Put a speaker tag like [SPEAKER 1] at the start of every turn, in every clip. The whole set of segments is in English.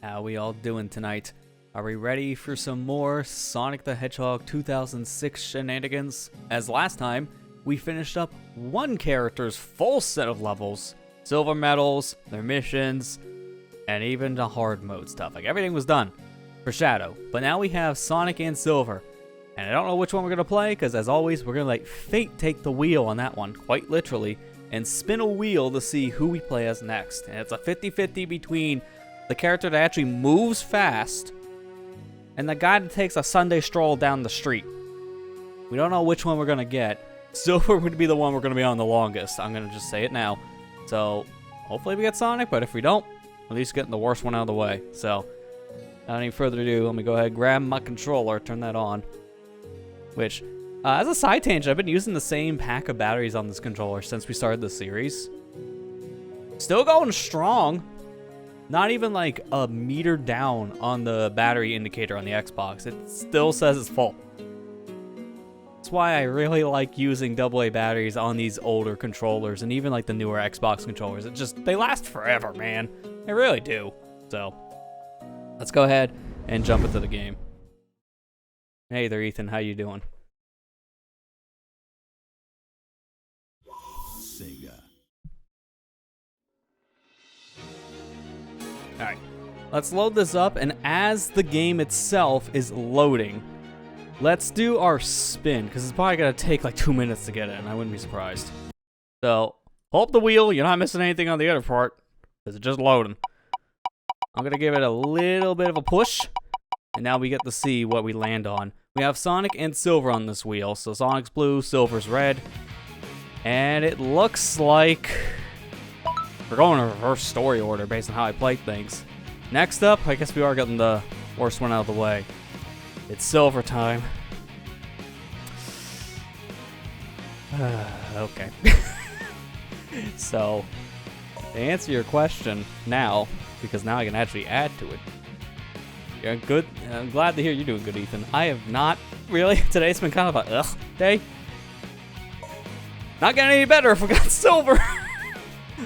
[SPEAKER 1] How we all doing tonight? Are we ready for some more Sonic the Hedgehog 2006 shenanigans? As last time, we finished up one character's full set of levels, silver medals, their missions, and even the hard mode stuff. Like, everything was done for Shadow. But now we have Sonic and Silver. And I don't know which one we're going to play, because as always, we're going to let fate take the wheel on that one, quite literally, and spin a wheel to see who we play as next. And it's a 50-50 between the character that actually moves fast and the guy that takes a Sunday stroll down the street. We don't know which one we're going to get. Silver would be the one we're going to be on the longest. I'm going to just say it now. So, hopefully we get Sonic, but if we don't, at least getting the worst one out of the way. So, without any further ado, let me go ahead and grab my controller, turn that on. Which, as a side tangent, I've been using the same pack of batteries on this controller since we started the series. Still going strong. Not even like a meter down on the battery indicator on the Xbox. It still says it's full. That's why I really like using AA batteries on these older controllers and even like the newer Xbox controllers. They last forever, man. They really do. So, let's go ahead and jump into the game. Hey there, Ethan. How you doing?
[SPEAKER 2] Sega.
[SPEAKER 1] Alright, let's load this up, and as the game itself is loading, let's do our spin, because it's probably going to take like 2 minutes to get in. I wouldn't be surprised. So, pull up the wheel. You're not missing anything on the other part, because it's just loading. I'm going to give it a little bit of a push, and now we get to see what we land on. We have Sonic and Silver on this wheel, so Sonic's blue, Silver's red, and it looks like we're going in reverse story order based on how I played things. Next up, I guess we are getting the worst one out of the way. It's Silver time. Okay. So, to answer your question now, because now I can actually add to it. You're good. I'm glad to hear you're doing good, Ethan. I have not really. Today's been kind of a ugh day. Not getting any better if we got Silver.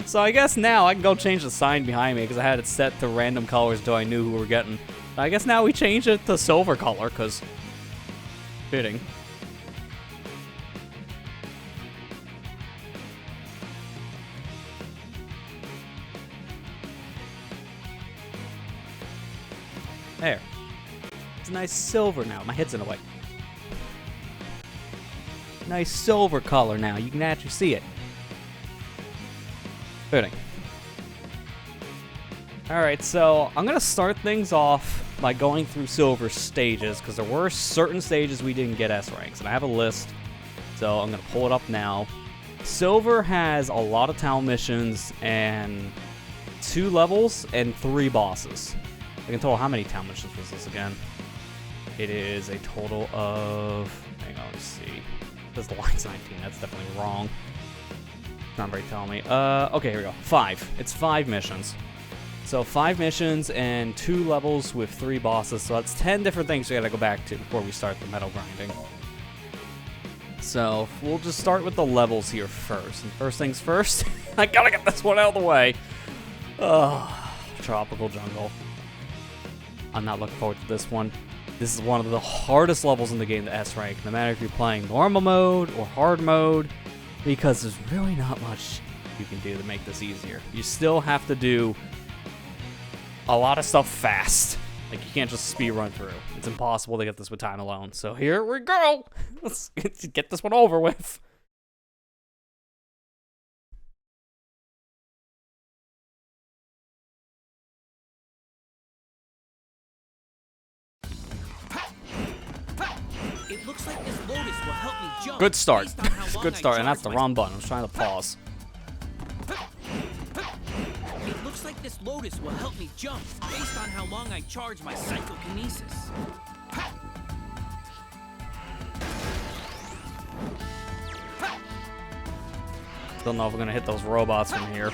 [SPEAKER 1] So I guess now I can go change the sign behind me because I had it set to random colors until I knew who we were getting. I guess now we change it to silver color because fitting. There. It's a nice silver now. My head's in the way. Nice silver color now. You can actually see it. Fitting. Alright, so I'm going to start things off by going through Silver stages, because there were certain stages we didn't get S ranks, and I have a list, so I'm going to pull it up now. Silver has a lot of town missions, and 2 levels, and 3 bosses. I can tell how many town missions was this again. It is a total of... hang on, let's see. This is the line's 19, that's definitely wrong. Not very telling me. Okay, here we go. 5. It's 5 missions. So 5 missions and 2 levels with 3 bosses. So that's 10 different things we gotta go back to before we start the metal grinding. So we'll just start with the levels here first. And first things first, I gotta get this one out of the way. Tropical Jungle. I'm not looking forward to this one. This is one of the hardest levels in the game to S rank, no matter if you're playing normal mode or hard mode. Because there's really not much you can do to make this easier. You still have to do a lot of stuff fast. Like, you can't just speed run through. It's impossible to get this with time alone. So here we go. Let's get this one over with.
[SPEAKER 3] It looks like this lotus will help me jump.
[SPEAKER 1] Good start. Good start, and that's the wrong button. I was trying to pause.
[SPEAKER 3] It looks like this lotus will help me jump based on how long I charge my psychokinesis.
[SPEAKER 1] Don't know if we're gonna hit those robots from here.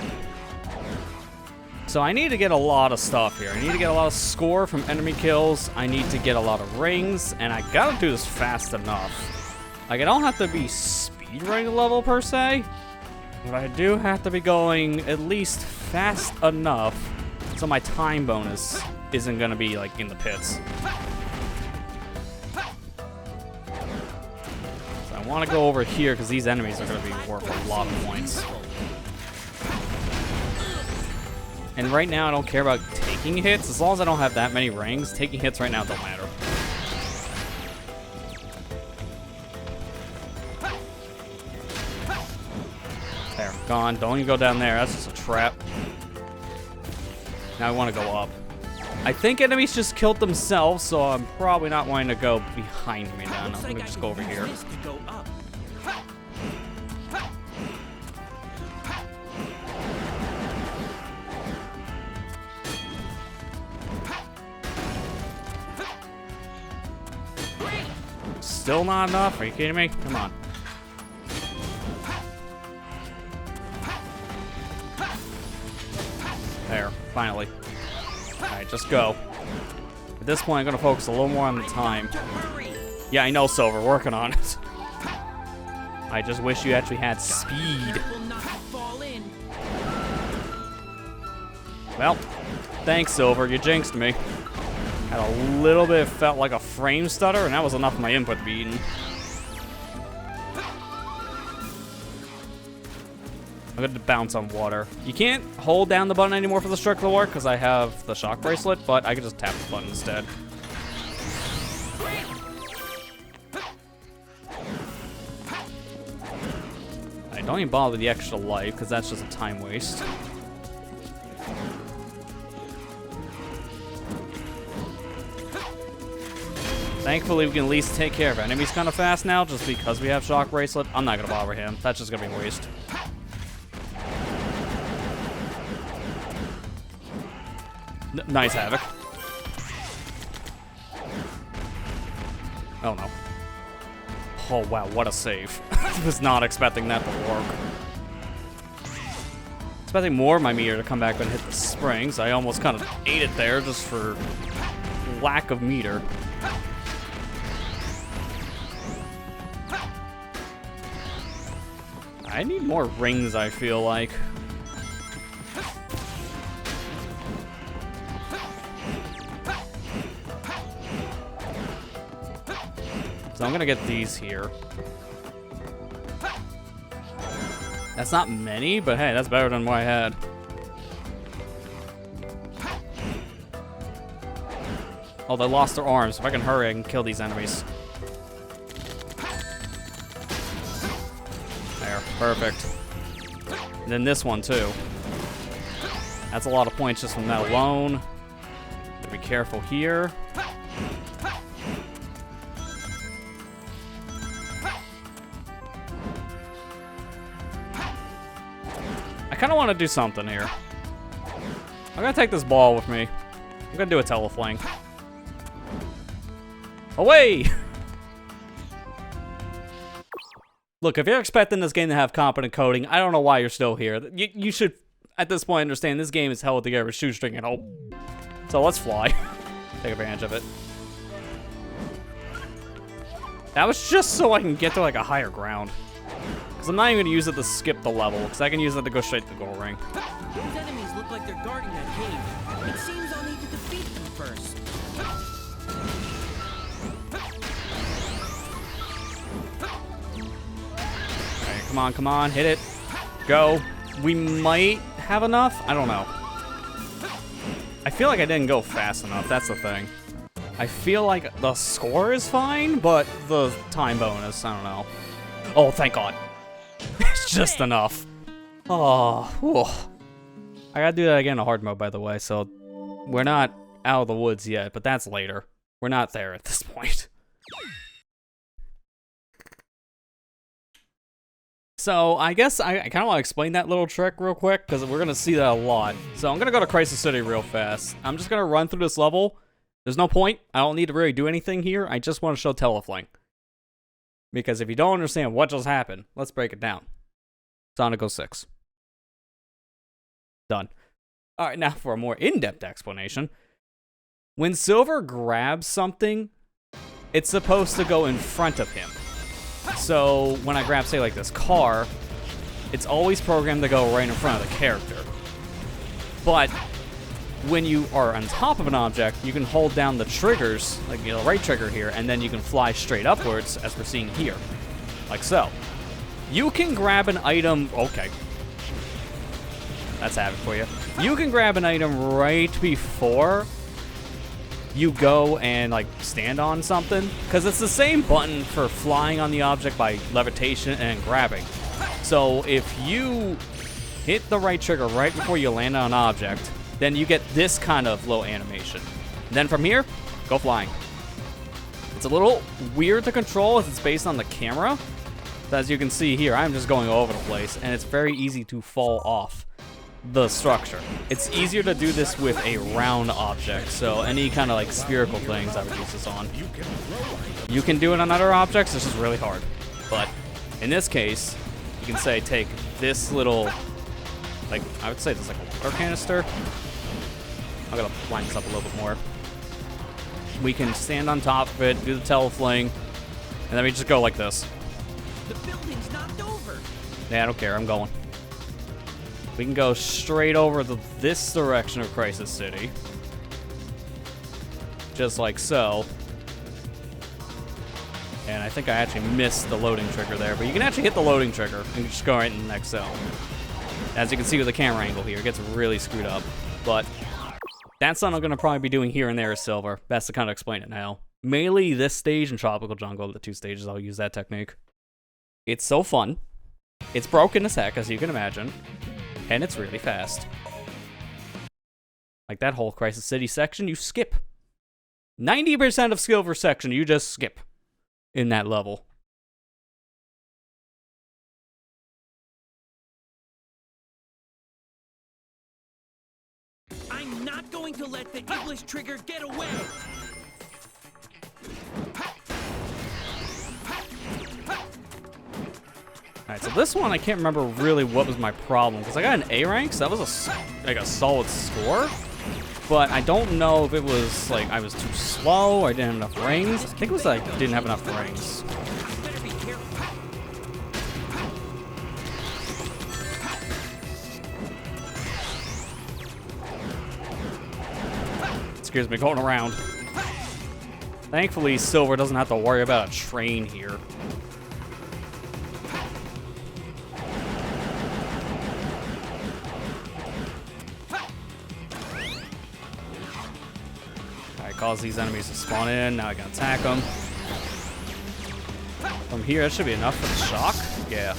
[SPEAKER 1] So I need to get a lot of stuff here. I need to get a lot of score from enemy kills. I need to get a lot of rings, and I gotta do this fast enough. Like, I don't have to be speedrunning level per se, but I do have to be going at least fast enough so my time bonus isn't gonna be like in the pits. So I want to go over here because these enemies are gonna be worth a lot of points. And right now I don't care about taking hits. As long as I don't have that many rings, taking hits right now don't matter. There, gone. Don't even go down there. That's just a trap. Now I want to go up. I think enemies just killed themselves, so I'm probably not wanting to go behind me now. I'm going to just go over here. Still not enough? Are you kidding me? Come on. There, finally. Alright, just go. At this point, I'm going to focus a little more on the time. Yeah, I know, Silver. Working on it. I just wish you actually had speed. Well, thanks, Silver. You jinxed me. Had a little bit, felt like a frame stutter, and that was enough of my input to be eaten. I'm going to bounce on water. You can't hold down the button anymore for the stroke to work because I have the shock bracelet, but I can just tap the button instead. I don't even bother with the extra life because that's just a time waste. Thankfully, we can at least take care of enemies kind of fast now, just because we have shock bracelet. I'm not gonna bother him. That's just gonna be a waste. Nice Havoc. Oh no. Oh wow, what a save. I was not expecting that to work. Expecting more of my meter to come back and hit the springs. I almost kind of ate it there just for lack of meter. I need more rings, I feel like. So I'm gonna get these here. That's not many, but hey, that's better than what I had. Oh, they lost their arms. If I can hurry, I can kill these enemies. There, perfect. And then this one, too. That's a lot of points just from that alone. Be careful here. I kind of want to do something here. I'm going to take this ball with me. I'm going to do a telefling. Away! Look, if you're expecting this game to have competent coding, I don't know why you're still here. You should, at this point, understand this game is held together with shoestring and hope. So let's fly. Take advantage of it. That was just so I can get to, like, a higher ground. Because I'm not even going to use it to skip the level, because I can use it to go straight to the goal ring.
[SPEAKER 3] Those enemies look like they're guarding that cave. It seems I'll need to defeat them first.
[SPEAKER 1] Okay, come on, hit it. Go. We might have enough? I don't know. I feel like I didn't go fast enough, that's the thing. I feel like the score is fine, but the time bonus, I don't know. Oh, thank God. It's just enough. Oh, whew. I gotta do that again in hard mode, by the way, so we're not out of the woods yet, but that's later. We're not there at this point. So, I guess I kind of want to explain that little trick real quick, because we're going to see that a lot. So, I'm going to go to Crisis City real fast. I'm just going to run through this level. There's no point. I don't need to really do anything here. I just want to show telefling. Because if you don't understand what just happened, let's break it down. SonicGhost 6. Done. Alright, now for a more in-depth explanation. When Silver grabs something, it's supposed to go in front of him. So when I grab, say, like this car, it's always programmed to go right in front of the character. But when you are on top of an object, you can hold down the triggers, like the right trigger here, and then you can fly straight upwards, as we're seeing here, like so. You can grab an item, okay. That's havoc for you. You can grab an item right before you go and like stand on something, because it's the same button for flying on the object by levitation and grabbing. So if you hit the right trigger right before you land on an object, then you get this kind of low animation. Then from here, go flying. It's a little weird to control as it's based on the camera. So as you can see here, I'm just going all over the place, and it's very easy to fall off the structure. It's easier to do this with a round object, so any kind of like spherical things I would use this on. You can do it on other objects, it's just really hard. But in this case, you can say take this little, like I would say this is like a water canister. I'm gonna line this up a little bit more. We can stand on top of it, do the telefling, and then we just go like this.
[SPEAKER 3] The building's knocked over.
[SPEAKER 1] Yeah, I don't care, I'm going. We can go straight over to this direction of Crisis City. Just like so. And I think I actually missed the loading trigger there, but you can actually hit the loading trigger and just go right in the next zone. As you can see with the camera angle here, it gets really screwed up. But that's what I'm going to probably be doing here and there as Silver. Best to kind of explain it now. Mainly this stage and Tropical Jungle, the two stages, I'll use that technique. It's so fun. It's broken as heck, as you can imagine. And it's really fast. Like that whole Crisis City section, you skip. 90% of Silver section, you just skip in that level.
[SPEAKER 3] I'm not going to let the English trigger get away.
[SPEAKER 1] Alright, so this one I can't remember really what was my problem, because I got an A rank, so that was like a solid score. But I don't know if it was like I was too slow or I didn't have enough rings. I think it was like I didn't have enough rings.
[SPEAKER 3] Better be careful.
[SPEAKER 1] Excuse me, going around. Thankfully, Silver doesn't have to worry about a train here. Cause these enemies to spawn in. Now I can attack them. From here, that should be enough for the shock. Yeah.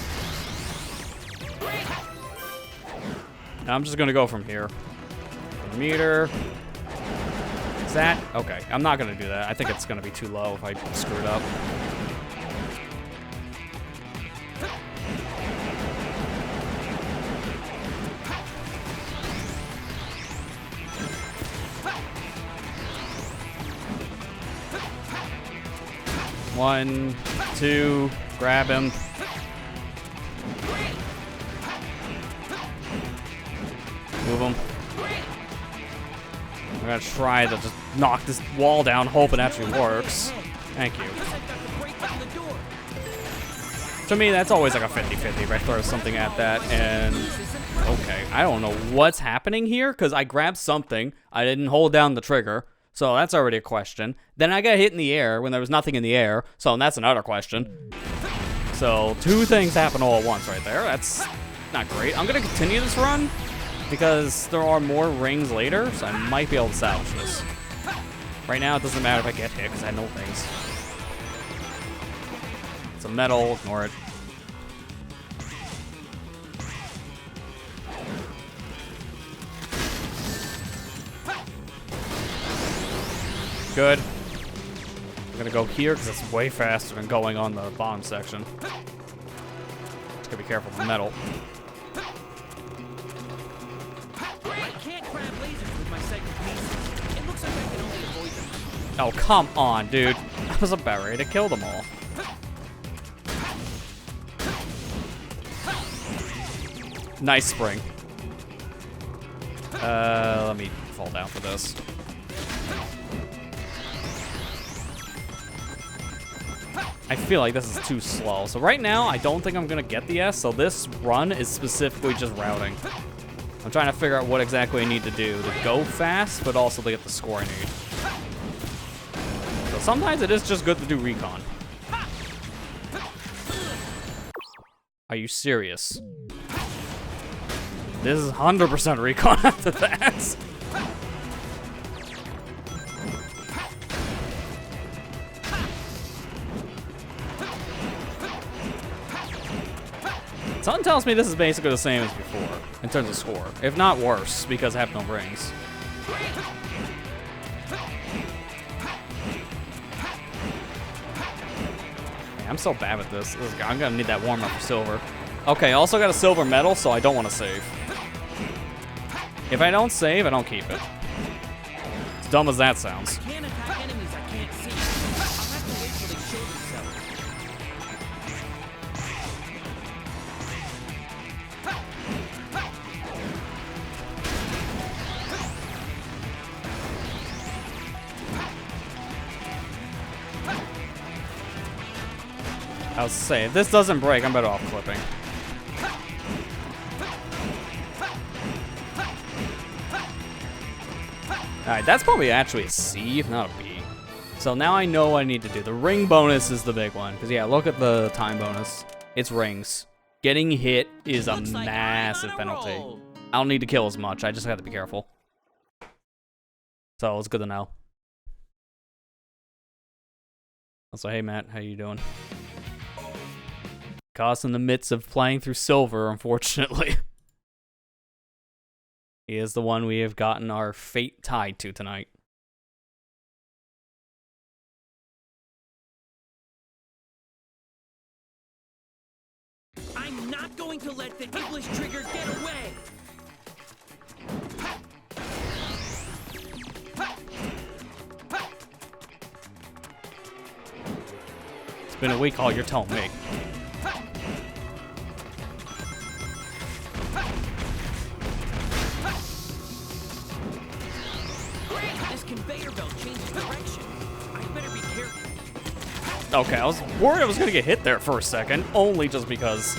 [SPEAKER 1] Now I'm just gonna go from here. Meter. Is that? Okay, I'm not gonna do that. I think it's gonna be too low if I screw it up. One, two, grab him. Move him. I'm gonna try to just knock this wall down, hope it actually works. Thank you. To me, that's always like a 50-50 if I throw something at that, and okay, I don't know what's happening here, because I grabbed something, I didn't hold down the trigger, so that's already a question. Then I got hit in the air when there was nothing in the air, so that's another question. So, two things happen all at once right there. That's not great. I'm gonna continue this run, because there are more rings later, so I might be able to salvage this. Right now, it doesn't matter if I get hit, because I have no rings. It's a metal, ignore it. Good. I'm gonna go here because it's way faster than going on the bottom section. Just gotta be careful with metal.
[SPEAKER 3] I can't grab lasers with my psychokinesis. It looks like I can only avoid them.
[SPEAKER 1] Oh, come on, dude. I was about ready to kill them all. Nice spring. Let me fall down for this. I feel like this is too slow. So right now, I don't think I'm gonna get the S, so this run is specifically just routing. I'm trying to figure out what exactly I need to do to go fast, but also to get the score I need. So sometimes it is just good to do recon. Are you serious? This is 100% recon after that. Something tells me this is basically the same as before, in terms of score. If not worse, because I have no rings. Man, I'm so bad with this. I'm gonna need that warm-up for silver. Okay, also got a silver medal, so I don't want to save. If I don't save, I don't keep it. As dumb as that sounds.
[SPEAKER 3] I can't attack enemies I can't see. I'll have to wait till they show themselves.
[SPEAKER 1] I was saying, if this doesn't break, I'm better off clipping. Alright, that's probably actually a C, if not a B. So now I know what I need to do. The ring bonus is the big one. Because, yeah, look at the time bonus. It's rings. Getting hit is a massive penalty. I don't need to kill as much. I just have to be careful. So, it's good to know. Also, hey, Matt. How you doing? Caught in the midst of playing through silver, unfortunately. He is the one we have gotten our fate tied to tonight.
[SPEAKER 3] I'm not going to let the English trigger get away.
[SPEAKER 1] It's been a week, all you're telling me.
[SPEAKER 3] This conveyor belt changes direction. I better be careful.
[SPEAKER 1] Okay, I was worried I was gonna get hit there for a second, only just because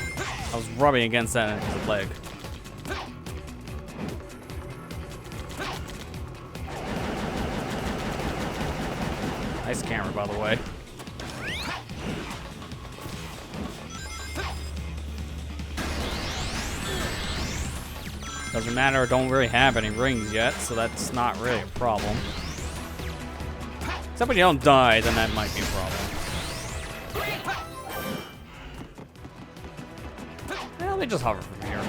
[SPEAKER 1] I was rubbing against that leg. Nice camera, by the way. Doesn't matter, I don't really have any rings yet, so that's not really a problem. Except when you don't die, then that might be a problem. Well, they just hover from here.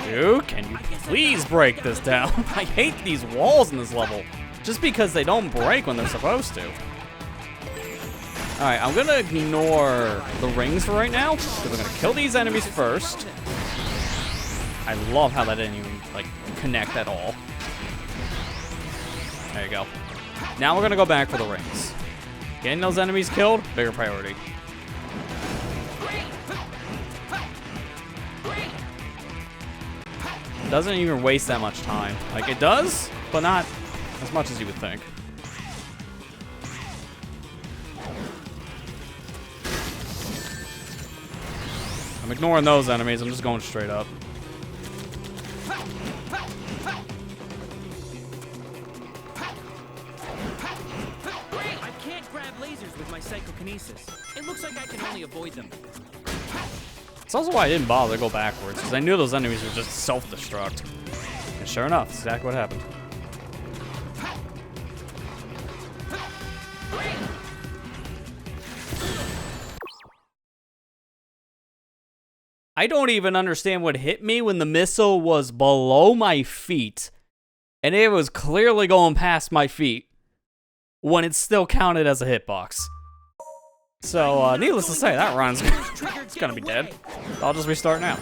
[SPEAKER 1] Dude, can you please break this down? I hate these walls in this level. Just because they don't break when they're supposed to. Alright, I'm gonna ignore the rings for right now. Because I'm gonna kill these enemies first. I love how that didn't even, like, connect at all. There you go. Now we're gonna go back for the rings. Getting those enemies killed, bigger priority. Doesn't even waste that much time. Like, it does, but not as much as you would think. I'm ignoring those enemies, I'm just going straight up.
[SPEAKER 3] I can't grab lasers with my psychokinesis. It looks like I can only avoid them.
[SPEAKER 1] That's also why I didn't bother to go backwards, because I knew those enemies were just self-destruct. And sure enough, that's exactly what happened. I don't even understand what hit me when the missile was below my feet, and it was clearly going past my feet, when it still counted as a hitbox. So, needless to say, that run's it's gonna be dead. I'll just restart now.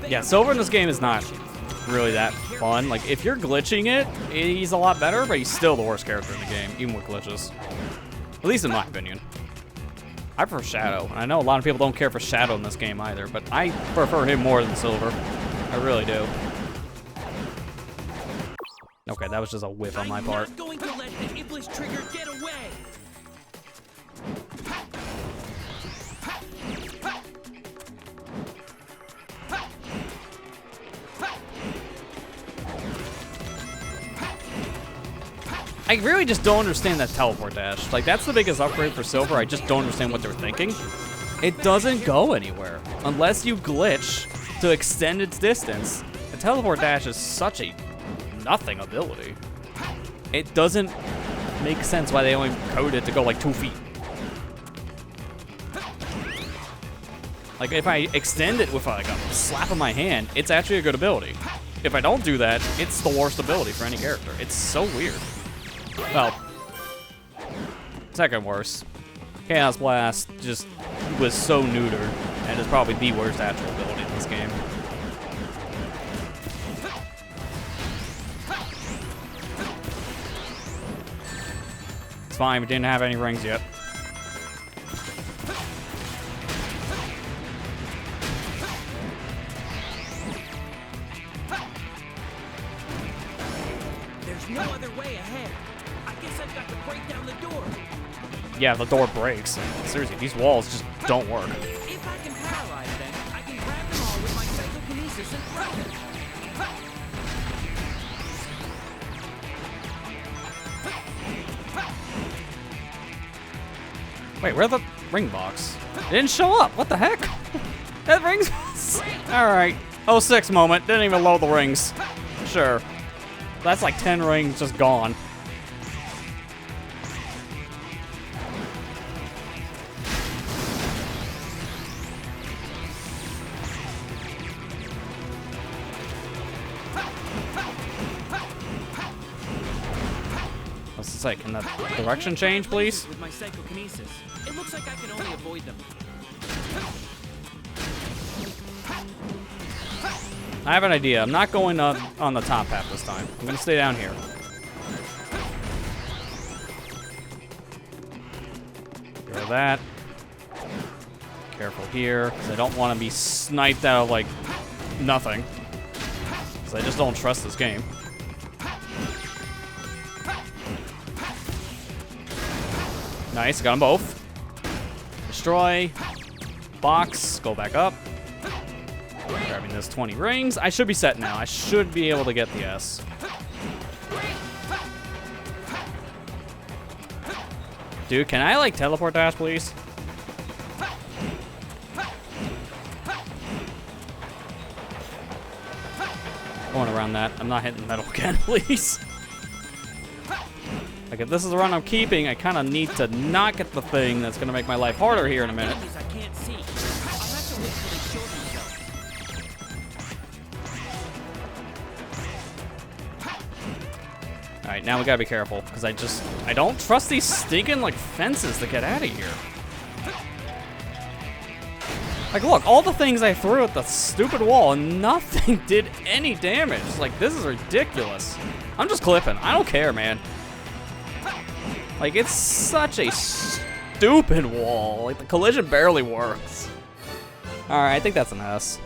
[SPEAKER 1] Yeah, Silver in this game is not really that fun. Like, if you're glitching it, he's a lot better, but he's still the worst character in the game, even with glitches. At least in my opinion. I prefer Shadow, and I know a lot of people don't care for Shadow in this game either, but I prefer him more than Silver. I really do. Okay, that was just a whiff on my part.
[SPEAKER 3] I'm not going to let the Iblis trigger get away.
[SPEAKER 1] I really just don't understand that teleport dash. Like, that's the biggest upgrade for Silver. I just don't understand what they're thinking. It doesn't go anywhere unless you glitch to extend its distance. The teleport dash is such a nothing ability. It doesn't make sense why they only code it to go like 2 feet. Like, if I extend it with like a slap of my hand, it's actually a good ability. If I don't do that, it's the worst ability for any character. It's so weird. Well, second worst. Chaos Blast just was so neutered, and is probably the worst actual ability in this game. It's fine, we didn't have any rings yet.
[SPEAKER 3] There's no other way ahead. I guess I've got to break down the door.
[SPEAKER 1] Yeah, the door breaks. Seriously, these walls just don't work.
[SPEAKER 3] If I can paralyze them, I can grab them all with my psychokinesis and throw them.
[SPEAKER 1] Wait, where's the ring box? It didn't show up. What the heck? That rings. Alright. 06 moment. Didn't even load the rings. Sure. That's like 10 rings just gone. What's this like? Can the direction change, please?
[SPEAKER 3] With my psychokinesis, it looks like I can only avoid them.
[SPEAKER 1] I have an idea. I'm not going on the top half this time. I'm gonna stay down here. Get rid of that. Careful here, because I don't want to be sniped out of, like, nothing. Because I just don't trust this game. Nice, got them both. Destroy. Box, go back up. Grabbing those 20 rings. I should be set now. I should be able to get the S. Dude, can I, like, teleport dash, please? Going around that. I'm not hitting metal again, please. Like, if this is the run I'm keeping, I kind of need to not get the thing that's going to make my life harder here in a minute.
[SPEAKER 3] I can't see. I'll have to wait till they show themselves.
[SPEAKER 1] Alright, now we gotta be careful, because I don't trust these stinking, like, fences to get out of here. Like, look, all the things I threw at the stupid wall, and nothing did any damage. Like, this is ridiculous. I'm just clipping. I don't care, man. Like, it's such a stupid wall. Like, the collision barely works. Alright, I think that's an S.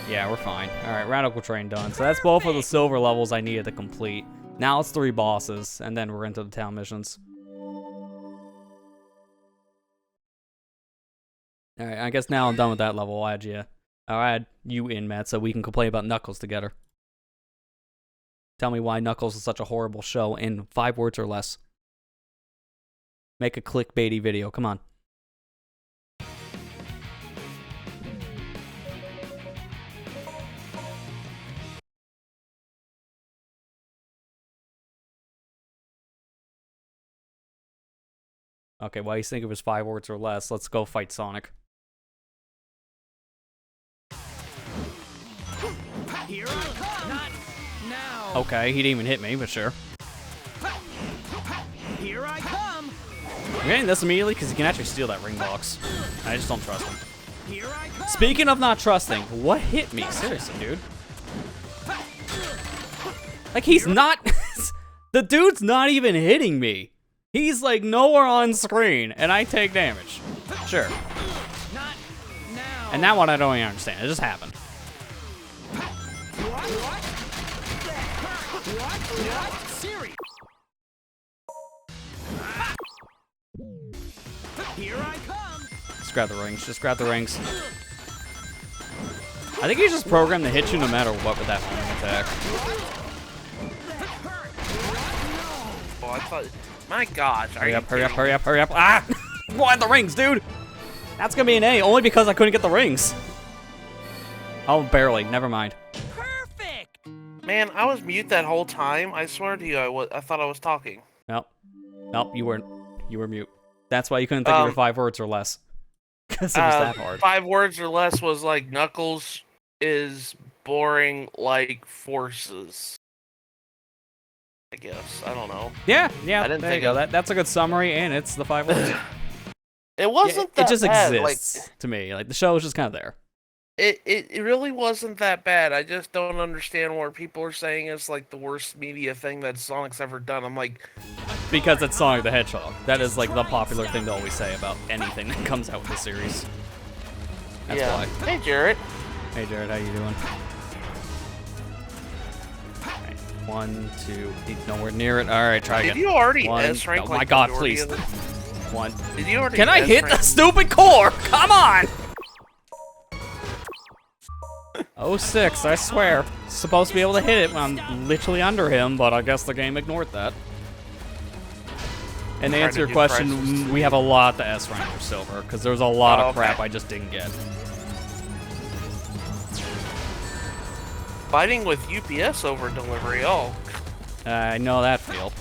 [SPEAKER 1] Yeah, we're fine. Alright, Radical Train done. So that's both of the silver levels I needed to complete. Now it's 3 bosses, and then we're into the town missions. Alright, I guess now I'm done with that level. I'll add you in, Matt, so we can complain about Knuckles together. Tell me why Knuckles is such a horrible show in 5 words or less. Make a clickbaity video, come on. Okay, while you think of his 5 words or less, let's go fight Sonic.
[SPEAKER 3] Here I come. Not now.
[SPEAKER 1] Okay, he didn't even hit me, but sure.
[SPEAKER 3] Here I come.
[SPEAKER 1] I'm getting this immediately because he can actually steal that ring box. I just don't trust him.
[SPEAKER 3] Here I come.
[SPEAKER 1] Speaking of not trusting, what hit me? Seriously, dude. Like, he's not... The dude's not even hitting me. He's, like, nowhere on screen, and I take damage. Sure.
[SPEAKER 3] Not now.
[SPEAKER 1] And that one I don't even understand. It just happened.
[SPEAKER 3] What? Serious? Here I come.
[SPEAKER 1] Just grab the rings. Just grab the rings. I think he's just programmed to hit you no matter what with that homing attack.
[SPEAKER 2] Oh, I thought... My gosh.
[SPEAKER 1] Hurry up, hurry up, hurry up, hurry up. Ah! Why the rings, dude? That's gonna be an A, only because I couldn't get the rings. Oh, barely. Never mind.
[SPEAKER 3] Perfect.
[SPEAKER 2] Man, I was mute that whole time. I swear to you, I thought I was talking.
[SPEAKER 1] Nope. Nope, you weren't. You were mute. That's why you couldn't think of your 5 words or less. Because it was that hard.
[SPEAKER 2] 5 words or less was like, Knuckles is boring like forces. I guess. I don't know.
[SPEAKER 1] Yeah,
[SPEAKER 2] I didn't
[SPEAKER 1] there you
[SPEAKER 2] think
[SPEAKER 1] go.
[SPEAKER 2] of-
[SPEAKER 1] That's a good summary, and it's the 5 words.
[SPEAKER 2] It wasn't that
[SPEAKER 1] It just
[SPEAKER 2] bad.
[SPEAKER 1] exists to me. Like, the show is just kind of there.
[SPEAKER 2] It really wasn't that bad. I just don't understand where people are saying it's like the worst media thing that Sonic's ever done. I'm like,
[SPEAKER 1] Because it's Sonic the Hedgehog. That is, like, the popular thing to always say about anything that comes out with the series. That's
[SPEAKER 2] yeah.
[SPEAKER 1] why.
[SPEAKER 2] Hey, Jarrett.
[SPEAKER 1] Hey, Jared, how you doing? Alright, 1, 2, nowhere near it. Alright, try again.
[SPEAKER 2] Did you already
[SPEAKER 1] 1,
[SPEAKER 2] S-rank
[SPEAKER 1] oh
[SPEAKER 2] like
[SPEAKER 1] my god,
[SPEAKER 2] majority
[SPEAKER 1] please.
[SPEAKER 2] of them?
[SPEAKER 1] 1.
[SPEAKER 2] Did you already
[SPEAKER 1] Can I hit the
[SPEAKER 2] S-rank?
[SPEAKER 1] stupid core? Come on! 06, I swear. Supposed to be able to hit it when I'm literally under him, but I guess the game ignored that. And to
[SPEAKER 2] Trying
[SPEAKER 1] answer
[SPEAKER 2] to
[SPEAKER 1] your
[SPEAKER 2] do
[SPEAKER 1] question,
[SPEAKER 2] prices.
[SPEAKER 1] we have a lot to S rank for silver, because there's a lot
[SPEAKER 2] Oh,
[SPEAKER 1] of crap
[SPEAKER 2] okay.
[SPEAKER 1] I just didn't get.
[SPEAKER 2] Fighting with UPS over delivery. Oh,
[SPEAKER 1] I know that feel.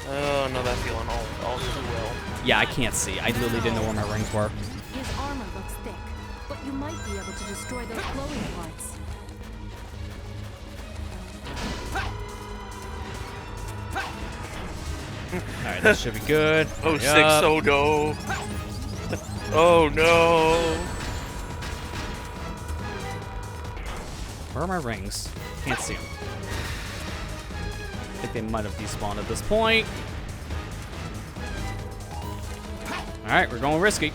[SPEAKER 2] oh, no, that feeling all too well.
[SPEAKER 1] Yeah, I can't see. I literally didn't know where my rings were.
[SPEAKER 4] His armor looks thick, but you might be able to destroy those glowing parts.
[SPEAKER 1] Alright, this should be good.
[SPEAKER 2] Oh,
[SPEAKER 1] Hurry up.
[SPEAKER 2] 6, oh no. Oh no.
[SPEAKER 1] Where are my rings? Can't see them. I think they might have despawned at this point. Alright, we're going risky.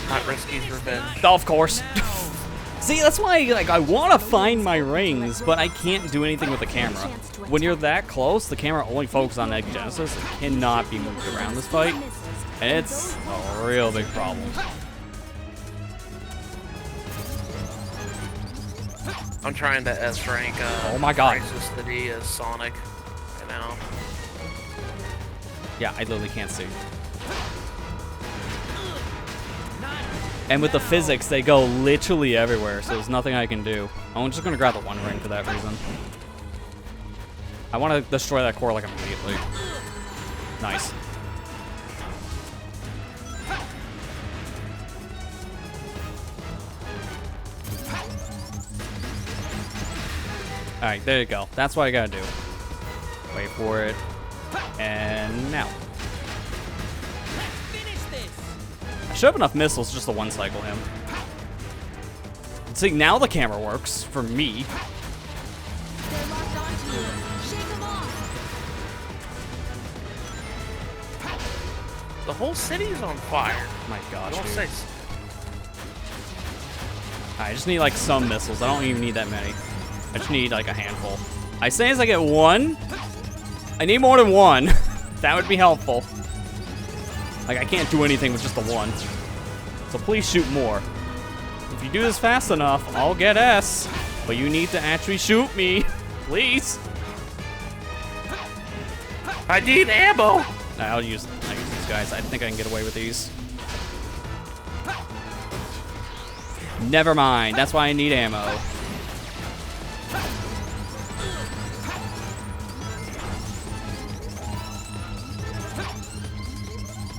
[SPEAKER 2] Not Risky's revenge.
[SPEAKER 1] Of course. See, that's why like I want to find my rings, but I can't do anything with the camera. When you're that close, the camera only focuses on Egg Genesis. It cannot be moved around this fight, and it's a real big problem.
[SPEAKER 2] I'm trying to S rank.
[SPEAKER 1] Oh my god.
[SPEAKER 2] Crisis City as Sonic. You know.
[SPEAKER 1] Yeah, I literally can't see. And with the physics, they go literally everywhere, so there's nothing I can do. I'm just gonna grab the 1 ring for that reason. I want to destroy that core like immediately. Nice. Alright, there you go. That's what I gotta do. Wait for it. And now.
[SPEAKER 3] Finish this.
[SPEAKER 1] I should have enough missiles just to 1 cycle him. See, now the camera works for me.
[SPEAKER 4] They're locked onto you. Shake them off.
[SPEAKER 2] The whole city's on fire.
[SPEAKER 1] My gosh,
[SPEAKER 2] Don't
[SPEAKER 1] dude.
[SPEAKER 2] say.
[SPEAKER 1] I just need like some missiles. I don't even need that many. I just need like a handful. I say as I get 1. I need more than 1. That would be helpful. Like I can't do anything with just the 1. So please shoot more. If you do this fast enough, I'll get S. But you need to actually shoot me. Please.
[SPEAKER 2] I need ammo.
[SPEAKER 1] I'll use these guys. I think I can get away with these. Never mind. That's why I need ammo.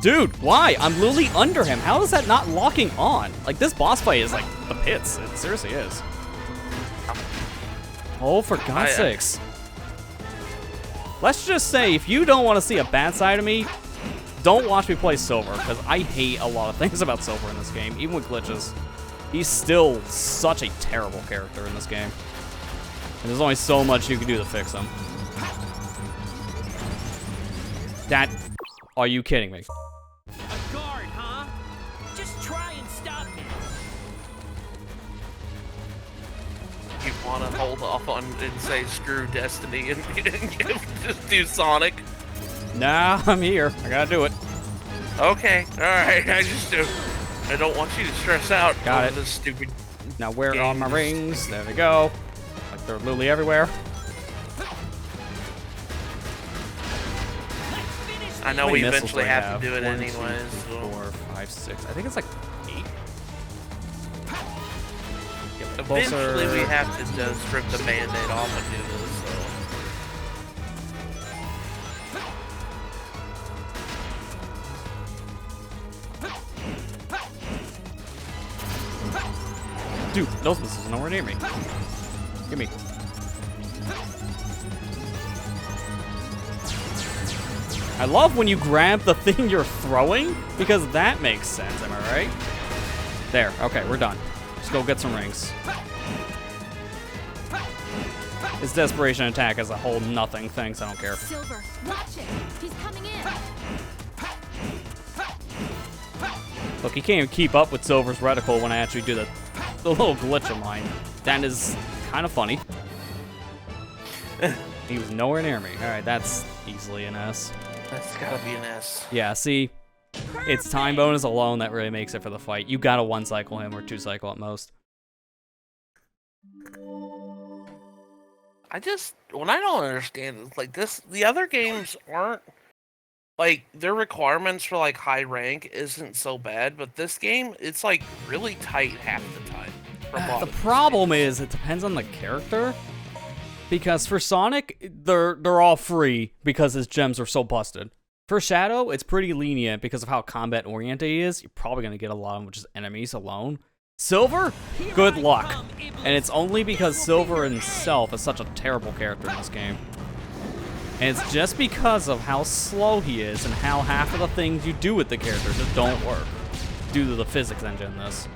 [SPEAKER 1] Dude, why? I'm literally under him. How is that not locking on? Like, this boss fight is like the pits. It seriously is. Oh, for God's sakes. Let's just say, if you don't want to see a bad side of me, don't watch me play Silver, because I hate a lot of things about Silver in this game, even with glitches. He's still such a terrible character in this game. And there's only so much you can do to fix him. Are you kidding me?
[SPEAKER 3] A guard, huh? Just try and stop me.
[SPEAKER 2] You want to hold off on and say screw Destiny and just do Sonic?
[SPEAKER 1] Nah, I'm here. I gotta do it.
[SPEAKER 2] Okay, alright, I don't want you to stress out
[SPEAKER 1] Got
[SPEAKER 2] over
[SPEAKER 1] it.
[SPEAKER 2] this stupid
[SPEAKER 1] Now where are my
[SPEAKER 2] games.
[SPEAKER 1] rings? There they go. Like they're literally everywhere.
[SPEAKER 2] I know
[SPEAKER 1] How
[SPEAKER 2] we
[SPEAKER 1] many missiles
[SPEAKER 2] eventually
[SPEAKER 1] do I
[SPEAKER 2] have to do it
[SPEAKER 1] 1, 2,
[SPEAKER 2] anyways.
[SPEAKER 1] 3, 4, 5, 6. I think it's like 8. Get
[SPEAKER 2] Eventually we
[SPEAKER 1] closer.
[SPEAKER 2] have to just strip the band-aid off and do this,
[SPEAKER 1] Dude, those missiles are nowhere near me. Give me. I love when you grab the thing you're throwing, because that makes sense, am I right? There, okay, we're done. Let's go get some rings. His desperation attack is a whole nothing thing, so I don't care.
[SPEAKER 4] Silver, watch it. He's coming in.
[SPEAKER 1] Look, he can't even keep up with Silver's reticle when I actually do the little glitch of mine. That is kind of funny. He was nowhere near me. Alright, that's easily an S.
[SPEAKER 2] That's gotta be an S.
[SPEAKER 1] Yeah, see, it's time bonus alone that really makes it for the fight. You gotta 1-cycle him or 2-cycle at most.
[SPEAKER 2] What I don't understand is, like, the other games aren't, like, their requirements for, like, high rank isn't so bad, but this game, it's, like, really tight half the time. for a lot
[SPEAKER 1] The
[SPEAKER 2] of these
[SPEAKER 1] problem
[SPEAKER 2] games.
[SPEAKER 1] is it depends on the character. Because for Sonic, they're all free because his gems are so busted. For Shadow, it's pretty lenient because of how combat oriented he is. You're probably gonna get a lot of them with just enemies alone. Silver, good luck. And it's only because Silver himself is such a terrible character in this game. And it's just because of how slow he is and how half of the things you do with the character just don't work due to the physics engine in this.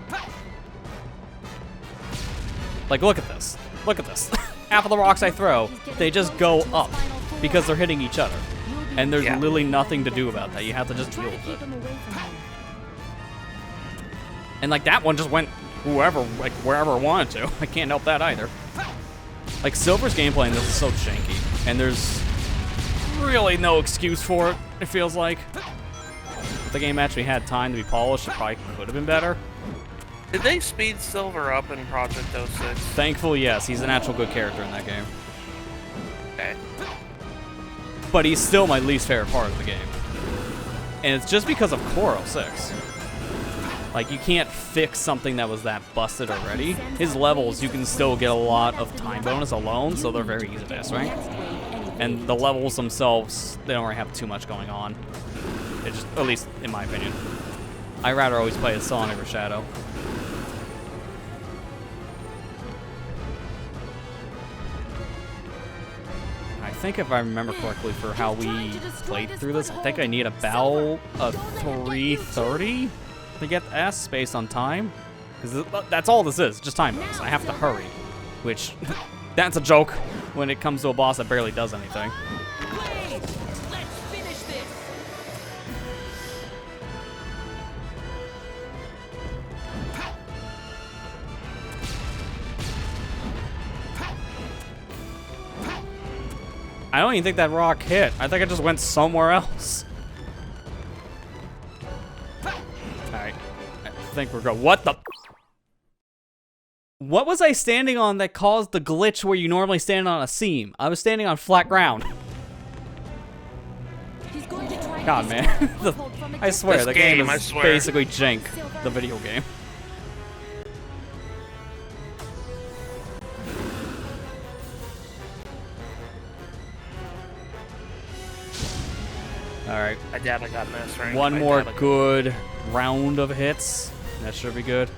[SPEAKER 1] Like, look at this. Look at this. Half of the rocks I throw, they just go up because they're hitting each other. And there's
[SPEAKER 2] Yeah.
[SPEAKER 1] literally nothing to do about that. You have to just deal with it. And like that one just went wherever it wanted to. I can't help that either. Like Silver's gameplay in this is so janky, and there's really no excuse for it, it feels like. If the game actually had time to be polished, it probably could have been better.
[SPEAKER 2] Did they speed Silver up in Project 06?
[SPEAKER 1] Thankfully, yes, he's an actual good character in that game.
[SPEAKER 2] Okay.
[SPEAKER 1] But he's still my least favorite part of the game. And it's just because of Core 06. Like, you can't fix something that was that busted already. His levels, you can still get a lot of time bonus alone, so they're very easy to S rank. And the levels themselves, they don't really have too much going on. It just, at least in my opinion. I'd rather always play as Sonic or Shadow. I think if I remember correctly for how we played through this, I think I need about a 330 to get S based on time. Because that's all this is, just time bonus. I have to hurry. Which, that's a joke when it comes to a boss that barely does anything.
[SPEAKER 3] Wait! Let's finish this!
[SPEAKER 1] I don't even think that rock hit. I think I just went somewhere else. Alright. I think we're good. What the? What was I standing on that caused the glitch where you normally stand on a seam? I was standing on flat ground. God, man. I swear,
[SPEAKER 2] This
[SPEAKER 1] the game
[SPEAKER 2] game, I
[SPEAKER 1] is
[SPEAKER 2] swear.
[SPEAKER 1] basically jank, the video game. Alright.
[SPEAKER 2] I doubt I got an S rank.
[SPEAKER 1] One
[SPEAKER 2] I
[SPEAKER 1] more
[SPEAKER 2] doubt I got-
[SPEAKER 1] good round of hits. That should be good.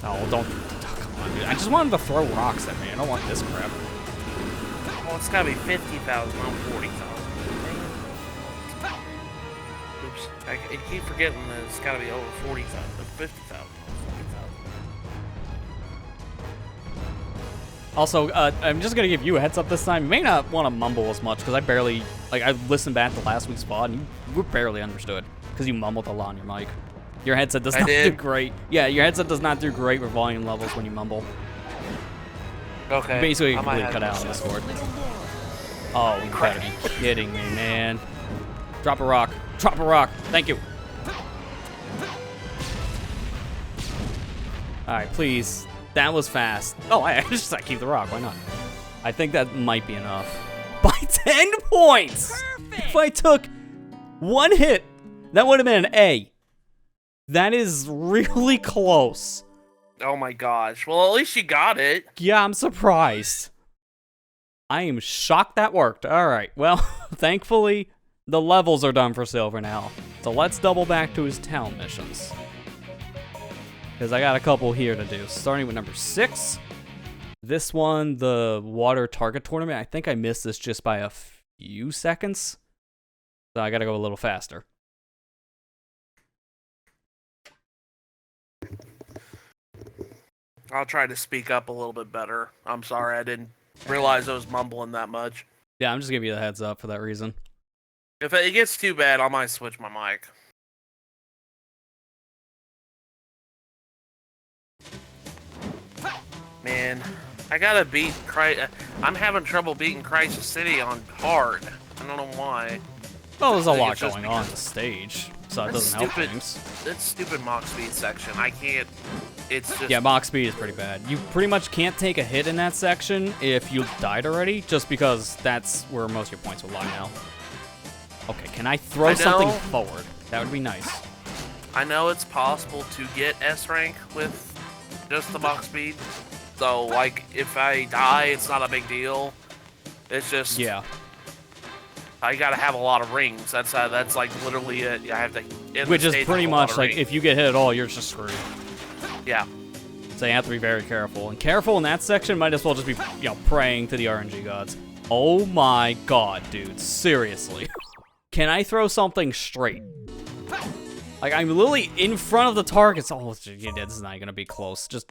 [SPEAKER 1] Oh, don't. Oh, come on, dude. I just want him to throw rocks at me. I don't want this crap.
[SPEAKER 2] Well, it's gotta be 50,000, not 40,000. Oops. I keep forgetting that it's gotta be over 40,000, 50,000, 40,000.
[SPEAKER 1] Also, I'm just gonna give you a heads up this time. You may not want to mumble as much, because I barely, like, I listened back to last week's VOD, and you were barely understood, because you mumbled a lot on your mic. Your headset does not do great. Yeah, your headset does not do great with volume levels when you mumble.
[SPEAKER 2] Okay.
[SPEAKER 1] Basically, you completely cut out on Discord. Oh, you gotta be kidding me, man. Drop a rock. Drop a rock. Thank you. Alright, please. That was fast. Oh, I just keep the rock. Why not? I think that might be enough. By 10 points!
[SPEAKER 3] Perfect.
[SPEAKER 1] If I took one hit, that would have been an A. That is really close.
[SPEAKER 2] Oh my gosh. Well, at least you got it.
[SPEAKER 1] Yeah, I'm surprised. I am shocked that worked. Alright, well, thankfully, the levels are done for Silver now. So let's double back to his town missions. Because I got a couple here to do. Starting with number 6. This one, the water target tournament. I think I missed this just by a few seconds. So I gotta go a little faster.
[SPEAKER 2] I'll try to speak up a little bit better. I'm sorry, I didn't realize I was mumbling that much.
[SPEAKER 1] Yeah, I'm just giving you the heads up for that reason.
[SPEAKER 2] If it gets too bad, I might switch my mic. Man, I gotta beat I'm having trouble beating Crisis City on hard. I don't know why.
[SPEAKER 1] Well, there's a
[SPEAKER 2] think
[SPEAKER 1] lot
[SPEAKER 2] it's just
[SPEAKER 1] going on the stage, so it
[SPEAKER 2] That
[SPEAKER 1] doesn't help
[SPEAKER 2] stupid-
[SPEAKER 1] things.
[SPEAKER 2] That stupid Mach speed section. I can't. It's just.
[SPEAKER 1] Yeah, Mach speed is pretty bad. You pretty much can't take a hit in that section if you died already, just because that's where most of your points will lie now. Okay, can I throw something forward? That would be nice.
[SPEAKER 2] I know it's possible to get S rank with just the Mach speed. So, like, if I die, it's not a big deal. It's just.
[SPEAKER 1] Yeah.
[SPEAKER 2] I gotta have a lot of rings. That's like literally it. I have to. end
[SPEAKER 1] Which
[SPEAKER 2] the
[SPEAKER 1] is
[SPEAKER 2] stage
[SPEAKER 1] pretty
[SPEAKER 2] with a lot
[SPEAKER 1] much
[SPEAKER 2] of
[SPEAKER 1] like,
[SPEAKER 2] rings.
[SPEAKER 1] if you get hit at all, you're just screwed.
[SPEAKER 2] Yeah.
[SPEAKER 1] So you have to be very careful. And careful in that section might as well just be, you know, praying to the RNG gods. Oh my god, dude. Seriously. Can I throw something straight? Like, I'm literally in front of the targets. Oh, yeah, this is not gonna be close. Just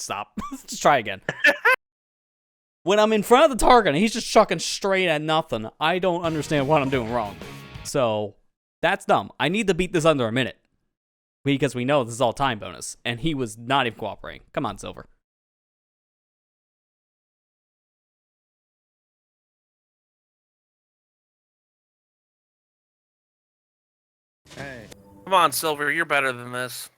[SPEAKER 1] stop. Just try again. When I'm in front of the target and he's just chucking straight at nothing, I don't understand what I'm doing wrong. So, that's dumb. I need to beat this under a minute. Because we know this is all time bonus. And he was not even cooperating. Come on, Silver.
[SPEAKER 2] Hey. Come on, Silver. You're better than this.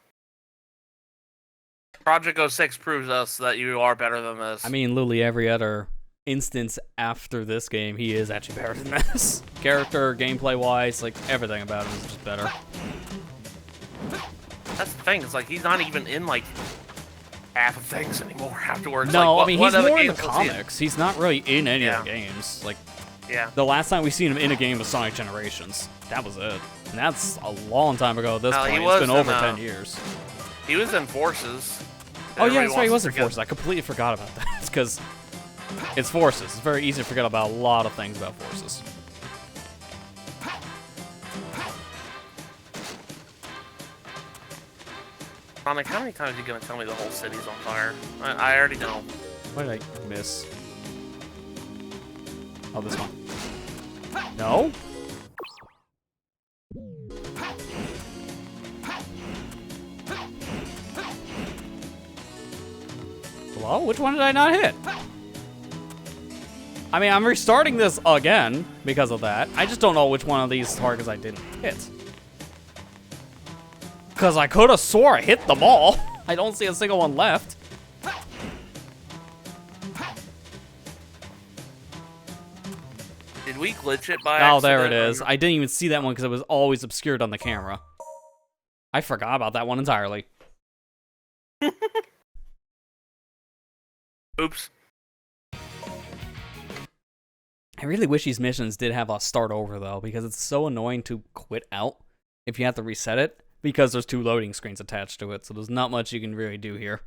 [SPEAKER 2] Project 06 proves us that you are better than this.
[SPEAKER 1] I mean, literally every other instance after this game, he is actually better than this. Character, gameplay-wise, like, everything about him is just better.
[SPEAKER 2] That's the thing. It's like he's not even in like half of things anymore afterwards.
[SPEAKER 1] No,
[SPEAKER 2] like,
[SPEAKER 1] I mean,
[SPEAKER 2] what
[SPEAKER 1] he's
[SPEAKER 2] other
[SPEAKER 1] more in the
[SPEAKER 2] games was he in?
[SPEAKER 1] comics. He's not really in any of the games. Like,
[SPEAKER 2] Yeah.
[SPEAKER 1] the last time we seen him in a game was Sonic Generations. That was it. And that's a long time ago at this
[SPEAKER 2] No, he
[SPEAKER 1] point.
[SPEAKER 2] was
[SPEAKER 1] It's been
[SPEAKER 2] in,
[SPEAKER 1] over 10 years.
[SPEAKER 2] He was in Forces.
[SPEAKER 1] Oh, yeah,
[SPEAKER 2] Everybody
[SPEAKER 1] that's right. He
[SPEAKER 2] wants
[SPEAKER 1] was
[SPEAKER 2] to
[SPEAKER 1] in
[SPEAKER 2] forget-
[SPEAKER 1] Forces. I completely forgot about that. It's because it's Forces. It's very easy to forget about a lot of things about Forces.
[SPEAKER 2] Sonic, how many times are you gonna tell me the whole city's on fire? I already know.
[SPEAKER 1] What did I miss? Oh, this one. No? Hello? Which one did I not hit? I mean, I'm restarting this again because of that. I just don't know which one of these targets I didn't hit. Because I could have swore I hit them all. I don't see a single one left.
[SPEAKER 2] Did we glitch it by
[SPEAKER 1] Oh, there it
[SPEAKER 2] accident, or
[SPEAKER 1] is. I didn't even see that one because it was always obscured on the camera. I forgot about that one entirely.
[SPEAKER 2] Oops.
[SPEAKER 1] I really wish these missions did have a start over, though, because it's so annoying to quit out if you have to reset it, because there's 2 loading screens attached to it, so there's not much you can really do here.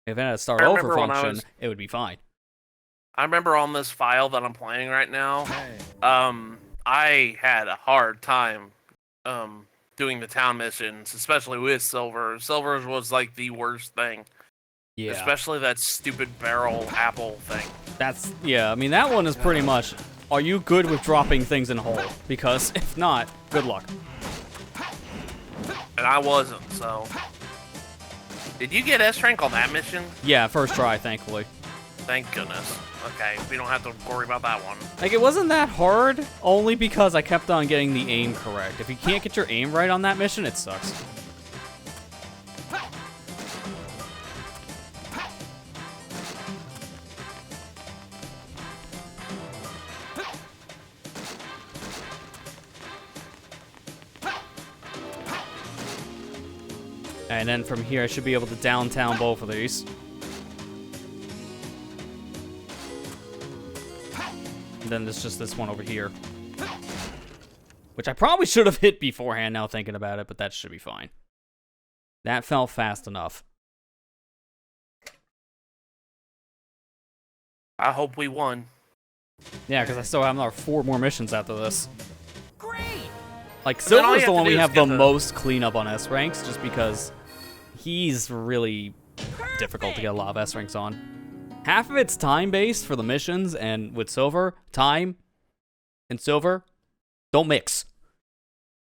[SPEAKER 1] If it had a start
[SPEAKER 2] I
[SPEAKER 1] over
[SPEAKER 2] remember when I
[SPEAKER 1] function,
[SPEAKER 2] was-
[SPEAKER 1] it would be fine.
[SPEAKER 2] I remember on this file that I'm playing right now, I had a hard time doing the town missions, especially with Silver. Silver was like the worst thing.
[SPEAKER 1] Yeah.
[SPEAKER 2] Especially that stupid barrel apple thing.
[SPEAKER 1] I mean, that one is pretty much, are you good with dropping things in a hole? Because if not, good luck.
[SPEAKER 2] And I wasn't, so. Did you get S rank on that mission?
[SPEAKER 1] Yeah, first try, thankfully.
[SPEAKER 2] Thank goodness. Okay, we don't have to worry about that one.
[SPEAKER 1] Like, it wasn't that hard, only because I kept on getting the aim correct. If you can't get your aim right on that mission, it sucks. And then from here, I should be able to downtown both of these. And then there's just this one over here. Which I probably should have hit beforehand now thinking about it, but that should be fine. That fell fast enough.
[SPEAKER 2] I hope we won.
[SPEAKER 1] Yeah, because I still have another 4 more missions after this.
[SPEAKER 3] Great!
[SPEAKER 1] Like,
[SPEAKER 2] then all
[SPEAKER 1] Silver's
[SPEAKER 2] you
[SPEAKER 1] the
[SPEAKER 2] have
[SPEAKER 1] one
[SPEAKER 2] to
[SPEAKER 1] we
[SPEAKER 2] do is
[SPEAKER 1] have the
[SPEAKER 2] get the-
[SPEAKER 1] most cleanup on S ranks, just because he's really difficult to get a lot of S ranks on. Half of it's time-based for the missions, and with Silver, time and Silver don't mix.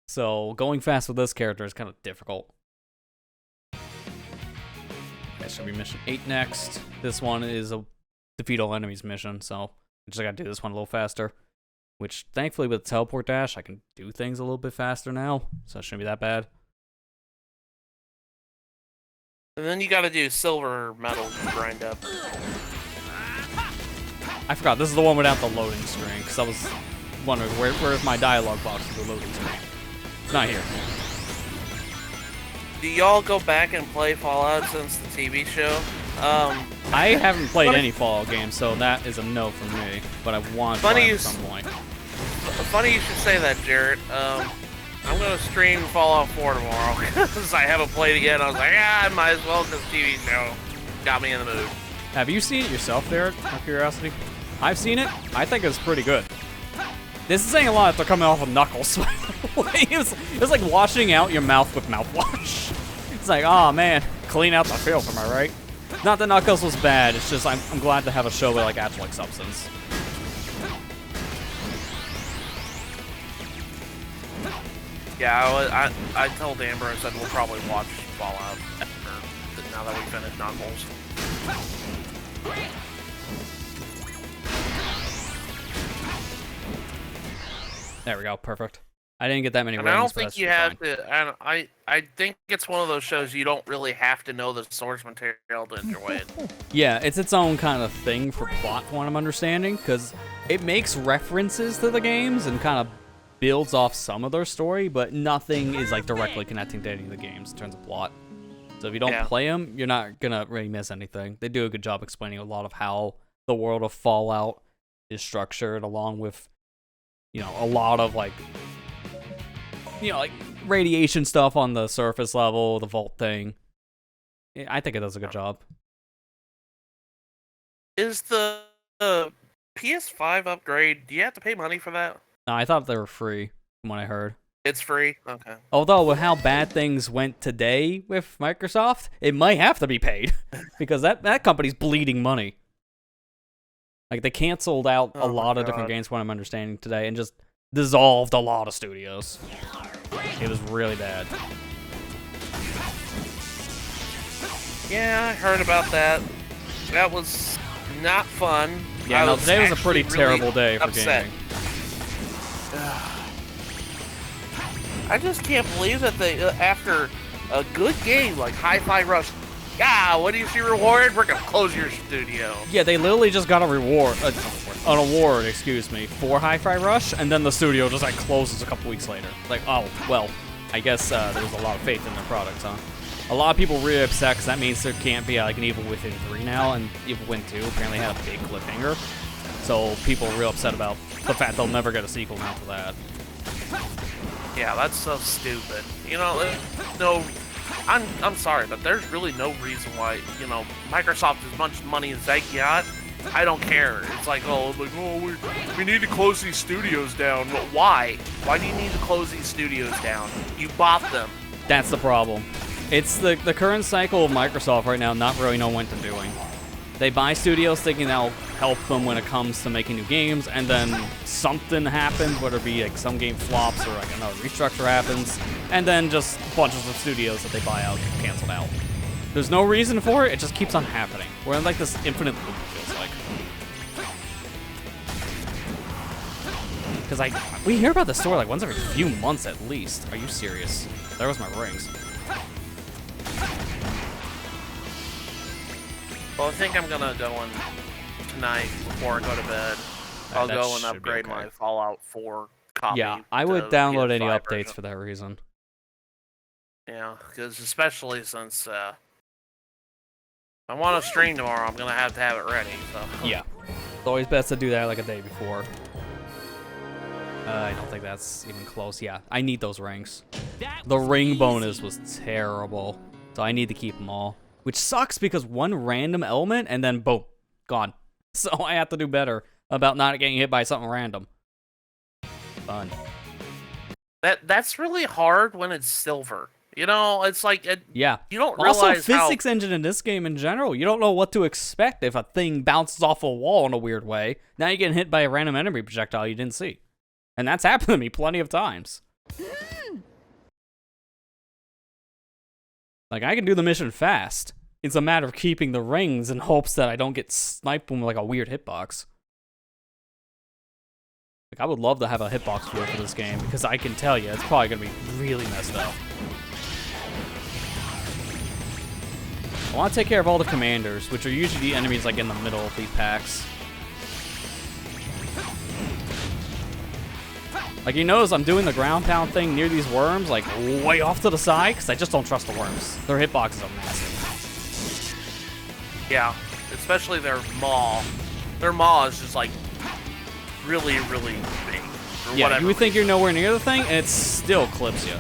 [SPEAKER 1] So going fast with this character is kind of difficult. That should be mission 8 next. This one is a defeat all enemies mission, so I just gotta do this one a little faster. Which, thankfully, with teleport dash, I can do things a little bit faster now, so it shouldn't be that bad.
[SPEAKER 2] And then you gotta do silver metal grind up.
[SPEAKER 1] I forgot, this is the one without the loading screen, because I was wondering, where's my dialogue box for the loading screen? It's not here.
[SPEAKER 2] Do y'all go back and play Fallout since the TV show?
[SPEAKER 1] I haven't played any Fallout games, so that is a no from me, but I want to play at some point.
[SPEAKER 2] Funny you should say that, Jarrett. I'm gonna stream Fallout 4 tomorrow, because I haven't played it yet. I was like, I might as well, because TV show got me in the mood.
[SPEAKER 1] Have you seen it yourself, Derek, out of curiosity? I've seen it. I think it's pretty good. This is saying a lot if they're coming off of Knuckles. It was like washing out your mouth with mouthwash. It's like, oh man, clean out the filth, am I right? Not that Knuckles was bad, it's just I'm glad to have a show with like actual like substance.
[SPEAKER 2] Yeah, I told Amber, I said we'll probably watch Fallout now that we finish Knuckles.
[SPEAKER 1] There we go, perfect. I didn't get that many
[SPEAKER 2] And
[SPEAKER 1] rings,
[SPEAKER 2] I don't
[SPEAKER 1] but
[SPEAKER 2] think
[SPEAKER 1] that
[SPEAKER 2] you
[SPEAKER 1] should
[SPEAKER 2] have
[SPEAKER 1] be fine.
[SPEAKER 2] to. I think it's one of those shows you don't really have to know the source material to enjoy it.
[SPEAKER 1] Yeah, it's its own kind of thing for plot, from what I'm understanding, because it makes references to the games and kind of builds off some of their story, but nothing is like directly connecting to any of the games in terms of plot. So if you don't play them, you're not gonna really miss anything. They do a good job explaining a lot of how the world of Fallout is structured, along with, you know, a lot of like, you know, like radiation stuff on the surface level, the vault thing. I think it does a good job.
[SPEAKER 2] Is the PS5 upgrade? Do you have to pay money for that?
[SPEAKER 1] No, I thought they were free, from what I heard.
[SPEAKER 2] It's free. Okay.
[SPEAKER 1] Although, with how bad things went today with Microsoft, it might have to be paid, because that company's bleeding money. Like, they canceled out a lot of different games, from what I'm understanding today, and just dissolved a lot of studios. It was really bad.
[SPEAKER 2] Yeah, I heard about that. That was not fun.
[SPEAKER 1] Yeah, no, today was a
[SPEAKER 2] actually
[SPEAKER 1] pretty terrible day for
[SPEAKER 2] upset.
[SPEAKER 1] gaming.
[SPEAKER 2] I just can't believe that they, after a good game like Hi-Fi Rush, what do you see reward? We're gonna close your studio.
[SPEAKER 1] Yeah, they literally just got a reward, an award, excuse me, for Hi-Fi Rush, and then the studio just like closes a couple weeks later. Like, oh, well, I guess there was a lot of faith in their products, huh? A lot of people really upset because that means there can't be like an Evil Within 3 now, and Evil Within 2 apparently had a big cliffhanger. So people are real upset about the fact they'll never get a sequel now to that.
[SPEAKER 2] Yeah, that's so stupid. You know, no I'm sorry, but there's really no reason why, you know, Microsoft, as much money as they got, I don't care. It's like, we need to close these studios down. But why? Why do you need to close these studios down? You bought them.
[SPEAKER 1] That's the problem. It's the current cycle of Microsoft right now not really knowing what they're doing. They buy studios thinking that'll help them when it comes to making new games, and then something happens, whether it be like some game flops or like another restructure happens, and then just bunches of studios that they buy out get canceled out. There's no reason for it, it just keeps on happening. We're in like this infinite loop, it feels like. Because we hear about the store like once every few months at least. Are you serious? There was my rings.
[SPEAKER 2] Well, I think I'm gonna go in tonight before I go to bed. I'll go and upgrade my Fallout 4 copy.
[SPEAKER 1] Yeah, I would download any
[SPEAKER 2] PS5
[SPEAKER 1] updates
[SPEAKER 2] version.
[SPEAKER 1] for that reason.
[SPEAKER 2] Yeah, because especially since I want to stream tomorrow, I'm gonna have to have it ready. So
[SPEAKER 1] Yeah, it's always best to do that like a day before. I don't think that's even close. Yeah, I need those rings. The ring bonus was terrible, so I need to keep them all. Which sucks because one random element and then boom, gone. So I have to do better about not getting hit by something random. Fun.
[SPEAKER 2] that's really hard when it's silver. You know, it's like
[SPEAKER 1] Yeah.
[SPEAKER 2] you don't
[SPEAKER 1] Also,
[SPEAKER 2] realize how
[SPEAKER 1] physics engine in this game in general, you don't know what to expect if a thing bounces off a wall in a weird way. Now you're getting hit by a random enemy projectile you didn't see. And that's happened to me plenty of times. Like, I can do the mission fast. It's a matter of keeping the rings in hopes that I don't get sniped with like a weird hitbox. Like, I would love to have a hitbox rule for this game, because I can tell you, it's probably going to be really messed up. I want to take care of all the commanders, which are usually the enemies like in the middle of these packs. Like, you notice I'm doing the ground pound thing near these worms, like, way off to the side, because I just don't trust the worms. Their hitboxes are massive.
[SPEAKER 2] Yeah, especially their maw. Their maw is just like really, really big. Or
[SPEAKER 1] Yeah,
[SPEAKER 2] whatever.
[SPEAKER 1] you would think you're nowhere near the thing, and it still clips you.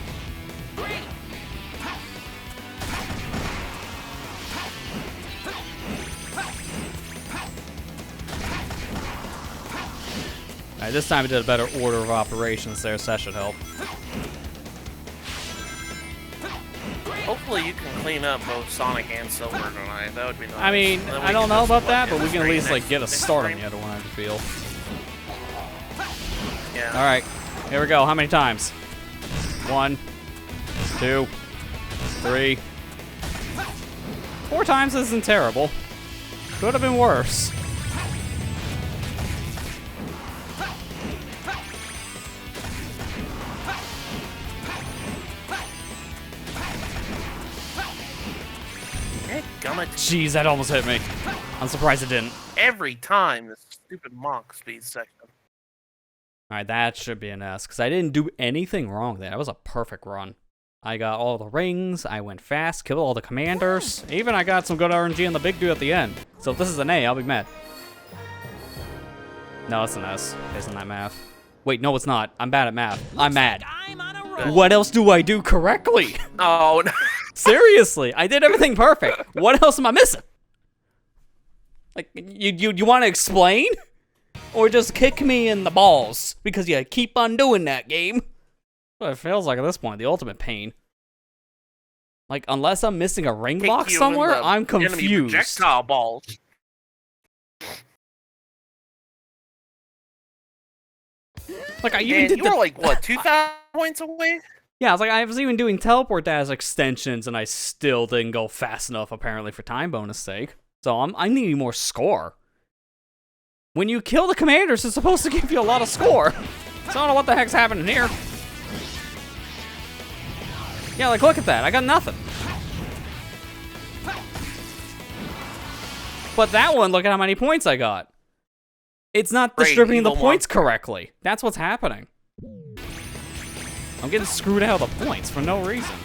[SPEAKER 1] Alright, this time it did a better order of operations there, so that should help.
[SPEAKER 2] Hopefully you can clean up both Sonic and Silver tonight. That would be nice.
[SPEAKER 1] I mean,
[SPEAKER 2] And then we
[SPEAKER 1] I don't
[SPEAKER 2] can
[SPEAKER 1] know
[SPEAKER 2] just,
[SPEAKER 1] about
[SPEAKER 2] like,
[SPEAKER 1] that,
[SPEAKER 2] get
[SPEAKER 1] but we
[SPEAKER 2] the
[SPEAKER 1] can at
[SPEAKER 2] stream
[SPEAKER 1] least like
[SPEAKER 2] next-
[SPEAKER 1] get a
[SPEAKER 2] next
[SPEAKER 1] start on
[SPEAKER 2] stream.
[SPEAKER 1] the other one, I feel.
[SPEAKER 2] Yeah.
[SPEAKER 1] Alright, here we go. How many times? 1, 2, 3. 4 times isn't terrible. Could have been worse.
[SPEAKER 2] Gummit.
[SPEAKER 1] Jeez, that almost hit me. I'm surprised it didn't.
[SPEAKER 2] Every time this stupid monk speed section.
[SPEAKER 1] Alright, that should be an S, because I didn't do anything wrong there. That was a perfect run. I got all the rings, I went fast, killed all the commanders. Even I got some good RNG on the big dude at the end. So if this is an A, I'll be mad. No, it's an S, based on that math. Wait, no, it's not. I'm bad at math. I'm mad.
[SPEAKER 3] I'm on a roll.
[SPEAKER 1] What else do I do correctly?
[SPEAKER 2] Oh, no.
[SPEAKER 1] Seriously, I did everything perfect. What else am I missing? Like, you want to explain? Or just kick me in the balls? Because you keep on doing that, game. Well, it feels like at this point, the ultimate pain. Like, unless I'm missing a ring
[SPEAKER 2] Kick
[SPEAKER 1] block
[SPEAKER 2] you in
[SPEAKER 1] somewhere,
[SPEAKER 2] the
[SPEAKER 1] I'm
[SPEAKER 2] enemy
[SPEAKER 1] confused.
[SPEAKER 2] projectile balls.
[SPEAKER 1] Like, I even
[SPEAKER 2] Man,
[SPEAKER 1] did
[SPEAKER 2] you
[SPEAKER 1] the...
[SPEAKER 2] were like, what, 2,000 points away?
[SPEAKER 1] Yeah, I was like, I was even doing teleport as extensions, and I still didn't go fast enough, apparently, for time bonus sake. So I'm needing more score. When you kill the commanders, it's supposed to give you a lot of score. So I don't know what the heck's happening here. Yeah, like, look at that. I got nothing. But that one, look at how many points I got. It's not
[SPEAKER 2] Great,
[SPEAKER 1] distributing the
[SPEAKER 2] evil
[SPEAKER 1] points
[SPEAKER 2] monster.
[SPEAKER 1] correctly. That's what's happening. I'm getting screwed out of the points for no reason.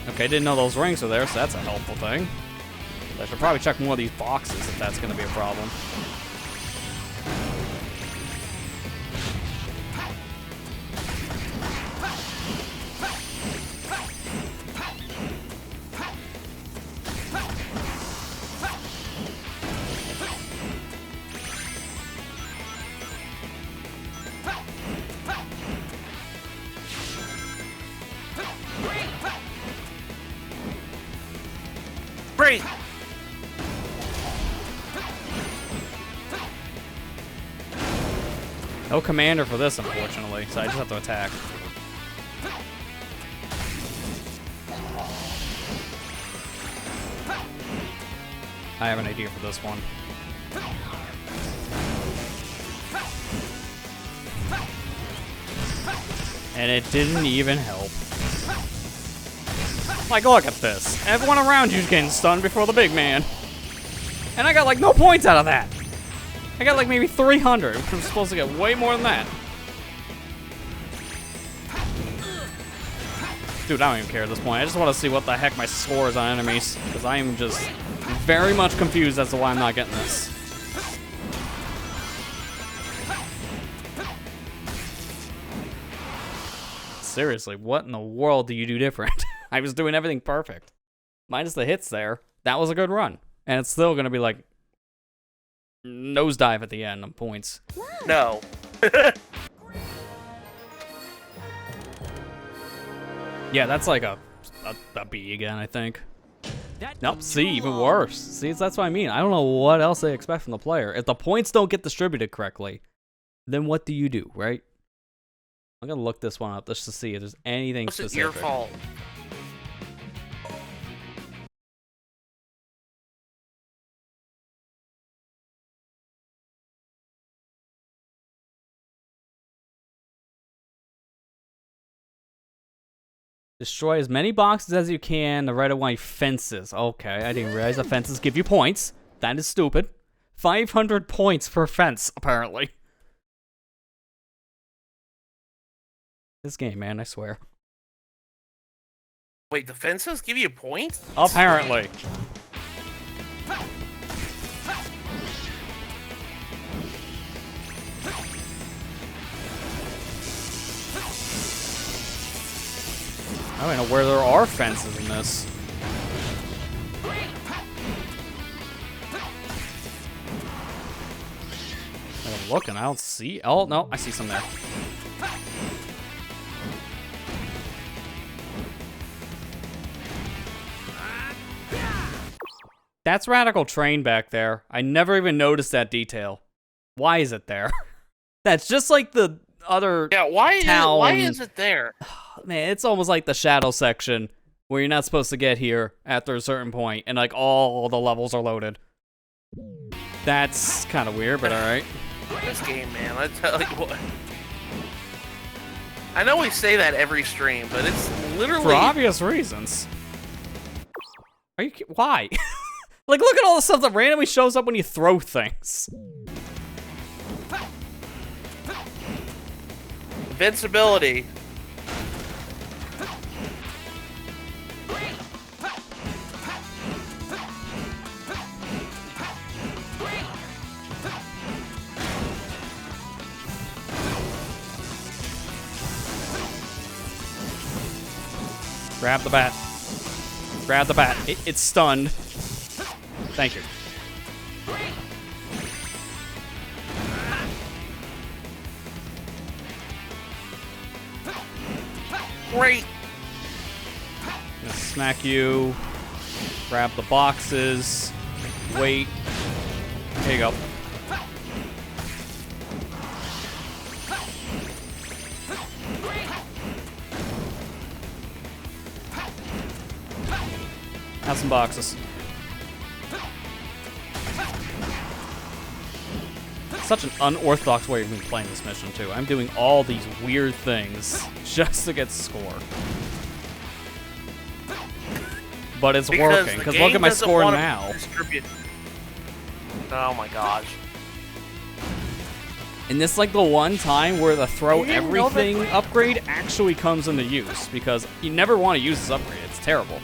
[SPEAKER 1] Okay, didn't know those rings were there, so that's a helpful thing. So I should probably check more of these boxes if that's going to be a problem.
[SPEAKER 2] Great.
[SPEAKER 1] No commander for this, unfortunately, so I just have to attack. I have an idea for this one. And it didn't even help. Like, look at this. Everyone around you's getting stunned before the big man. And I got, like, no points out of that. I got, like, maybe 300. I'm supposed to get way more than that. Dude, I don't even care at this point. I just want to see what the heck my score is on enemies. Because I am just very much confused as to why I'm not getting this. Seriously, what in the world do you do different? I was doing everything perfect. Minus the hits there. That was a good run. And it's still going to be like nosedive at the end on points.
[SPEAKER 2] No.
[SPEAKER 1] Yeah, that's like a B again, I think.
[SPEAKER 3] That
[SPEAKER 1] Nope,
[SPEAKER 3] took
[SPEAKER 1] C,
[SPEAKER 3] too
[SPEAKER 1] even
[SPEAKER 3] long.
[SPEAKER 1] worse. See, that's what I mean. I don't know what else they expect from the player. If the points don't get distributed correctly, then what do you do, right? I'm going to look this one up just to see if there's anything
[SPEAKER 2] It's
[SPEAKER 1] specific.
[SPEAKER 2] your fault.
[SPEAKER 1] Destroy as many boxes as you can. The right-of-way fences. Okay, I didn't realize the fences give you points. That is stupid. 500 points per fence, apparently. This game, man, I swear.
[SPEAKER 2] Wait, the fences give you points?
[SPEAKER 1] Apparently. I don't know where there are fences in this. I'm looking, I don't see. Oh, no, I see some there. That's Radical Train back there. I never even noticed that detail. Why is it there? That's just like the other
[SPEAKER 2] Yeah, why
[SPEAKER 1] town.
[SPEAKER 2] is it there?
[SPEAKER 1] Man, it's almost like the shadow section where you're not supposed to get here after a certain point and like all the levels are loaded. That's kind of weird, but alright.
[SPEAKER 2] This game, man, I tell you what. I know we say that every stream, but it's literally...
[SPEAKER 1] For obvious reasons. Are you why? Like, look at all the stuff that randomly shows up when you throw things.
[SPEAKER 2] Invincibility.
[SPEAKER 1] Grab the bat. Grab the bat. It's stunned. Thank you.
[SPEAKER 2] Great.
[SPEAKER 1] I'm gonna smack you. Grab the boxes. Wait. There you go. Have some boxes. Such an unorthodox way of me playing this mission, too. I'm doing all these weird things just to get score. But it's working, because look at my score now.
[SPEAKER 2] Oh my gosh.
[SPEAKER 1] And this is like the one time where the throw everything upgrade actually comes into use, because you never want to use this upgrade. It's terrible.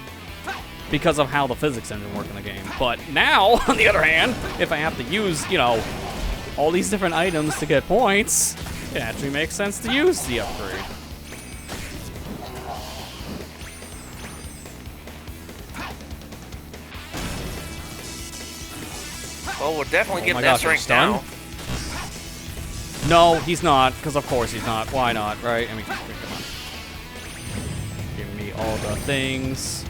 [SPEAKER 1] because of how the physics engine work in the game. But now, on the other hand, if I have to use, you know, all these different items to get points, it actually makes sense to use the upgrade.
[SPEAKER 2] Well, we're definitely getting
[SPEAKER 1] gosh,
[SPEAKER 2] S
[SPEAKER 1] I'm
[SPEAKER 2] rank
[SPEAKER 1] stunned.
[SPEAKER 2] now.
[SPEAKER 1] No, he's not, because of course he's not. Why not, right? I mean, come on. Give me all the things.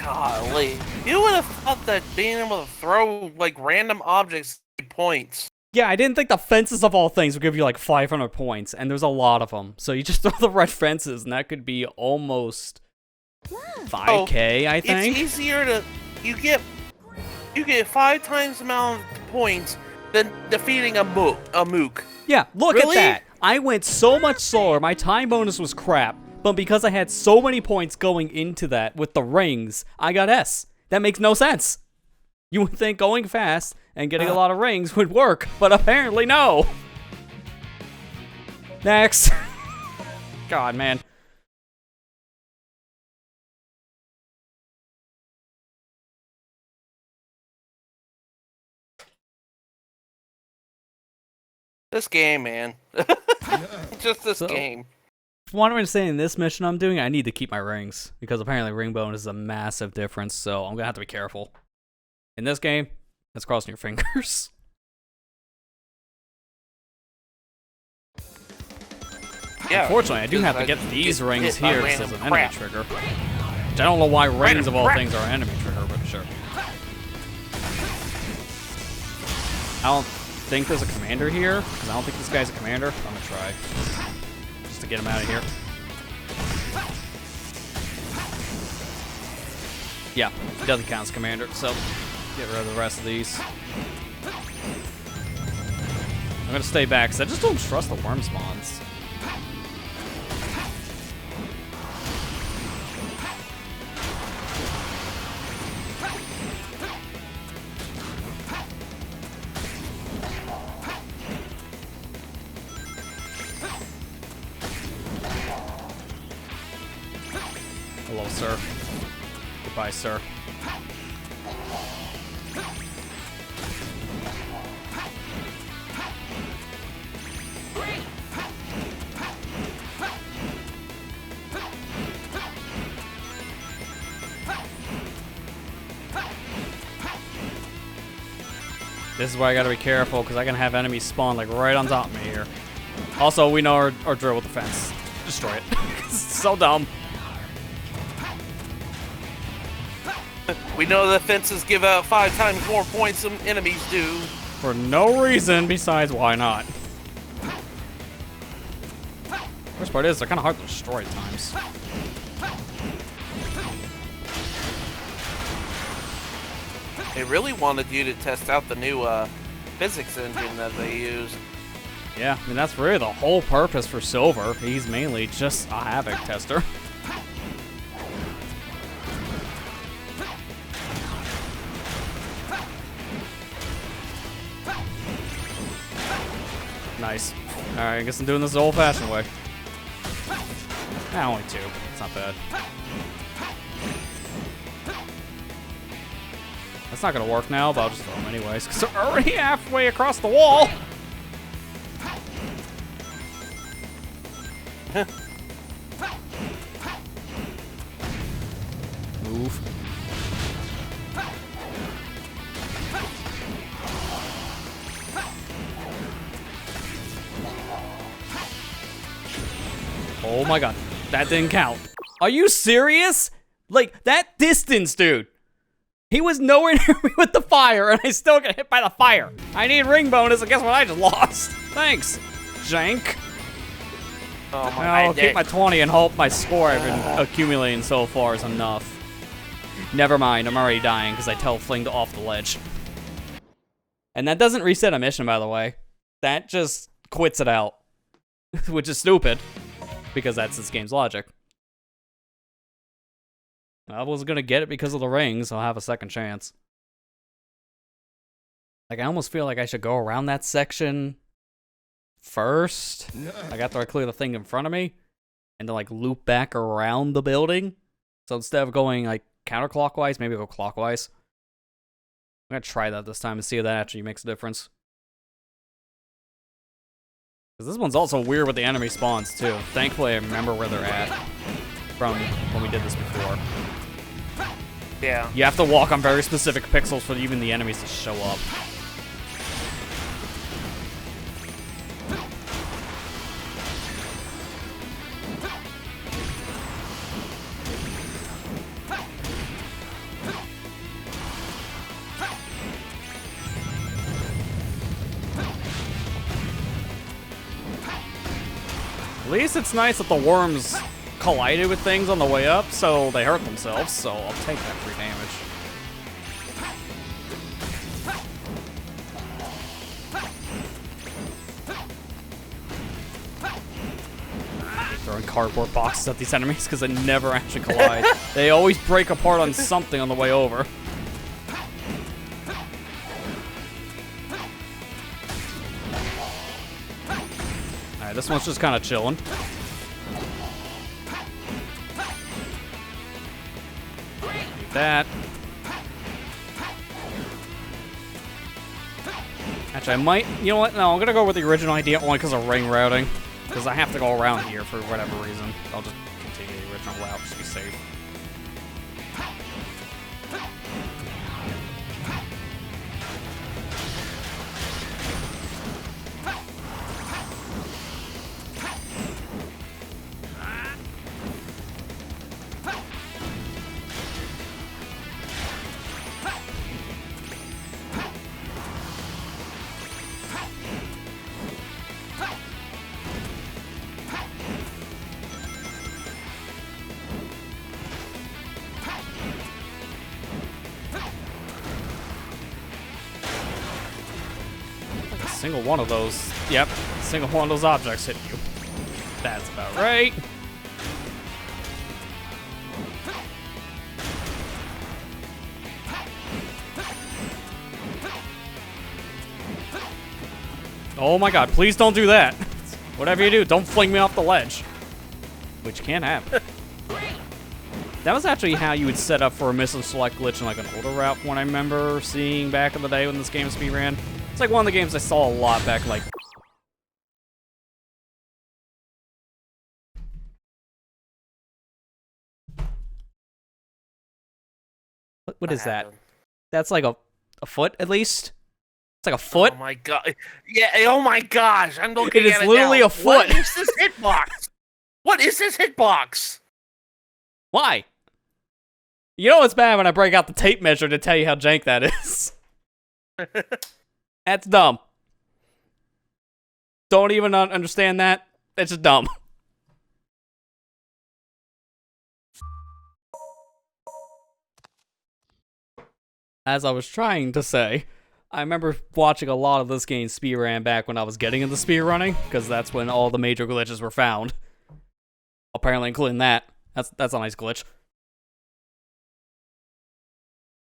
[SPEAKER 2] Golly. You would have thought that being able to throw, like, random objects points.
[SPEAKER 1] Yeah, I didn't think the fences of all things would give you like 500 points, and there's a lot of them. So you just throw the red fences, and that could be almost 5k, I think.
[SPEAKER 2] It's easier to... You get 5 times the amount of points than defeating a mook.
[SPEAKER 1] Yeah, look
[SPEAKER 2] Really?
[SPEAKER 1] at that. I went so much slower. My time bonus was crap. But because I had so many points going into that with the rings, I got S. That makes no sense. You would think going fast and getting a lot of rings would work, but apparently no. Next. God, man.
[SPEAKER 2] This game, man. Just this game.
[SPEAKER 1] What I'm going to say in this mission I'm doing, I need to keep my rings, because apparently ring bonus is a massive difference, so I'm going to have to be careful. In this game, that's crossing your fingers.
[SPEAKER 2] Yeah.
[SPEAKER 1] Unfortunately, I do have to get these rings here because it's an enemy trigger. Which I don't know why rings of all things are an enemy trigger, but sure. I don't think there's a commander here, because I don't think this guy's a commander. I'm going to try. Just to get him out of here. Yeah, he doesn't count as commander, so get rid of the rest of these. I'm going to stay back, because I just don't trust the worm spawns. Hello, sir. Goodbye, sir. This is why I gotta be careful, because I can have enemies spawn like right on top of me here. Also, we know our drill with the fence. Destroy it. It's so dumb.
[SPEAKER 2] We know the fences give out 5 times more points than enemies do.
[SPEAKER 1] For no reason besides why not. Worst part is, they're kind of hard to destroy at times.
[SPEAKER 2] They really wanted you to test out the new physics engine that they use.
[SPEAKER 1] Yeah, I mean, that's really the whole purpose for Silver. He's mainly just a Havoc tester. Nice. Alright, I guess I'm doing this the old-fashioned way. Only 2. It's not bad. That's not gonna work now, but I'll just throw them anyways, because they're already halfway across the wall! Move. Oh my god, that didn't count. Are you serious? Like, that distance, dude. He was nowhere near me with the fire, and I still got hit by the fire. I need ring bonus, and guess what? I just lost. Thanks, jank.
[SPEAKER 2] Oh my
[SPEAKER 1] I'll
[SPEAKER 2] god.
[SPEAKER 1] keep my 20 and hope my score I've been accumulating so far is enough. Never mind, I'm already dying because I tell Fling to off the ledge. And that doesn't reset a mission, by the way. That just quits it out. Which is stupid. Because that's this game's logic. I was gonna get it because of the rings, so I'll have a second chance. Like, I almost feel like I should go around that section first. Like, after I clear the thing in front of me. And then, like, loop back around the building. So instead of going, like, counterclockwise, maybe go clockwise. I'm gonna try that this time and see if that actually makes a difference. Because this one's also weird with the enemy spawns, too. Thankfully, I remember where they're at from when we did this before.
[SPEAKER 2] Yeah.
[SPEAKER 1] You have to walk on very specific pixels for even the enemies to show up. At least it's nice that the worms collided with things on the way up, so they hurt themselves, so I'll take that free damage. Throwing cardboard boxes at these enemies because they never actually collide. They always break apart on something on the way over. Alright, this one's just kind of chilling. That. Actually, I might... You know what? No, I'm going to go with the original idea only because of ring routing. Because I have to go around here for whatever reason. I'll just continue the original route just to be safe. Single one of those. Yep, single one of those objects hit you. That's about right. Oh my god, please don't do that. Whatever you do, don't fling me off the ledge. Which can happen. That was actually how you would set up for a mission select glitch in like an older route from what I remember seeing back in the day when this game speed ran. It's like one of the games I saw a lot back like... What is that? That's like a foot at least? It's like a foot?
[SPEAKER 2] Oh my god. Yeah, oh my gosh. I'm looking
[SPEAKER 1] It is
[SPEAKER 2] at it
[SPEAKER 1] literally
[SPEAKER 2] now.
[SPEAKER 1] a foot.
[SPEAKER 2] What is this hitbox? What is this hitbox?
[SPEAKER 1] Why? You know it's bad when I break out the tape measure to tell you how jank that is. That's dumb. Don't even understand that. It's just dumb. As I was trying to say, I remember watching a lot of this game speedrun back when I was getting into speedrunning, because that's when all the major glitches were found. Apparently including that. That's a nice glitch.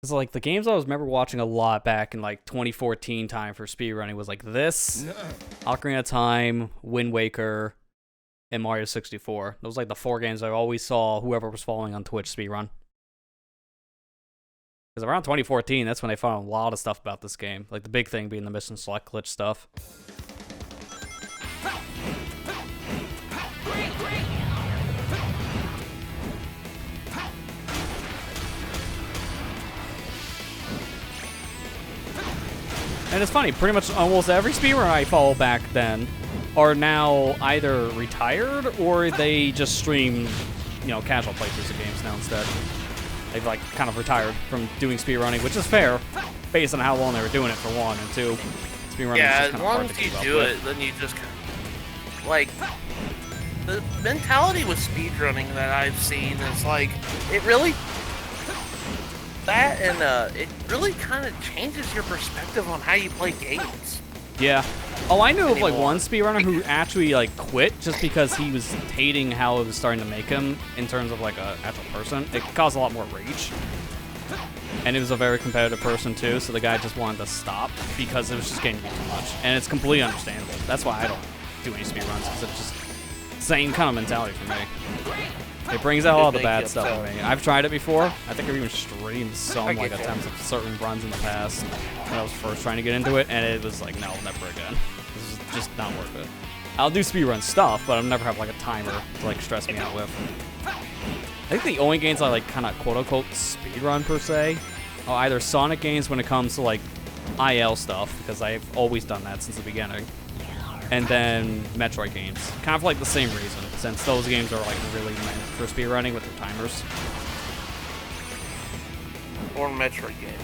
[SPEAKER 1] Because, like, the games I was remember watching a lot back in, like, 2014 time for speedrunning was, like, this, Ocarina of Time, Wind Waker, and Mario 64. Those were, like, the 4 games I always saw whoever was following on Twitch speedrun. Because around 2014, that's when they found a lot of stuff about this game. Like, the big thing being the mission select glitch stuff. And it's funny, pretty much almost every speedrunner I follow back then are now either retired or they just stream, you know, casual playthroughs of games now instead. They've, like, kind of retired from doing speedrunning, which is fair, based on how long they were doing it, for one, and two, speedrunning
[SPEAKER 2] Yeah,
[SPEAKER 1] is just
[SPEAKER 2] as
[SPEAKER 1] kind of
[SPEAKER 2] long
[SPEAKER 1] hard to
[SPEAKER 2] as you
[SPEAKER 1] keep up
[SPEAKER 2] do
[SPEAKER 1] with.
[SPEAKER 2] it, then you just... Like, the mentality with speedrunning that I've seen is, like, it really... that, and it really kind of changes your perspective on how you play games.
[SPEAKER 1] Yeah. Oh, I knew of like
[SPEAKER 2] Anymore.
[SPEAKER 1] one speedrunner who actually like quit just because he was hating how it was starting to make him in terms of like a actual person. It caused a lot more rage. And he was a very competitive person too, so the guy just wanted to stop because it was just getting to be too much. And it's completely understandable. That's why I don't do any speedruns, because it's just same kind of mentality for me. It brings out all the bad stuff in me. I've tried it before. I think I've even streamed some like attempts of certain runs in the past when I was first trying to get into it, and it was like, no, never again. This is just not worth it. I'll do speedrun stuff, but I'll never have like a timer to like stress me out with. I think the only games I like kind of quote-unquote speedrun per se are either Sonic games when it comes to like IL stuff, because I've always done that since the beginning, and then Metroid games. Kind of like the same reason, since those games are like really meant for speedrunning with their timers.
[SPEAKER 2] Or Metroid games.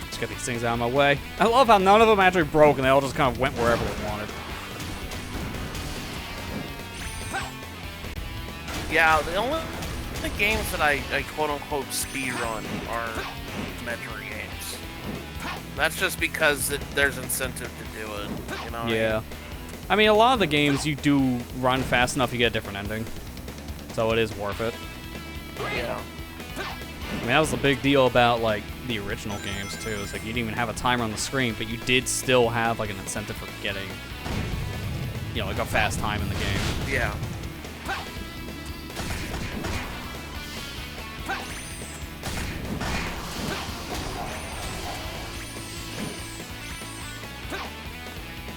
[SPEAKER 1] Just get these things out of my way. I love how none of them actually broke and they all just kind of went wherever they wanted.
[SPEAKER 2] Yeah, the only games that I quote-unquote speedrun are Metroid games. That's just because there's incentive to do it, you know?
[SPEAKER 1] Yeah. I mean, a lot of the games you do run fast enough, you get a different ending. So it is worth it.
[SPEAKER 2] Yeah.
[SPEAKER 1] I mean, that was the big deal about, like, the original games, too. It's like, you didn't even have a timer on the screen, but you did still have, like, an incentive for getting, you know, like, a fast time in the game.
[SPEAKER 2] Yeah.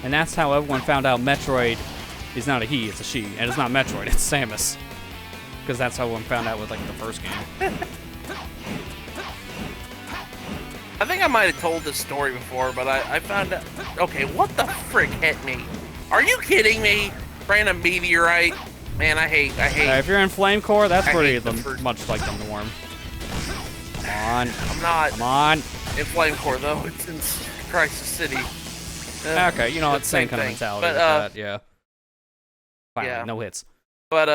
[SPEAKER 1] And that's how everyone found out Metroid is not a he, it's a she. And it's not Metroid, it's Samus. Because that's how everyone found out with, like, the first game.
[SPEAKER 2] I think I might have told this story before, but I found out... Okay, what the frick hit me? Are you kidding me? Random meteorite? Man, I hate...
[SPEAKER 1] If you're in Flame Core, that's
[SPEAKER 2] I
[SPEAKER 1] pretty
[SPEAKER 2] hate the first-
[SPEAKER 1] much like the norm. Come on.
[SPEAKER 2] I'm not
[SPEAKER 1] Come on.
[SPEAKER 2] in Flame Core, though. It's in Crisis City.
[SPEAKER 1] Okay, you know, it's the same kind of
[SPEAKER 2] thing.
[SPEAKER 1] mentality
[SPEAKER 2] But,
[SPEAKER 1] with that, yeah. Finally,
[SPEAKER 2] yeah.
[SPEAKER 1] no hits.
[SPEAKER 2] But,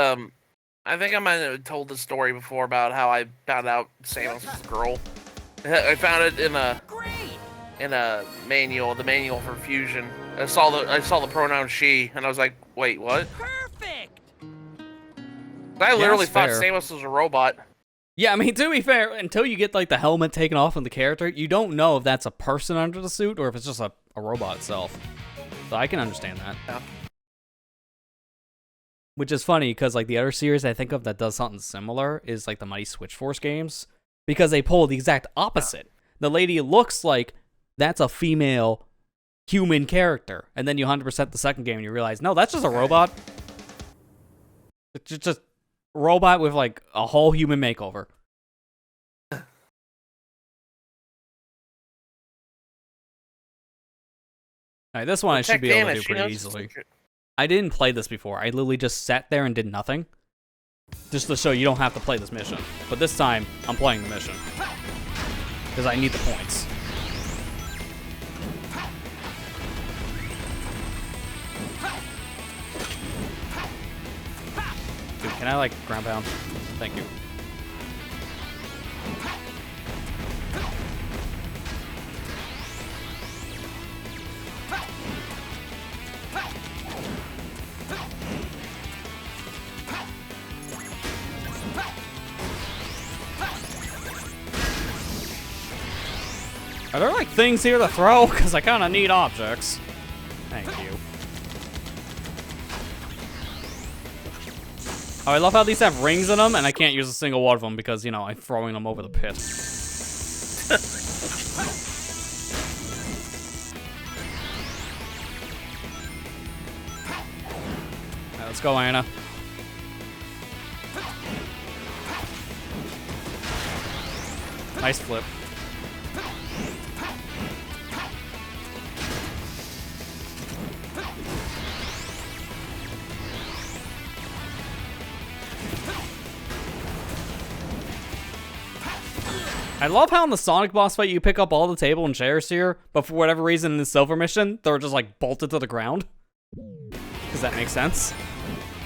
[SPEAKER 2] I think I might have told the story before about how I found out Samus was a girl. I found it in a manual, the manual for Fusion. I saw the pronoun she, and I was like, wait, what?
[SPEAKER 3] Perfect.
[SPEAKER 2] I literally
[SPEAKER 1] that's
[SPEAKER 2] thought
[SPEAKER 1] fair.
[SPEAKER 2] Samus was a robot.
[SPEAKER 1] Yeah, I mean, to be fair, until you get, like, the helmet taken off on the character, you don't know if that's a person under the suit or if it's just a robot itself. So I can understand that.
[SPEAKER 2] Yeah.
[SPEAKER 1] Which is funny, because, like, the other series I think of that does something similar is, like, the Mighty Switch Force games. Because they pull the exact opposite. The lady looks like that's a female human character. And then you 100% the second game and you realize, no, that's just a robot. It's just a robot with, like, a whole human makeover. Alright, this one I should be able to do pretty easily. I didn't play this before. I literally just sat there and did nothing. Just to show you don't have to play this mission. But this time, I'm playing the mission. Because I need the points. Dude, can I, like, ground pound? Thank you. Are there, like, things here to throw? Because I kind of need objects. Thank you. Oh, I love how these have rings in them, and I can't use a single one of them because, you know, I'm throwing them over the pit. Alright, let's go, Anna. Nice flip. I love how in the Sonic boss fight you pick up all the table and chairs here, but for whatever reason in the Silver mission, they're just like bolted to the ground. Does that make sense?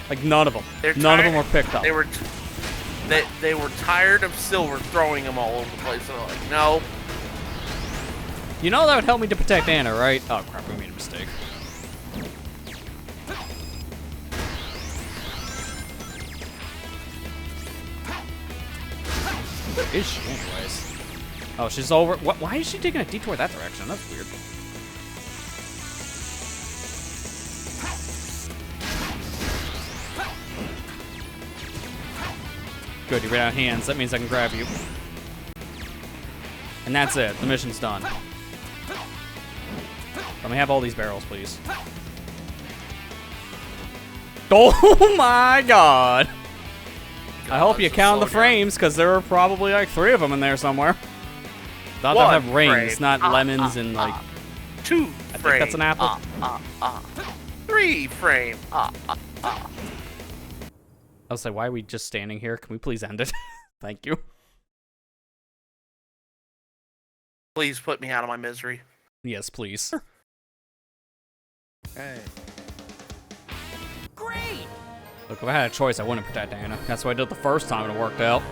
[SPEAKER 1] Like none of them. None of them were picked up.
[SPEAKER 2] They were tired of Silver throwing them all over the place. And they're like, no.
[SPEAKER 1] You know that would help me to protect Anna, right? Oh crap, we made a mistake. Where is she anyways? Oh, she's over. What? Why is she taking a detour that direction? That's weird. Good, you ran out of hands. That means I can grab you. And that's it. The mission's done. Let me have all these barrels, please. Oh my god! I hope you count the frames, because there are probably like 3 of them in there somewhere. Thought they'll have rings, not lemons and like...
[SPEAKER 2] 2
[SPEAKER 1] I think that's an apple.
[SPEAKER 2] 3 frame.
[SPEAKER 1] I was like, why are we just standing here? Can we please end it? Thank you.
[SPEAKER 2] Please put me out of my misery.
[SPEAKER 1] Yes, please.
[SPEAKER 3] Hey. Great!
[SPEAKER 1] Look, if I had a choice, I wouldn't protect Anna. That's what I did the first time and it worked out.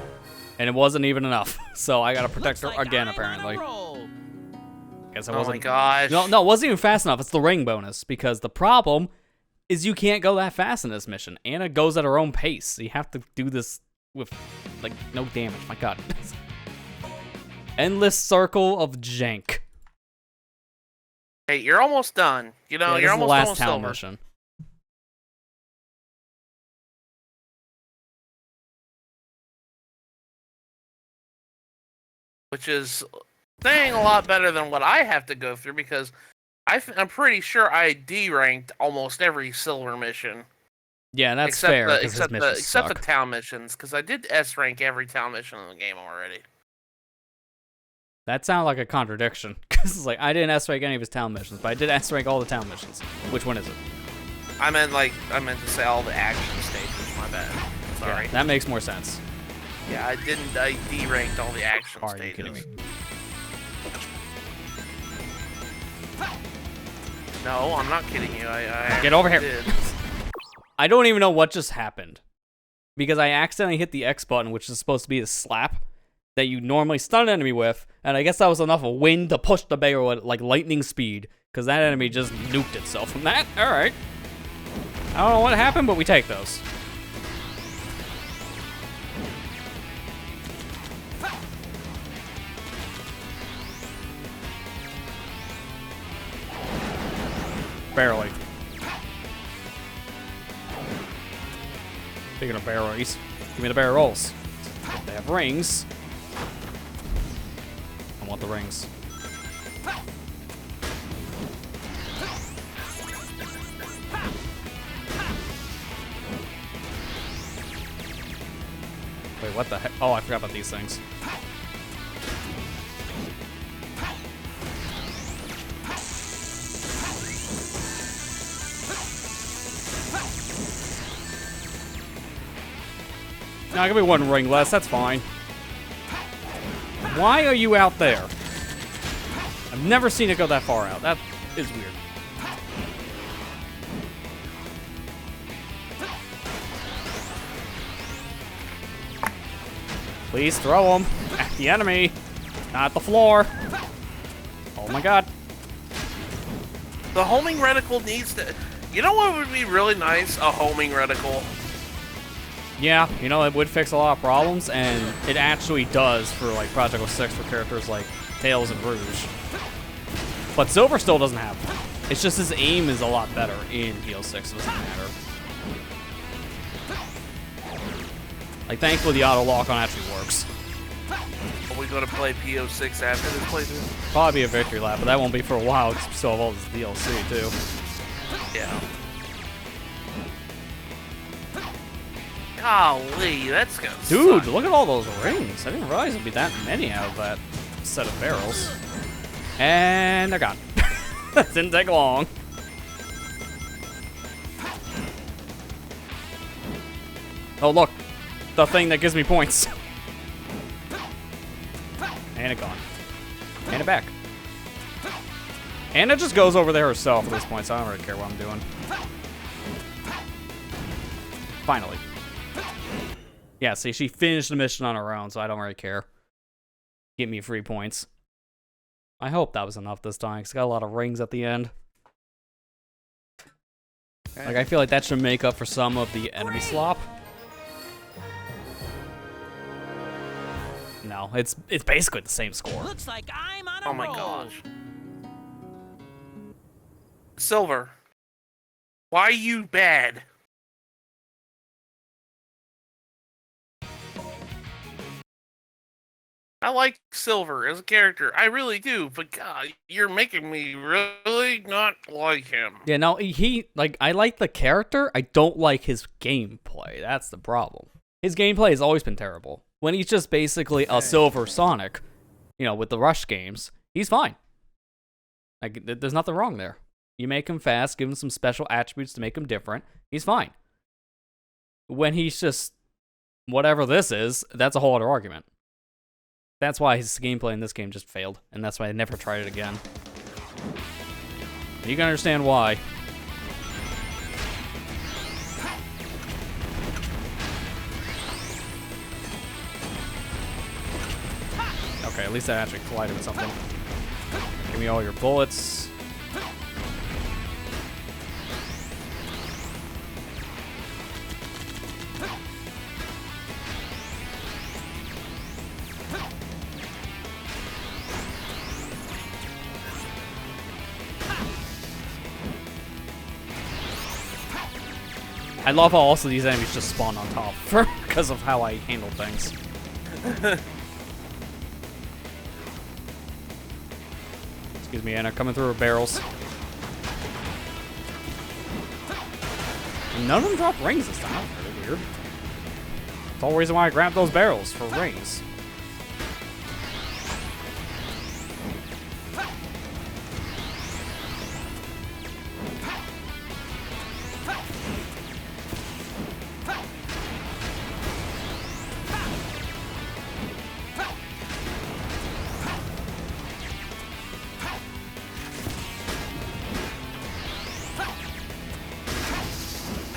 [SPEAKER 1] And it wasn't even enough. So I gotta protect her again, apparently. Guess I wasn't.
[SPEAKER 2] Oh my gosh.
[SPEAKER 1] No, it wasn't even fast enough. It's the ring bonus. Because the problem is you can't go that fast in this mission. Anna goes at her own pace. So you have to do this with, like, no damage. My god. Endless circle of jank.
[SPEAKER 2] Hey, you're almost done. You know,
[SPEAKER 1] Yeah,
[SPEAKER 2] you're
[SPEAKER 1] this is
[SPEAKER 2] almost
[SPEAKER 1] the last
[SPEAKER 2] almost
[SPEAKER 1] town
[SPEAKER 2] over.
[SPEAKER 1] mission.
[SPEAKER 2] Which is saying a lot better than what I have to go through because I'm pretty sure I D-ranked almost every silver mission.
[SPEAKER 1] Yeah, that's fair.
[SPEAKER 2] Except the town missions, because I did S-rank every town mission in the game already.
[SPEAKER 1] That sounds like a contradiction. Because it's like, I didn't S-rank any of his town missions, but I did S-rank all the town missions. Which one is it?
[SPEAKER 2] I meant to say all the action stages, my bad. Sorry.
[SPEAKER 1] Yeah, that makes more sense.
[SPEAKER 2] Yeah, I D-ranked all the action
[SPEAKER 1] Are
[SPEAKER 2] stages.
[SPEAKER 1] you kidding me?
[SPEAKER 2] No, I'm not kidding you. I
[SPEAKER 1] Get over here.
[SPEAKER 2] did.
[SPEAKER 1] I don't even know what just happened. Because I accidentally hit the X button, which is supposed to be the slap that you normally stun an enemy with, and I guess that was enough of wind to push the barrel at like lightning speed, because that enemy just nuked itself from that. Alright. I don't know what happened, but we take those. Barely. Speaking of barrels, give me the barrels. If they have rings. I want the rings. Wait, what the heck? Oh, I forgot about these things. No, give me one ring less, that's fine. Why are you out there? I've never seen it go that far out. That is weird. Please throw them at the enemy, not the floor. Oh my god.
[SPEAKER 2] The homing reticle needs to... You know what would be really nice? A homing reticle.
[SPEAKER 1] Yeah, you know, it would fix a lot of problems, and it actually does for, like, Project 06 for characters like Tails and Rouge. But Silver still doesn't have one. It's just his aim is a lot better in PO6, it doesn't matter. Like, thankfully the auto lock-on actually works.
[SPEAKER 2] Are we going to play PO6 after this playthrough?
[SPEAKER 1] Probably be a victory lap, but that won't be for a while, because we still have all this DLC, too.
[SPEAKER 2] Yeah. Golly, that's gonna
[SPEAKER 1] Dude,
[SPEAKER 2] suck.
[SPEAKER 1] look at all those rings. I didn't realize there'd be that many out of that set of barrels. And they're gone. That didn't take long. Oh, look. The thing that gives me points. Anna gone. Anna back. Anna just goes over there herself at this point, so I don't really care what I'm doing. Finally. Yeah, see, she finished the mission on her own, so I don't really care. Give me free points. I hope that was enough this time, because I got a lot of rings at the end. Like, I feel like that should make up for some of the enemy slop. No, it's basically the same score.
[SPEAKER 3] Looks like I'm on a
[SPEAKER 2] Oh my
[SPEAKER 3] roll.
[SPEAKER 2] gosh. Silver. Why are you bad? I like Silver as a character. I really do, but God, you're making me really not like him.
[SPEAKER 1] Yeah, no, I like the character, I don't like his gameplay. That's the problem. His gameplay has always been terrible. When he's just basically a Silver Sonic, you know, with the Rush games, he's fine. Like, there's nothing wrong there. You make him fast, give him some special attributes to make him different, he's fine. When he's just whatever this is, that's a whole other argument. That's why his gameplay in this game just failed, and that's why I never tried it again. And you can understand why. Okay, at least I actually collided with something. Give me all your bullets. I love how also these enemies just spawn on top because of how I handle things. Excuse me, Anna, coming through her barrels. And none of them drop rings this time. That's really weird. That's the whole reason why I grabbed those barrels, for rings.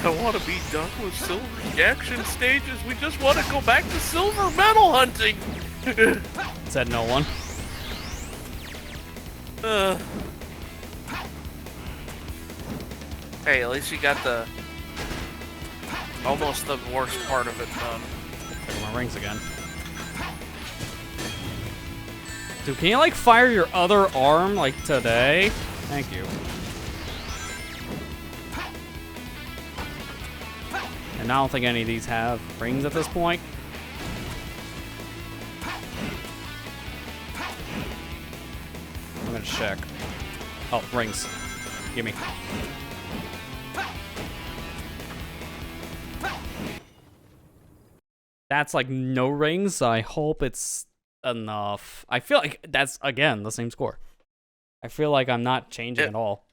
[SPEAKER 2] I want to be done with Silver's action stages. We just want to go back to silver medal hunting.
[SPEAKER 1] Said no one.
[SPEAKER 2] Hey, at least you got the almost the worst part of it done.
[SPEAKER 1] Check my rings again. Dude, can you like fire your other arm like today? Thank you. And I don't think any of these have rings at this point. I'm gonna check. Oh, rings. Gimme. That's like no rings. I hope it's enough. I feel like that's, again, the same score. I feel like I'm not changing at all.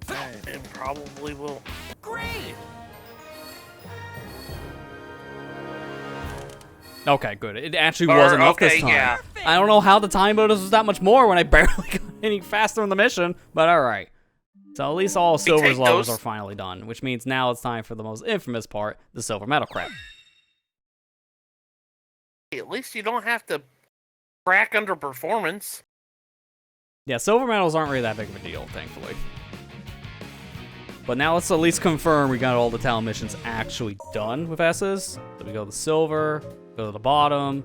[SPEAKER 2] It probably will.
[SPEAKER 3] Great.
[SPEAKER 1] Okay, good. It actually was enough this time.
[SPEAKER 2] Yeah.
[SPEAKER 1] I don't know how the time bonus was that much more when I barely got any faster in the mission, but alright. So at least all Silver's levels are finally done, which means now it's time for the most infamous part, the silver medal crap.
[SPEAKER 2] At least you don't have to crack under performance.
[SPEAKER 1] Yeah, silver medals aren't really that big of a deal, thankfully. But now let's at least confirm we got all the talent missions actually done with S's. So we go to silver, go to the bottom.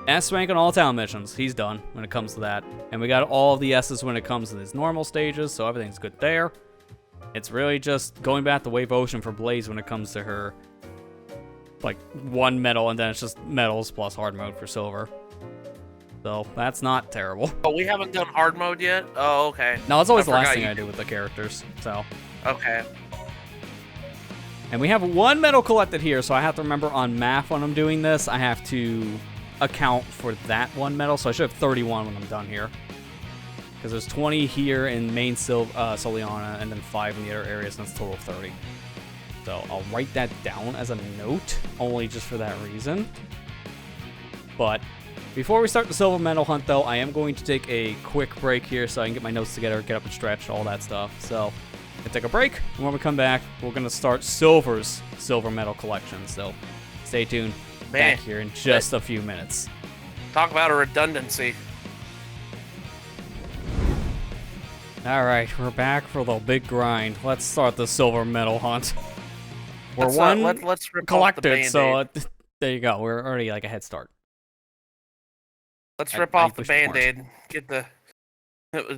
[SPEAKER 1] S rank on all talent missions. He's done when it comes to that. And we got all the S's when it comes to these normal stages, so everything's good there. It's really just going back to Wave Ocean for Blaze when it comes to her, like, one medal, and then it's just medals plus hard mode for silver. So that's not terrible.
[SPEAKER 2] Oh, we haven't done hard mode yet? Oh, okay.
[SPEAKER 1] No, it's always the last
[SPEAKER 2] forgot
[SPEAKER 1] thing
[SPEAKER 2] you-
[SPEAKER 1] I do with the characters, so.
[SPEAKER 2] Okay.
[SPEAKER 1] And we have one medal collected here, so I have to remember on math when I'm doing this, I have to account for that one medal, so I should have 31 when I'm done here. Because there's 20 here in main Soliana, and then 5 in the other areas, and that's a total of 30. So I'll write that down as a note, only just for that reason. But Before we start the silver medal hunt, though, I am going to take a quick break here so I can get my notes together, get up and stretch, all that stuff. So, I'm gonna take a break, and when we come back, we're gonna start Silver's silver medal collection. So, stay tuned. Back here in just a few minutes.
[SPEAKER 2] Talk about a redundancy.
[SPEAKER 1] All right, we're back for the big grind. Let's start the silver medal hunt. We're
[SPEAKER 2] let's rip
[SPEAKER 1] collected,
[SPEAKER 2] off the
[SPEAKER 1] so there you go. We're already like a head start.
[SPEAKER 2] Let's rip off the Band-Aid.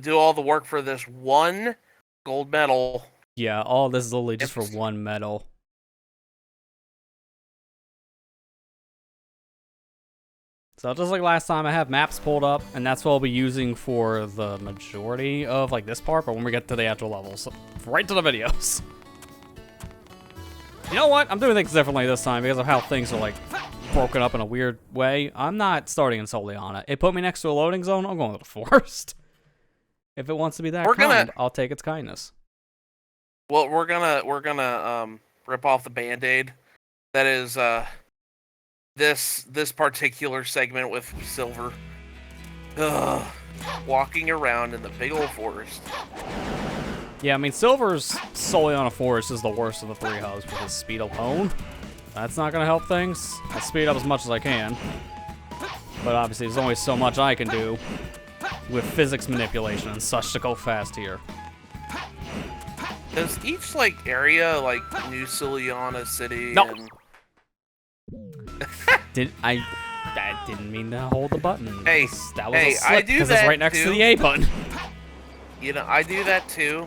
[SPEAKER 2] Do all the work for this one gold medal.
[SPEAKER 1] Yeah, all this is literally just for one medal. So just like last time, I have maps pulled up, and that's what I'll be using for the majority of like this part, but when we get to the actual levels, right to the videos. You know what? I'm doing things differently this time because of how things are like broken up in a weird way. I'm not starting in solely on it. It put me next to a loading zone. I'm going to the forest. If it wants to be that kind, I'll take its kindness.
[SPEAKER 2] Well, we're gonna rip off the Band-Aid. That is this particular segment with Silver. Walking around in the big old forest.
[SPEAKER 1] Yeah, I mean, Silver's solely on a forest is the worst of the three hubs with his speed alone. That's not going to help things. I'll speed up as much as I can. But obviously, there's only so much I can do with physics manipulation and such to go fast here.
[SPEAKER 2] Does each, like, area, like, New Ciliana City and...
[SPEAKER 1] I didn't mean to hold the button.
[SPEAKER 2] Hey,
[SPEAKER 1] that was a slip,
[SPEAKER 2] I do
[SPEAKER 1] because
[SPEAKER 2] that
[SPEAKER 1] it's right next
[SPEAKER 2] too.
[SPEAKER 1] to the A button.
[SPEAKER 2] You know, I do that too,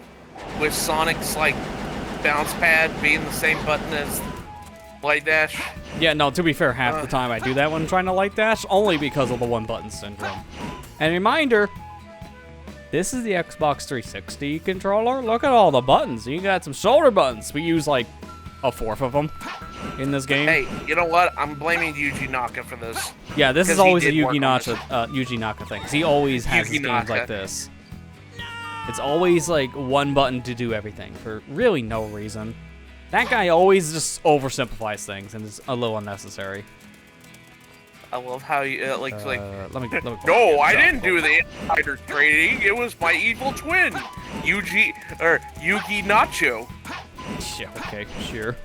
[SPEAKER 2] with Sonic's like bounce pad being the same button as light dash.
[SPEAKER 1] Yeah, no, to be fair, half the time I do that when trying to light dash, only because of the one button syndrome. And reminder, this is the Xbox 360 controller. Look at all the buttons. You got some shoulder buttons. We use like a fourth of them in this game.
[SPEAKER 2] Hey, you know what? I'm blaming Yuji Naka for this.
[SPEAKER 1] Yeah, this is always a Yuji Naka thing, because he always has his games like this. It's always like one button to do everything for really no reason. That guy always just oversimplifies things and it's a little unnecessary.
[SPEAKER 2] I love how you let me
[SPEAKER 1] No,
[SPEAKER 2] I didn't do the insider trading. It was my evil twin, Yugi Nacho.
[SPEAKER 1] Yeah, okay, sure.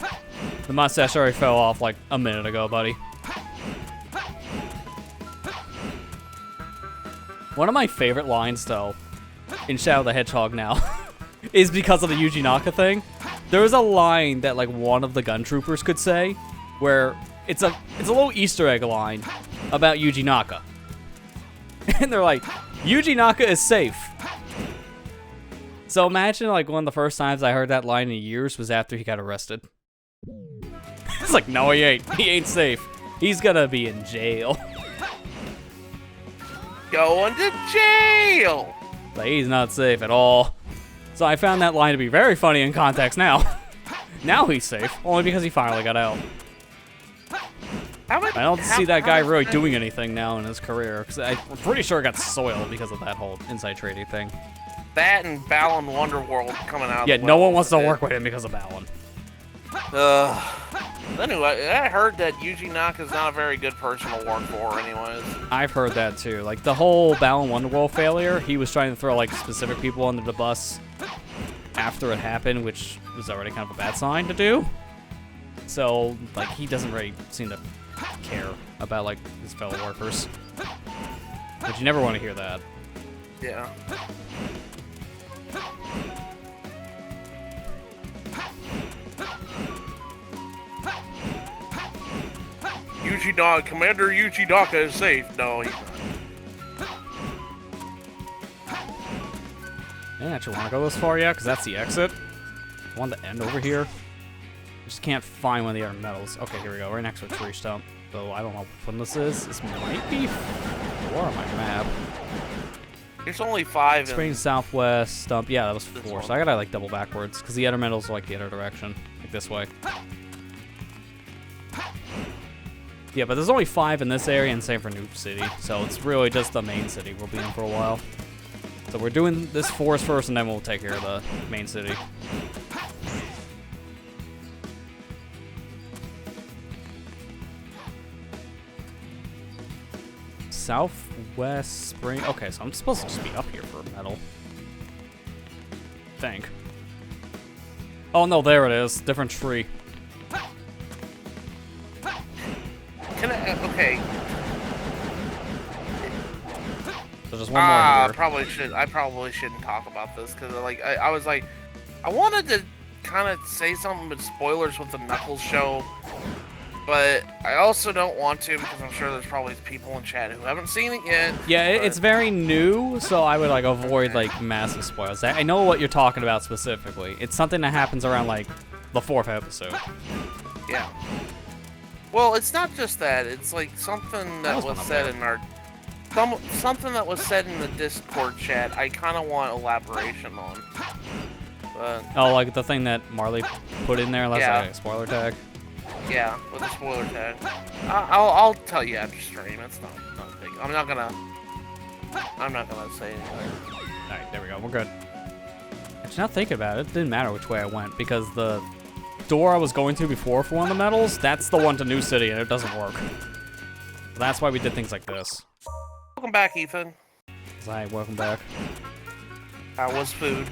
[SPEAKER 1] The mustache already fell off like a minute ago, buddy. One of my favorite lines, though, in Shadow the Hedgehog now, is because of the Yuji Naka thing. There was a line that like one of the gun troopers could say, where it's a little Easter egg line about Yuji Naka, and they're like, Yuji Naka is safe. So imagine like one of the first times I heard that line in years was after he got arrested. It's like, no, he ain't. He ain't safe. He's gonna be in jail.
[SPEAKER 2] Going to jail.
[SPEAKER 1] Like, he's not safe at all. So I found that line to be very funny in context now. Now he's safe, only because he finally got out. I don't see that guy really doing anything now in his career, because I'm pretty sure it got soiled because of that whole inside trading thing.
[SPEAKER 2] That and Balan Wonderworld coming out.
[SPEAKER 1] Yeah, no one wants to work with him because of Balan.
[SPEAKER 2] Anyway, I heard that Yuji Naka's not a very good person to work for anyways.
[SPEAKER 1] I've heard that too. Like, the whole Balan Wonderworld failure, he was trying to throw, like, specific people under the bus after it happened, which was already kind of a bad sign to do. So, like, he doesn't really seem to care about, like, his fellow workers. But you never want to hear that.
[SPEAKER 2] Yeah. Commander Yuji Naka is safe. No, he's not.
[SPEAKER 1] I didn't actually want to go this far yet, because that's the exit. I want to end over here. I just can't find one of the other metals. Okay, here we go. Right next to a tree stump. So I don't know which one this is. This might be 4 on my map.
[SPEAKER 2] There's only 5.
[SPEAKER 1] Spring Southwest stump. Yeah, that was 4. So I gotta like double backwards, because the other metals are like the other direction. Like this way. Yeah, but there's only 5 in this area, and same for New City. So it's really just the main city we'll be in for a while. So we're doing this forest first, and then we'll take care of the main city. southwest spring. Okay, so I'm supposed to just be up here for metal. Think. Oh no, there it is. Different tree.
[SPEAKER 2] Can I? Okay.
[SPEAKER 1] So just one more here.
[SPEAKER 2] I probably shouldn't talk about this because like I was like, I wanted to kind of say something with spoilers with the Knuckles show, but I also don't want to because I'm sure there's probably people in chat who haven't seen it yet.
[SPEAKER 1] Yeah, it's very new, so I would like avoid like massive spoilers. I know what you're talking about specifically. It's something that happens around like the 4th episode.
[SPEAKER 2] Yeah. Well, it's not just that. It's like something that was said in our something that was said in the Discord chat. I kind of want elaboration on. But,
[SPEAKER 1] oh, like the thing that Marley put in there. That's like a spoiler tag.
[SPEAKER 2] Yeah, with a spoiler tag. I'll tell you after stream. It's not big. I'm not gonna say anything.
[SPEAKER 1] All right, there we go. We're good. Actually, now thinking about it, it didn't matter which way I went because the door I was going to before for one of the medals, that's the one to New City, and it doesn't work. So that's why we did things like this.
[SPEAKER 2] Welcome back, Ethan.
[SPEAKER 1] Hi, welcome back.
[SPEAKER 2] How was food?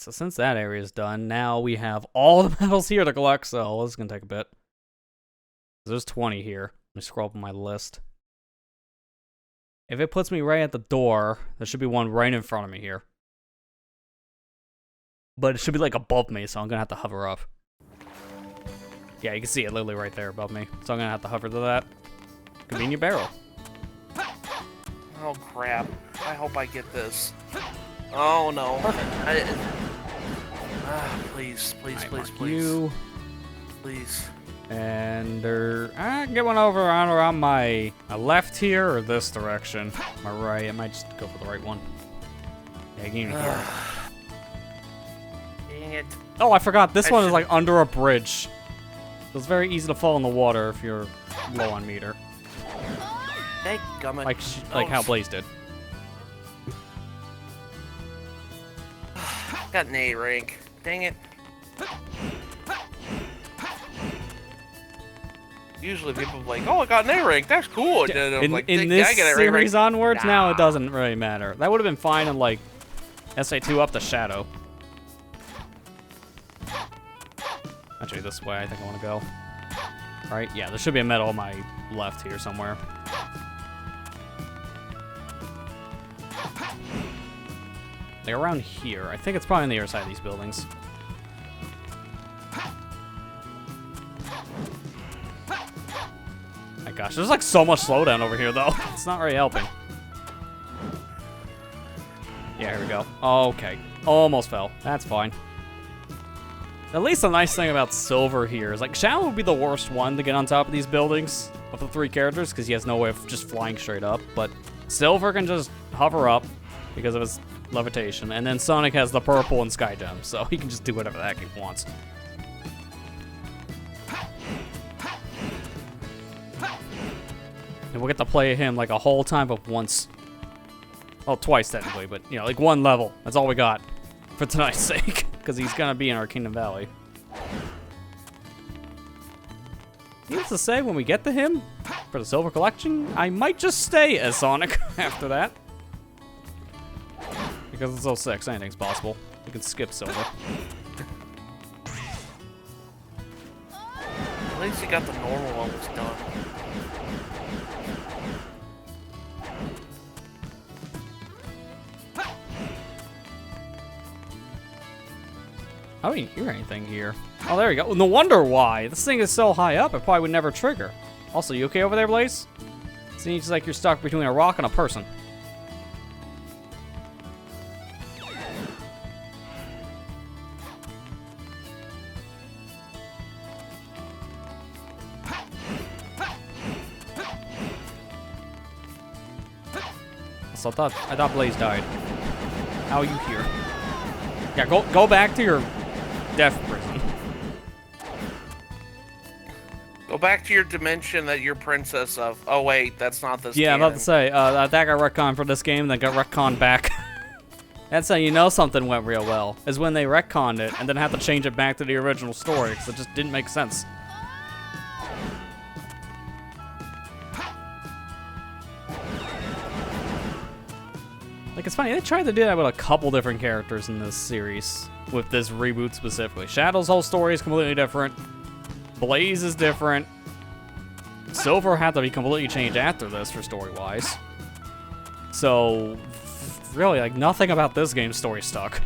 [SPEAKER 1] So since that area is done, now we have all the medals here to collect, so this is going to take a bit. There's 20 here. Let me scroll up on my list. If it puts me right at the door, there should be one right in front of me here. But it should be like above me, so I'm going to have to hover up. Yeah, you can see it literally right there above me. So I'm going to have to hover to that. Convenient barrel.
[SPEAKER 2] Oh crap. I hope I get this. Oh no. Please, please, please, please.
[SPEAKER 1] You.
[SPEAKER 2] Please.
[SPEAKER 1] And I can get one over around my left here or this direction. My right. I might just go for the right one. Yeah, you can hear it.
[SPEAKER 2] Dang it.
[SPEAKER 1] Oh, I forgot. This one is like under a bridge. So it's very easy to fall in the water if you're low on meter.
[SPEAKER 2] Dadgummit.
[SPEAKER 1] Like how Blaze did.
[SPEAKER 2] Got an A rank. Dang it. Usually people are like, oh, I got an A rank. That's cool. And then I'm like,
[SPEAKER 1] in this
[SPEAKER 2] I get an A
[SPEAKER 1] series
[SPEAKER 2] rank.
[SPEAKER 1] onwards, now it doesn't really matter. That would have been fine in like SA2 up to Shadow. Actually, this way I think I want to go. Alright, yeah, there should be a medal on my left here somewhere. Like around here. I think it's probably on the other side of these buildings. My gosh, there's like so much slowdown over here though. It's not really helping. Yeah, here we go. Okay. Almost fell. That's fine. At least the nice thing about Silver here is like Shadow would be the worst one to get on top of these buildings of the 3 characters because he has no way of just flying straight up. But Silver can just hover up because of his levitation, and then Sonic has the purple and Sky Gem, so he can just do whatever the heck he wants. And we'll get to play him like a whole time of once. Well, twice technically, but you know, like one level. That's all we got for tonight's sake, because he's gonna be in our Kingdom Valley. Needless to say, when we get to him for the Silver Collection, I might just stay as Sonic after that. Because it's 06, anything's possible. You can skip Silver.
[SPEAKER 2] At least you got the normal levels done.
[SPEAKER 1] I didn't hear anything here. Oh, there we go. No wonder why. This thing is so high up, it probably would never trigger. Also, you okay over there, Blaze? Seems like you're stuck between a rock and a person. else. I thought Blaze died. How are you here? Yeah, go back to your death prison.
[SPEAKER 2] Go back to your dimension that you're princess of. Oh wait, that's not this.
[SPEAKER 1] Yeah, I'm about to
[SPEAKER 2] canon.
[SPEAKER 1] say that got retconned for this game, then got retconned back. That's how you know something went real well, is when they retconned it and then had to change it back to the original story because it just didn't make sense. Like, it's funny, they tried to do that with a couple different characters in this series, with this reboot specifically. Shadow's whole story is completely different. Blaze is different. Silver had to be completely changed after this for story-wise. So, really, like, nothing about this game's story stuck.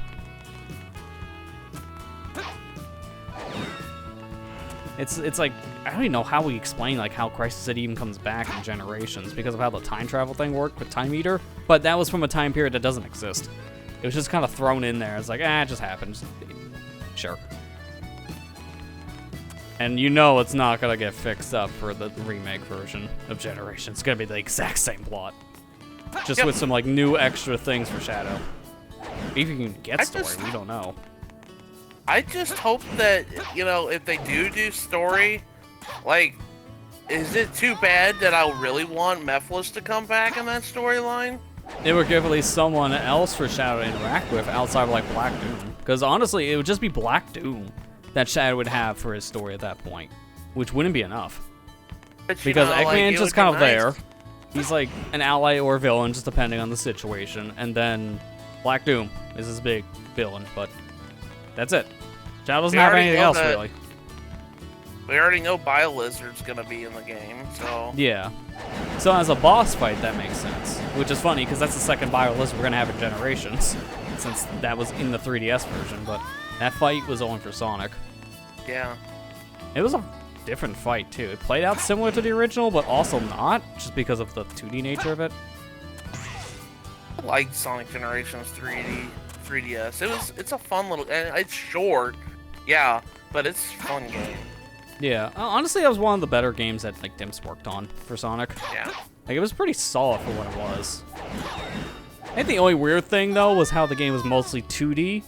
[SPEAKER 1] It's like, I don't even know how we explain, like, how Crisis City even comes back in Generations because of how the time travel thing worked with Time Eater, but that was from a time period that doesn't exist. It was just kind of thrown in there. It's like, it just happens. Sure. And you know it's not gonna get fixed up for the remake version of Generations. It's gonna be the exact same plot. Just with some, like, new extra things for Shadow. If you can get story, we don't know.
[SPEAKER 2] I just hope that, you know, if they do story, like, is it too bad that I really want Mephiles to come back in that storyline?
[SPEAKER 1] It would give at least someone else for Shadow to interact with outside of, like, Black Doom. Because honestly, it would just be Black Doom that Shadow would have for his story at that point, which wouldn't be enough.
[SPEAKER 2] But,
[SPEAKER 1] Because
[SPEAKER 2] know, like,
[SPEAKER 1] Eggman's
[SPEAKER 2] it
[SPEAKER 1] just
[SPEAKER 2] would be
[SPEAKER 1] kind of
[SPEAKER 2] nice.
[SPEAKER 1] there. He's like an ally or villain, just depending on the situation. And then Black Doom is his big villain, but that's it. Shadow doesn't have anything else, really.
[SPEAKER 2] We already know Bio-Lizard's gonna be in the game, so...
[SPEAKER 1] Yeah. So as a boss fight, that makes sense. Which is funny, because that's the second Bio-Lizard we're going to have in Generations. Since that was in the 3DS version, but that fight was only for Sonic.
[SPEAKER 2] Yeah.
[SPEAKER 1] It was a different fight, too. It played out similar to the original, but also not, just because of the 2D nature of it.
[SPEAKER 2] I liked Sonic Generations 3DS. It's a fun little... And it's short, yeah, but it's a fun game.
[SPEAKER 1] Yeah, honestly, that was one of the better games that, like, Dimps worked on for Sonic.
[SPEAKER 2] Yeah.
[SPEAKER 1] Like, it was pretty solid for what it was. I think the only weird thing, though, was how the game was mostly 2D.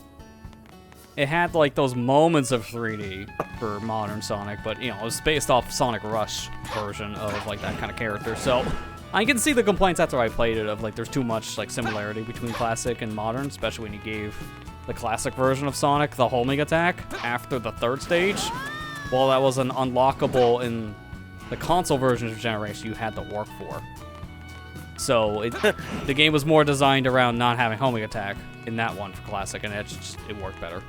[SPEAKER 1] It had, like, those moments of 3D for modern Sonic, but, you know, it was based off Sonic Rush version of, like, that kind of character. So, I can see the complaints after I played it of, like, there's too much, like, similarity between classic and modern, especially when you gave the classic version of Sonic the homing attack after the third stage. Well, that was an unlockable in the console version of Generation you had to work for. So the game was more designed around not having homing attack in that one for classic, and it worked better.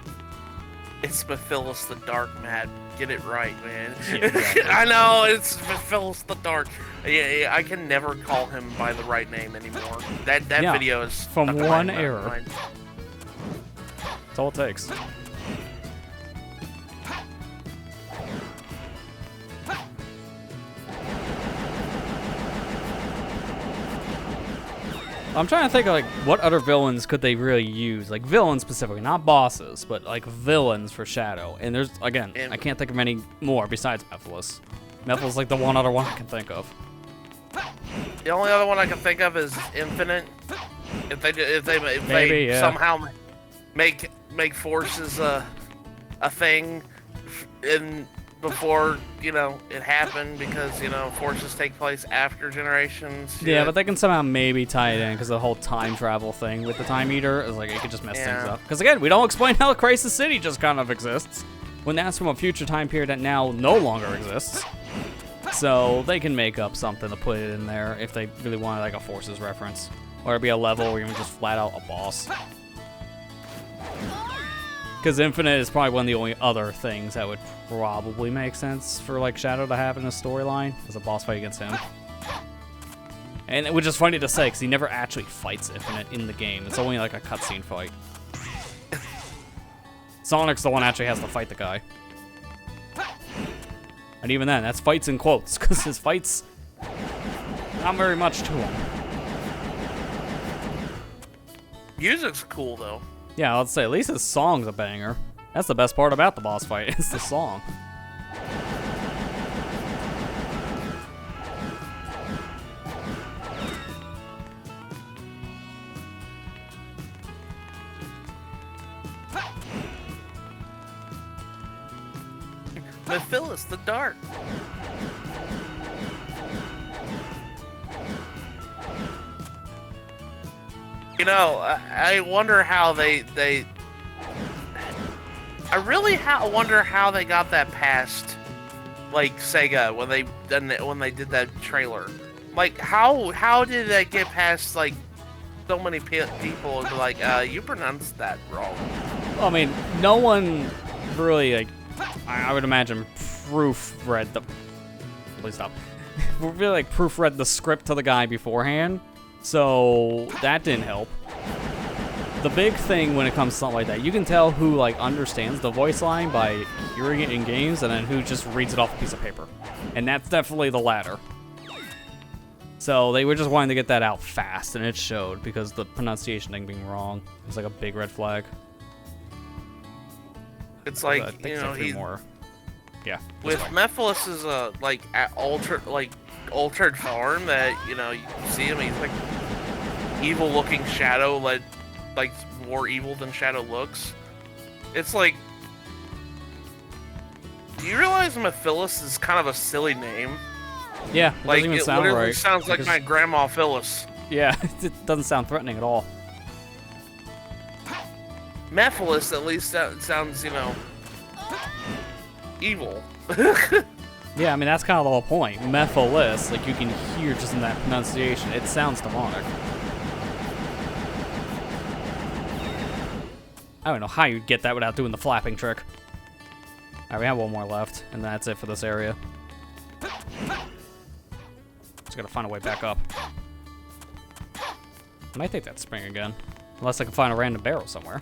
[SPEAKER 2] It's Mephiles the Dark, Matt. Get it right, man.
[SPEAKER 1] Yeah, exactly.
[SPEAKER 2] I know, it's Mephiles the Dark. Yeah, I can never call him by the right name anymore. That
[SPEAKER 1] Yeah,
[SPEAKER 2] video is
[SPEAKER 1] from
[SPEAKER 2] stuck in my
[SPEAKER 1] one
[SPEAKER 2] mind.
[SPEAKER 1] error. That's all it takes. I'm trying to think of, like, what other villains could they really use? Like, villains specifically, not bosses, but, like, villains for Shadow. And there's, again, I can't think of any more besides Mephiles. Mephiles, like, the one other one I can think of.
[SPEAKER 2] The only other one I can think of is Infinite. If they
[SPEAKER 1] yeah.
[SPEAKER 2] somehow make forces a thing in before, you know, it happened, because, you know, forces take place after Generations.
[SPEAKER 1] Yeah, but they can somehow maybe tie it in, because the whole time travel thing with the Time Eater is like, it could just mess things up. Because again, we don't explain how Crisis City just kind of exists, when that's from a future time period that now no longer exists. So they can make up something to put it in there if they really want, like, a forces reference. Or it'd be a level or even just flat out a boss. Because Infinite is probably one of the only other things that would probably make sense for, like, Shadow to have in a storyline as a boss fight against him. And which is funny to say, because he never actually fights Infinite in the game. It's only, like, a cutscene fight. Sonic's the one that actually has to fight the guy. And even then, that's fights in quotes, because his fights, not very much to him.
[SPEAKER 2] Music's cool, though.
[SPEAKER 1] Yeah, let's say, at least his song's a banger. That's the best part about the boss fight, it's the song.
[SPEAKER 2] Mephilus the Dark. You know, I wonder how they I really wonder how they got that past, like Sega when they did that trailer. Like how did that get past like so many people and be like, you pronounced that wrong?
[SPEAKER 1] I mean, no one really like. I would imagine proofread the. Please stop. Really like proofread the script to the guy beforehand, so that didn't help. The big thing when it comes to something like that, you can tell who like understands the voice line by hearing it in games, and then who just reads it off a piece of paper, and that's definitely the latter. So they were just wanting to get that out fast, and it showed because the pronunciation thing being wrong is like a big red flag.
[SPEAKER 2] It's
[SPEAKER 1] I
[SPEAKER 2] like,
[SPEAKER 1] think
[SPEAKER 2] you know,
[SPEAKER 1] he's more. Yeah.
[SPEAKER 2] With Mephilus is a altered form that, you know, you see him, he's like evil looking shadow, like more evil than Shadow looks. It's like, do you realize Mephilus is kind of a silly name?
[SPEAKER 1] Yeah, it
[SPEAKER 2] like
[SPEAKER 1] doesn't even
[SPEAKER 2] it
[SPEAKER 1] sound
[SPEAKER 2] literally
[SPEAKER 1] right.
[SPEAKER 2] sounds like my grandma Phyllis.
[SPEAKER 1] Yeah, it doesn't sound threatening at all.
[SPEAKER 2] Mephilus at least sounds, you know, evil.
[SPEAKER 1] Yeah, I mean that's kind of the whole point. Mephilus, like you can hear just in that pronunciation, it sounds demonic. I don't know how you get that without doing the flapping trick. Alright, we have one more left, and that's it for this area. Just gotta find a way back up. I might take that spring again. Unless I can find a random barrel somewhere.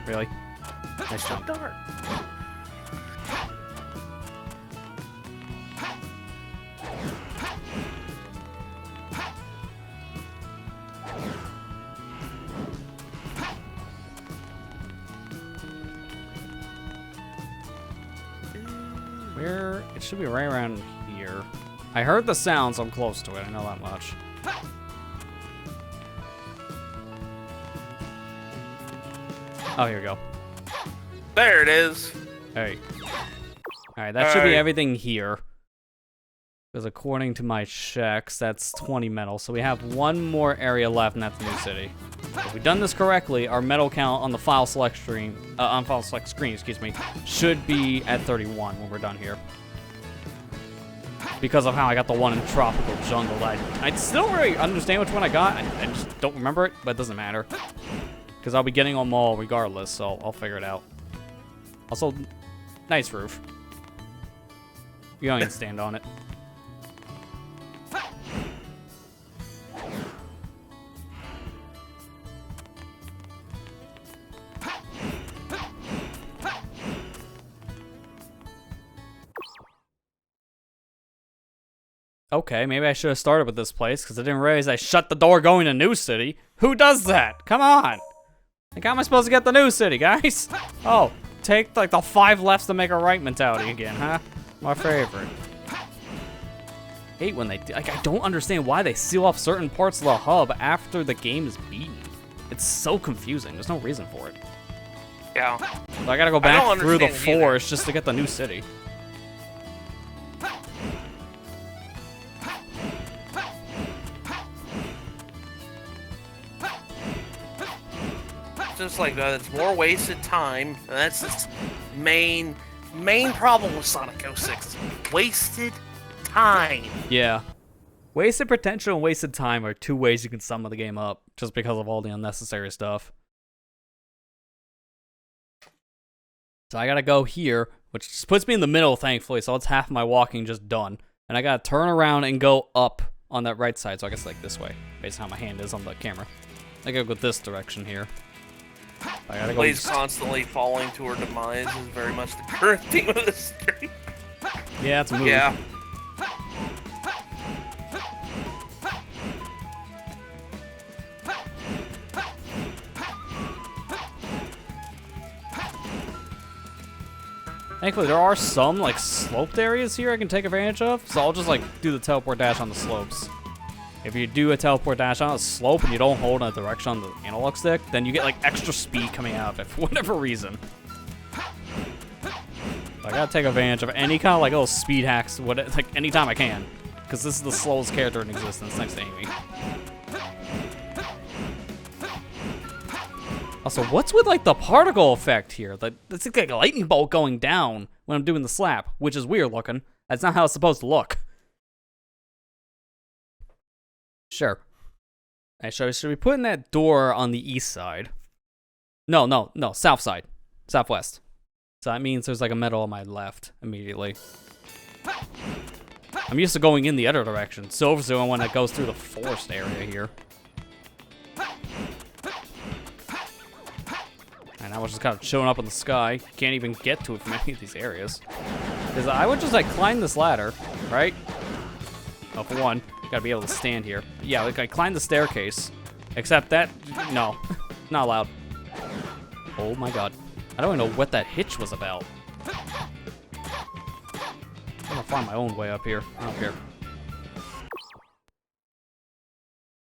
[SPEAKER 1] Really? Nice jump.
[SPEAKER 2] Dark.
[SPEAKER 1] Where? It should be right around here. I heard the sound, so I'm close to it. I know that much. Oh, here we go.
[SPEAKER 2] There it is.
[SPEAKER 1] Hey. Alright, that should be everything here. Because according to my checks, that's 20 metal. So we have one more area left, and that's the new city. If we've done this correctly, our metal count on the file select screen, excuse me, should be at 31 when we're done here. Because of how I got the one in Tropical Jungle. I still don't really understand which one I got. I just don't remember it, but it doesn't matter. Because I'll be getting them all regardless, so I'll figure it out. Also, nice roof. You don't even stand on it. Okay, maybe I should have started with this place, because I didn't realize I shut the door going to New City. Who does that? Come on! Like, how am I supposed to get the New City, guys? Oh, take, like, the 5 lefts to make a right mentality again, huh? My favorite. Hate when they do. Like, I don't understand why they seal off certain parts of the hub after the game is beaten. It's so confusing. There's no reason for it.
[SPEAKER 2] Yeah.
[SPEAKER 1] So I gotta go back through the forest just to get the new city.
[SPEAKER 2] Just like that, it's more wasted time, and that's its main problem with Sonic 06. Wasted time.
[SPEAKER 1] Yeah. Wasted potential and wasted time are 2 ways you can sum the game up, just because of all the unnecessary stuff. So I gotta go here, which just puts me in the middle, thankfully, so it's half my walking just done. And I gotta turn around and go up on that right side, so I guess like this way, based on how my hand is on the camera. I gotta go this direction here. I gotta go.
[SPEAKER 2] Blaze constantly falling to her demise is very much the current theme of this stream.
[SPEAKER 1] Yeah, it's a movie.
[SPEAKER 2] Yeah.
[SPEAKER 1] Thankfully, there are some, like, sloped areas here I can take advantage of, so I'll just, like, do the teleport dash on the slopes. If you do a teleport dash on a slope and you don't hold a direction on the analog stick, then you get like extra speed coming out of it for whatever reason. So I gotta take advantage of any kind of like little speed hacks, like anytime I can, because this is the slowest character in existence next to Amy. Also, what's with like the particle effect here? Like, it's like a lightning bolt going down when I'm doing the slap, which is weird looking. That's not how it's supposed to look. Sure. Hey, should we put in that door on the east side? No, south side. Southwest. So that means there's like a metal on my left immediately. I'm used to going in the other direction. Silver's the only one that goes through the forest area here. And now we're just kind of showing up in the sky. Can't even get to it from any of these areas. Because I would just like climb this ladder, right? Oh, for one, gotta be able to stand here. Yeah, like I climbed the staircase. Except that, no, not allowed. Oh my god. I don't even know what that hitch was about. I'm gonna find my own way up here. I don't care.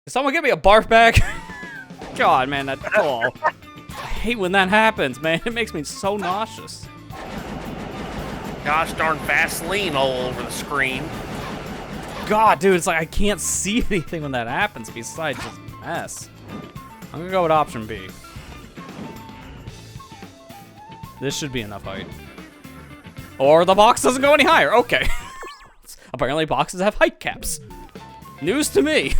[SPEAKER 1] Can someone give me a barf bag? God, man, that's all. I hate when that happens, man. It makes me so nauseous.
[SPEAKER 2] Gosh darn Vaseline all over the screen.
[SPEAKER 1] God, dude, it's like I can't see anything when that happens besides just mess. I'm gonna go with option B. This should be enough height. Or the box doesn't go any higher. Okay. Apparently boxes have height caps. News to me.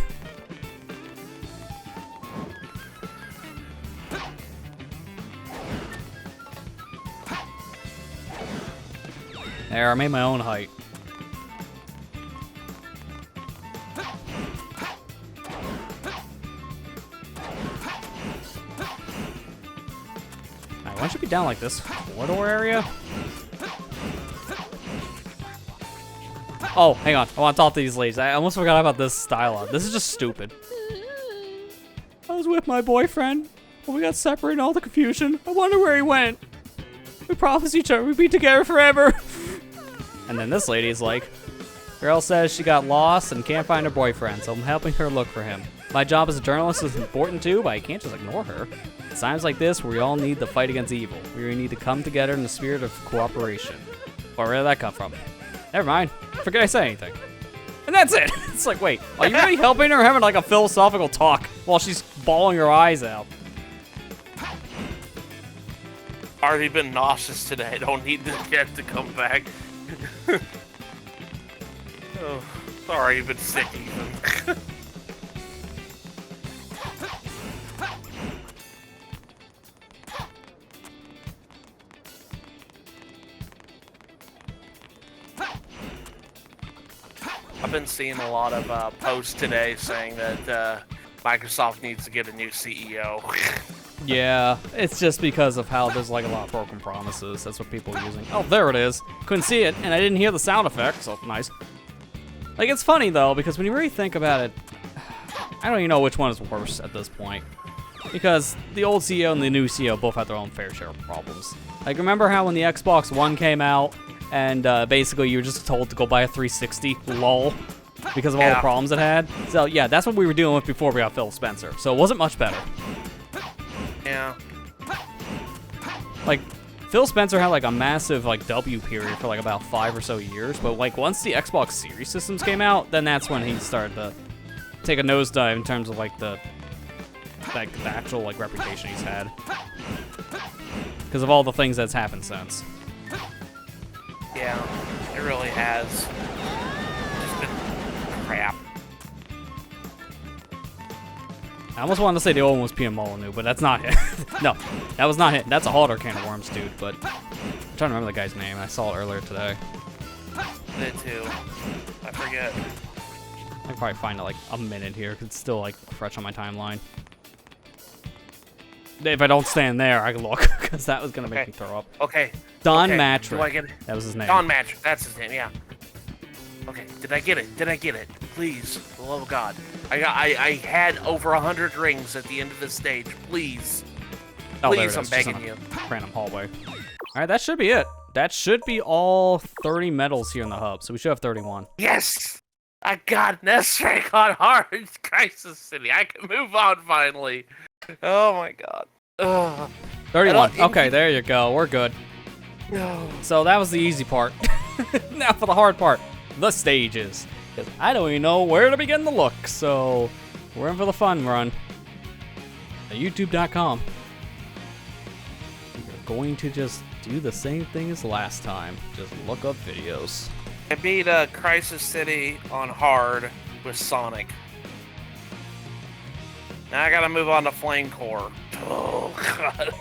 [SPEAKER 1] There, I made my own height. Alright, why should be down like this corridor area? Oh, hang on. I want to talk to these ladies. I almost forgot about this dialogue. This is just stupid. I was with my boyfriend, but we got separated in all the confusion. I wonder where he went. We promised each other we'd be together forever. And then this lady's like, girl says she got lost and can't find her boyfriend, so I'm helping her look for him. My job as a journalist is important too, but I can't just ignore her. It's times like this where we all need to fight against evil. We really need to come together in the spirit of cooperation. Well, where did that come from? Never mind. Forget I said anything. And that's it. It's like, wait, are you really helping her having like a philosophical talk while she's bawling her eyes out?
[SPEAKER 2] Already been nauseous today. Don't need this yet to come back. Oh, sorry, you've been sick even. I've been seeing a lot of posts today saying that Microsoft needs to get a new CEO.
[SPEAKER 1] Yeah, it's just because of how there's like a lot of broken promises. That's what people are using. Oh, there it is. Couldn't see it, and I didn't hear the sound effect, so nice. Like, it's funny, though, because when you really think about it, I don't even know which one is worse at this point. Because the old CEO and the new CEO both have their own fair share of problems. Like, remember how when the Xbox One came out, and basically you were just told to go buy a 360, lol, because of all the problems it had? So, yeah, that's what we were dealing with before we got Phil Spencer. So it wasn't much better.
[SPEAKER 2] Yeah.
[SPEAKER 1] Like, Phil Spencer had like a massive like W period for like about 5 or so years, but like once the Xbox Series systems came out, then that's when he started to take a nosedive in terms of like the actual like reputation he's had. Because of all the things that's happened since.
[SPEAKER 2] Yeah, it really has. Just been crap.
[SPEAKER 1] I almost wanted to say the old one was P.M. Molyneux, but that's not it. No, that was not it. That's a harder can of worms, dude, but I'm trying to remember the guy's name. I saw it earlier today.
[SPEAKER 2] Did too. I forget.
[SPEAKER 1] I can probably find it like a minute here, 'cause it's still like fresh on my timeline. If I don't stand there, I can look, because that was going to make me throw up.
[SPEAKER 2] Okay.
[SPEAKER 1] Don
[SPEAKER 2] okay.
[SPEAKER 1] Matrick.
[SPEAKER 2] Do I get it?
[SPEAKER 1] That was his name.
[SPEAKER 2] Don Matrick. That's his name, yeah. Okay, did I get it? Did I get it? Please, for the love of God. I had over 100 rings at the end of this stage. Please.
[SPEAKER 1] Oh,
[SPEAKER 2] Please, I'm begging you.
[SPEAKER 1] Random hallway. Alright, that should be it. That should be all 30 medals here in the hub, so we should have 31.
[SPEAKER 2] Yes! I got an S-rank on hard Crisis City. I can move on finally. Oh my god. Ugh.
[SPEAKER 1] 31. Okay, there you go. We're good.
[SPEAKER 2] No.
[SPEAKER 1] So that was the easy part. Now for the hard part, the stages. 'Cause I don't even know where to begin to look, so we're in for the fun run. At YouTube.com. We're going to just do the same thing as last time. Just look up videos.
[SPEAKER 2] I beat Crisis City on hard with Sonic. Now I gotta move on to Flame Core. Oh god.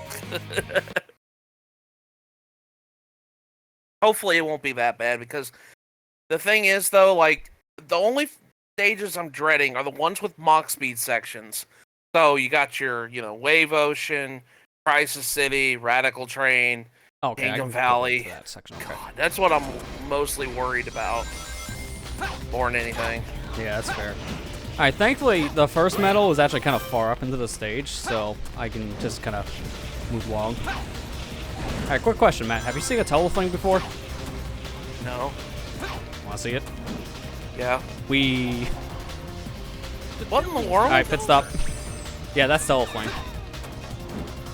[SPEAKER 2] Hopefully it won't be that bad, because the thing is though, like, the only stages I'm dreading are the ones with Mach speed sections. So you got your, Wave Ocean, Crisis City, Radical Train,
[SPEAKER 1] Okay,
[SPEAKER 2] Kingdom
[SPEAKER 1] I can go
[SPEAKER 2] Valley.
[SPEAKER 1] into that section. Okay.
[SPEAKER 2] God, that's what I'm mostly worried about more than anything.
[SPEAKER 1] Yeah, that's fair. Alright, thankfully, the first medal is actually kind of far up into the stage, so I can just kind of move along. Alright, quick question, Matt. Have you seen a Teleflame before?
[SPEAKER 2] No.
[SPEAKER 1] Want to see it?
[SPEAKER 2] Yeah.
[SPEAKER 1] We...
[SPEAKER 2] What in the world?
[SPEAKER 1] Alright, pit stop. Yeah, that's Teleflame.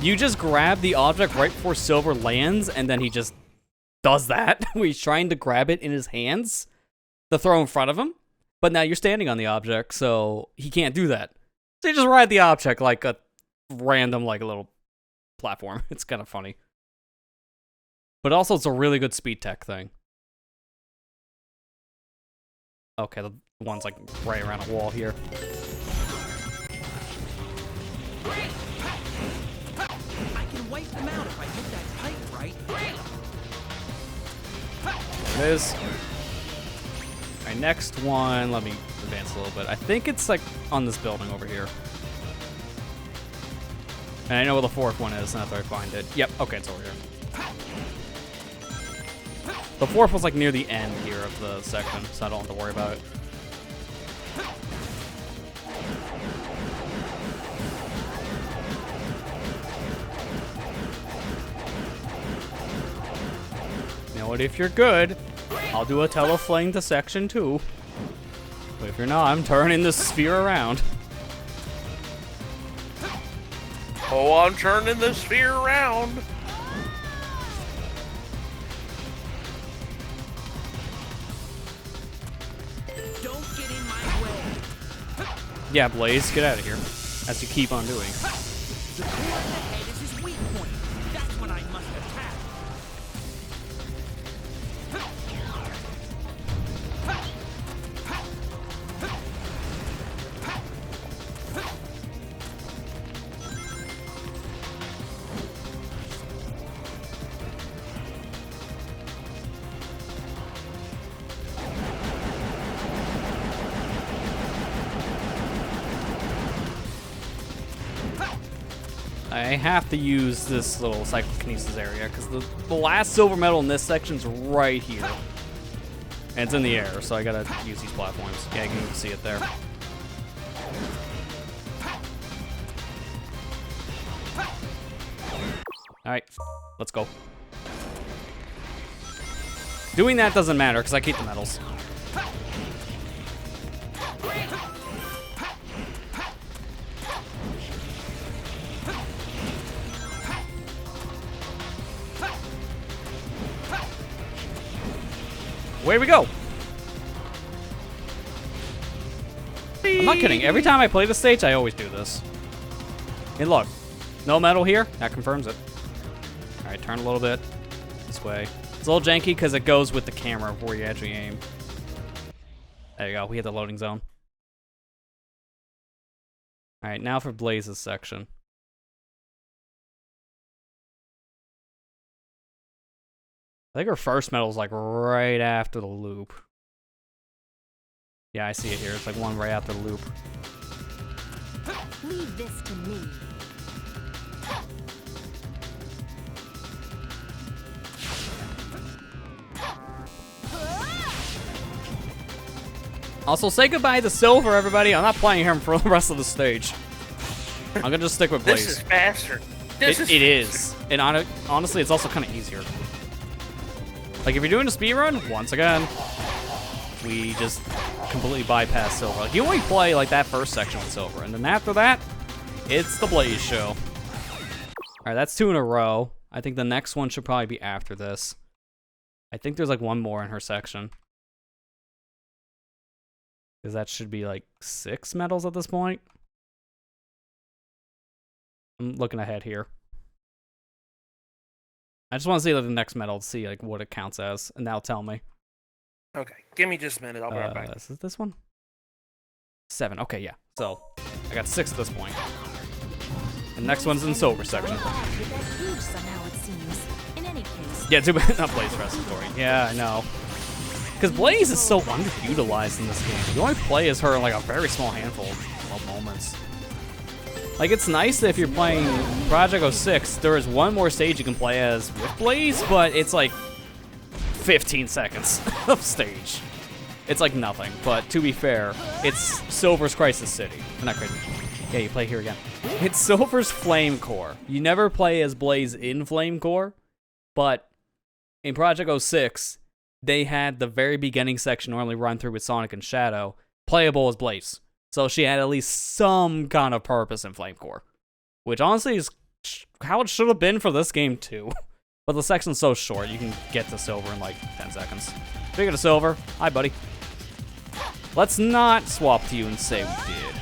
[SPEAKER 1] You just grab the object right before Silver lands, and then he just does that. He's trying to grab it in his hands to throw in front of him, but now you're standing on the object, so he can't do that. So you just ride the object like a random, like, little platform. It's kind of funny. But also, it's a really good speed tech thing. Okay, the one's, like, right around a wall here.
[SPEAKER 3] I can wipe them out if I hit that pipe right.
[SPEAKER 1] There it is. Alright, next one. Let me advance a little bit. I think it's, like, on this building over here. And I know where the fourth one is, and after I find it. Yep, okay, it's over here. The fourth was, like, near the end here of the section, so I don't have to worry about it. You know what, if you're good, I'll do a Teleflame to section 2. But if you're not, I'm turning the sphere around.
[SPEAKER 2] Oh, I'm turning the sphere around.
[SPEAKER 3] Don't get in my way.
[SPEAKER 1] Yeah, Blaze, get out of here. As you keep on doing.
[SPEAKER 3] The core of the head is his weak point. That's when I must attack.
[SPEAKER 1] I have to use this little psychokinesis area because the last silver medal in this section's right here. And it's in the air, so I gotta use these platforms. Yeah, you can see it there. Alright, let's go. Doing that doesn't matter because I keep the medals. Away we go. I'm not kidding. Every time I play the stage, I always do this. And look, no medal here. That confirms it. All right, turn a little bit this way. It's a little janky because it goes with the camera before you actually aim. There you go. We hit the loading zone. All right, now for Blaze's section. I think her first medal is like right after the loop. Yeah, I see it here. It's like one right after the loop.
[SPEAKER 4] Leave this to me.
[SPEAKER 1] Also, say goodbye to Silver, everybody. I'm not playing him for the rest of the stage. I'm gonna just stick with Blaze.
[SPEAKER 2] This is faster.
[SPEAKER 1] It is. And honestly, it's also kind of easier. Like, if you're doing a speedrun, once again, we just completely bypass Silver. Like, you only play, like, that first section with Silver, and then after that, it's the Blaze show. Alright, that's 2 in a row. I think the next one should probably be after this. I think there's, like, one more in her section. Because that should be, like, 6 medals at this point. I'm looking ahead here. I just want to see like, the next medal to see like what it counts as, and that'll tell me.
[SPEAKER 2] Okay, give me just a minute. I'll be right back.
[SPEAKER 1] Is it this one? 7. Okay, yeah. So I got 6 at this point. The next one's in Silver section. Yeah, too bad. Not Blaze Restory. Yeah, I know. Because Blaze is so underutilized in this game. You only play as her in like a very small handful of moments. Like, it's nice that if you're playing Project 06, there is one more stage you can play as with Blaze, but it's like 15 seconds of stage. It's like nothing, but to be fair, it's Silver's Crisis City. Not crazy. Yeah, you play here again. It's Silver's Flame Core. You never play as Blaze in Flame Core, but in Project 06, they had the very beginning section normally run through with Sonic and Shadow, playable as Blaze. So she had at least some kind of purpose in Flame Core, which honestly is how it should have been for this game too. But the section's so short, you can get to Silver in like 10 seconds. Speaking of Silver, hi buddy. Let's not swap to you and say we did.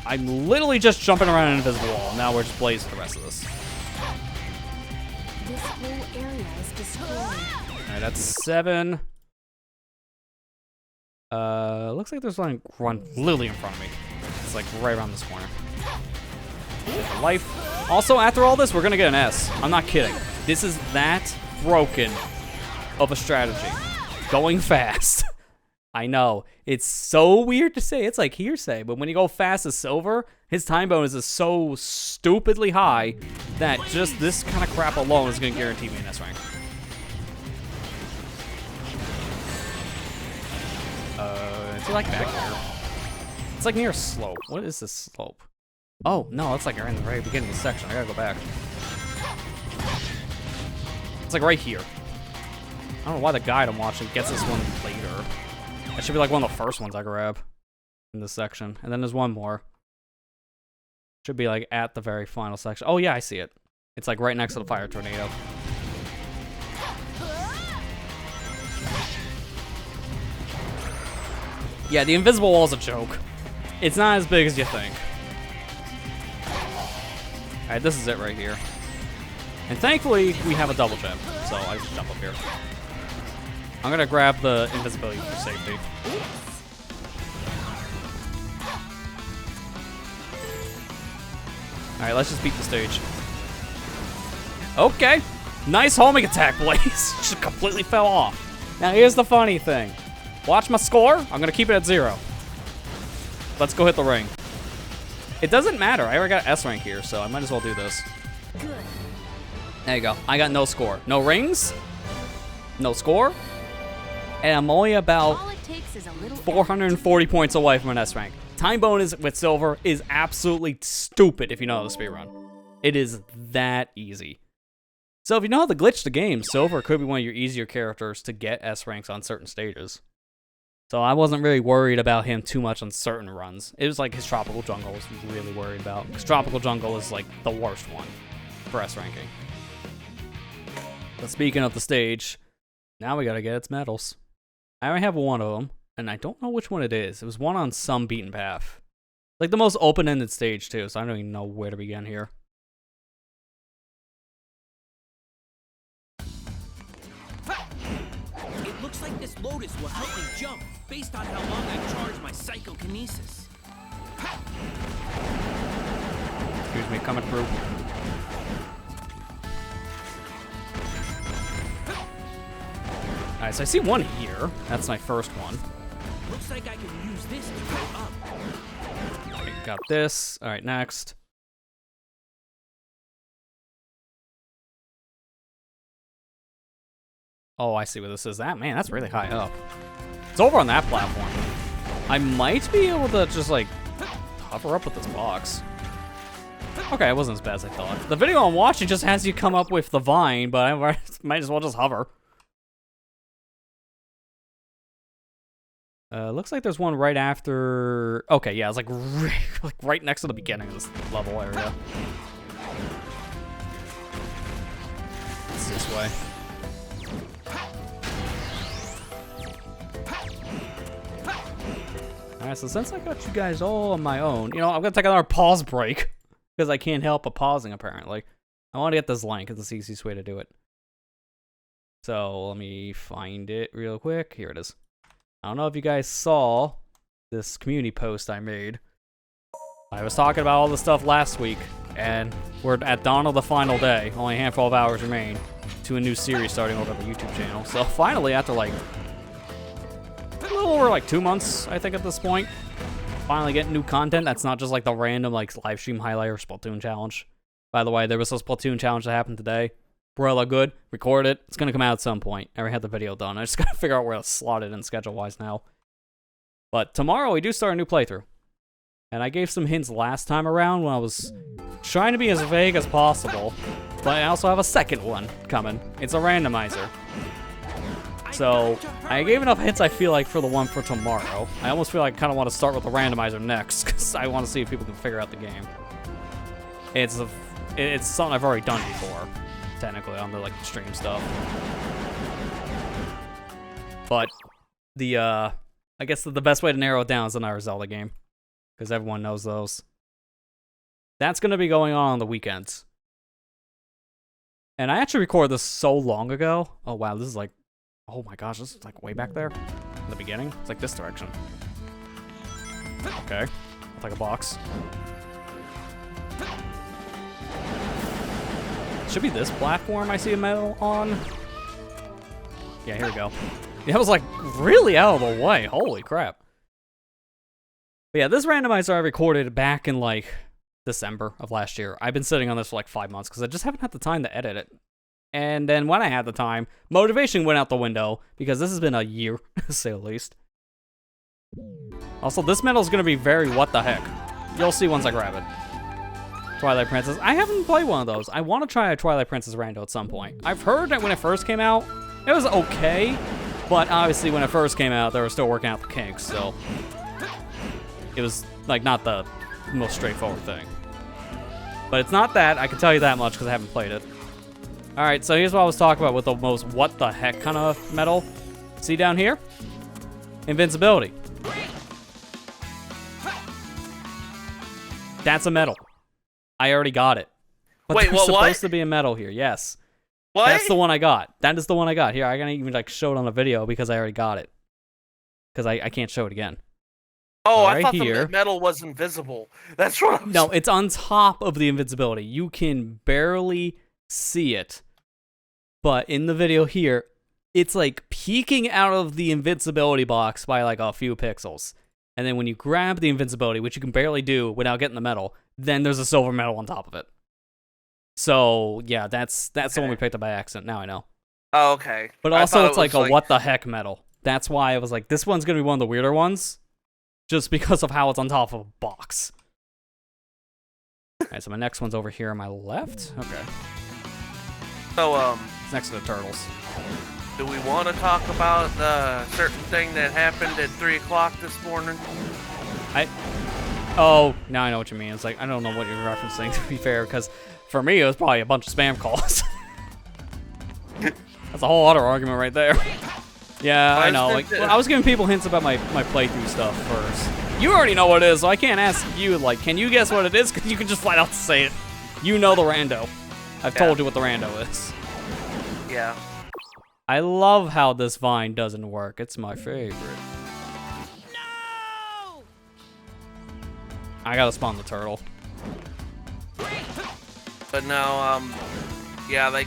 [SPEAKER 1] I'm literally just jumping around an invisible wall. Now we're just Blaze for the rest of this.
[SPEAKER 4] This whole area is destroyed.
[SPEAKER 1] Alright, that's 7. Looks like there's one run literally in front of me. It's like right around this corner. Life. Also, after all this, we're gonna get an S. I'm not kidding. This is that broken of a strategy. Going fast. I know. It's so weird to say. It's like hearsay, but when you go fast as Silver, his time bonus is so stupidly high that just this kind of crap alone is gonna guarantee me an S rank. It's like back here. It's like near a slope. What is this slope? Oh, no, it's like right in the very beginning of the section. I gotta go back. It's like right here. I don't know why the guide I'm watching gets this one later. That should be like one of the first ones I grab in this section. And then there's one more. Should be like at the very final section. Oh yeah, I see it. It's like right next to the fire tornado. Yeah, the invisible wall's a joke. It's not as big as you think. Alright, this is it right here. And thankfully, we have a double jump, so I just jump up here. I'm gonna grab the invisibility for safety. Alright, let's just beat the stage. Okay. Nice homing attack, Blaze. Just completely fell off. Now here's the funny thing. Watch my score. I'm going to keep it at 0. Let's go hit the ring. It doesn't matter. I already got S rank here, so I might as well do this.
[SPEAKER 4] Good.
[SPEAKER 1] There you go. I got no score. No rings. No score. And I'm only about
[SPEAKER 4] All it takes is a little
[SPEAKER 1] 440 points away from an S rank. Time bonus with Silver is absolutely stupid if you know how to speedrun. It is that easy. So if you know how to glitch the game, Silver could be one of your easier characters to get S ranks on certain stages. So I wasn't really worried about him too much on certain runs. It was like his Tropical Jungle I was really worried about. Because Tropical Jungle is like the worst one for S ranking. But speaking of the stage, now we gotta get its medals. I already have one of them, and I don't know which one it is. It was one on some beaten path. Like the most open-ended stage too, so I don't even know where to begin here.
[SPEAKER 3] It looks like this Lotus will help me jump, based on how long I charge my psychokinesis.
[SPEAKER 1] Excuse me, coming through. Alright, so I see one here. That's my first one.
[SPEAKER 3] Looks like I can use this to go up.
[SPEAKER 1] Okay, got this. Alright, next. Oh, I see what this is. That, man, that's really high up. It's over on that platform. I might be able to just, like, hover up with this box. Okay, it wasn't as bad as I thought. The video I'm watching just has you come up with the vine, but I might as well just hover. Looks like there's one right after... Okay, yeah, it's like right next to the beginning of this level area. It's this way. Alright, so since I got you guys all on my own, you know, I'm gonna take another pause break. Because I can't help but pausing, apparently. I want to get this link. It's the easiest way to do it. So, let me find it real quick. Here it is. I don't know if you guys saw this community post I made. I was talking about all this stuff last week, and we're at dawn of the final day. Only a handful of hours remain to a new series starting over the YouTube channel. So finally, after like a little over like 2 months, I think at this point, finally getting new content that's not just like the random like live stream highlight or Splatoon challenge. By the way, there was a Splatoon challenge that happened today. Really good. Record it. It's gonna come out at some point. I already had the video done. I just gotta figure out where to slot it in schedule-wise now. But tomorrow we do start a new playthrough. And I gave some hints last time around when I was trying to be as vague as possible. But I also have a second one coming. It's a randomizer. So, I gave enough hints, I feel like, for the one for tomorrow. I almost feel like I kind of want to start with the randomizer next, because I want to see if people can figure out the game. It's something I've already done before, technically, on the, like, stream stuff. But, I guess the best way to narrow it down is another Zelda game, because everyone knows those. That's going to be going on the weekends. And I actually recorded this so long ago. Oh, wow, this is like... Oh my gosh, this is like way back there. In the beginning. It's like this direction. Okay. I'll take a box. Should be this platform I see a medal on. Yeah, here we go. Yeah, I was like really out of the way. Holy crap. But yeah, this randomizer I recorded back in like December of last year. I've been sitting on this for like 5 months because I just haven't had the time to edit it. And then when I had the time, motivation went out the window because this has been a year, to say the least. Also, this medal is going to be very what the heck. You'll see once I grab it. Twilight Princess. I haven't played one of those. I want to try a Twilight Princess rando at some point. I've heard that when it first came out, it was okay. But obviously when it first came out, they were still working out the kinks, so... It was, like, not the most straightforward thing. But it's not that, I can tell you that much because I haven't played it. Alright, so here's what I was talking about with the most what the heck kind of medal. See down here? Invincibility. That's a medal. I already got it. But
[SPEAKER 2] Wait,
[SPEAKER 1] there's
[SPEAKER 2] what?
[SPEAKER 1] supposed to be a medal here, yes.
[SPEAKER 2] What?
[SPEAKER 1] That's the one I got. That is the one I got. Here, I gotta even like show it on the video because I already got it. Because I can't show it again.
[SPEAKER 2] Oh,
[SPEAKER 1] Right
[SPEAKER 2] I thought
[SPEAKER 1] here.
[SPEAKER 2] the metal was invisible. That's what I was...
[SPEAKER 1] No, it's on top of the invincibility. You can barely see it. But in the video here, it's like peeking out of the invincibility box by like a few pixels. And then when you grab the invincibility, which you can barely do without getting the medal, then there's a silver medal on top of it. So, yeah, that's the one we picked up by accident. Now I know.
[SPEAKER 2] Oh, okay.
[SPEAKER 1] But also it's like a what the heck medal. That's why I was like, this one's going to be one of the weirder ones. Just because of how it's on top of a box. Alright, so my next one's over here on my left. Okay.
[SPEAKER 2] So,
[SPEAKER 1] It's next to the turtles.
[SPEAKER 2] do we want to talk about the certain thing that happened at 3 o'clock this morning?
[SPEAKER 1] Oh, now I know what you mean. It's like, I don't know what you're referencing, to be fair, because for me, it was probably a bunch of spam calls. That's a whole other argument right there. Yeah, I know. Like, well, I was giving people hints about my playthrough stuff first. You already know what it is, so I can't ask you, like, can you guess what it is? Because you can just flat out say it. You know the rando. I've told you what the rando is.
[SPEAKER 2] Yeah.
[SPEAKER 1] I love how this vine doesn't work. It's my favorite.
[SPEAKER 3] No!
[SPEAKER 1] I gotta spawn the turtle.
[SPEAKER 2] But no, yeah, they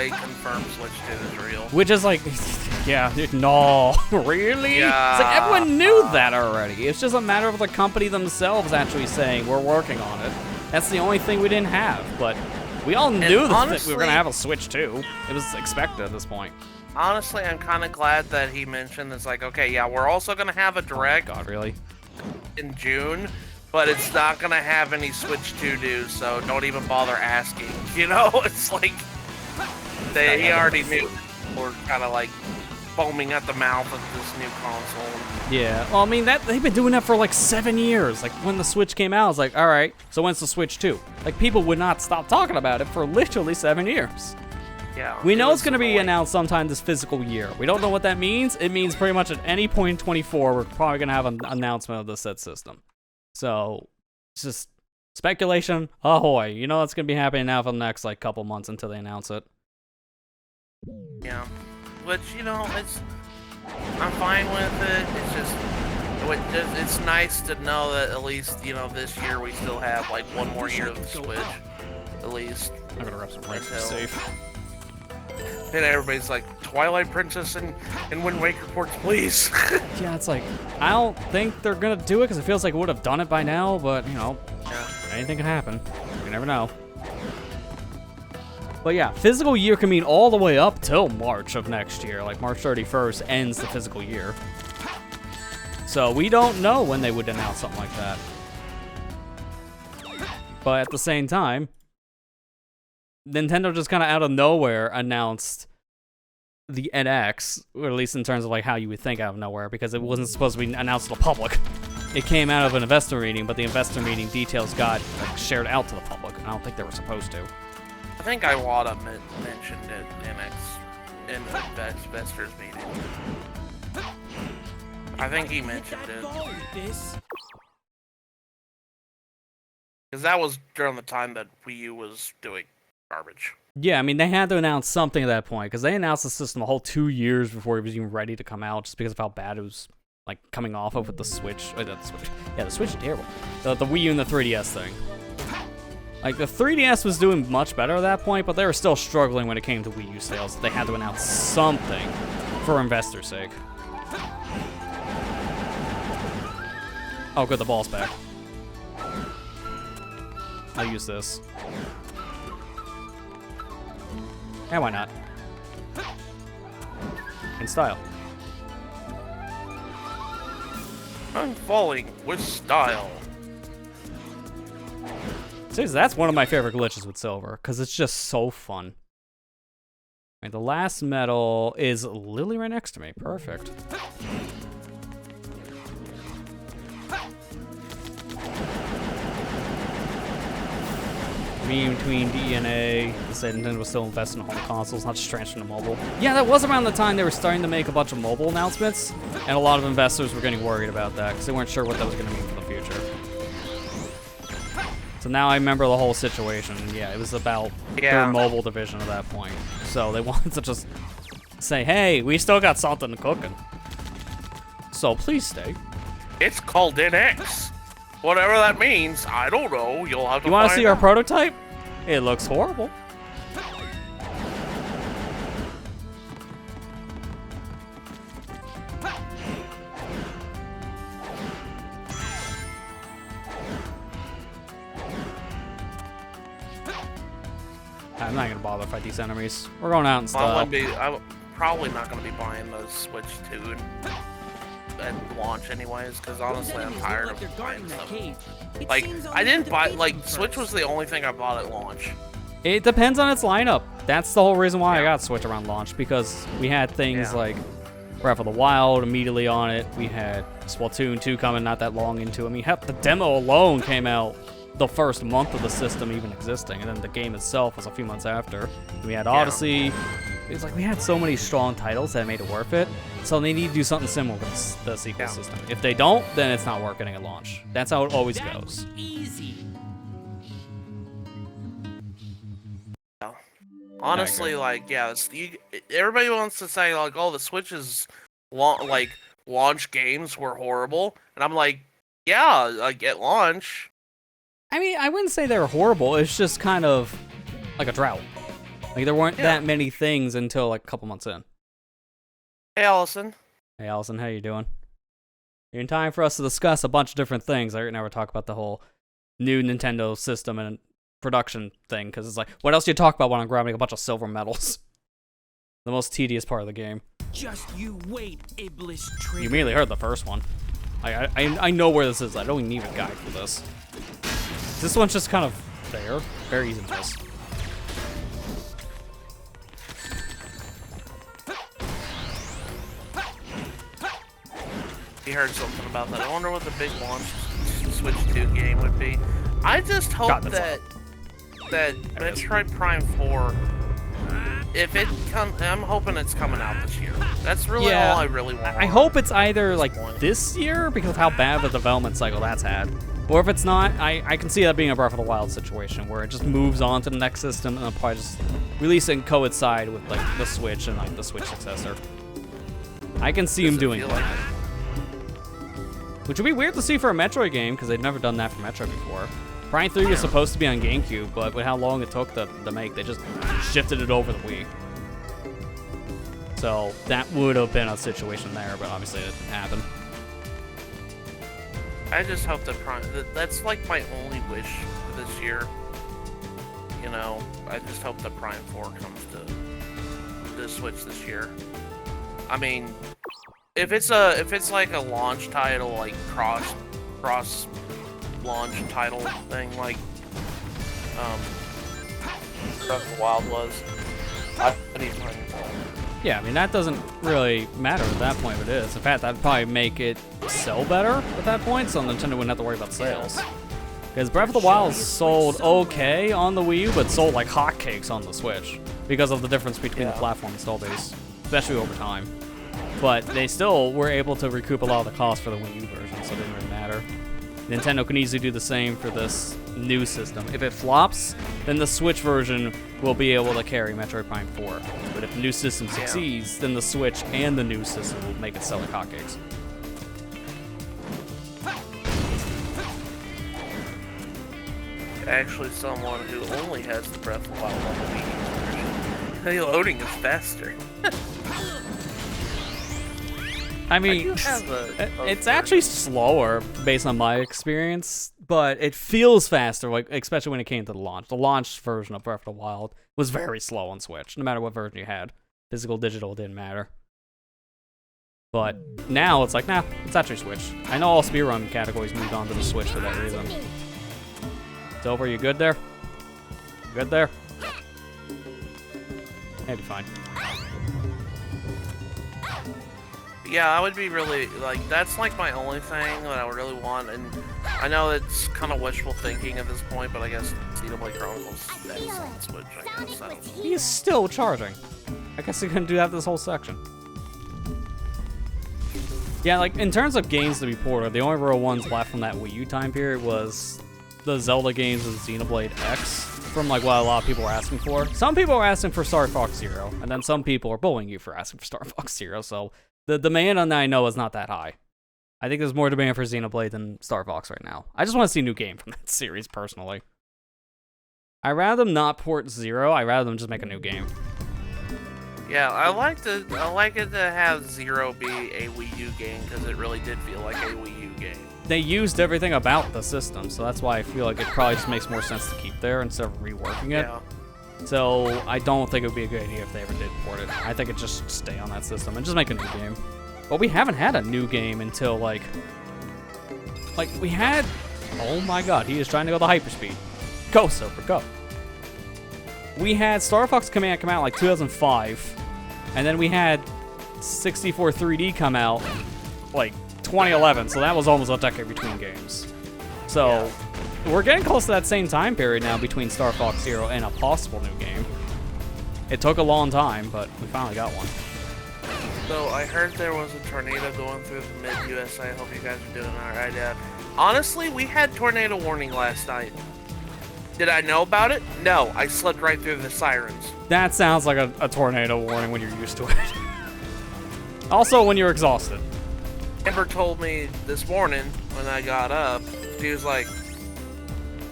[SPEAKER 2] confirmed Switch 2 is real.
[SPEAKER 1] Which is like, yeah, no, really?
[SPEAKER 2] Yeah.
[SPEAKER 1] It's like everyone knew that already. It's just a matter of the company themselves actually saying, we're working on it. That's the only thing we didn't have, but we all knew that we were gonna have a Switch 2. It was expected at this point.
[SPEAKER 2] Honestly, I'm kind of glad that he mentioned it's like, okay, yeah, we're also gonna have a direct
[SPEAKER 1] God, really?
[SPEAKER 2] in June, but it's not gonna have any Switch 2 news, so don't even bother asking. You know, it's like he already knew. We're kind of like foaming at the mouth of this new console.
[SPEAKER 1] Yeah, well, I mean, they've been doing that for like 7 years. Like, when the Switch came out, I was like, all right, so when's the Switch 2? Like, people would not stop talking about it for literally 7 years.
[SPEAKER 2] Yeah.
[SPEAKER 1] We know it's going to be announced sometime this physical year. We don't know what that means. It means pretty much at any point in 24, we're probably going to have an announcement of the said system. So, it's just speculation. Ahoy. You know what's going to be happening now for the next, like, couple months until they announce it.
[SPEAKER 2] Yeah. Which, you know, I'm fine with it. It's nice to know that at least, you know, this year we still have, like, one more year of the Switch. At least.
[SPEAKER 1] I'm going to grab some rice to be safe.
[SPEAKER 2] And everybody's like, Twilight Princess and Wind Waker ports, please.
[SPEAKER 1] Yeah, it's like, I don't think they're gonna do it because it feels like it would have done it by now, but, you know, anything can happen. You never know. But yeah, physical year can mean all the way up till March of next year. Like, March 31st ends the physical year. So we don't know when they would announce something like that. But at the same time, Nintendo just kind of out of nowhere announced the NX, or at least in terms of like how you would think out of nowhere, because it wasn't supposed to be announced to the public. It came out of an investor meeting, but the investor meeting details got like, shared out to the public. I don't think they were supposed to.
[SPEAKER 2] I think Iwata mentioned it in the investors meeting. I think he mentioned it. Because that was during the time that Wii U was doing garbage.
[SPEAKER 1] Yeah, I mean, they had to announce something at that point, because they announced the system a whole 2 years before it was even ready to come out, just because of how bad it was, like, coming off of with the Switch. The Switch is terrible. The Wii U and the 3DS thing. Like, the 3DS was doing much better at that point, but they were still struggling when it came to Wii U sales. They had to announce something for investors' sake. Oh, good, the ball's back. I'll use this. And why not? In style.
[SPEAKER 2] I'm falling with style.
[SPEAKER 1] Seriously, that's one of my favorite glitches with Silver, because it's just so fun. Right, the last medal is literally right next to me. Perfect. Between D and A, they said Nintendo was still investing in home consoles, not just transferring to mobile. Yeah, that was around the time they were starting to make a bunch of mobile announcements, and a lot of investors were getting worried about that because they weren't sure what that was going to mean for the future. So now I remember the whole situation. Yeah, it was about their mobile division at that point. So they wanted to just say, hey, we still got something cooking. So please stay.
[SPEAKER 2] It's called NX. Whatever that means, I don't know. You'll have to.
[SPEAKER 1] You want to see our prototype? It looks horrible. I'm not gonna bother to fight these enemies. We're going out and stuff.
[SPEAKER 2] I'm probably not gonna be buying the Switch 2 at launch anyways, because honestly I'm tired of buying stuff. Like, I didn't buy, like, Switch was the only thing I bought at launch.
[SPEAKER 1] It depends on its lineup. That's the whole reason why I got Switch around launch, because we had things like Breath of the Wild immediately on it. We had Splatoon 2 coming not that long into it. I mean, heck, the demo alone came out the first month of the system even existing, and then the game itself was a few months after. And we had Odyssey. It's like we had so many strong titles that made it worth it. So they need to do something similar with the sequel system. If they don't, then it's not working at launch. That's how it always goes.
[SPEAKER 3] Easy.
[SPEAKER 2] Honestly, like, everybody wants to say like, oh, the Switch's launch games were horrible, and I'm like, yeah, like at launch.
[SPEAKER 1] I mean, I wouldn't say they were horrible. It's just kind of like a drought. Like, there weren't that many things until, like, a couple months in.
[SPEAKER 2] Hey, Allison.
[SPEAKER 1] Hey, Allison, how you doing? You're in time for us to discuss a bunch of different things. Right now we're talking about the whole new Nintendo system and production thing, because it's like, what else do you talk about when I'm grabbing a bunch of silver medals? The most tedious part of the game.
[SPEAKER 3] Just you wait, Iblis trigger.
[SPEAKER 1] You immediately heard the first one. I know where this is. I don't even need a guide for this. This one's just kind of there. Very easy to miss.
[SPEAKER 2] heard something about that. I wonder what the big launch Switch 2 game would be. I just hope
[SPEAKER 1] God, that's
[SPEAKER 2] that Metroid Prime 4, if it comes, I'm hoping it's coming out this year. That's really all I really want.
[SPEAKER 1] I hope it's either like this year because of how bad of a development cycle that's had. Or if it's not, I can see that being a Breath of the Wild situation where it just moves on to the next system and they'll probably just release it and coincide with like the Switch and like the Switch successor. I can see him doing that. Which would be weird to see for a Metroid game because they've never done that for Metroid before. Prime 3 was supposed to be on GameCube, but with how long it took to make, they just shifted it over the Wii. So that would have been a situation there, but obviously it didn't happen.
[SPEAKER 2] I just hope that that's like my only wish for this year. You know, I just hope that Prime 4 comes to the Switch this year. I mean, if it's like a launch title, like cross launch title thing, like Breath of the Wild was, I'd be fine with that.
[SPEAKER 1] Yeah, I mean, that doesn't really matter at that point if it is. In fact, that'd probably make it sell better at that point, so Nintendo wouldn't have to worry about sales. Because Breath of the Wild sold okay on the Wii U, but sold like hotcakes on the Switch because of the difference between the platform install base, especially over time. But they still were able to recoup a lot of the cost for the Wii U version, so it didn't really matter. Nintendo can easily do the same for this new system. If it flops, then the Switch version will be able to carry Metroid Prime 4. But if the new system succeeds, then the Switch and the new system will make it sell like hotcakes.
[SPEAKER 2] Actually, someone who only has the Breath of the Wild on the Wii version. The loading is faster.
[SPEAKER 1] I mean, it's actually slower based on my experience, but it feels faster, like especially when it came to the launch. The launch version of Breath of the Wild was very slow on Switch, no matter what version you had. Physical, digital, didn't matter. But now it's like, nah, it's actually Switch. I know all speedrun categories moved on to the Switch for that reason. Silver, you good there? Good there? That'd be fine.
[SPEAKER 2] Yeah, I would be really, like, that's like my only thing that I would really want, and I know it's kind of wishful thinking at this point, but I guess Xenoblade Chronicles is on Switch, I guess, I don't know.
[SPEAKER 1] He is still charging. I guess he couldn't do that this whole section. Yeah, like, in terms of games to be ported, the only real ones left from that Wii U time period was the Zelda games and Xenoblade X, from like what a lot of people were asking for. Some people were asking for Star Fox Zero, and then some people are bullying you for asking for Star Fox Zero, so the demand on that I know is not that high. I think there's more demand for Xenoblade than Star Fox right now. I just want to see a new game from that series, personally. I'd rather them not port Zero, I'd rather them just make a new game.
[SPEAKER 2] Yeah, I like it to have Zero be a Wii U game, because it really did feel like a Wii U game.
[SPEAKER 1] They used everything about the system, so that's why I feel like it probably just makes more sense to keep there instead of reworking it.
[SPEAKER 2] Yeah.
[SPEAKER 1] So I don't think it would be a good idea if they ever did port it. I think it just should stay on that system and just make a new game. But we haven't had a new game until like we had, oh my god, he is trying to go the hyperspeed. Go, Silver, go. We had Star Fox Command come out like 2005, and then we had 64 3D come out like 2011, so that was almost a decade between games. So we're getting close to that same time period now between Star Fox Zero and a possible new game. It took a long time, but we finally got one.
[SPEAKER 2] So I heard there was a tornado going through the mid-USA. I hope you guys are doing alright. Honestly, we had tornado warning last night. Did I know about it? No, I slept right through the sirens.
[SPEAKER 1] That sounds like a tornado warning when you're used to it. Also, when you're exhausted.
[SPEAKER 2] Amber told me this morning when I got up, she was like,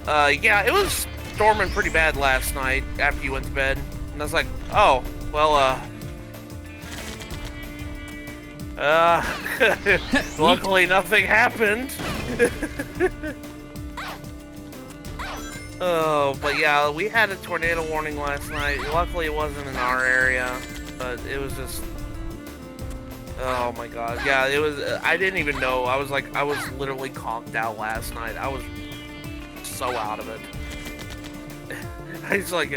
[SPEAKER 2] yeah, it was storming pretty bad last night after you went to bed. And I was like, oh, well, luckily nothing happened. Oh, but yeah, we had a tornado warning last night. Luckily it wasn't in our area, but it was just, oh my god. Yeah, it was, I didn't even know. I was literally conked out last night. I was so out of it. It's like,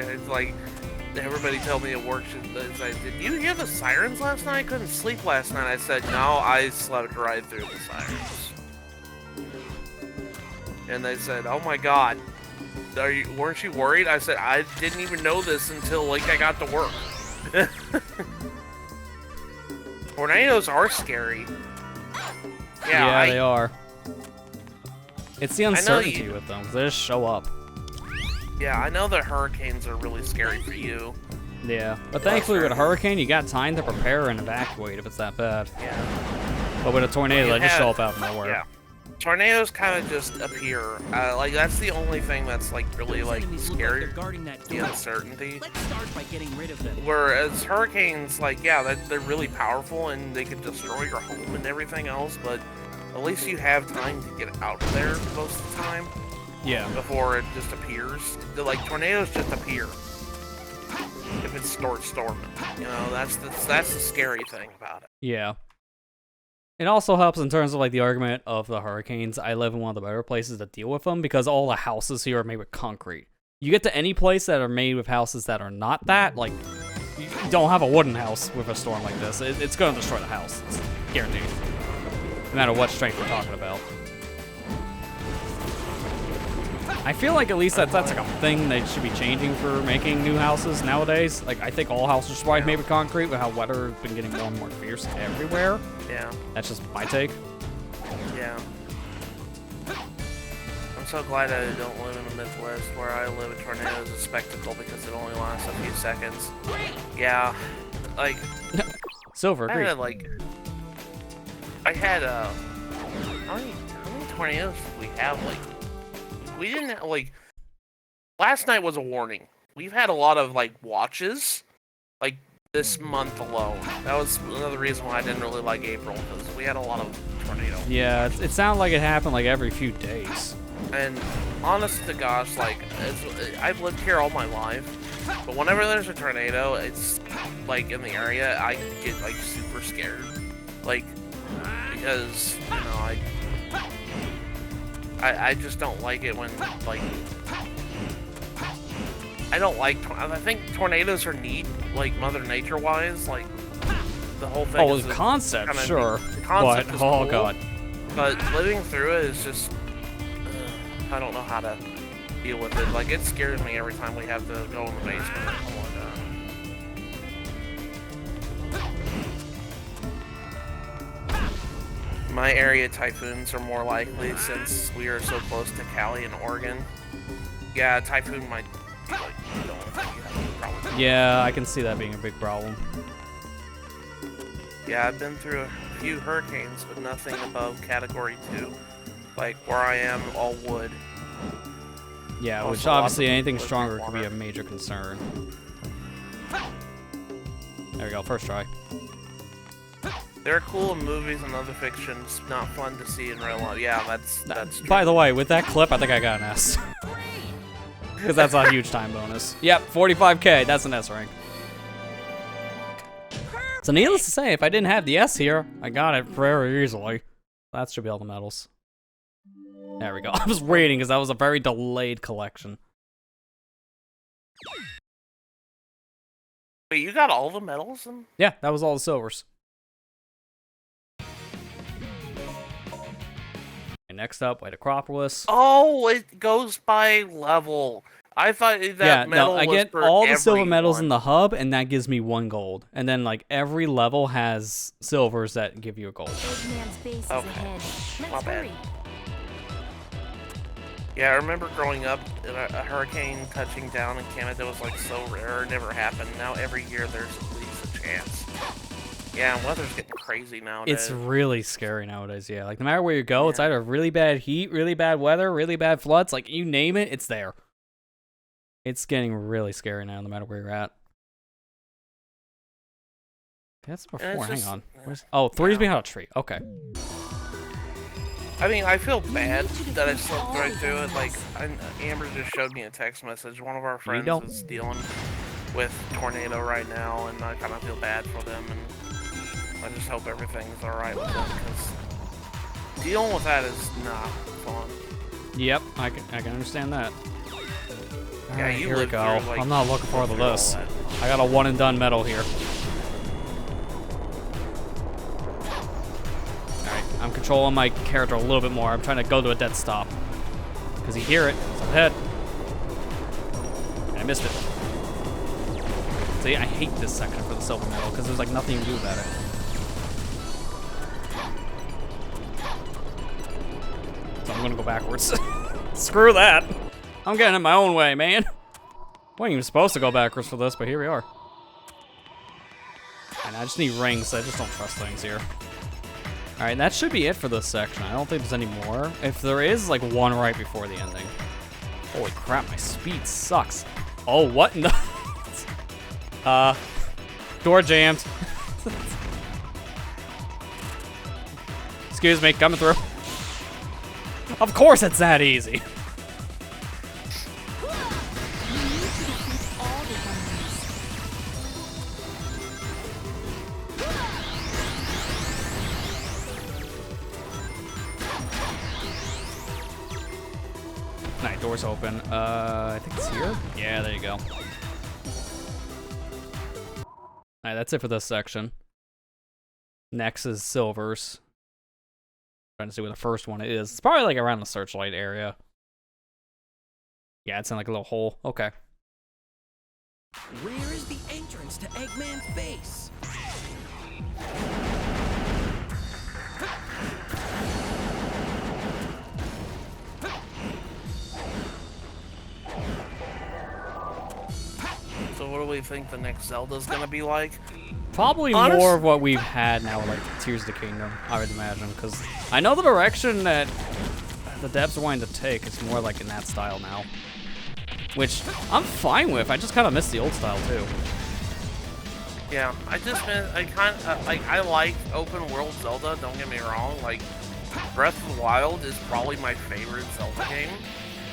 [SPEAKER 2] everybody told me at work, they said, did you hear the sirens last night? I couldn't sleep last night. I said, no, I slept right through the sirens. And they said, oh my god, weren't you worried? I said, I didn't even know this until, like, I got to work. Tornadoes are scary.
[SPEAKER 1] Yeah, they are. It's the uncertainty with them. They just show up.
[SPEAKER 2] Yeah, I know that hurricanes are really scary for you.
[SPEAKER 1] Yeah, but thankfully with a hurricane, you got time to prepare and evacuate if it's that bad.
[SPEAKER 2] Yeah.
[SPEAKER 1] But with a tornado, they just show up out of nowhere.
[SPEAKER 2] Yeah. Tornadoes kind of just appear. Like, that's the only thing that's, like, really, like, scary. The uncertainty.
[SPEAKER 3] Let's start by getting rid of them.
[SPEAKER 2] Whereas hurricanes, like, yeah, they're really powerful and they can destroy your home and everything else, but at least you have time to get out of there most of the time.
[SPEAKER 1] Yeah.
[SPEAKER 2] Before it just appears. Like, tornadoes just appear. If it's storming. You know, that's the scary thing about it.
[SPEAKER 1] Yeah. It also helps in terms of, like, the argument of the hurricanes. I live in one of the better places to deal with them because all the houses here are made with concrete. You get to any place that are made with houses that are not that, like, you don't have a wooden house with a storm like this. It's going to destroy the house. It's guaranteed. No matter what strength we're talking about. I feel like at least that's like a thing they should be changing for making new houses nowadays. Like, I think all houses should probably be made with concrete with how weather has been getting more and more fierce everywhere.
[SPEAKER 2] Yeah.
[SPEAKER 1] That's just my take.
[SPEAKER 2] Yeah. I'm so glad I don't live in the Midwest where I live. A tornado is a spectacle because it only lasts a few seconds. Yeah. Like.
[SPEAKER 1] Silver, agreed.
[SPEAKER 2] I had how many tornadoes did we have? Like, we didn't have, like, last night was a warning. We've had a lot of, like, watches, like, this month alone. That was another reason why I didn't really like April, because we had a lot of tornadoes.
[SPEAKER 1] Yeah, it sounded like it happened, like, every few days.
[SPEAKER 2] And honest to gosh, like, I've lived here all my life, but whenever there's a tornado, it's, like, in the area, I get, like, super scared. Like, because, you know, I just don't like it when, like, I think tornadoes are neat, like, Mother Nature-wise, like, the whole thing.
[SPEAKER 1] Oh, the concept, sure.
[SPEAKER 2] The concept
[SPEAKER 1] but,
[SPEAKER 2] is
[SPEAKER 1] oh,
[SPEAKER 2] cool,
[SPEAKER 1] God.
[SPEAKER 2] But living through it is just, I don't know how to deal with it. Like, it scares me every time we have to go in the basement. Oh, my God. My area typhoons are more likely since we are so close to Cali and Oregon. Yeah, typhoon might be like the only thing you have a problem with.
[SPEAKER 1] Yeah, I can see that being a big problem.
[SPEAKER 2] Yeah, I've been through a few hurricanes, but nothing above Category 2. Like, where I am, all wood.
[SPEAKER 1] Yeah,
[SPEAKER 2] Also,
[SPEAKER 1] which obviously
[SPEAKER 2] lots of
[SPEAKER 1] anything
[SPEAKER 2] wood
[SPEAKER 1] stronger
[SPEAKER 2] and
[SPEAKER 1] could be a
[SPEAKER 2] water.
[SPEAKER 1] major concern. There we go, first try.
[SPEAKER 2] They're cool in movies and other fictions, not fun to see in real life. Yeah, that's true.
[SPEAKER 1] By the way, with that clip, I think I got an S. Because that's a huge time bonus. Yep, 45k, that's an S rank. So needless to say, if I didn't have the S here, I got it very easily. That should be all the medals. There we go. I was waiting because that was a very delayed collection.
[SPEAKER 2] Wait, you got all the medals?
[SPEAKER 1] Yeah, that was all the silvers. And next up, White Acropolis.
[SPEAKER 2] Oh, it goes by level. I thought that medal
[SPEAKER 1] I
[SPEAKER 2] was
[SPEAKER 1] get
[SPEAKER 2] for
[SPEAKER 1] all the silver medals
[SPEAKER 2] everyone.
[SPEAKER 1] in the hub, and that gives me 1 gold. And then, like, every level has silvers that give you a gold.
[SPEAKER 4] Old man's base is
[SPEAKER 2] Okay.
[SPEAKER 4] ahead.
[SPEAKER 2] My
[SPEAKER 4] Let's
[SPEAKER 2] bad.
[SPEAKER 4] hurry.
[SPEAKER 2] Yeah, I remember growing up, a hurricane touching down in Canada was like so rare, it never happened. Now every year there's at least a chance. Yeah, weather's getting crazy nowadays.
[SPEAKER 1] It's really scary nowadays, yeah. Like, no matter where you go, it's either really bad heat, really bad weather, really bad floods. Like, you name it, it's there. It's getting really scary now, no matter where you're at. That's before, hang on. Oh, 3's behind a tree, okay.
[SPEAKER 2] I mean, I feel bad that I slipped right through it. Like, Amber just showed me a text message. One of our friends is dealing with tornado right now, and I kind of feel bad for them, and I just hope everything's alright with them, because dealing with that is not fun.
[SPEAKER 1] Yep, I can understand that. Alright,
[SPEAKER 2] you
[SPEAKER 1] here we
[SPEAKER 2] lived
[SPEAKER 1] go.
[SPEAKER 2] through, like,
[SPEAKER 1] I'm not looking forward to
[SPEAKER 2] through all
[SPEAKER 1] this.
[SPEAKER 2] that.
[SPEAKER 1] I got a one and done medal here. Alright, I'm controlling my character a little bit more. I'm trying to go to a dead stop. Because you hear it. It's ahead. And I missed it. See, I hate this section for the silver medal because there's like nothing you can do about it. So I'm gonna go backwards. Screw that. I'm getting in my own way, man. Wasn't even supposed to go backwards for this, but here we are. And I just need rings. I just don't trust things here. All right, that should be it for this section. I don't think there's any more. If there is, like one right before the ending. Holy crap, my speed sucks. Oh, what in the... door jammed. Excuse me, coming through. Of course it's that easy. Alright, door's open. I think it's here. Yeah, there you go. Alright, that's it for this section. Next is silvers. Trying to see where the first one is. It's probably like around the searchlight area. Yeah, it's in like a little hole. Okay.
[SPEAKER 3] Where is the entrance to Eggman's base?
[SPEAKER 2] So what do we think the next Zelda's gonna be like?
[SPEAKER 1] Probably more of what we've had now with like Tears of the Kingdom, I would imagine, because I know the direction that the devs are wanting to take is more like in that style now, which I'm fine with. I just kind of miss the old style too.
[SPEAKER 2] Yeah, I like open world Zelda, don't get me wrong. Like, Breath of the Wild is probably my favorite Zelda game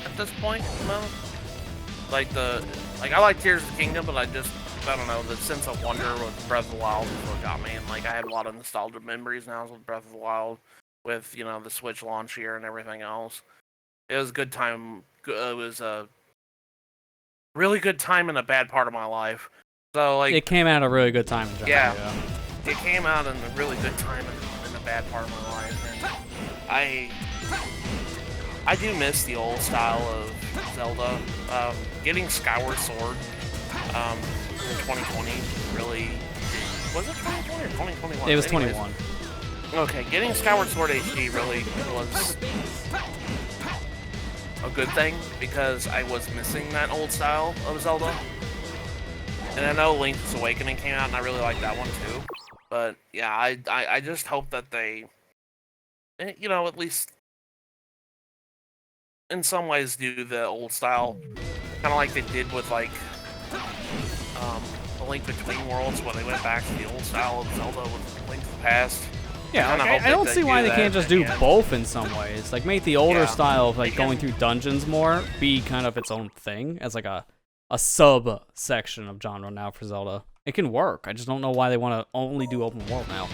[SPEAKER 2] at this point. I like Tears of the Kingdom, but I don't know, the sense of wonder with Breath of the Wild is what got me. And like, I have a lot of nostalgia memories now with Breath of the Wild, with, you know, the Switch launch here and everything else. It was a good time. It was a really good time in a bad part of my life. So like,
[SPEAKER 1] It came out at a really good time in general.
[SPEAKER 2] yeah. It came out in a really good time in a bad part of my life, and I do miss the old style of Zelda. Getting Skyward Sword in 2020 really... Was it 2020 or 2021?
[SPEAKER 1] It was 21.
[SPEAKER 2] Okay, getting Skyward Sword HD really was a good thing, because I was missing that old style of Zelda. And I know Link's Awakening came out, and I really like that one too. But yeah, I just hope that they, you know, at least in some ways do the old style, kind of like they did with like The Link Between Worlds, when they went back to the old style of Zelda with Link to the Past.
[SPEAKER 1] Yeah, like, I don't see why they can't just do both in some ways. Like, make the older style of like going through dungeons more be kind of its own thing as like a sub-section of genre now for Zelda. It can work. I just don't know why they want to only do open world now.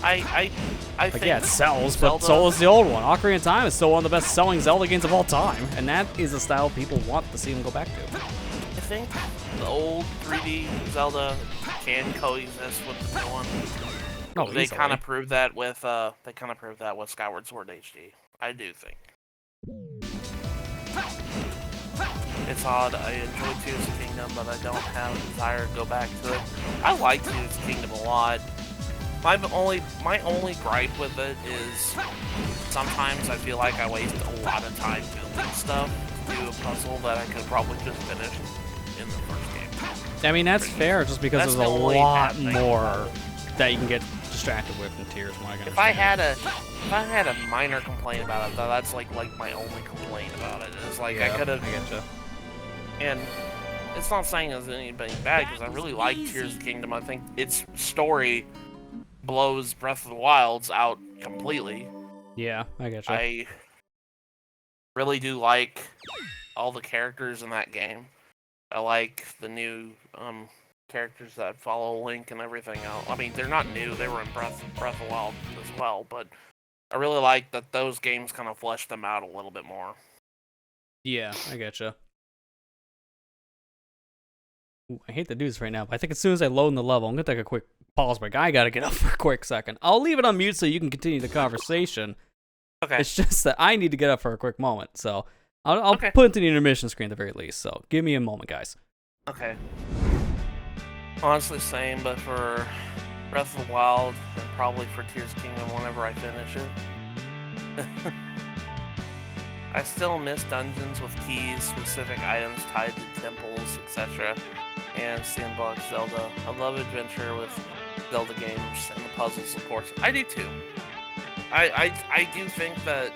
[SPEAKER 2] I
[SPEAKER 1] Like,
[SPEAKER 2] think
[SPEAKER 1] yeah, it sells,
[SPEAKER 2] Zelda,
[SPEAKER 1] but so is the old one. Ocarina of Time is still one of the best-selling Zelda games of all time, and that is a style people want to see them go back to.
[SPEAKER 2] I think the old 3D Zelda can coexist with the new one.
[SPEAKER 1] No,
[SPEAKER 2] They
[SPEAKER 1] easily.
[SPEAKER 2] kind of proved that with Skyward Sword HD. I do think. It's odd. I enjoy Tears of the Kingdom, but I don't have a desire to go back to it. I like Tears of the Kingdom a lot. My only gripe with it is sometimes I feel like I waste a lot of time building stuff to do a puzzle that I could probably just finish in the first game.
[SPEAKER 1] I mean, that's fair, just because
[SPEAKER 2] That's
[SPEAKER 1] there's a
[SPEAKER 2] the only
[SPEAKER 1] lot
[SPEAKER 2] bad thing
[SPEAKER 1] more
[SPEAKER 2] about it.
[SPEAKER 1] that you can get distracted with in Tears. When I can
[SPEAKER 2] If I
[SPEAKER 1] understand.
[SPEAKER 2] had a minor complaint about it, though, that's like my only complaint about it. It's like I could have.
[SPEAKER 1] I getcha.
[SPEAKER 2] And it's not saying it's anything bad, because I really like Tears of the Kingdom. I think its story blows Breath of the Wild's out completely.
[SPEAKER 1] Yeah, I getcha.
[SPEAKER 2] I really do like all the characters in that game. I like the new characters that follow Link and everything else. I mean, they're not new; they were in Breath of the Wild as well. But I really like that those games kind of fleshed them out a little bit more.
[SPEAKER 1] Yeah, I getcha. Ooh, I hate to do this right now, but I think as soon as I load in the level, I'm gonna take a quick pause break. I gotta get up for a quick second. I'll leave it on mute so you can continue the conversation.
[SPEAKER 2] Okay.
[SPEAKER 1] It's just that I need to get up for a quick moment, so I'll
[SPEAKER 2] Okay.
[SPEAKER 1] put it to the intermission screen at the very least. So give me a moment, guys.
[SPEAKER 2] Okay. Honestly, same, but for Breath of the Wild and probably for Tears of the Kingdom whenever I finish it. I still miss dungeons with keys, specific items tied to temples, etc. And sandbox Zelda. I love adventure with Zelda games and the puzzles, of course. I do too. I do think that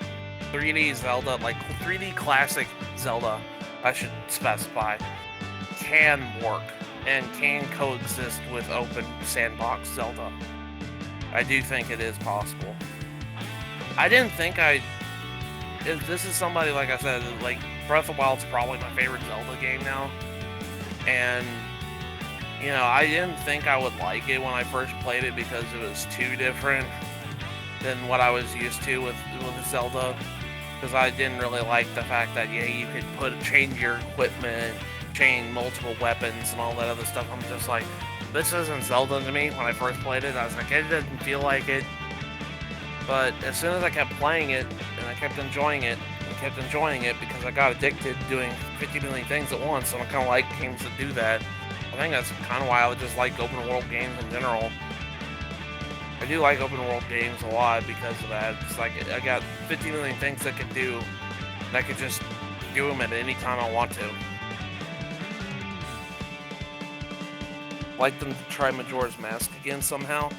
[SPEAKER 2] 3D Zelda, like 3D classic Zelda, I should specify, can work and can coexist with open sandbox Zelda. I do think it is possible. I didn't think this is somebody, like I said, like Breath of the Wild's probably my favorite Zelda game now. And, you know, I didn't think I would like it when I first played it because it was too different than what I was used to with Zelda. Because I didn't really like the fact that, yeah, you could change your equipment, change multiple weapons and all that other stuff. I'm just like, this isn't Zelda to me. When I first played it, I was like, it doesn't feel like it. But as soon as I kept playing it, and I kept enjoying it, because I got addicted to doing 50 million things at once, and I kind of like games that do that. I think that's kind of why I just like open world games in general. I do like open world games a lot because of that. It's like I got 50 million things I could do, and I could just do them at any time I want to. Like them to try Majora's Mask again somehow.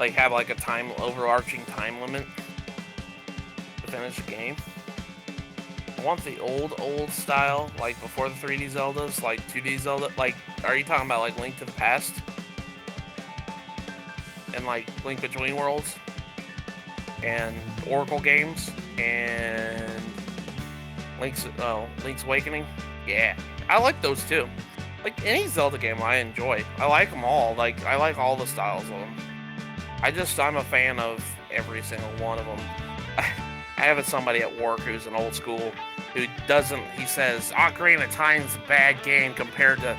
[SPEAKER 2] Like have like a overarching time limit to finish the game. I want the old style, like before the 3D Zeldas, like 2D Zelda. Like, are you talking about like Link to the Past? And like Link Between Worlds? And Oracle games? And Link's Awakening? Yeah, I like those too. Like any Zelda game I enjoy. I like them all. Like, I like all the styles of them. I'm a fan of every single one of them. I have somebody at work who's an old school who he says, Ocarina of Time's a bad game compared to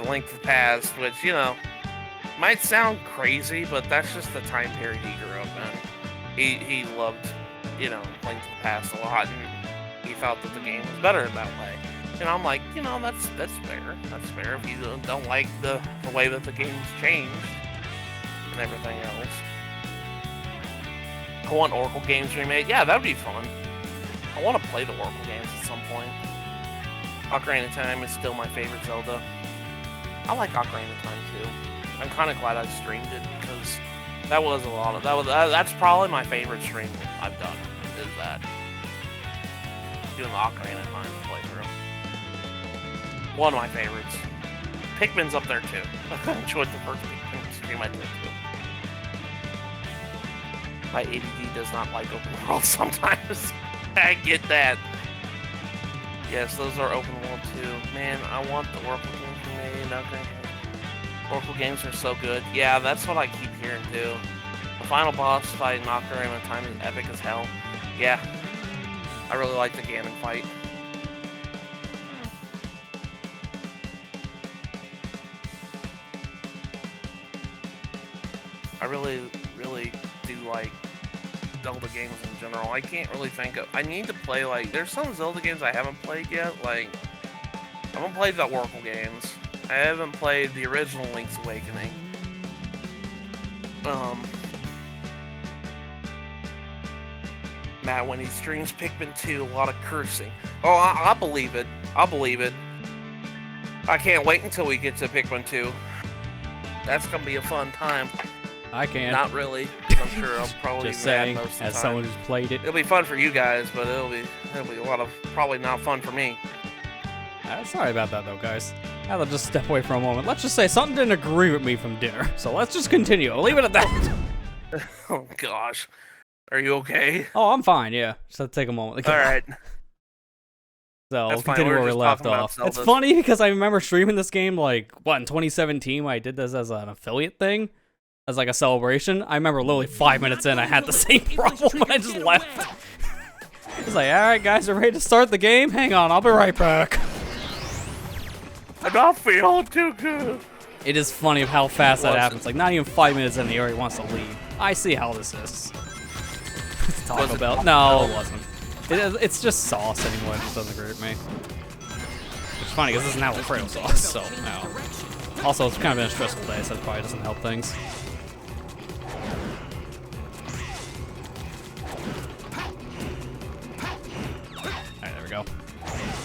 [SPEAKER 2] Link to the Past, which, you know, might sound crazy, but that's just the time period he grew up in. He loved, you know, Link to the Past a lot, and he felt that the game was better that way. And I'm like, you know, that's fair. That's fair if you don't like the way that the game's changed and everything else. I want Oracle games remade. Yeah, that'd be fun. I want to play the Oracle games at some point. Ocarina of Time is still my favorite Zelda. I like Ocarina of Time too. I'm kind of glad I streamed it because that was that's probably my favorite stream I've done. Is that doing the Ocarina of Time playthrough? One of my favorites. Pikmin's up there too. I enjoyed the first Pikmin stream I did too. My ADD does not like open world sometimes. I get that. Yes, those are open world too. Man, I want the Oracle games remade. Okay. Oracle games are so good. Yeah, that's what I keep hearing too. The final boss fight in Ocarina of Time is epic as hell. Yeah. I really like the Ganon fight. I really do like Zelda games in general. I can't really think of... I need to play, like... There's some Zelda games I haven't played yet. Like, I haven't played the Oracle games. I haven't played the original Link's Awakening. Matt, when he streams Pikmin 2, a lot of cursing. Oh, I'll believe it. I'll believe it. I can't wait until we get to Pikmin 2. That's gonna be a fun time.
[SPEAKER 1] I can't.
[SPEAKER 2] Not really. I'm sure I'll probably
[SPEAKER 1] Just
[SPEAKER 2] be mad
[SPEAKER 1] saying,
[SPEAKER 2] most of the
[SPEAKER 1] as
[SPEAKER 2] time.
[SPEAKER 1] someone who's played it.
[SPEAKER 2] It'll be fun for you guys, but it'll be a lot of probably not fun for me.
[SPEAKER 1] Sorry about that though, guys. I'll just step away for a moment. Let's just say something didn't agree with me from dinner, so let's just continue. I'll leave it at that.
[SPEAKER 2] Oh gosh, are you okay?
[SPEAKER 1] Oh, I'm fine. Yeah, just have to take a moment.
[SPEAKER 2] All right.
[SPEAKER 1] So we'll
[SPEAKER 2] That's fine,
[SPEAKER 1] continue
[SPEAKER 2] we were
[SPEAKER 1] where we
[SPEAKER 2] just
[SPEAKER 1] left
[SPEAKER 2] talking about
[SPEAKER 1] off. It's
[SPEAKER 2] Zeldas.
[SPEAKER 1] funny because I remember streaming this game like in 2017 when I did this as an affiliate thing, as like a celebration. I remember literally 5 minutes in, I had the same problem and I just left. He's like, alright guys, we're ready to start the game? Hang on, I'll be right back.
[SPEAKER 2] I'm not feeling too good.
[SPEAKER 1] It is funny of how fast that happens. Like, not even 5 minutes in, he already wants to leave. I see how this is. Taco Bell. No, it wasn't. It's just sauce anymore. It just doesn't agree with me. Which is funny because this is now Alfredo sauce, so no. Also, it's kind of been a stressful day, so it probably doesn't help things. Alright, there we go.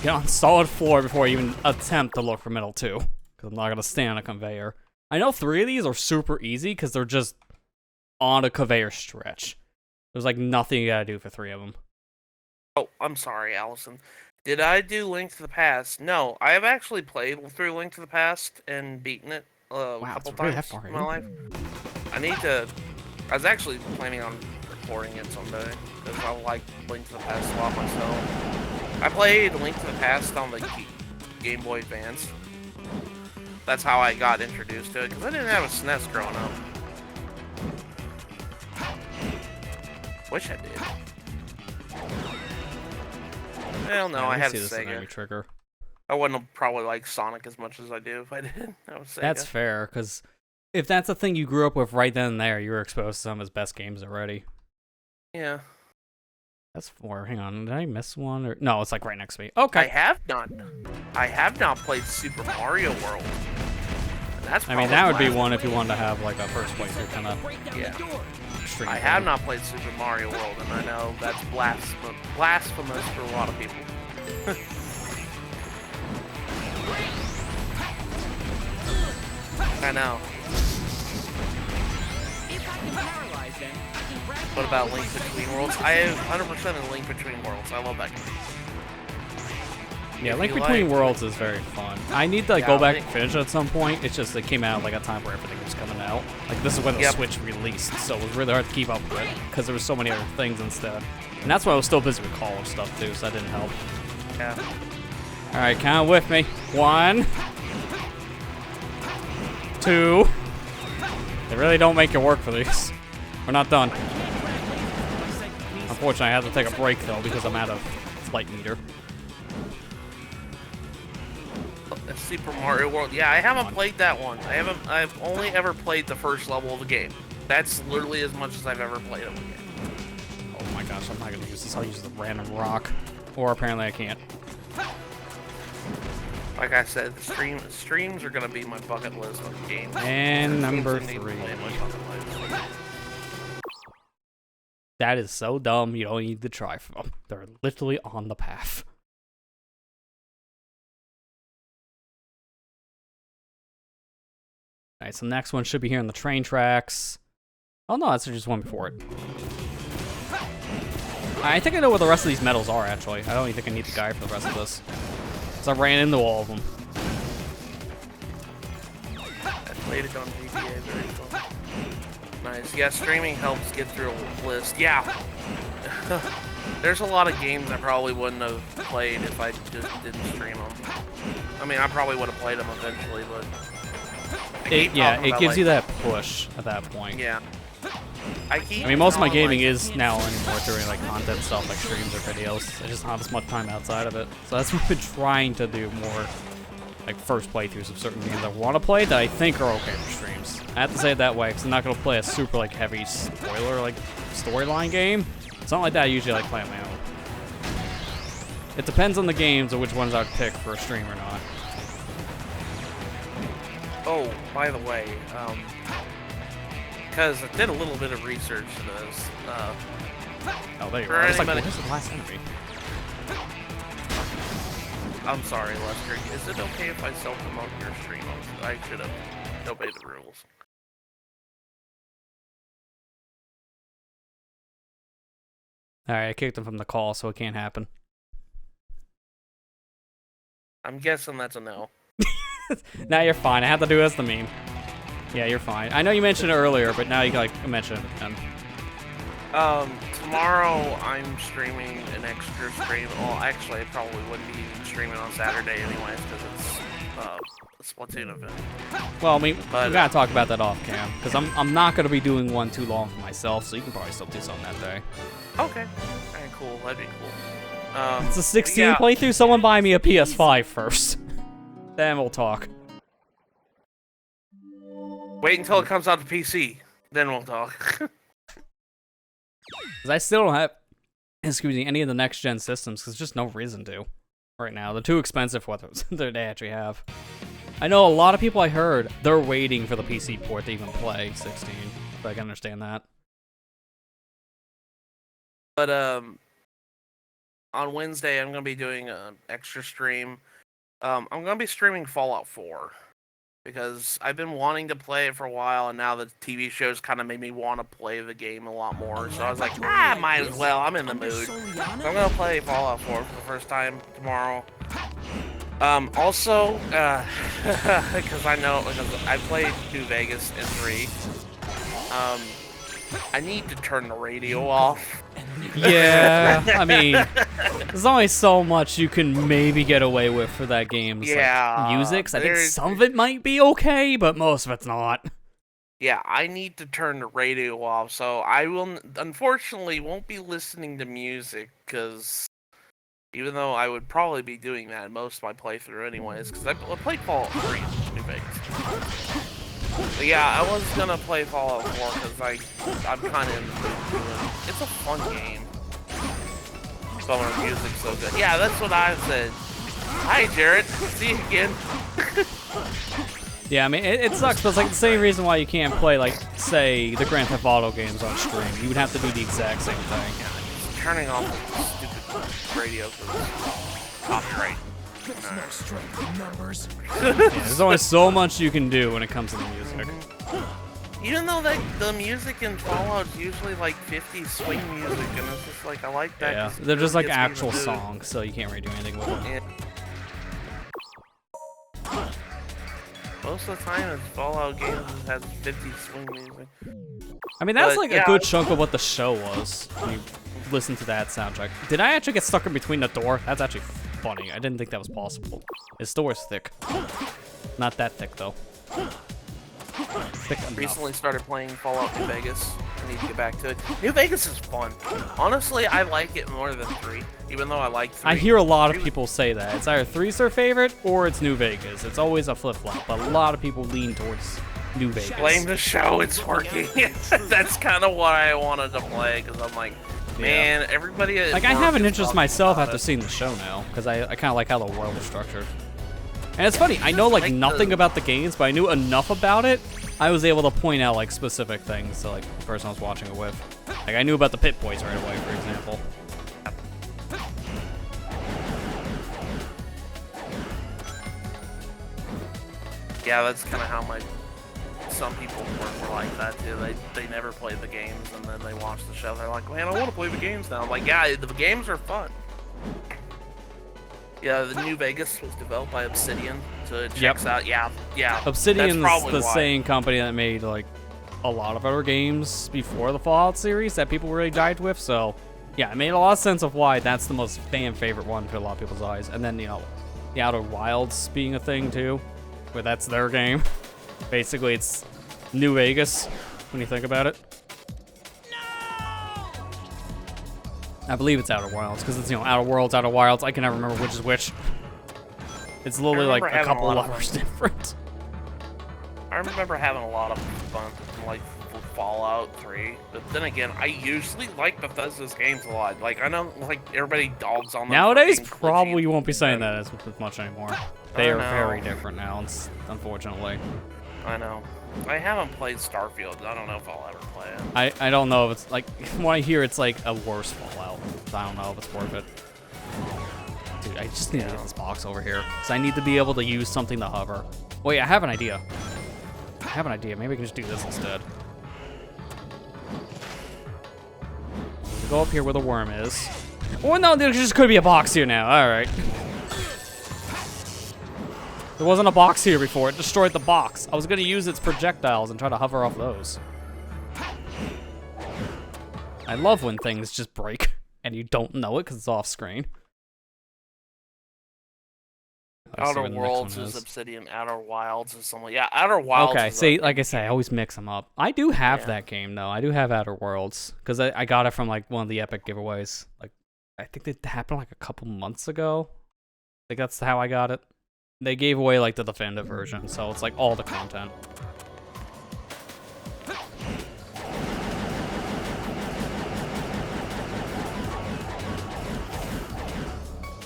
[SPEAKER 1] Get on solid 4 before I even attempt to look for middle 2. Because I'm not going to stand on a conveyor. I know 3 of these are super easy because they're just on a conveyor stretch. There's like nothing you gotta do for 3 of them.
[SPEAKER 2] Oh, I'm sorry, Allison. Did I do Link to the Past? No, I have actually played through Link to the Past and beaten it a couple times in my life. I need to... I was actually planning on recording it someday, because I like Link to the Past a lot myself. I played Link to the Past on the Game Boy Advance. That's how I got introduced to it, because I didn't have a SNES growing up. Wish I did. Well, no, I had a Sega.
[SPEAKER 1] Trigger.
[SPEAKER 2] I wouldn't have probably liked Sonic as much as I do if I did.
[SPEAKER 1] That's fair, because if that's the thing you grew up with right then and there, you were exposed to some of his best games already.
[SPEAKER 2] Yeah.
[SPEAKER 1] That's 4. Hang on, did I miss one? Or no, it's like right next to me. Okay.
[SPEAKER 2] I have not played Super Mario World. That's
[SPEAKER 1] I mean, that would be one if you wanted to have like a first playthrough kind of.
[SPEAKER 2] Yeah. I have not played Super Mario World, and I know that's blasphemous for a lot of people. I know. What about Link Between Worlds? I have 100% in Link Between Worlds. I love that game.
[SPEAKER 1] Yeah, Link Between Worlds is very fun. I need to like, go back and finish it at some point. It's just it came out like a time where everything was coming out. Like this is when the Switch released, so it was really hard to keep up with it because there was so many other things instead. And that's why I was still busy with Call of stuff too, so that didn't help.
[SPEAKER 2] Yeah.
[SPEAKER 1] All right, count with me. 1, 2. They really don't make it work for these. We're not done. Unfortunately, I have to take a break though because I'm out of flight meter.
[SPEAKER 2] Super Mario World. Yeah, I haven't played that one. I've only ever played the first level of the game. That's literally as much as I've ever played of the game.
[SPEAKER 1] Oh my gosh, I'm not gonna use this. I'll use the random rock. Or apparently I can't.
[SPEAKER 2] Like I said, the streams are gonna be my bucket list of games.
[SPEAKER 1] And number 3. That is so dumb, you don't need to try for them. They're literally on the path. Alright, so the next one should be here on the train tracks. Oh no, that's just one before it. I think I know what the rest of these medals are, actually. I don't even think I need the guy for the rest of this. Because I ran into all of them.
[SPEAKER 2] I played it on GTA, very fun. Nice. Yeah, streaming helps get through a list. Yeah. There's a lot of games I probably wouldn't have played if I just didn't stream them. I mean, I probably would have played them eventually, but...
[SPEAKER 1] It gives you that push at that point.
[SPEAKER 2] Yeah. I mean,
[SPEAKER 1] most of my gaming is now anymore doing like content stuff, like streams or videos. I just don't have as much time outside of it. So that's what I've been trying to do more, like first playthroughs of certain games I want to play that I think are okay for streams. I have to say it that way because I'm not going to play a super like heavy spoiler like storyline game. Something like that I usually like playing my own. It depends on the games or which ones I'd pick for a stream or not.
[SPEAKER 2] Oh, by the way, because I did a little bit of research to this.
[SPEAKER 1] Oh, there you are. It's like, well, this is the last enemy.
[SPEAKER 2] I'm sorry, Lester. Is it okay if I self-promote your stream? I should have obeyed the rules.
[SPEAKER 1] Alright, I kicked him from the call, so it can't happen.
[SPEAKER 2] I'm guessing that's a no.
[SPEAKER 1] Now you're fine. I have to do it as the meme. Yeah, you're fine. I know you mentioned it earlier, but now you like mention it again.
[SPEAKER 2] Tomorrow I'm streaming an extra stream. Well, actually, I probably wouldn't be streaming on Saturday anyways because it's a Splatoon event.
[SPEAKER 1] Well, I mean, we gotta talk about that off cam because I'm not gonna be doing one too long for myself, so you can probably still do something that day.
[SPEAKER 2] Okay. Alright, cool. That'd be cool.
[SPEAKER 1] It's a 16
[SPEAKER 2] yeah.
[SPEAKER 1] playthrough. Someone buy me a PS5 first. Then we'll talk.
[SPEAKER 2] Wait until it comes out to PC. Then we'll talk.
[SPEAKER 1] 'Cause I still don't have, any of the next gen systems. Because there's just no reason to right now. They're too expensive for what they actually have. I know a lot of people I heard they're waiting for the PC port to even play 16. So I can understand that.
[SPEAKER 2] But on Wednesday I'm gonna be doing an extra stream. I'm gonna be streaming Fallout 4 because I've been wanting to play it for a while, and now the TV shows kind of made me want to play the game a lot more. So I was like, might as well. I'm in the mood. So I'm gonna play Fallout 4 for the first time tomorrow. Also, because I played New Vegas and 3. I need to turn the radio off.
[SPEAKER 1] Yeah, I mean, there's only so much you can maybe get away with for that game. It's like music. I think some of it might be okay, but most of it's not.
[SPEAKER 2] Yeah, I need to turn the radio off, so I will unfortunately won't be listening to music, because even though I would probably be doing that most of my playthrough anyways, because I played Fallout 3 in New Vegas. But yeah, I was gonna play Fallout 4 because I'm kind of in the mood to it. It's a fun game. Some of the music's so good. Yeah, that's what I said. Hi, Jarrett. See you again.
[SPEAKER 1] Yeah, I mean, it sucks, but it's like the same reason why you can't play, like, say, the Grand Theft Auto games on stream. You would have to do the exact same thing.
[SPEAKER 2] Yeah, just turning off the stupid radio because copyright.
[SPEAKER 3] There's no strength in numbers.
[SPEAKER 1] Yeah, there's only so much you can do when it comes to the music.
[SPEAKER 2] Even though the music in Fallout is usually like 50s swing music, and it's just like, I like that.
[SPEAKER 1] Yeah, they're just like actual songs, so you can't really do anything with them.
[SPEAKER 2] Yeah. Most of the time, it's Fallout games that has 50s swing music.
[SPEAKER 1] I mean, that's
[SPEAKER 2] But,
[SPEAKER 1] like
[SPEAKER 2] yeah.
[SPEAKER 1] a good chunk of what the show was when you listen to that soundtrack. Did I actually get stuck in between the door? That's actually funny. I didn't think that was possible. His door is thick. Not that thick, though. Thick enough.
[SPEAKER 2] Recently started playing Fallout New Vegas. I need to get back to it. New Vegas is fun. Honestly, I like it more than 3, even though I like 3.
[SPEAKER 1] I hear a lot of people say that. It's either 3's their favorite or it's New Vegas. It's always a flip-flop, but a lot of people lean towards New Vegas.
[SPEAKER 2] Blame the show, it's working. That's kind of why I wanted to play, because I'm like, man, everybody at
[SPEAKER 1] Like, I
[SPEAKER 2] work
[SPEAKER 1] have an
[SPEAKER 2] is
[SPEAKER 1] interest
[SPEAKER 2] talking
[SPEAKER 1] myself
[SPEAKER 2] about
[SPEAKER 1] after
[SPEAKER 2] it.
[SPEAKER 1] seeing the show now, because I kind of like how the world is structured. And it's funny, I know like nothing about the games, but I knew enough about it, I was able to point out like specific things to like the person I was watching it with. Like, I knew about the Pit Boys right away, for example.
[SPEAKER 2] Yeah, that's kind of how some people were like that too. They never played the games, and then they watch the show. They're like, man, I want to play the games now. I'm like, yeah, the games are fun. Yeah, the New Vegas was developed by Obsidian, so it checks out. Yeah.
[SPEAKER 1] Obsidian's
[SPEAKER 2] that's probably
[SPEAKER 1] the
[SPEAKER 2] why.
[SPEAKER 1] same company that made like a lot of other games before the Fallout series that people really dived with, so yeah, it made a lot of sense of why that's the most fan favorite one for a lot of people's eyes. And then, you know, the Outer Wilds being a thing too, where that's their game. Basically, it's New Vegas when you think about it. I believe it's Outer Wilds, because it's, you know, Outer Worlds, Outer Wilds. I can never remember which is which. It's literally like
[SPEAKER 2] remember
[SPEAKER 1] a
[SPEAKER 2] having a
[SPEAKER 1] couple
[SPEAKER 2] lot of
[SPEAKER 1] levels
[SPEAKER 2] fun.
[SPEAKER 1] different.
[SPEAKER 2] I remember having a lot of fun with, like, Fallout 3, but then again, I usually like Bethesda's games a lot. Like, I know, like, everybody dogs on them.
[SPEAKER 1] Nowadays,
[SPEAKER 2] for being
[SPEAKER 1] probably
[SPEAKER 2] glitchy.
[SPEAKER 1] you won't be saying that as much anymore. They are
[SPEAKER 2] know.
[SPEAKER 1] very different now, unfortunately.
[SPEAKER 2] I know. I haven't played Starfield. I don't know if I'll ever play it.
[SPEAKER 1] I don't know if it's like, when I hear it's like a worse Fallout, I don't know if it's worth it. Dude, I just need to get this box over here, because I need to be able to use something to hover. Wait, I have an idea. Maybe I can just do this instead. Go up here where the worm is. Oh no, there just could be a box here now. Alright. There wasn't a box here before. It destroyed the box. I was going to use its projectiles and try to hover off those. I love when things just break and you don't know it because it's off screen. Let's see
[SPEAKER 2] Outer
[SPEAKER 1] where the next
[SPEAKER 2] Worlds
[SPEAKER 1] one
[SPEAKER 2] is Obsidian. Outer Wilds is something. Yeah, Outer Wilds.
[SPEAKER 1] Okay,
[SPEAKER 2] is
[SPEAKER 1] see, like I say, I always mix them up. I do have
[SPEAKER 2] Yeah.
[SPEAKER 1] that game, though. I do have Outer Worlds, because I got it from, like, one of the Epic giveaways, like, I think that happened like a couple months ago. I think that's how I got it. They gave away like the definitive version, so it's like all the content.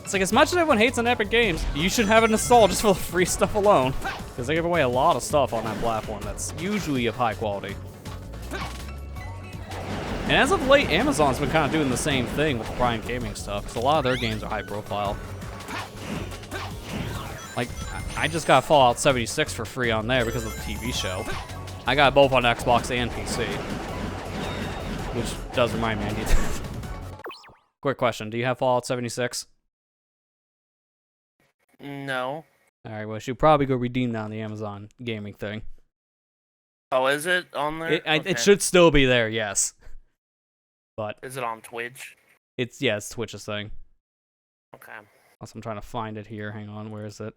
[SPEAKER 1] It's like, as much as everyone hates on Epic Games, you should have it installed just for the free stuff alone. Because they give away a lot of stuff on that platform that's usually of high quality. And as of late, Amazon's been kind of doing the same thing with Prime Gaming stuff, because a lot of their games are high profile. Like, I just got Fallout 76 for free on there because of the TV show. I got both on Xbox and PC. Which does remind me I need to... Quick question, do you have Fallout 76?
[SPEAKER 2] No.
[SPEAKER 1] Alright, well, you should probably go redeem that on the Amazon gaming thing.
[SPEAKER 2] Oh, is it on there?
[SPEAKER 1] It should still be there, yes. But
[SPEAKER 2] Is it on Twitch?
[SPEAKER 1] it's Twitch's thing.
[SPEAKER 2] Okay.
[SPEAKER 1] Also, I'm trying to find it here. Hang on, where is it?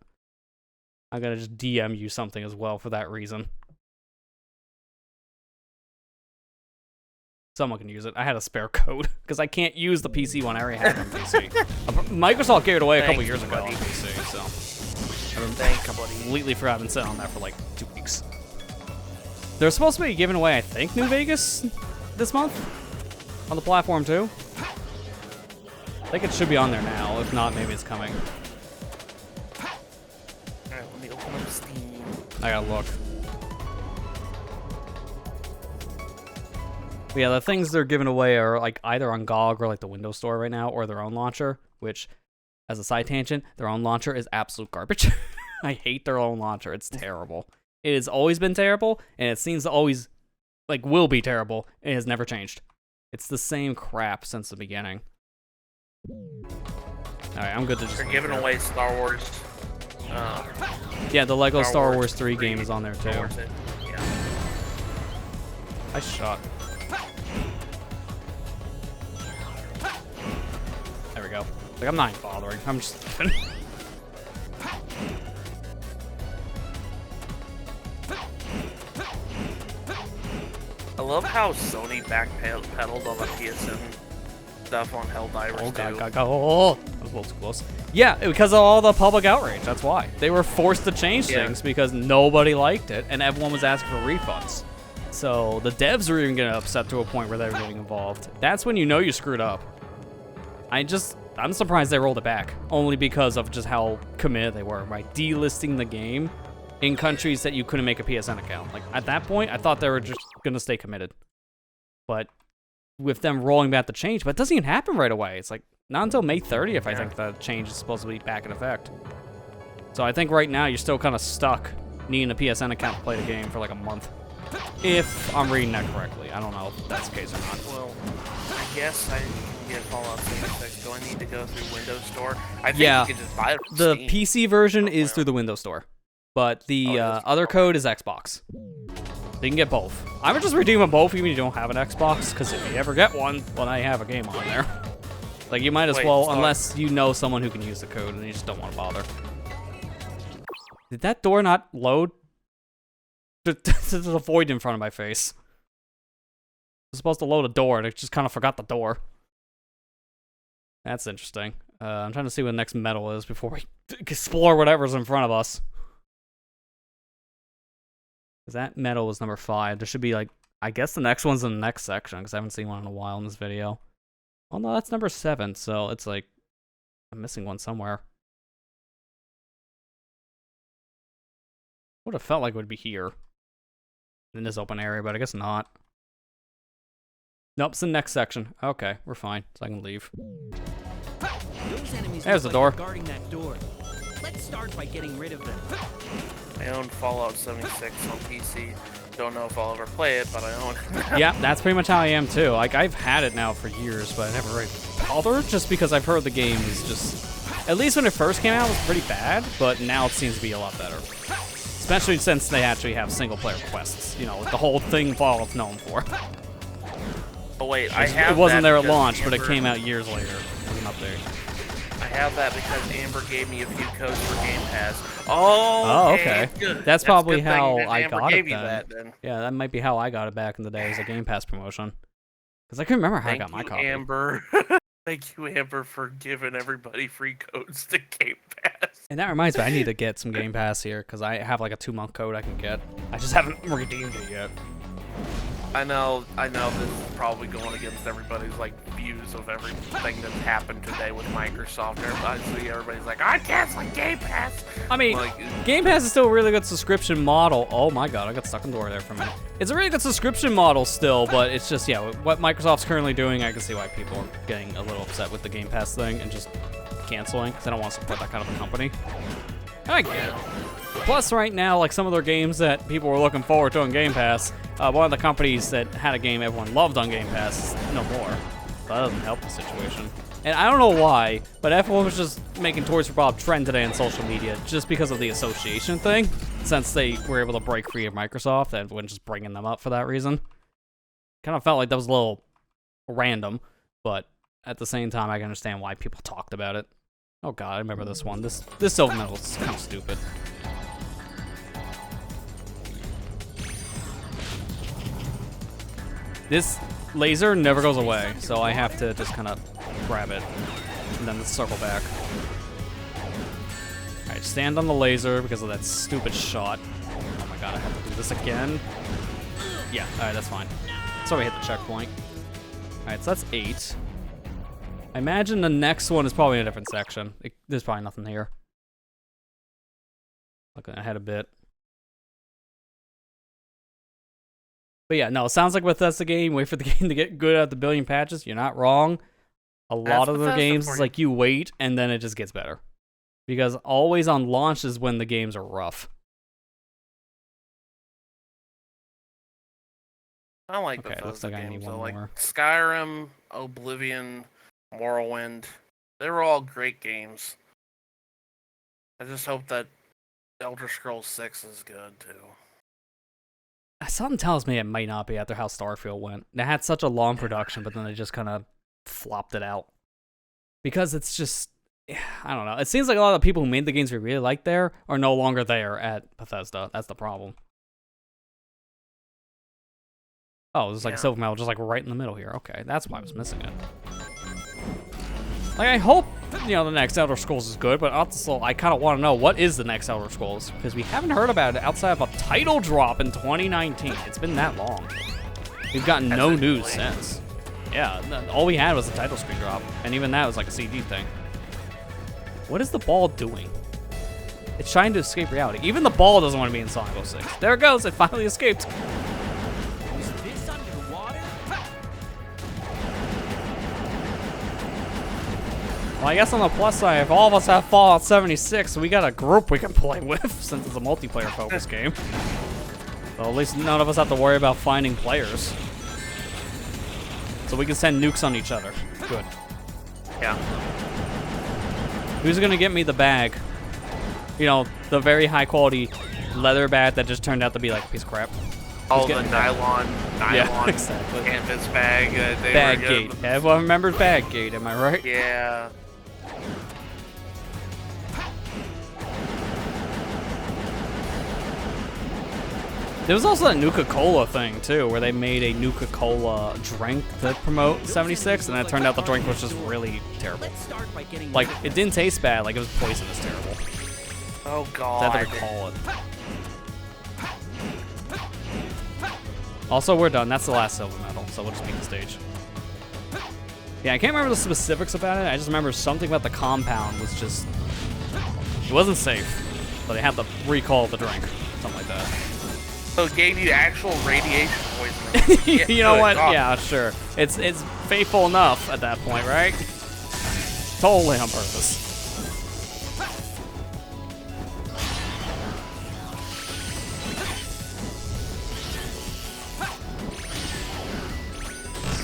[SPEAKER 1] I gotta just DM you something as well for that reason. Someone can use it. I had a spare code because I can't use the PC one I already had on PC. Microsoft gave it away a couple years ago on PC, so I completely forgot I've been sitting on that for like 2 weeks. They're supposed to be giving away, I think, New Vegas this month on the platform too. I think it should be on there now. If not, maybe it's coming.
[SPEAKER 2] Alright, let me open up Steam.
[SPEAKER 1] I gotta look. But yeah, the things they're giving away are like either on GOG or like the Windows Store right now, or their own launcher, which, as a side tangent, their own launcher is absolute garbage. I hate their own launcher. It's terrible. It has always been terrible, and it seems to always, like, will be terrible. It has never changed. It's the same crap since the beginning. Alright, I'm good to just...
[SPEAKER 2] They're giving away Star Wars.
[SPEAKER 1] Yeah, the Lego Star Wars 3 game is on there too.
[SPEAKER 2] Yeah.
[SPEAKER 1] Nice shot. There we go. Like, I'm not even bothering. I'm just...
[SPEAKER 2] I love how Sony backpedaled on the PSN stuff on Helldivers
[SPEAKER 1] Oh,
[SPEAKER 2] too.
[SPEAKER 1] God. Oh, that was a little too close. Yeah, because of all the public outrage. That's why. They were forced to change things because nobody liked it, and everyone was asking for refunds. So the devs were even getting upset to a point where they were getting involved. That's when you know you screwed up. I'm surprised they rolled it back, only because of just how committed they were by delisting the game in countries that you couldn't make a PSN account. Like, at that point, I thought they were just gonna stay committed. But with them rolling back the change, but it doesn't even happen right away. It's like not until May 30th, I think the change is supposed to be back in effect. So I think right now you're still kind of stuck needing a PSN account to play the game for like a month. If I'm reading that correctly. I don't know if that's the case or not.
[SPEAKER 2] Well, I guess I can get Fallout 76. Do I need to go through Windows Store? I think
[SPEAKER 1] Yeah,
[SPEAKER 2] you can just buy it from
[SPEAKER 1] the
[SPEAKER 2] Steam.
[SPEAKER 1] PC version is through the Windows Store, but the other code is Xbox. So you can get both. I would just redeem them both even if you don't have an Xbox, because if you ever get one, well, now you have a game on there. Like, you might as well, unless you know someone who can use the code and you just don't want to bother. Did that door not load? There's a void in front of my face. It's supposed to load a door, and it just kind of forgot the door. That's interesting. I'm trying to see what the next medal is before we explore whatever's in front of us. Because that medal was number 5. There should be, like, I guess the next one's in the next section, because I haven't seen one in a while in this video. Oh no, that's number 7, so it's like, I'm missing one somewhere. Would have felt like it would be here. In this open area, but I guess not. Nope, it's the next section. Okay, we're fine, so I can leave.
[SPEAKER 3] Those enemies
[SPEAKER 1] There's the
[SPEAKER 3] look
[SPEAKER 1] door.
[SPEAKER 3] like they're guarding that door. Let's start by getting rid of them.
[SPEAKER 2] I own Fallout 76 on PC. Don't know if I'll ever play it, but I own it.
[SPEAKER 1] Yeah, that's pretty much how I am too. Like, I've had it now for years, but I never really bothered, just because I've heard the game is just... At least when it first came out, it was pretty bad, but now it seems to be a lot better. Especially since they actually have single-player quests. You know, the whole thing Fallout's known for.
[SPEAKER 2] Oh wait, I have
[SPEAKER 1] It wasn't
[SPEAKER 2] that
[SPEAKER 1] there at
[SPEAKER 2] because
[SPEAKER 1] launch, but it
[SPEAKER 2] Amber-
[SPEAKER 1] came out years later. It was an update.
[SPEAKER 2] I have that because Amber gave me a few codes for Game Pass. Oh,
[SPEAKER 1] okay.
[SPEAKER 2] Good.
[SPEAKER 1] That's probably
[SPEAKER 2] good thing
[SPEAKER 1] how
[SPEAKER 2] that
[SPEAKER 1] I
[SPEAKER 2] Amber
[SPEAKER 1] got
[SPEAKER 2] gave
[SPEAKER 1] it
[SPEAKER 2] you
[SPEAKER 1] then.
[SPEAKER 2] that, then.
[SPEAKER 1] Yeah, that might be how I got it back in the day as a Game Pass promotion. Because I couldn't remember how I
[SPEAKER 2] Thank
[SPEAKER 1] got my
[SPEAKER 2] you,
[SPEAKER 1] copy.
[SPEAKER 2] Amber. Thank you, Amber, for giving everybody free codes to Game Pass.
[SPEAKER 1] And that reminds me, I need to get some Game Pass here, because I have like a 2-month code I can get. I just haven't redeemed it yet.
[SPEAKER 2] I know this is probably going against everybody's like views of everything that's happened today with Microsoft. Everybody's like, I'm canceling Game Pass.
[SPEAKER 1] I mean,
[SPEAKER 2] like,
[SPEAKER 1] Game Pass is still a really good subscription model. Oh my god, I got stuck in the door there for a minute. It's a really good subscription model still, but it's just, yeah, what Microsoft's currently doing, I can see why people are getting a little upset with the Game Pass thing and just canceling, because I don't want to support that kind of a company. I get it. Plus, right now, like some of their games that people were looking forward to on Game Pass, one of the companies that had a game everyone loved on Game Pass is no more. So that doesn't help the situation. And I don't know why, but everyone was just making Toys for Bob trend today on social media just because of the association thing. Since they were able to break free of Microsoft, everyone's just bringing them up for that reason. Kind of felt like that was a little random, but at the same time, I can understand why people talked about it. Oh god, I remember this one. This silver medal is kind of stupid. This laser never goes away, so I have to just kind of grab it and then circle back. Alright, stand on the laser because of that stupid shot. Oh my god, I have to do this again. Yeah, alright, that's fine. So we hit the checkpoint. Alright, so that's 8. I imagine the next one is probably in a different section. There's probably nothing here. Looking ahead a bit. But yeah, no, it sounds like Bethesda game. Wait for the game to get good at the billion patches. You're not wrong. A lot of their games is like you wait and then it just gets better. Because always on launch is when the games are rough.
[SPEAKER 2] I like
[SPEAKER 1] okay,
[SPEAKER 2] Bethesda
[SPEAKER 1] looks like I need
[SPEAKER 2] games.
[SPEAKER 1] one
[SPEAKER 2] So, like
[SPEAKER 1] more.
[SPEAKER 2] Skyrim, Oblivion, Morrowind. They were all great games. I just hope that Elder Scrolls 6 is good too.
[SPEAKER 1] Something tells me it might not be after how Starfield went. They had such a long production, but then they just kind of flopped it out. Because it's just, I don't know. It seems like a lot of the people who made the games we really like there are no longer there at Bethesda. That's the problem. Oh, there's like a silver medal just like right in the middle here. Okay, that's why I was missing it. Like, I hope, the next Elder Scrolls is good, but also I kind of want to know what is the next Elder Scrolls, because we haven't heard about it outside of a title drop in 2019. It's been that long. We've gotten no news since. Yeah, all we had was a title screen drop, and even that was like a CD thing. What is the ball doing? It's trying to escape reality. Even the ball doesn't want to be in Sonic 06. There it goes, it finally escaped.
[SPEAKER 3] Is this underwater?
[SPEAKER 1] Well, I guess on the plus side, if all of us have Fallout 76, we got a group we can play with, since it's a multiplayer-focused game. So at least none of us have to worry about finding players. So we can send nukes on each other. Good.
[SPEAKER 2] Yeah.
[SPEAKER 1] Who's gonna get me the bag? The very high-quality leather bag that just turned out to be like a piece of crap.
[SPEAKER 2] Oh, the nylon
[SPEAKER 1] yeah, exactly.
[SPEAKER 2] canvas bag.
[SPEAKER 1] Baggate. Everyone remembers Baggate, am I right?
[SPEAKER 2] Yeah.
[SPEAKER 1] There was also that Nuka-Cola thing, too, where they made a Nuka-Cola drink to promote 76, and it turned out the drink was just really terrible. Like, it didn't taste bad, like, it was poisonous terrible.
[SPEAKER 2] Oh, God.
[SPEAKER 1] That's what they call it. Also, we're done. That's the last silver medal, so we'll just beat the stage. Yeah, I can't remember the specifics about it. I just remember something about the compound was just... It wasn't safe, so they had to recall the drink. Something like that.
[SPEAKER 2] So it gave you actual radiation poisoning.
[SPEAKER 1] You know what? Yeah, sure. It's faithful enough at that point, right? Totally on purpose.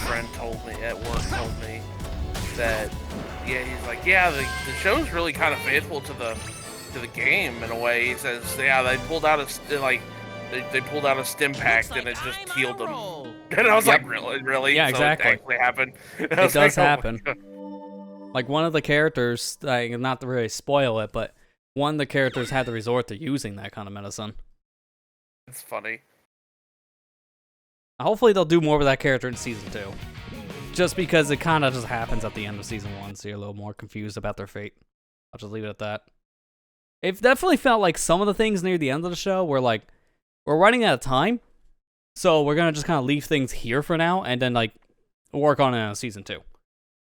[SPEAKER 2] Friend told me at work that he's like, the show's really kind of faithful to the game in a way. He says, they pulled out they pulled out a stim pack and it just healed them. And I was like, really?
[SPEAKER 1] Yeah, exactly.
[SPEAKER 2] So it actually happened.
[SPEAKER 1] It does happen. Like one of the characters, not to really spoil it, but one of the characters had to resort to using that kind of medicine.
[SPEAKER 2] It's funny.
[SPEAKER 1] Hopefully they'll do more with that character in Season 2. Just because it kind of just happens at the end of season 1, so you're a little more confused about their fate. I'll just leave it at that. It definitely felt like some of the things near the end of the show were like, we're running out of time, so we're gonna just kind of leave things here for now, and then like work on it in season 2.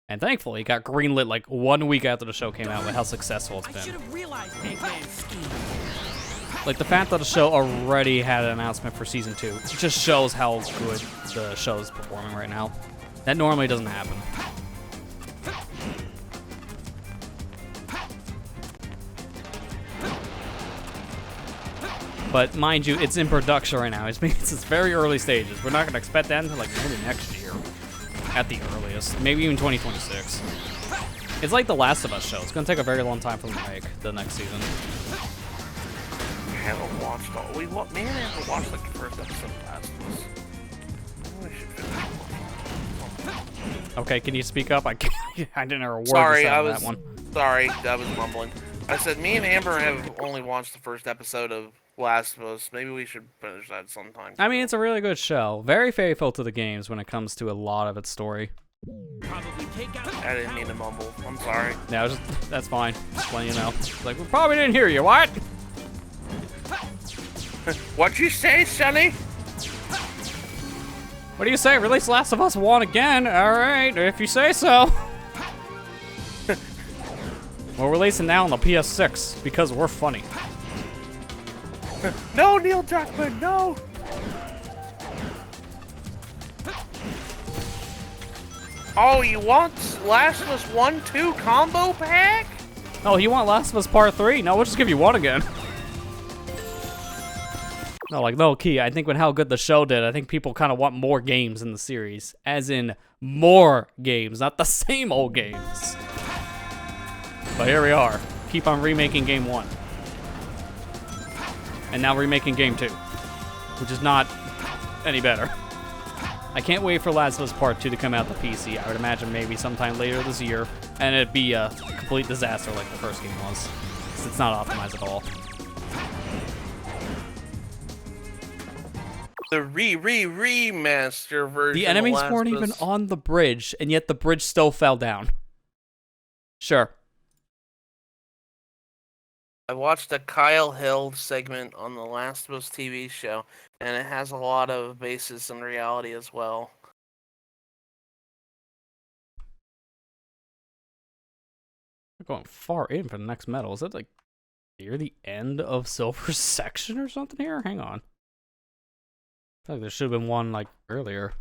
[SPEAKER 1] And thankfully, it got greenlit like 1 week after the show came out with how successful it's
[SPEAKER 3] I should
[SPEAKER 1] been.
[SPEAKER 3] have realized Eggman's scheme.
[SPEAKER 1] Like, the fact that the show already had an announcement for season 2, it just shows how good the show is performing right now. That normally doesn't happen. But mind you, it's in production right now. It's very early stages. We're not going to expect that until like maybe next year. At the earliest. Maybe even 2026. It's like the Last of Us show. It's going to take a very long time for them to make the next season.
[SPEAKER 2] I haven't watched all. Me and Amber watched like the first episode of Last of Us. Maybe I should finish watching.
[SPEAKER 1] Okay, can you speak up? I didn't hear a word
[SPEAKER 2] Sorry,
[SPEAKER 1] out of that one.
[SPEAKER 2] Sorry, I was mumbling. I said me and Amber have only watched the first episode of Last of Us. Maybe we should finish that sometime.
[SPEAKER 1] I mean, it's a really good show. Very faithful to the games when it comes to a lot of its story.
[SPEAKER 3] Probably take out.
[SPEAKER 2] I didn't mean to mumble. I'm sorry.
[SPEAKER 1] Yeah, that's fine. Just letting you know. Like, we probably didn't hear you. What?
[SPEAKER 2] What'd you say, Sonny?
[SPEAKER 1] What do you say? Release Last of Us 1 again? Alright, if you say so. We're releasing now on the PS6 because we're funny.
[SPEAKER 2] No, Neil Druckmann, no! Oh, you want Last of Us 1-2 combo pack?
[SPEAKER 1] Oh, you want Last of Us Part 3? No, we'll just give you 1 again. No, like, low key, I think with how good the show did, I think people kind of want more games in the series. As in, more games, not the same old games. But here we are. Keep on remaking Game 1. And now remaking Game 2. Which is not any better. I can't wait for Last of Us Part 2 to come out to PC. I would imagine maybe sometime later this year. And it'd be a complete disaster like the first game was. Because it's not optimized at all.
[SPEAKER 2] The remaster version.
[SPEAKER 1] The enemies
[SPEAKER 2] of Last
[SPEAKER 1] weren't
[SPEAKER 2] of
[SPEAKER 1] even
[SPEAKER 2] Us.
[SPEAKER 1] on the bridge, and yet the bridge still fell down. Sure.
[SPEAKER 2] I watched a Kyle Hill segment on the Last of Us TV show, and it has a lot of basis in reality as well.
[SPEAKER 1] We're going far in for the next medal. Is that like near the end of Silver's section or something here? Hang on. I feel like there should have been one like earlier.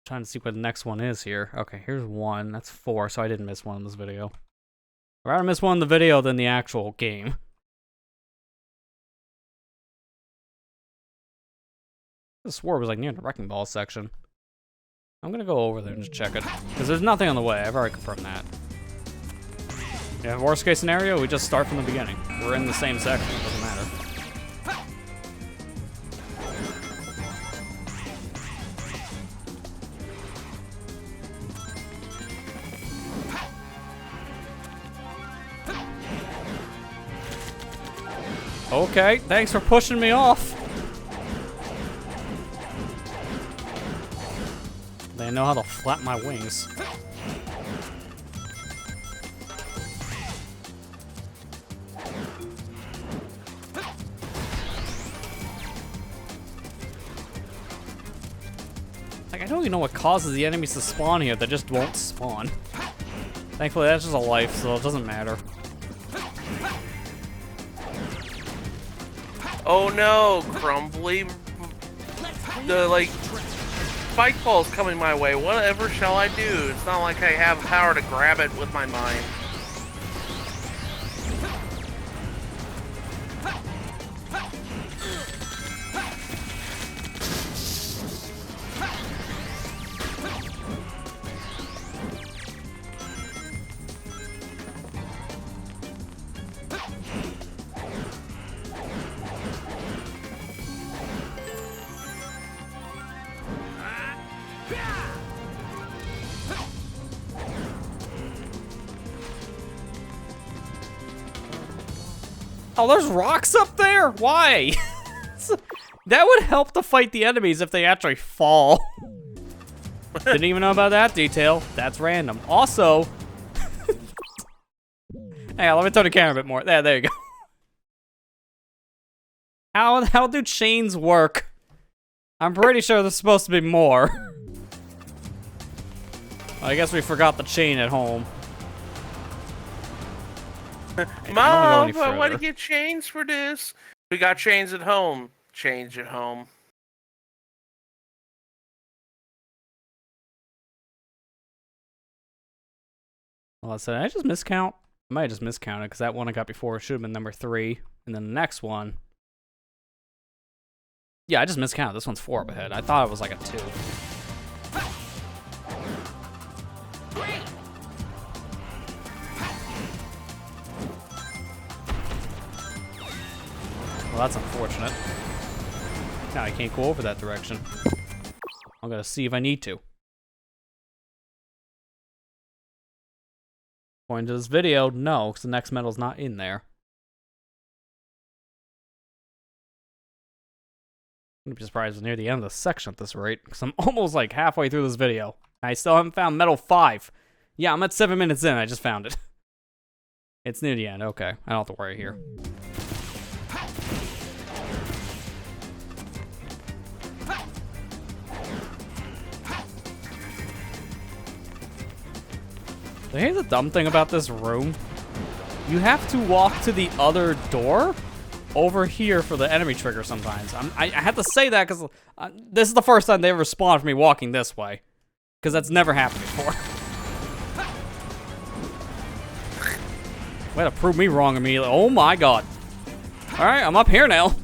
[SPEAKER 1] Trying to see what the next one is here. Okay, here's 1. That's 4, so I didn't miss one in this video. I'd rather miss one in the video than the actual game. I swore it was like near the Wrecking Ball section. I'm gonna go over there and just check it. Because there's nothing on the way. I've already confirmed that. Yeah, worst case scenario, we just start from the beginning. We're in the same section. It doesn't matter. Okay, thanks for pushing me off. They know how to flap my wings. Like, I don't even know what causes the enemies to spawn here. They just won't spawn. Thankfully, that's just a life, so it doesn't matter.
[SPEAKER 2] Oh no, Crumbly. The, like, spike ball's coming my way. Whatever shall I do? It's not like I have power to grab it with my mind.
[SPEAKER 1] Oh, there's rocks up there? Why? That would help to fight the enemies if they actually fall. Didn't even know about that detail. That's random. Also, hang on, let me turn the camera a bit more. There you go. How do chains work? I'm pretty sure there's supposed to be more. I guess we forgot the chain at home.
[SPEAKER 2] Mom, I want to get chains for this. We got chains at home. Chains at home.
[SPEAKER 1] Well, did I just miscount? I might have just miscounted because that one I got before should have been number 3. And then the next one. Yeah, I just miscounted. This one's 4 up ahead. I thought it was like a 2. Well, that's unfortunate. Now I can't go over that direction. I'm gonna see if I need to. According to this video, no, because the next medal's not in there. I'm be surprised it's near the end of the section at this rate, because I'm almost like halfway through this video. I still haven't found medal 5. Yeah, I'm at 7 minutes in, I just found it. It's near the end, okay. I don't have to worry here. Here's the dumb thing about this room. You have to walk to the other door over here for the enemy trigger sometimes. I have to say that because this is the first time they ever spawned for me walking this way. Because that's never happened before. Way to prove me wrong immediately. Oh my god. Alright, I'm up here now.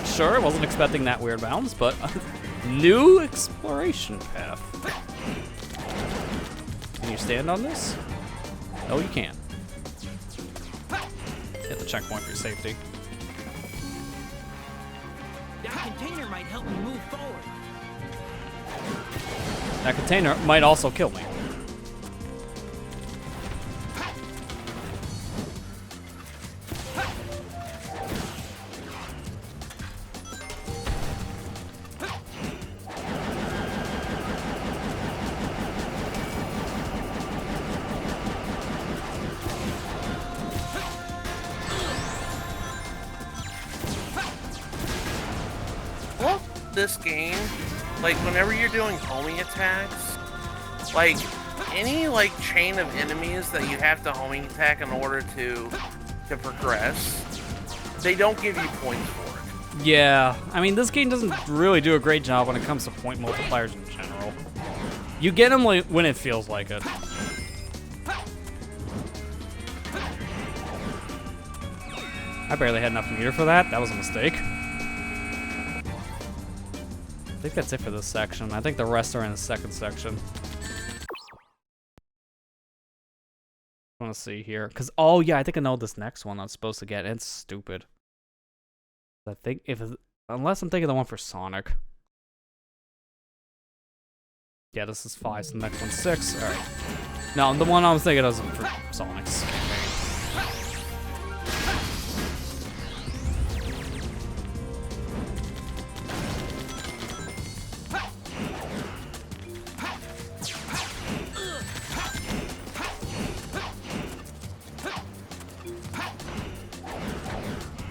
[SPEAKER 1] Sure, I wasn't expecting that weird bounce, but new exploration path. Can you stand on this? No, you can't. Hit the checkpoint for your safety.
[SPEAKER 3] That container might help me move forward.
[SPEAKER 1] That container might also kill me.
[SPEAKER 2] This game, like whenever you're doing homing attacks, like any like chain of enemies that you have to homing attack in order to progress, they don't give you points for it.
[SPEAKER 1] Yeah, I mean this game doesn't really do a great job when it comes to point multipliers in general. You get them when it feels like it. I barely had enough meter for that. That was a mistake. I think that's it for this section. I think the rest are in the second section. I want to see here. Because, oh yeah, I think I know this next one I'm supposed to get. It's stupid. I think, unless I'm thinking the one for Sonic. Yeah, this is 5, so the next one's 6. Alright. No, the one I was thinking of was for Sonic's.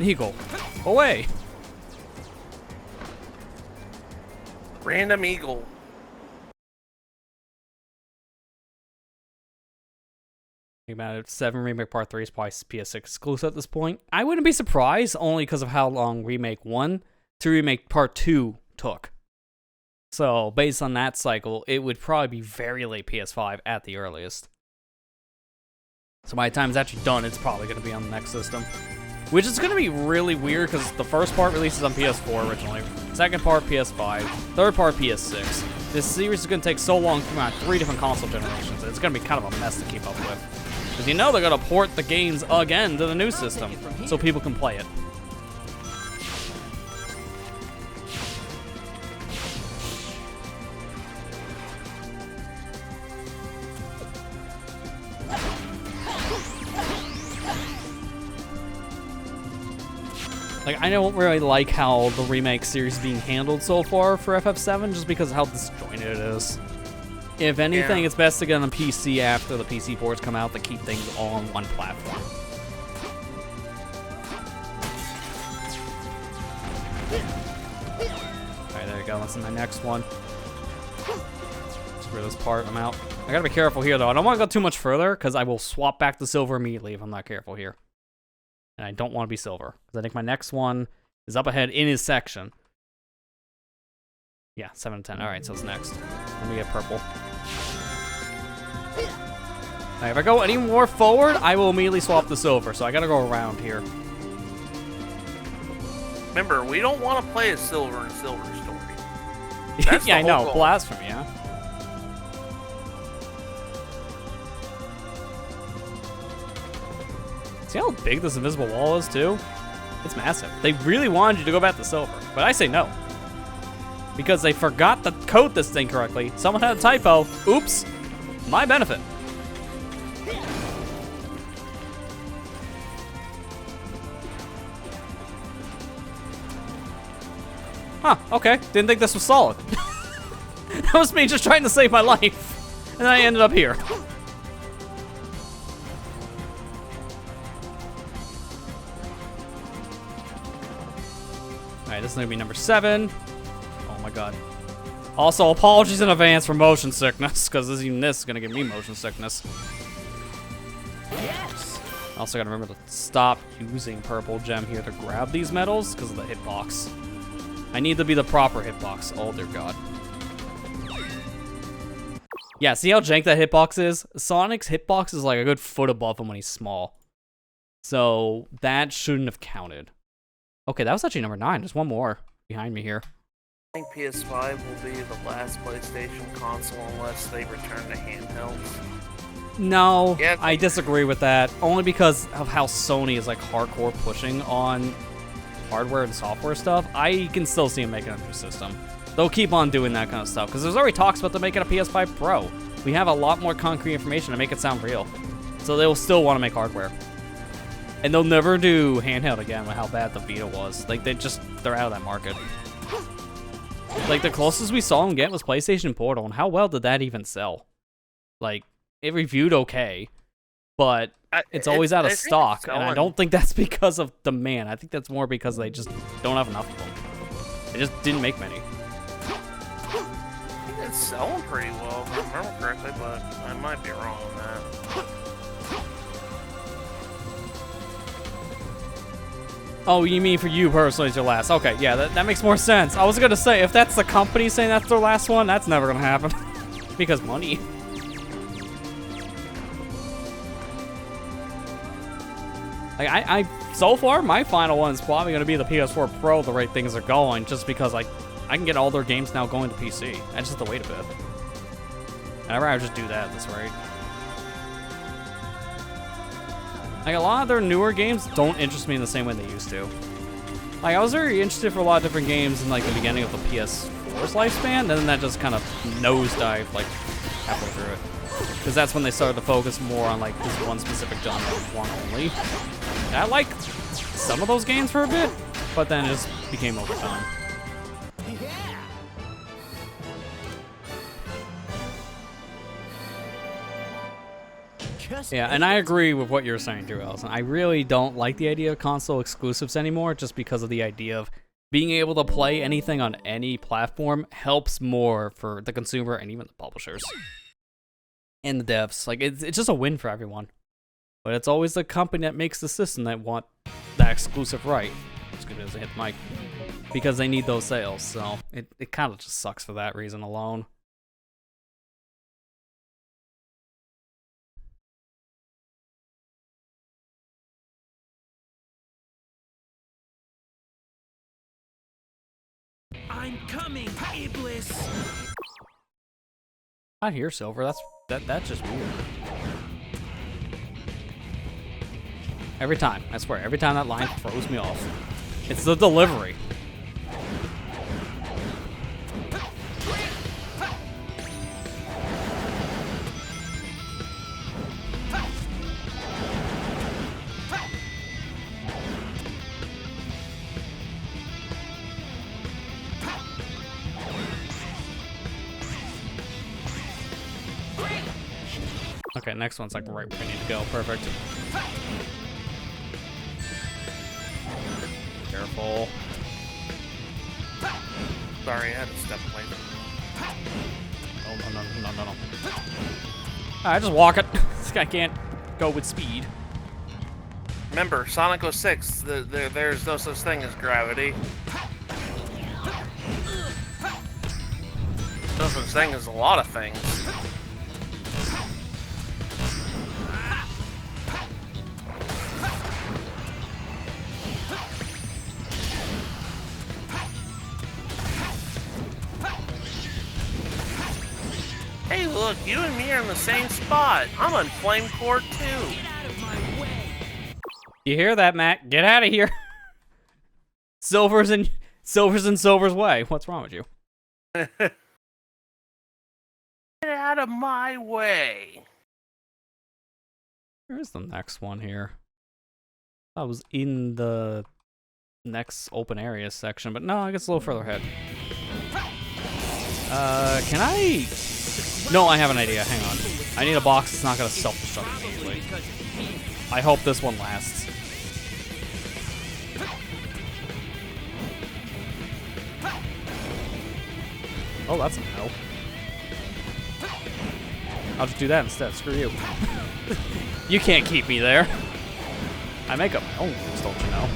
[SPEAKER 1] Eagle, away!
[SPEAKER 2] Random eagle.
[SPEAKER 1] Think about it, 7 Remake Part 3 is probably PS6 exclusive at this point. I wouldn't be surprised, only because of how long Remake 1 to Remake Part 2 took. So, based on that cycle, it would probably be very late PS5 at the earliest. So by the time it's actually done, it's probably going to be on the next system. Which is going to be really weird because the first part releases on PS4 originally, second part PS5, third part PS6. This series is going to take so long to come out 3 different console generations. It's going to be kind of a mess to keep up with. Because you know they're going to port the games again to the new system so people can play it. Like, I don't really like how the remake series is being handled so far for FF7, just because of how disjointed it is. If anything, it's best to get on a PC after the PC ports come out to keep things all on one platform. Alright, there you go. That's my next one. Screw this part. I'm out. I gotta be careful here, though. I don't want to go too much further, because I will swap back to silver immediately if I'm not careful here. And I don't want to be silver, because I think my next one is up ahead in his section. Yeah, 7 to 10. Alright, so it's next. Let me get purple. Alright, if I go any more forward, I will immediately swap to silver, so I gotta go around here.
[SPEAKER 2] Remember, we don't want to play a silver and silver story. That's
[SPEAKER 1] Yeah, I know.
[SPEAKER 2] goal.
[SPEAKER 1] Blasphemy, yeah. See how big this invisible wall is, too? It's massive. They really wanted you to go back to silver, but I say no. Because they forgot to code this thing correctly. Someone had a typo. Oops. My benefit. Huh, okay. Didn't think this was solid. That was me just trying to save my life. And then I ended up here. Alright, this is gonna be number 7. Oh my god. Also, apologies in advance for motion sickness, because even this is gonna give me motion sickness.
[SPEAKER 3] Yes.
[SPEAKER 1] Also gotta remember to stop using purple gem here to grab these medals, because of the hitbox. I need to be the proper hitbox. Oh dear god. Yeah, see how jank that hitbox is? Sonic's hitbox is like a good foot above him when he's small. So, that shouldn't have counted. Okay, that was actually number 9. There's one more behind me here.
[SPEAKER 2] I think PS5 will be the last PlayStation console unless they return to handhelds.
[SPEAKER 1] No,
[SPEAKER 2] Yeah,
[SPEAKER 1] I disagree with that. Only because of how Sony is like hardcore pushing on hardware and software stuff. I can still see them making a new system. They'll keep on doing that kind of stuff because there's already talks about them making a PS5 Pro. We have a lot more concrete information to make it sound real. So they'll still want to make hardware. And they'll never do handheld again with how bad the Vita was. Like, they're out of that market. Like, the closest we saw them get was PlayStation Portal, and how well did that even sell? Like, it reviewed okay, but it's always out of stock, and I don't think that's because of demand. I think that's more because they just don't have enough of them. They just didn't make many.
[SPEAKER 2] I think it's selling pretty well, if I remember correctly, but I might be wrong on that.
[SPEAKER 1] Oh, you mean for you personally is your last? Okay, yeah, that makes more sense. I was gonna say, if that's the company saying that's their last one, that's never gonna happen. Because money. Like, so far, my final one is probably gonna be the PS4 Pro, the right things are going, just because, like, I can get all their games now going to PC. I just have to wait a bit. And I'd rather just do that at this rate. Like, a lot of their newer games don't interest me in the same way they used to. Like, I was very interested for a lot of different games in, like, the beginning of the PS4's lifespan, and then that just kind of nosedived, like, halfway through it. Because that's when they started to focus more on, like, this one specific genre, one only. And I liked some of those games for a bit, but then it just became overtime. Yeah, and I agree with what you're saying too, Allison. I really don't like the idea of console exclusives anymore, just because of the idea of being able to play anything on any platform helps more for the consumer and even the publishers. And the devs. Like, it's just a win for everyone. But it's always the company that makes the system that want that exclusive right. Just gonna hit the mic. Because they need those sales, so it kind of just sucks for that reason alone.
[SPEAKER 3] I'm coming, Iblis.
[SPEAKER 1] Not here, Silver. That's just weird. Every time, I swear, every time that line throws me off. It's the delivery. Okay, next one's like right where we need to go. Perfect. Careful.
[SPEAKER 2] Sorry, I had to step away.
[SPEAKER 1] Oh, no. I just walk it. This guy can't go with speed.
[SPEAKER 2] Remember, Sonic 06, there's no such thing as gravity. No such thing as a lot of things. Hey, look, you and me are in the same spot. I'm on Flame Court too.
[SPEAKER 3] Get out of my way!
[SPEAKER 1] You hear that, Matt? Get out of here. Silver's in Silver's way. What's wrong with you?
[SPEAKER 2] Get out of my way.
[SPEAKER 1] Where's the next one here? I was in the next open area section, but no, I guess a little further ahead. Can I? No, I have an idea. Hang on. I need a box that's not gonna self-destruct immediately. I hope this one lasts. Oh, that's a no. I'll just do that instead. Screw you. You can't keep me there. I make up my own rules, don't you know?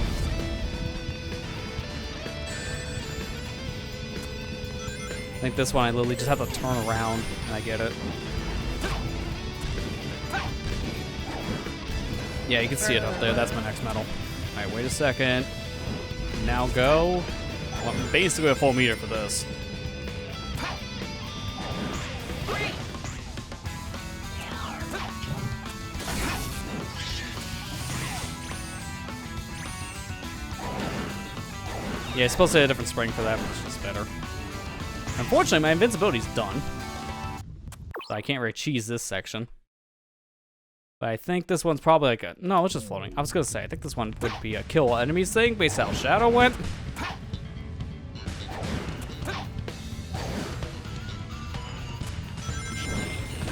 [SPEAKER 1] I think this one I literally just have to turn around and I get it. Yeah, you can see it up there. That's my next medal. Alright, wait a second. Now go. Well, I'm basically a full meter for this. Yeah, it's supposed to hit a different spring for that, but it's just better. Unfortunately, my invincibility's done. So I can't really cheese this section. But I think this one's probably like a... No, it's just floating. I was gonna say, I think this one would be a kill enemies thing based on how Shadow went.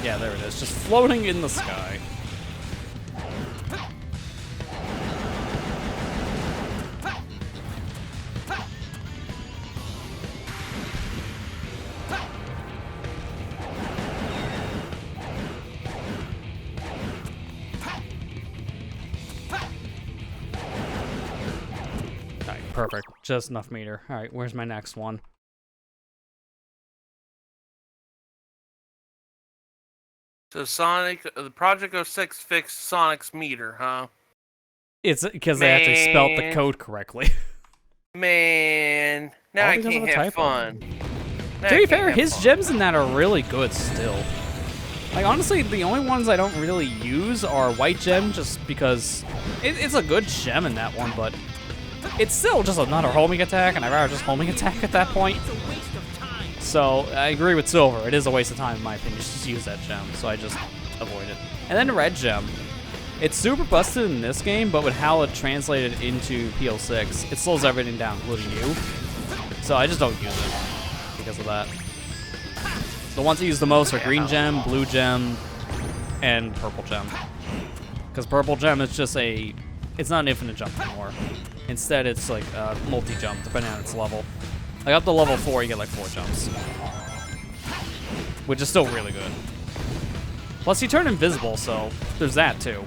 [SPEAKER 1] Yeah, there it is. Just floating in the sky. Perfect. Just enough meter. Alright, where's my next one?
[SPEAKER 2] So Sonic, the Project 06 fixed Sonic's meter, huh?
[SPEAKER 1] It's because they actually spelled the code correctly.
[SPEAKER 2] Man, now I can't have fun.
[SPEAKER 1] To be fair, his gems in that are really good still. Like, honestly, the only ones I don't really use are White Gem, just because it's a good gem in that one, but it's still just another homing attack, and I'd rather just homing attack at that point.
[SPEAKER 3] It's a waste of time.
[SPEAKER 1] So, I agree with Silver. It is a waste of time, in my opinion, just use that gem, so I just avoid it. And then Red Gem. It's super busted in this game, but with how it translated into PO6, it slows everything down, including you. So I just don't use it because of that. The ones I use the most are Green Gem, Blue Gem, and Purple Gem. Because Purple Gem is just a... It's not an infinite jump anymore. Instead, it's like a multi-jump, depending on its level. Like up to level 4, you get like 4 jumps. Which is still really good. Plus, you turn invisible, so there's that too.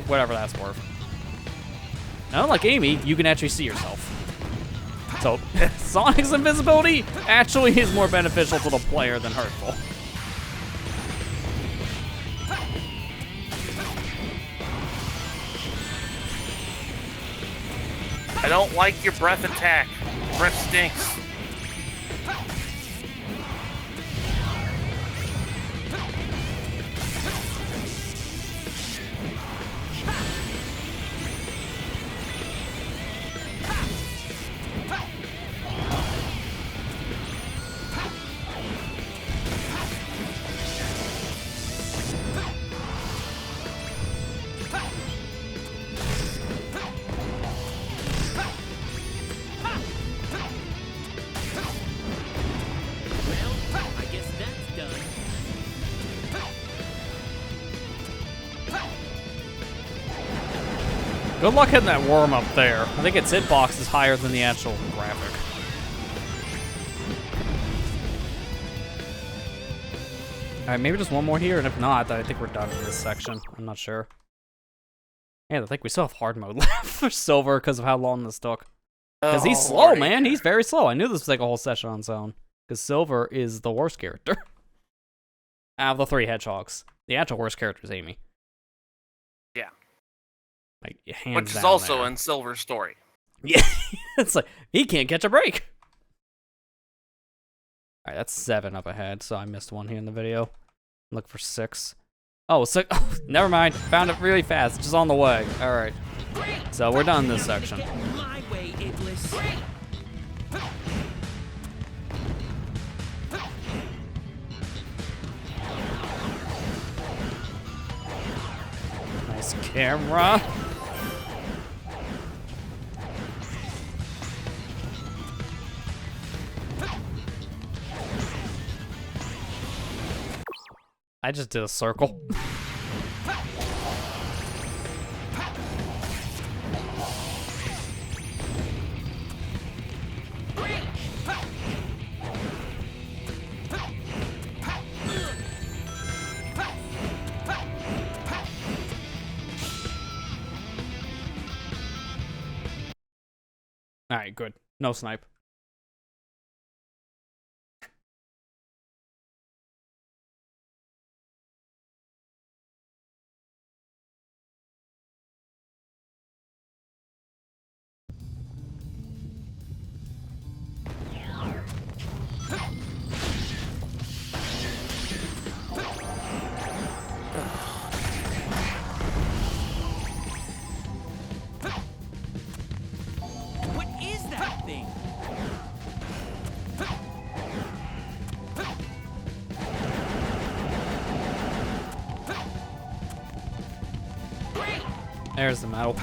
[SPEAKER 1] Whatever that's worth. Now, unlike Amy, you can actually see yourself. So, Sonic's invisibility actually is more beneficial to the player than hurtful.
[SPEAKER 2] I don't like your breath attack. Breath stinks.
[SPEAKER 1] Good luck hitting that worm up there. I think its hitbox is higher than the actual graphic. Alright, maybe just one more here, and if not, I think we're done with this section. I'm not sure. Yeah, I think we still have hard mode left for Silver because of how long this took. Because he's slow, man. He's very slow. I knew this was like a whole session on its own. Because Silver is the worst character. Out of the 3 hedgehogs. The actual worst character is Amy.
[SPEAKER 2] Yeah.
[SPEAKER 1] Like, hands
[SPEAKER 2] Which is
[SPEAKER 1] down
[SPEAKER 2] also
[SPEAKER 1] there.
[SPEAKER 2] in Silver's story.
[SPEAKER 1] Yeah, it's like, he can't catch a break. Alright, that's 7 up ahead, so I missed one here in the video. Look for 6. Oh, 6. Oh, never mind. Found it really fast. Just on the way. Alright. So we're done this section.
[SPEAKER 3] My way, Iblis.
[SPEAKER 1] Nice camera. I just did a circle. Alright, good. No snipe.
[SPEAKER 3] What is that thing?
[SPEAKER 1] There's the medal.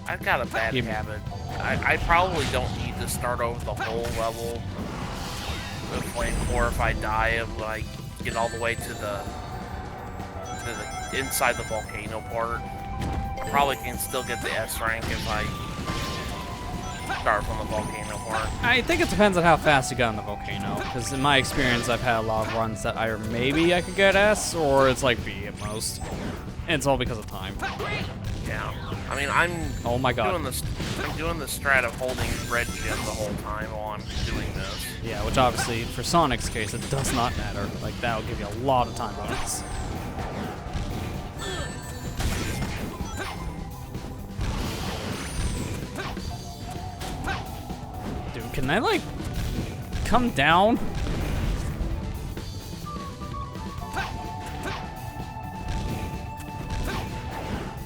[SPEAKER 2] I've got a bad
[SPEAKER 1] Give me-
[SPEAKER 2] habit. I probably don't need to start over the whole level with Flame Core if I die and like get all the way to the inside the volcano part. I probably can still get the S rank if I start from the volcano part.
[SPEAKER 1] I think it depends on how fast you got on the volcano. Because in my experience, I've had a lot of runs that either maybe I could get S, or it's like B at most. And it's all because of time.
[SPEAKER 2] Yeah. I mean, I'm
[SPEAKER 1] Oh my god.
[SPEAKER 2] I'm doing the strat of holding red gem the whole time while I'm doing this.
[SPEAKER 1] Yeah, which obviously, for Sonic's case, it does not matter. Like, that'll give you a lot of time bonus. Dude, can I, like, come down?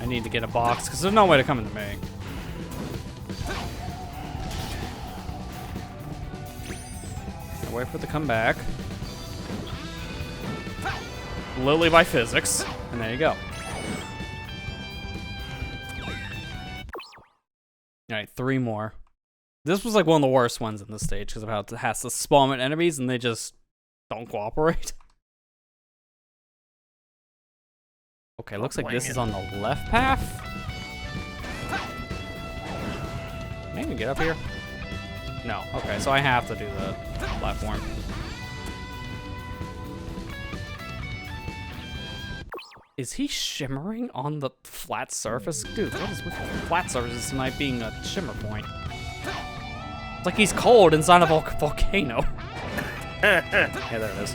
[SPEAKER 1] I need to get a box, because there's no way to come into me. Wait for it to come back. Lily by physics. And there you go. Alright, 3 more. This was like one of the worst ones in this stage because of how it has to spawn at enemies and they just don't cooperate. Okay, looks like this is on the left path. Maybe get up here. No, okay, so I have to do the platform. Is he shimmering on the flat surface? Dude, what is with flat surfaces tonight being a shimmer point? It's like he's cold inside a volcano. Yeah, there it is.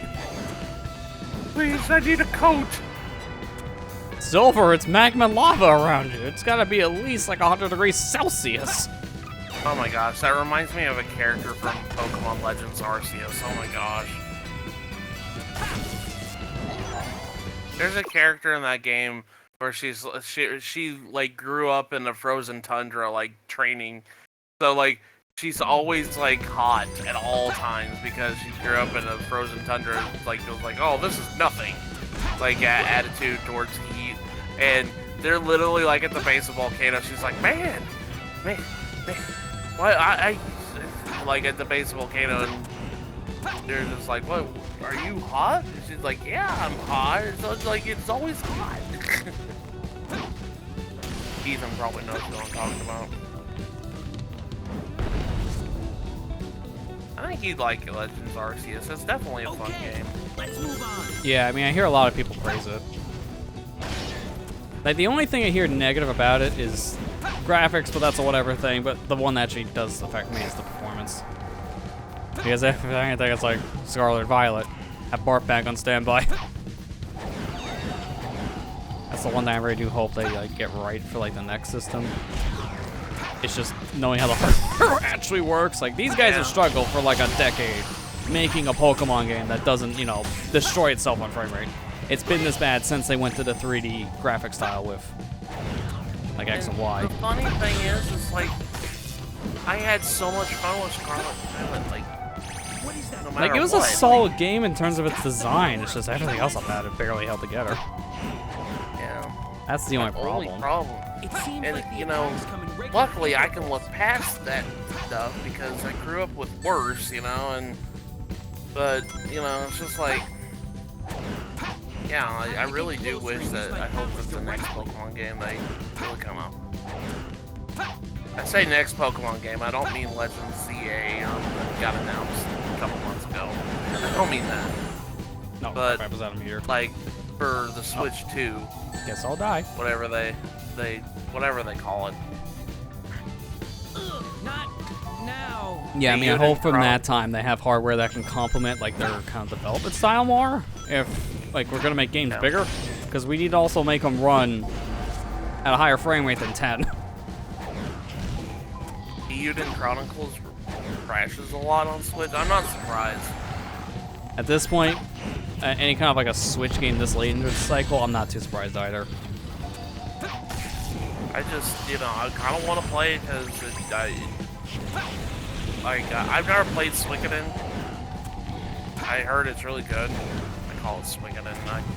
[SPEAKER 2] Please, I need a coat.
[SPEAKER 1] Silver, it's magma lava around you. It's gotta be at least like 100 degrees Celsius.
[SPEAKER 2] Oh my gosh, that reminds me of a character from Pokemon Legends Arceus. Oh my gosh. There's a character in that game where she like grew up in the frozen tundra, like training. So like she's always like hot at all times because she grew up in a frozen tundra. Like it was like, oh, this is nothing. Like attitude towards heat, and they're literally like at the base of the volcano. She's like, man. What I like at the base of the volcano, and they're just like, what? Are you hot? And she's like, yeah, I'm hot. So it's like it's always hot. Ethan probably knows what I'm talking about. I think you'd like Legends Arceus. It's definitely a fun game.
[SPEAKER 3] Let's move on.
[SPEAKER 1] Yeah, I mean, I hear a lot of people praise it. Like, the only thing I hear negative about it is graphics, but that's a whatever thing. But the one that actually does affect me is the performance. Because if anything, it's like Scarlet and Violet. Have Bart back on standby. That's the one that I really do hope they like get right for like the next system. It's just knowing how the hardware actually works. Like, these guys have struggled for like a decade making a Pokemon game that doesn't, you know, destroy itself on frame rate. It's been this bad since they went to the 3D graphic style with like X and Y.
[SPEAKER 2] The funny thing is like, I had so much fun with Scarlet and Violet. Like,
[SPEAKER 3] What is that?
[SPEAKER 2] no
[SPEAKER 1] Like,
[SPEAKER 2] matter
[SPEAKER 1] it was
[SPEAKER 2] what,
[SPEAKER 1] a solid game in terms of its design. It's just everything else about it barely held together.
[SPEAKER 2] Yeah.
[SPEAKER 1] That's the only
[SPEAKER 2] Only
[SPEAKER 1] problem.
[SPEAKER 2] problem.
[SPEAKER 3] It seems
[SPEAKER 2] And
[SPEAKER 3] like the
[SPEAKER 2] you know,
[SPEAKER 3] attacks come in regular
[SPEAKER 2] luckily I
[SPEAKER 3] intervals.
[SPEAKER 2] can look past that stuff because I grew up with worse, you know, and but you know, it's just like, yeah, I really do wish that I hope that the next Pokemon game they really come out. I say next Pokemon game, I don't mean Legends CA that got announced a couple months ago. I don't mean that.
[SPEAKER 1] No,
[SPEAKER 2] but-
[SPEAKER 1] crap was out of meter.
[SPEAKER 2] Like for the Switch 2,
[SPEAKER 1] Guess I'll die.
[SPEAKER 2] whatever they call it.
[SPEAKER 3] Ugh, not now.
[SPEAKER 1] Yeah, I
[SPEAKER 2] They
[SPEAKER 1] mean, I
[SPEAKER 2] use
[SPEAKER 1] hope
[SPEAKER 2] it
[SPEAKER 1] from
[SPEAKER 2] from-
[SPEAKER 1] that time they have hardware that can complement like their kind of development style more. If like we're gonna make games
[SPEAKER 2] Yeah.
[SPEAKER 1] bigger, because we need to also make them run at a higher frame rate than 10.
[SPEAKER 2] Euden Chronicles crashes a lot on Switch. I'm not surprised.
[SPEAKER 1] At this point, any kind of like a Switch game this late into the cycle, I'm not too surprised either.
[SPEAKER 2] I just, you know, I kind of want to play it because I've never played Suikoden. I heard it's really good. I call it Suikoden.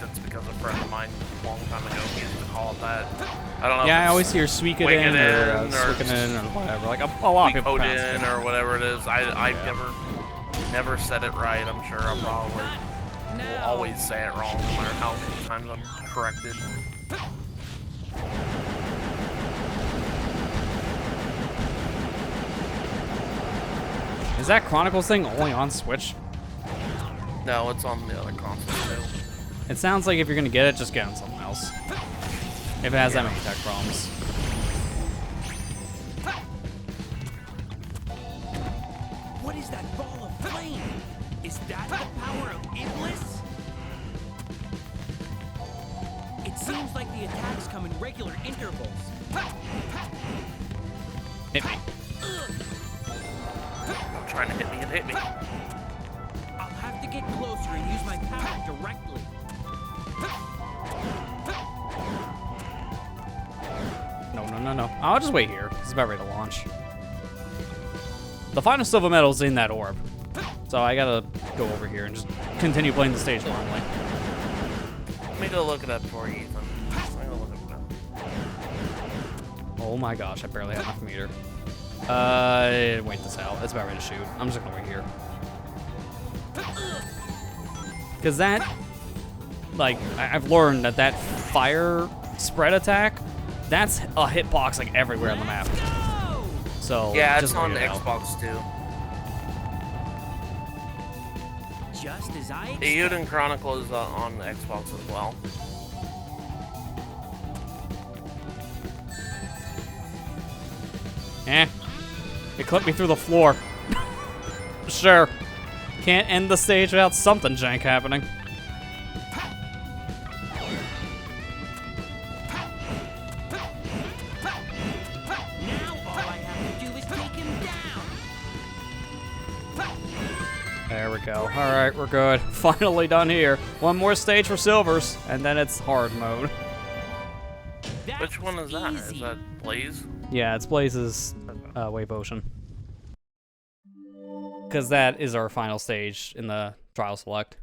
[SPEAKER 2] That's because a friend of mine a long time ago used to call it that. I don't know.
[SPEAKER 1] Yeah, I
[SPEAKER 2] if
[SPEAKER 1] always
[SPEAKER 2] it's
[SPEAKER 1] hear Suikoden or Suikoden or whatever. Like a lot of people pronounce it.
[SPEAKER 2] Suikoden or whatever it is. I've never said it right. I'm sure I'll probably will always say it wrong no matter how many times I'm corrected.
[SPEAKER 1] Is that Chronicles thing only on Switch?
[SPEAKER 2] No, it's on the other console too.
[SPEAKER 1] It sounds like if you're gonna get it, just get on something else. If it has that many tech problems.
[SPEAKER 3] What is that ball of flame? Is that the power of Iblis? It seems like the attacks come in regular intervals.
[SPEAKER 1] Hit me.
[SPEAKER 2] Trying to hit me and hit me.
[SPEAKER 3] I'll have to get closer and use my power directly.
[SPEAKER 1] No. I'll just wait here. It's about ready to launch. The final silver medal's in that orb. So I gotta go over here and just continue playing the stage normally.
[SPEAKER 2] Let me go look it up for you, Ethan. Let me go look it up.
[SPEAKER 1] Oh my gosh, I barely have enough meter. Wait this out. It's about ready to shoot. I'm just gonna wait here. Cause that, like, I've learned that fire spread attack, that's a hitbox like everywhere on the map.
[SPEAKER 3] Go!
[SPEAKER 1] So
[SPEAKER 2] Yeah, it's
[SPEAKER 1] just
[SPEAKER 2] on
[SPEAKER 1] wait
[SPEAKER 2] the
[SPEAKER 1] it out.
[SPEAKER 2] Xbox too.
[SPEAKER 3] Just as I
[SPEAKER 2] The Euden Chronicle is on the Xbox as well.
[SPEAKER 1] It clipped me through the floor. Sure. Can't end the stage without something jank happening.
[SPEAKER 3] Now all I have to do is take him down.
[SPEAKER 1] There we go. Alright, we're good. Finally done here. One more stage for silvers, and then it's hard mode.
[SPEAKER 3] That's
[SPEAKER 2] Which one is that? Is
[SPEAKER 3] easy.
[SPEAKER 2] that Blaze?
[SPEAKER 1] Yeah, it's Blaze's Wave Ocean. Because that is our final stage in the trial select.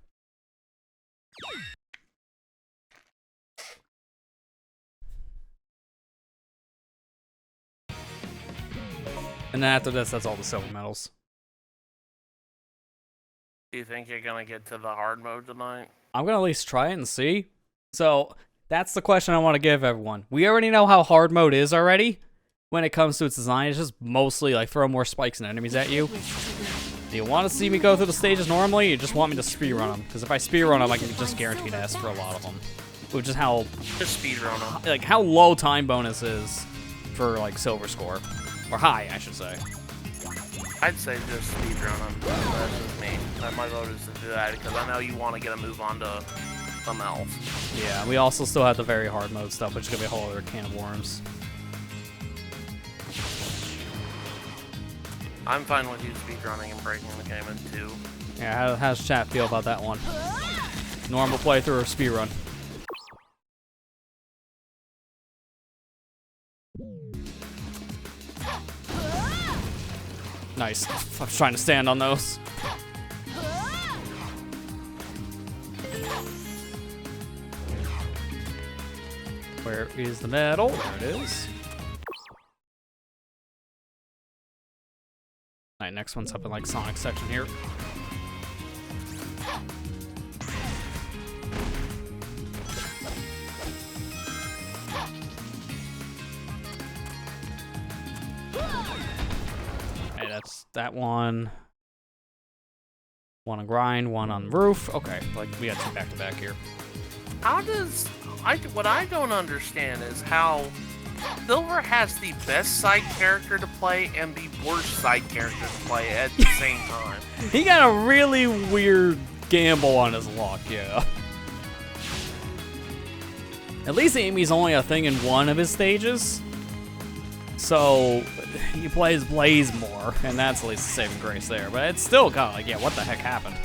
[SPEAKER 1] And then after this, that's all the silver medals.
[SPEAKER 2] Do you think you're gonna get to the hard mode tonight?
[SPEAKER 1] I'm gonna at least try it and see. So, That's the question I want to give everyone. We already know how hard mode is already when it comes to its design. It's just mostly like throw more spikes and enemies at you. Do you want to see me go through the stages normally, or you just want me to speedrun them? Because if I speedrun them, I can just guarantee to ask for a lot of them. Which is how...
[SPEAKER 2] Just speedrun them.
[SPEAKER 1] Like, how low time bonus is for, like, silver score. Or high, I should say.
[SPEAKER 2] I'd say just speedrun them. That's just me. My vote is to do that, because I know you want to get a move on to something else.
[SPEAKER 1] Yeah, we also still have the very hard mode stuff, which is going to be a whole other can of worms.
[SPEAKER 2] I'm fine with you speedrunning and breaking the game in two.
[SPEAKER 1] Yeah, how's chat feel about that one? Normal playthrough or speedrun? Nice. I was trying to stand on those. Where is the medal? There it is. Alright, next one's up in like Sonic section here. Hey, that's that one. One on grind, one on roof. Okay, like we got two back to back here.
[SPEAKER 2] How does... what I don't understand is how Silver has the best side character to play and the worst side character to play at the same time.
[SPEAKER 1] He got a really weird gamble on his luck, yeah. At least Amy's only a thing in one of his stages. So he plays Blaze more, and that's at least a saving grace there. But it's still kind of like, yeah, what the heck happened?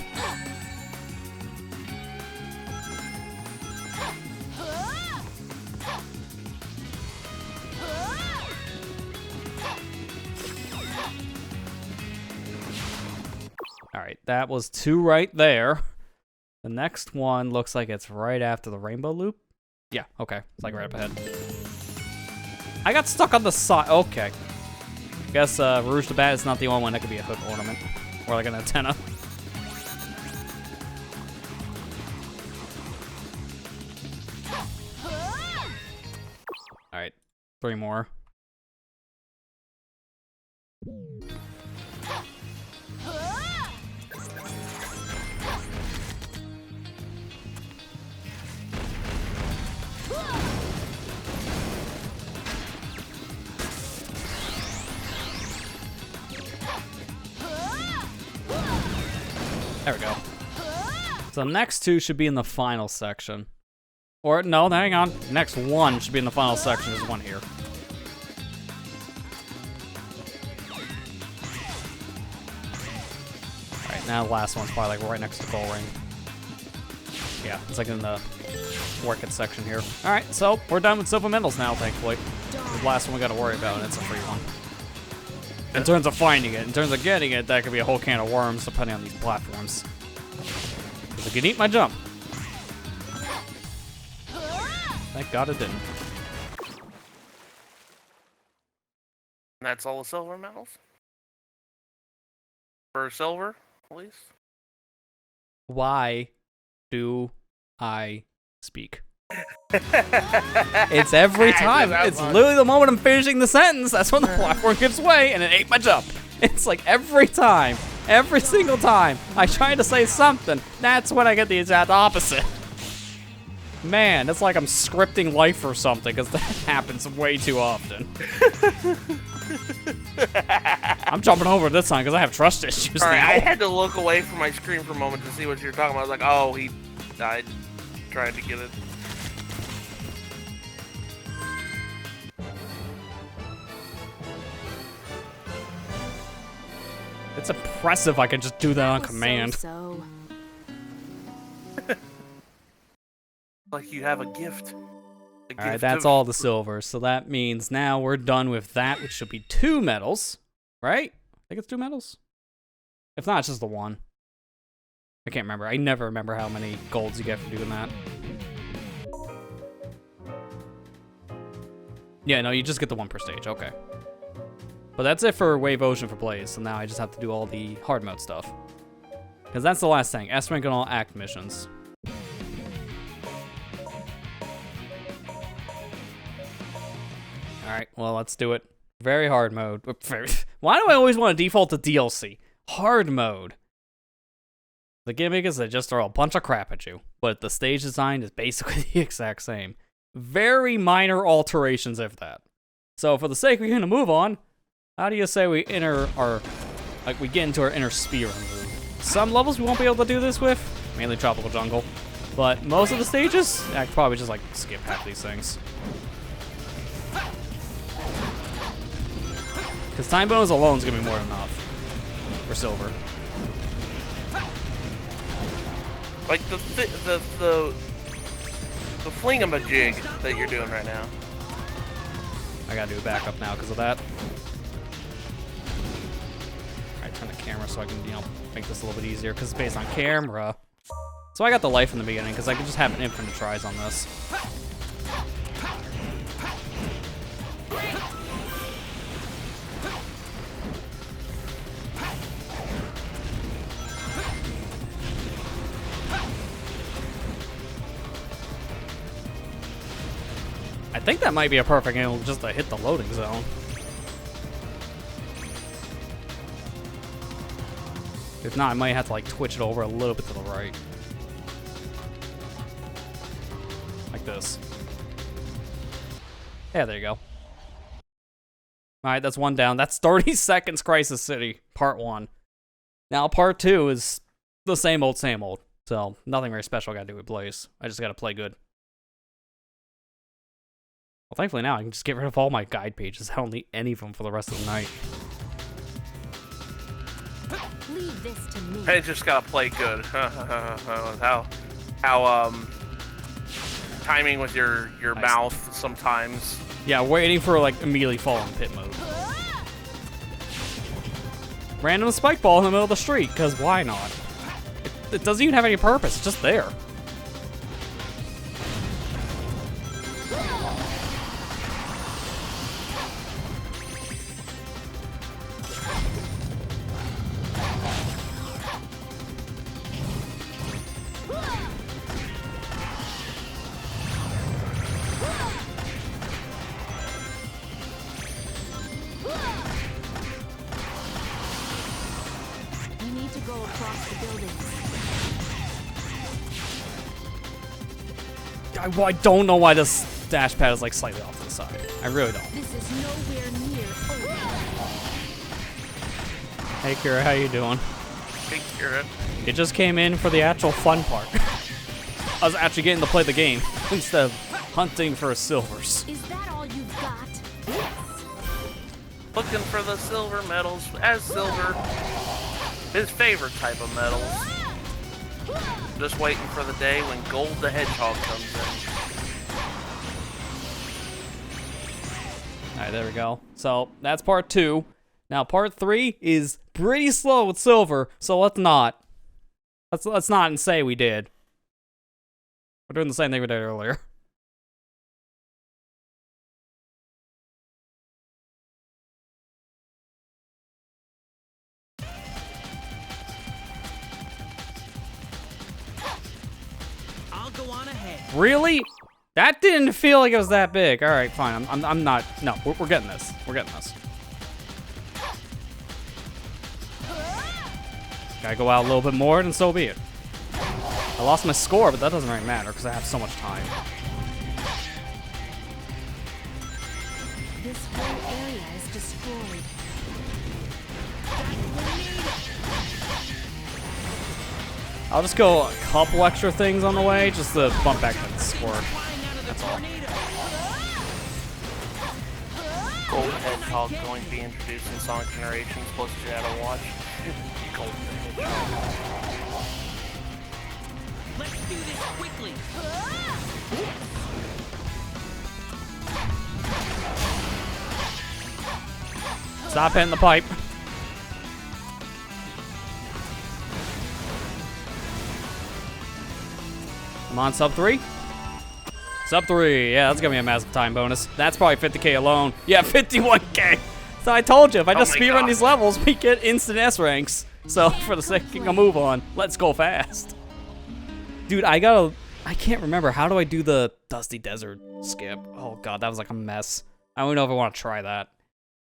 [SPEAKER 1] All right, that was 2 right there. The next one looks like it's right after the rainbow loop. Yeah, okay, it's like right up ahead. I got stuck on the side. Okay. Guess Rouge the Bat is not the only one that could be a hook ornament. Or like an antenna. Alright, 3 more. There we go. So the next 2 should be in the final section. Or, no, hang on. Next 1 should be in the final section. There's 1 here. Alright, now the last one's probably like right next to the goal ring. Yeah, it's like in the work it section here. Alright, so we're done with silver medals now, thankfully. The last one we gotta worry about, and it's a free one. In terms of finding it, in terms of getting it, that could be a whole can of worms depending on these platforms. Because it can eat my jump. Thank God it didn't.
[SPEAKER 2] And that's all the silver medals? For silver, at least?
[SPEAKER 1] Why do I speak? It's every time. It's literally the moment I'm finishing the sentence. That's when the platform gives way and it ate my jump. It's like every time. Every single time I try to say something, that's when I get the exact opposite. Man, it's like I'm scripting life or something, because that happens way too often. I'm jumping over this time because I have trust issues
[SPEAKER 2] Alright,
[SPEAKER 1] now.
[SPEAKER 2] I had to look away from my screen for a moment to see what you were talking about. I was like, oh, he died trying to get it.
[SPEAKER 1] It's impressive I can just do that on command.
[SPEAKER 4] So.
[SPEAKER 2] Like you have a gift.
[SPEAKER 1] Alright, that's all the silver. So that means now we're done with that, which should be 2 medals. Right? I think it's 2 medals? If not, it's just the 1. I can't remember. I never remember how many golds you get for doing that. Yeah, no, you just get the 1 per stage. Okay. But that's it for Wave Ocean for Blaze. So now I just have to do all the hard mode stuff. Because that's the last thing. S rank and all act missions. Alright, well, let's do it. Very hard mode. Why do I always want to default to DLC? Hard mode. The gimmick is they just throw a bunch of crap at you, but the stage design is basically the exact same. Very minor alterations, if that. So for the sake of going to move on, how do you say we enter our, we get into our inner sphere and move? Some levels we won't be able to do this with, mainly Tropical Jungle, but most of the stages, I could probably just like skip half these things. Because time bonus alone is gonna be more than enough for silver.
[SPEAKER 2] Like the flingamajig that you're doing right now.
[SPEAKER 1] I gotta do a backup now because of that. Alright, turn the camera so I can, you know, make this a little bit easier because it's based on camera. So I got the life in the beginning because I can just have an infinite tries on this. I think that might be a perfect angle just to hit the loading zone. If not, I might have to like twitch it over a little bit to the right. Like this. Yeah, there you go. Alright, that's one down. That's 30 seconds Crisis City, part 1. Now, part 2 is the same old, same old. So, nothing very special I gotta do with Blaze. I just gotta play good. Well, thankfully now I can just get rid of all my guide pages. I don't need any of them for the rest of the night.
[SPEAKER 4] Leave this to me.
[SPEAKER 2] I just gotta play good. how timing with your
[SPEAKER 1] Nice.
[SPEAKER 2] mouth sometimes.
[SPEAKER 1] Yeah, waiting for like immediately fall in pit mode. Random spike ball in the middle of the street, because why not? It doesn't even have any purpose, it's just there.
[SPEAKER 4] You need to go across the buildings.
[SPEAKER 1] I don't know why this dash pad is like slightly off to the side. I really don't.
[SPEAKER 4] This is nowhere near over.
[SPEAKER 1] Hey Kira, how you doing?
[SPEAKER 2] Big Kira.
[SPEAKER 1] It just came in for the actual fun part. I was actually getting to play the game instead of hunting for silvers.
[SPEAKER 4] Is that all you've got?
[SPEAKER 2] Looking for the silver medals, as silver, his favorite type of medals. Just waiting for the day when Gold the Hedgehog comes in.
[SPEAKER 1] Alright, there we go. So, that's part 2. Now, part 3 is pretty slow with silver, so let's not and say we did. We're doing the same thing we did earlier.
[SPEAKER 3] I'll go on ahead.
[SPEAKER 1] Really? That didn't feel like it was that big. All right, fine. I'm not. No, we're getting this. We're getting this. Gotta go out a little bit more, and so be it. I lost my score, but that doesn't really matter because I have so much time.
[SPEAKER 4] This whole area is destroyed.
[SPEAKER 1] I'll just go a couple extra things on the way, just to bump back that score. That's all.
[SPEAKER 2] Gold the Hedgehog going to be introduced in Sonic Generations plus Shadow Watch. Gold the Hedgehog.
[SPEAKER 3] Let's do this quickly.
[SPEAKER 1] Stop hitting the pipe. Come on, sub 3. Sub 3. Yeah, that's gonna be a massive time bonus. That's probably 50k alone. Yeah, 51k. So I told you, if I just speedrun these levels, we get instant S ranks. So for the sake of a move on, let's go fast. Dude, I can't remember. How do I do the Dusty Desert skip? Oh god, that was like a mess. I don't know if I want to try that.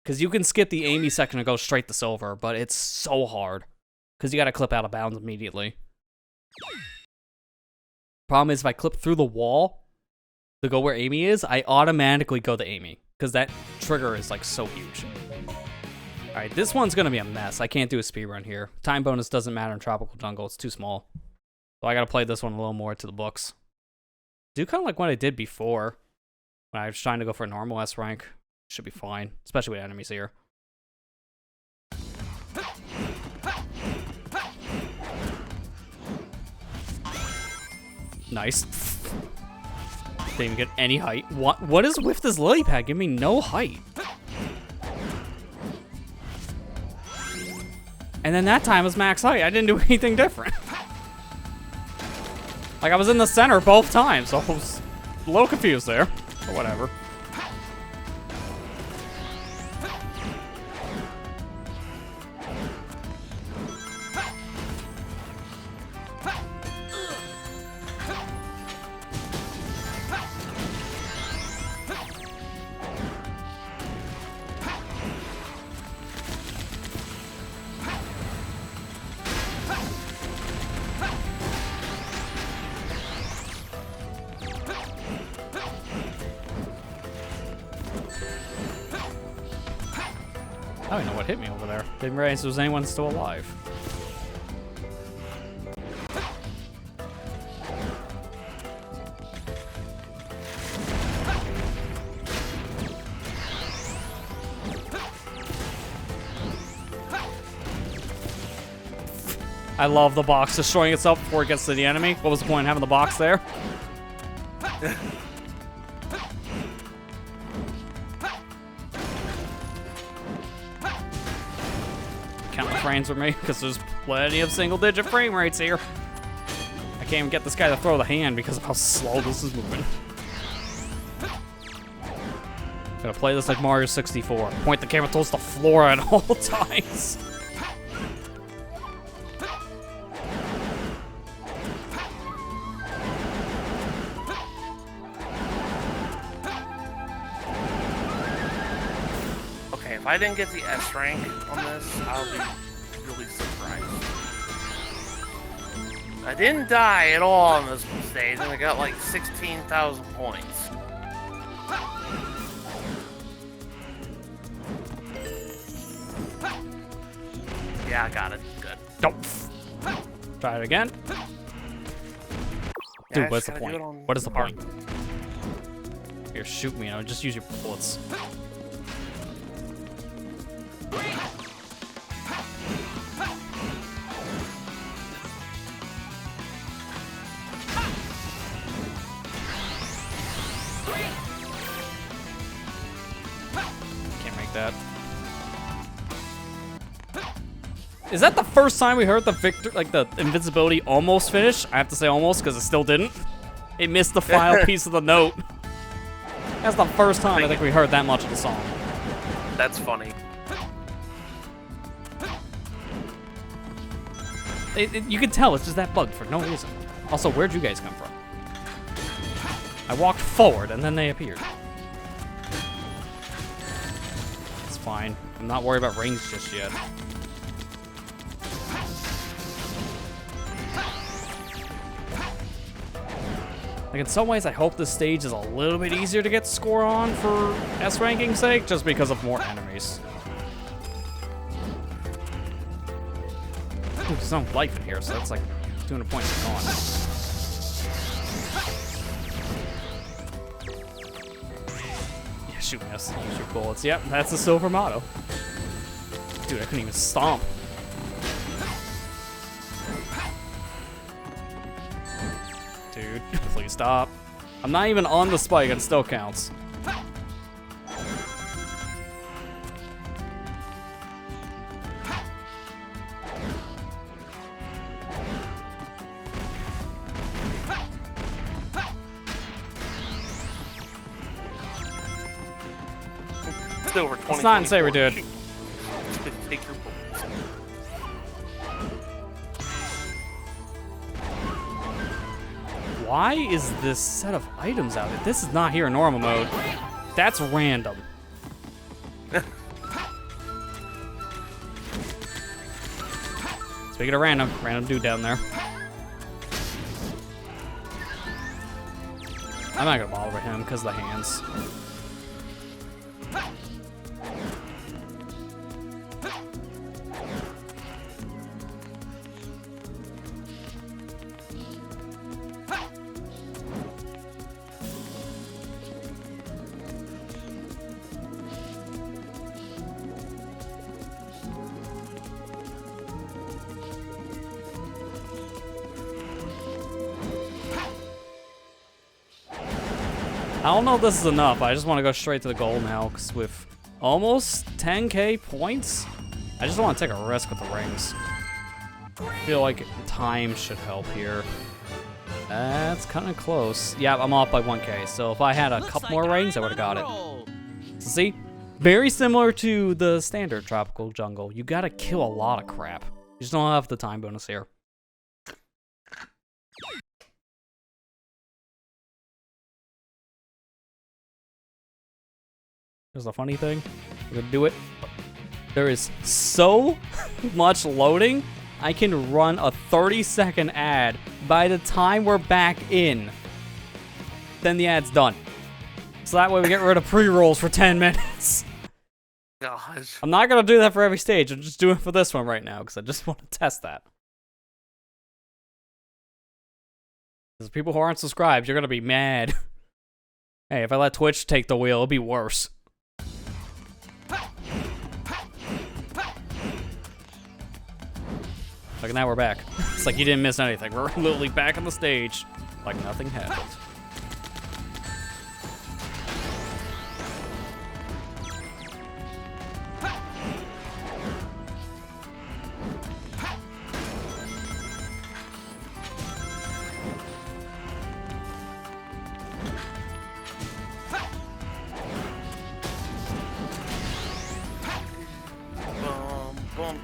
[SPEAKER 1] Because you can skip the Amy section and go straight to silver, but it's so hard. Because you got to clip out of bounds immediately. Problem is, if I clip through the wall to go where Amy is, I automatically go to Amy. Because that trigger is like so huge. Alright, this one's going to be a mess. I can't do a speedrun here. Time bonus doesn't matter in Tropical Jungle. It's too small. So I got to play this one a little more to the books. Do kind of like what I did before. When I was trying to go for a normal S rank. Should be fine. Especially with enemies here. Nice. Didn't even get any height. What is with this lily pad? Give me no height. And then that time was max height. I didn't do anything different. Like, I was in the center both times, so I was a little confused there. But whatever. I don't know what hit me over there. Didn't realize there was anyone still alive. I love the box destroying itself before it gets to the enemy. What was the point in having the box there? Count the frames for me, because there's plenty of single-digit frame rates here. I can't even get this guy to throw the hand because of how slow this is moving. Gotta play this like Mario 64. Point the camera towards the floor at all times.
[SPEAKER 2] If I didn't get the S rank on this, I'll be really surprised. I didn't die at all on this stage, and I got like 16,000 points. Yeah, I got it. Good.
[SPEAKER 1] Don't. Try it again.
[SPEAKER 2] Yeah,
[SPEAKER 1] Dude, what's the point? What is the point? Here, shoot me. Just use your bullets. Can't make that. Is that the first time we heard the the invincibility almost finish? I have to say almost because it still didn't. It missed the final piece of the note. That's the first time I think we heard that much of the song.
[SPEAKER 2] That's funny.
[SPEAKER 1] You can tell it's just that bug for no reason. Also, where'd you guys come from? I walked forward and then they appeared. It's fine. I'm not worried about range just yet. Like, in some ways, I hope this stage is a little bit easier to get score on for S ranking's sake, just because of more enemies. Dude, there's no life in here, so that's like 200 points are gone. Yeah, shoot, miss. Use your bullets. Yep, that's the silver motto. Dude, I couldn't even stomp. Dude, please stop. I'm not even on the spike, and it still counts.
[SPEAKER 2] Over 20,
[SPEAKER 1] it's not in Saber, dude.
[SPEAKER 2] Take your bullets.
[SPEAKER 1] Why is this set of items out there? This is not here in normal mode. That's random. Speaking of random dude down there. I'm not gonna bother with him because of the hands. I don't know if this is enough. I just want to go straight to the goal now, because with almost 10k points, I just don't want to take a risk with the rings. I feel like time should help here. That's kind of close. Yeah, I'm off by 1k, so if I had a couple more rings, I would have got it. So see? Very similar to the standard tropical jungle. You gotta kill a lot of crap. You just don't have the time bonus here. Here's the funny thing. We're gonna do it. There is so much loading. I can run a 30-second ad by the time we're back in. Then the ad's done. So that way we get rid of pre-rolls for 10 minutes.
[SPEAKER 2] Gosh.
[SPEAKER 1] I'm not gonna do that for every stage. I'm just doing it for this one right now because I just want to test that. Because people who aren't subscribed, you're gonna be mad. Hey, if I let Twitch take the wheel, it'll be worse. Like now we're back. It's like you didn't miss anything. We're literally back on the stage like nothing happened.
[SPEAKER 2] Boom.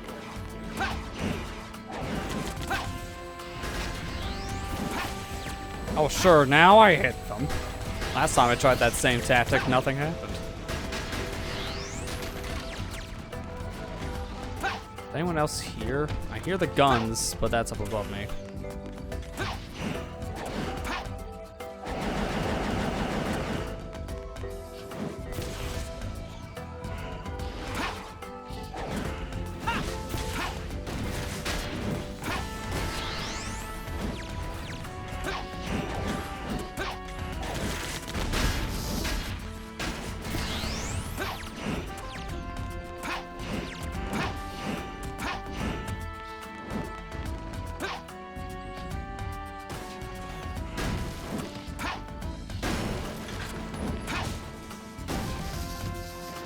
[SPEAKER 1] Oh sure, now I hit them. Last time I tried that same tactic, nothing happened. Is anyone else here? I hear the guns, but that's up above me.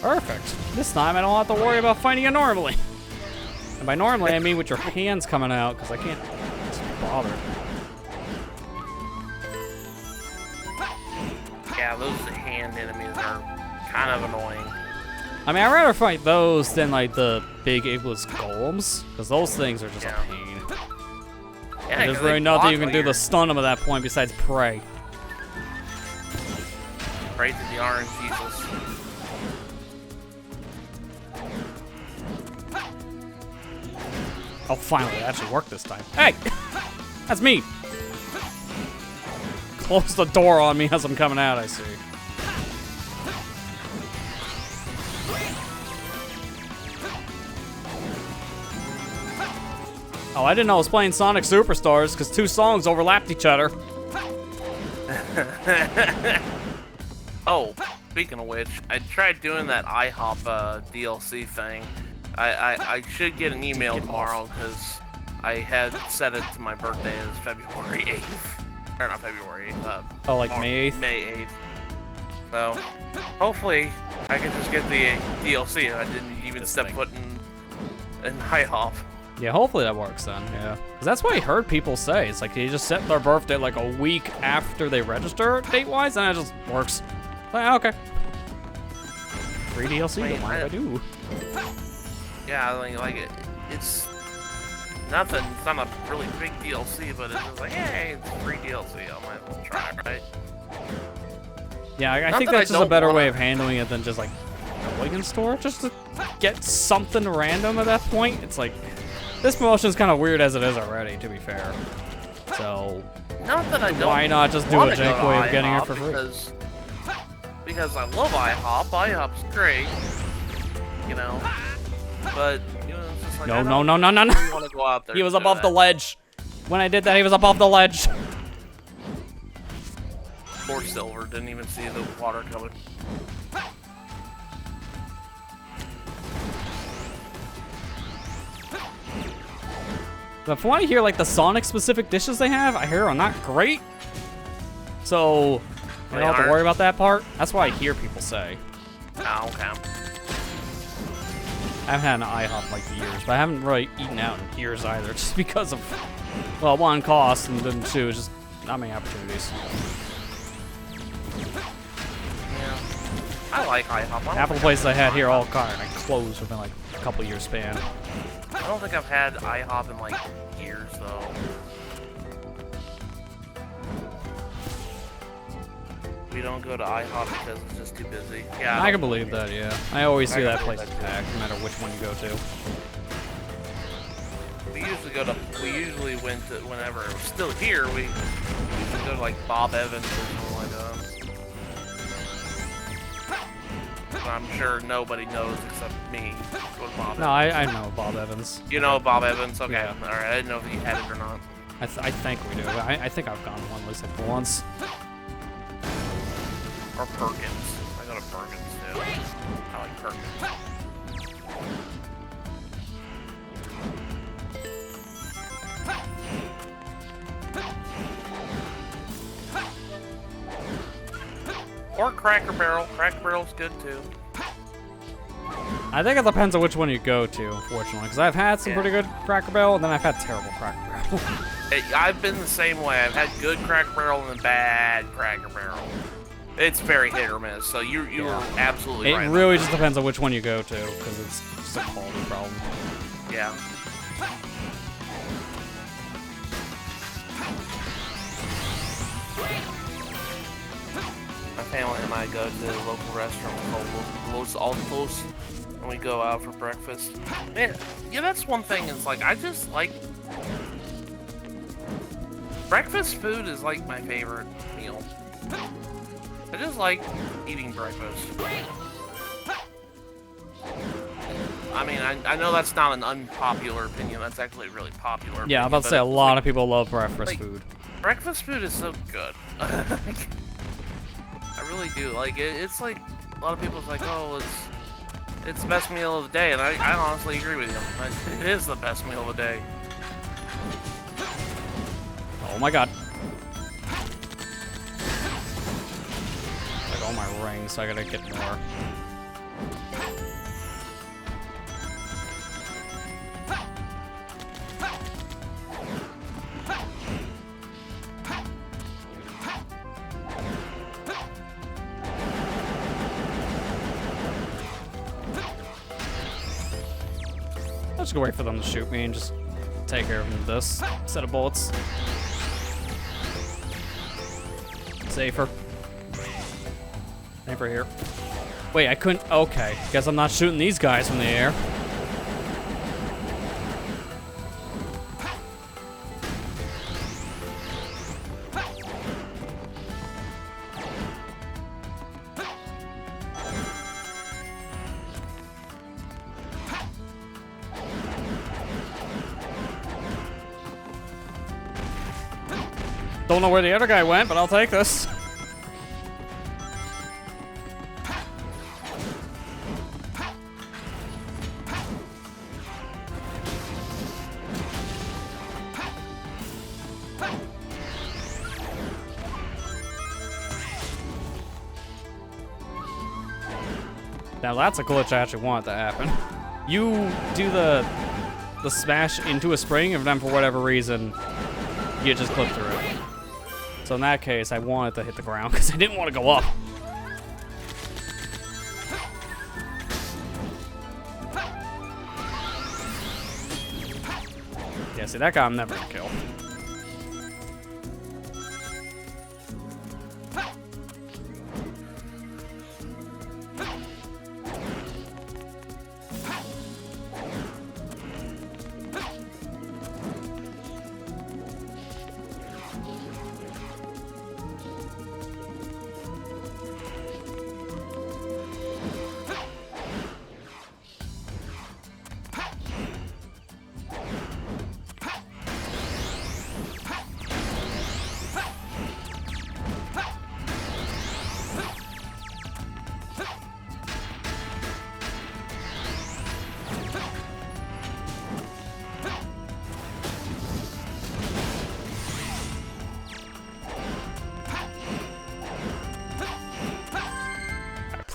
[SPEAKER 1] Perfect. This time I don't have to worry about fighting it normally. And by normally, I mean with your hands coming out, because I can't just bother.
[SPEAKER 2] Yeah, those hand enemies are kind of annoying.
[SPEAKER 1] I mean, I'd rather fight those than like the big Iglis golems, because those things are just
[SPEAKER 2] Yeah.
[SPEAKER 1] a pain.
[SPEAKER 2] Yeah,
[SPEAKER 1] There's
[SPEAKER 2] 'cause
[SPEAKER 1] really
[SPEAKER 2] they
[SPEAKER 1] nothing
[SPEAKER 2] block
[SPEAKER 1] you can
[SPEAKER 2] all
[SPEAKER 1] do
[SPEAKER 2] your-
[SPEAKER 1] to stun them at that point besides pray.
[SPEAKER 2] Right to the orange Jesus.
[SPEAKER 1] Oh, finally, it actually worked this time. Hey! That's me! Close the door on me as I'm coming out, I see. Oh, I didn't know I was playing Sonic Superstars because 2 songs overlapped each other.
[SPEAKER 2] Oh, speaking of which, I tried doing that IHOP DLC thing. I should get an email tomorrow because I had set it to my birthday as February 8th. Or not February 8th.
[SPEAKER 1] Oh, like May 8th?
[SPEAKER 2] May 8th. So, hopefully, I can just get the DLC. I didn't even step foot in IHOP.
[SPEAKER 1] Yeah, hopefully that works then, yeah. 'Cause that's what I heard people say. It's like they just set their birthday like a week after they register date-wise, and it just works. Like, okay. Free DLC,
[SPEAKER 2] Wait,
[SPEAKER 1] don't mind if I do.
[SPEAKER 2] Yeah, like it's nothing. It's not a really big DLC, but it's just like, hey, it's free DLC. I might as well try it, right?
[SPEAKER 1] Yeah, I
[SPEAKER 2] Not
[SPEAKER 1] think
[SPEAKER 2] that I
[SPEAKER 1] that's just a
[SPEAKER 2] don't
[SPEAKER 1] better
[SPEAKER 2] wanna-
[SPEAKER 1] way of handling it than just like going in store. Just to get something random at that point. It's like, This promotion's kind of weird as it is already, to be fair. So,
[SPEAKER 2] Not that I don't.
[SPEAKER 1] why not just do a
[SPEAKER 2] wanna go
[SPEAKER 1] jank
[SPEAKER 2] to
[SPEAKER 1] way of getting it
[SPEAKER 2] IHOP
[SPEAKER 1] for free?
[SPEAKER 2] Because I love IHOP. IHOP's great. You know. But, you know, it's just like, I
[SPEAKER 1] No,
[SPEAKER 2] don't
[SPEAKER 1] no, no, no, no,
[SPEAKER 2] really
[SPEAKER 1] no.
[SPEAKER 2] want to go out there.
[SPEAKER 1] He was
[SPEAKER 2] and do
[SPEAKER 1] above the
[SPEAKER 2] that.
[SPEAKER 1] ledge. When I did that, he was above the ledge.
[SPEAKER 2] Poor Silver didn't even see the water coming.
[SPEAKER 1] But from what I hear, like, the Sonic-specific dishes they have, I hear are not great. So, I don't have to
[SPEAKER 2] aren't?
[SPEAKER 1] worry about that part. That's what I hear people say.
[SPEAKER 2] Oh, okay.
[SPEAKER 1] I haven't had an IHOP in, like, years, but I haven't really eaten out in years either, just because of, well, one, cost, and then two, just not many opportunities.
[SPEAKER 2] Yeah. I like IHOP. I don't
[SPEAKER 1] Half the
[SPEAKER 2] think
[SPEAKER 1] places I
[SPEAKER 2] I've
[SPEAKER 1] had
[SPEAKER 2] had
[SPEAKER 1] here all
[SPEAKER 2] IHOP.
[SPEAKER 1] kind of closed within, like, a couple years span.
[SPEAKER 2] I don't think I've had IHOP in like years though. We don't go to IHOP because it's just too busy. Yeah.
[SPEAKER 1] I can believe that, yeah. I always see
[SPEAKER 2] I
[SPEAKER 1] that
[SPEAKER 2] can
[SPEAKER 1] place
[SPEAKER 2] believe
[SPEAKER 1] is
[SPEAKER 2] that, too.
[SPEAKER 1] packed, no matter which one you go to.
[SPEAKER 2] We usually went to, whenever it was still here, we used to go to like Bob Evans or something like that. But I'm sure nobody knows except me what Bob
[SPEAKER 1] No,
[SPEAKER 2] Evans.
[SPEAKER 1] I know Bob Evans.
[SPEAKER 2] You know Bob Evans? Okay.
[SPEAKER 1] Yeah.
[SPEAKER 2] Alright, I didn't know if you had it or not.
[SPEAKER 1] I think we do. I think I've gone to one at least like once.
[SPEAKER 2] Or Perkins. I go to Perkins too. I like Perkins. Or Cracker Barrel. Cracker Barrel's good too.
[SPEAKER 1] I think it depends on which one you go to, unfortunately, because I've had some
[SPEAKER 2] Yeah.
[SPEAKER 1] pretty good Cracker Barrel, and then I've had terrible Cracker Barrel.
[SPEAKER 2] I've been the same way. I've had good Cracker Barrel and then bad Cracker Barrel. It's very hit or miss. So you were absolutely
[SPEAKER 1] It
[SPEAKER 2] right.
[SPEAKER 1] really just depends on which one you go to, because it's just a quality problem.
[SPEAKER 2] Yeah. My family and I go to the local restaurant called Los Altos, and we go out for breakfast. Man, yeah, that's one thing. Is like I just like breakfast food is like my favorite meal. I just like eating breakfast. I mean, I know that's not an unpopular opinion. That's actually a really popular.
[SPEAKER 1] Yeah, I'm
[SPEAKER 2] opinion,
[SPEAKER 1] about to
[SPEAKER 2] but
[SPEAKER 1] say a
[SPEAKER 2] it's
[SPEAKER 1] lot
[SPEAKER 2] like-
[SPEAKER 1] of people love breakfast
[SPEAKER 2] like-
[SPEAKER 1] food.
[SPEAKER 2] Breakfast food is so good. I really do. Like it's like a lot of people's like, oh, it's the best meal of the day, and I honestly agree with you. It is the best meal of the day.
[SPEAKER 1] Oh my god. Like all my rings, so I gotta get more. I'll just go wait for them to shoot me and just take care of them with this set of bullets. Safer. Safer here. Wait, I couldn't. Okay. Guess I'm not shooting these guys from the air. Don't know where the other guy went, but I'll take this. Now that's a glitch I actually want to happen. You do the smash into a spring, and then for whatever reason, you just clip through it. So in that case, I wanted to hit the ground because I didn't want to go up. Yeah, see, that guy I'm never gonna kill.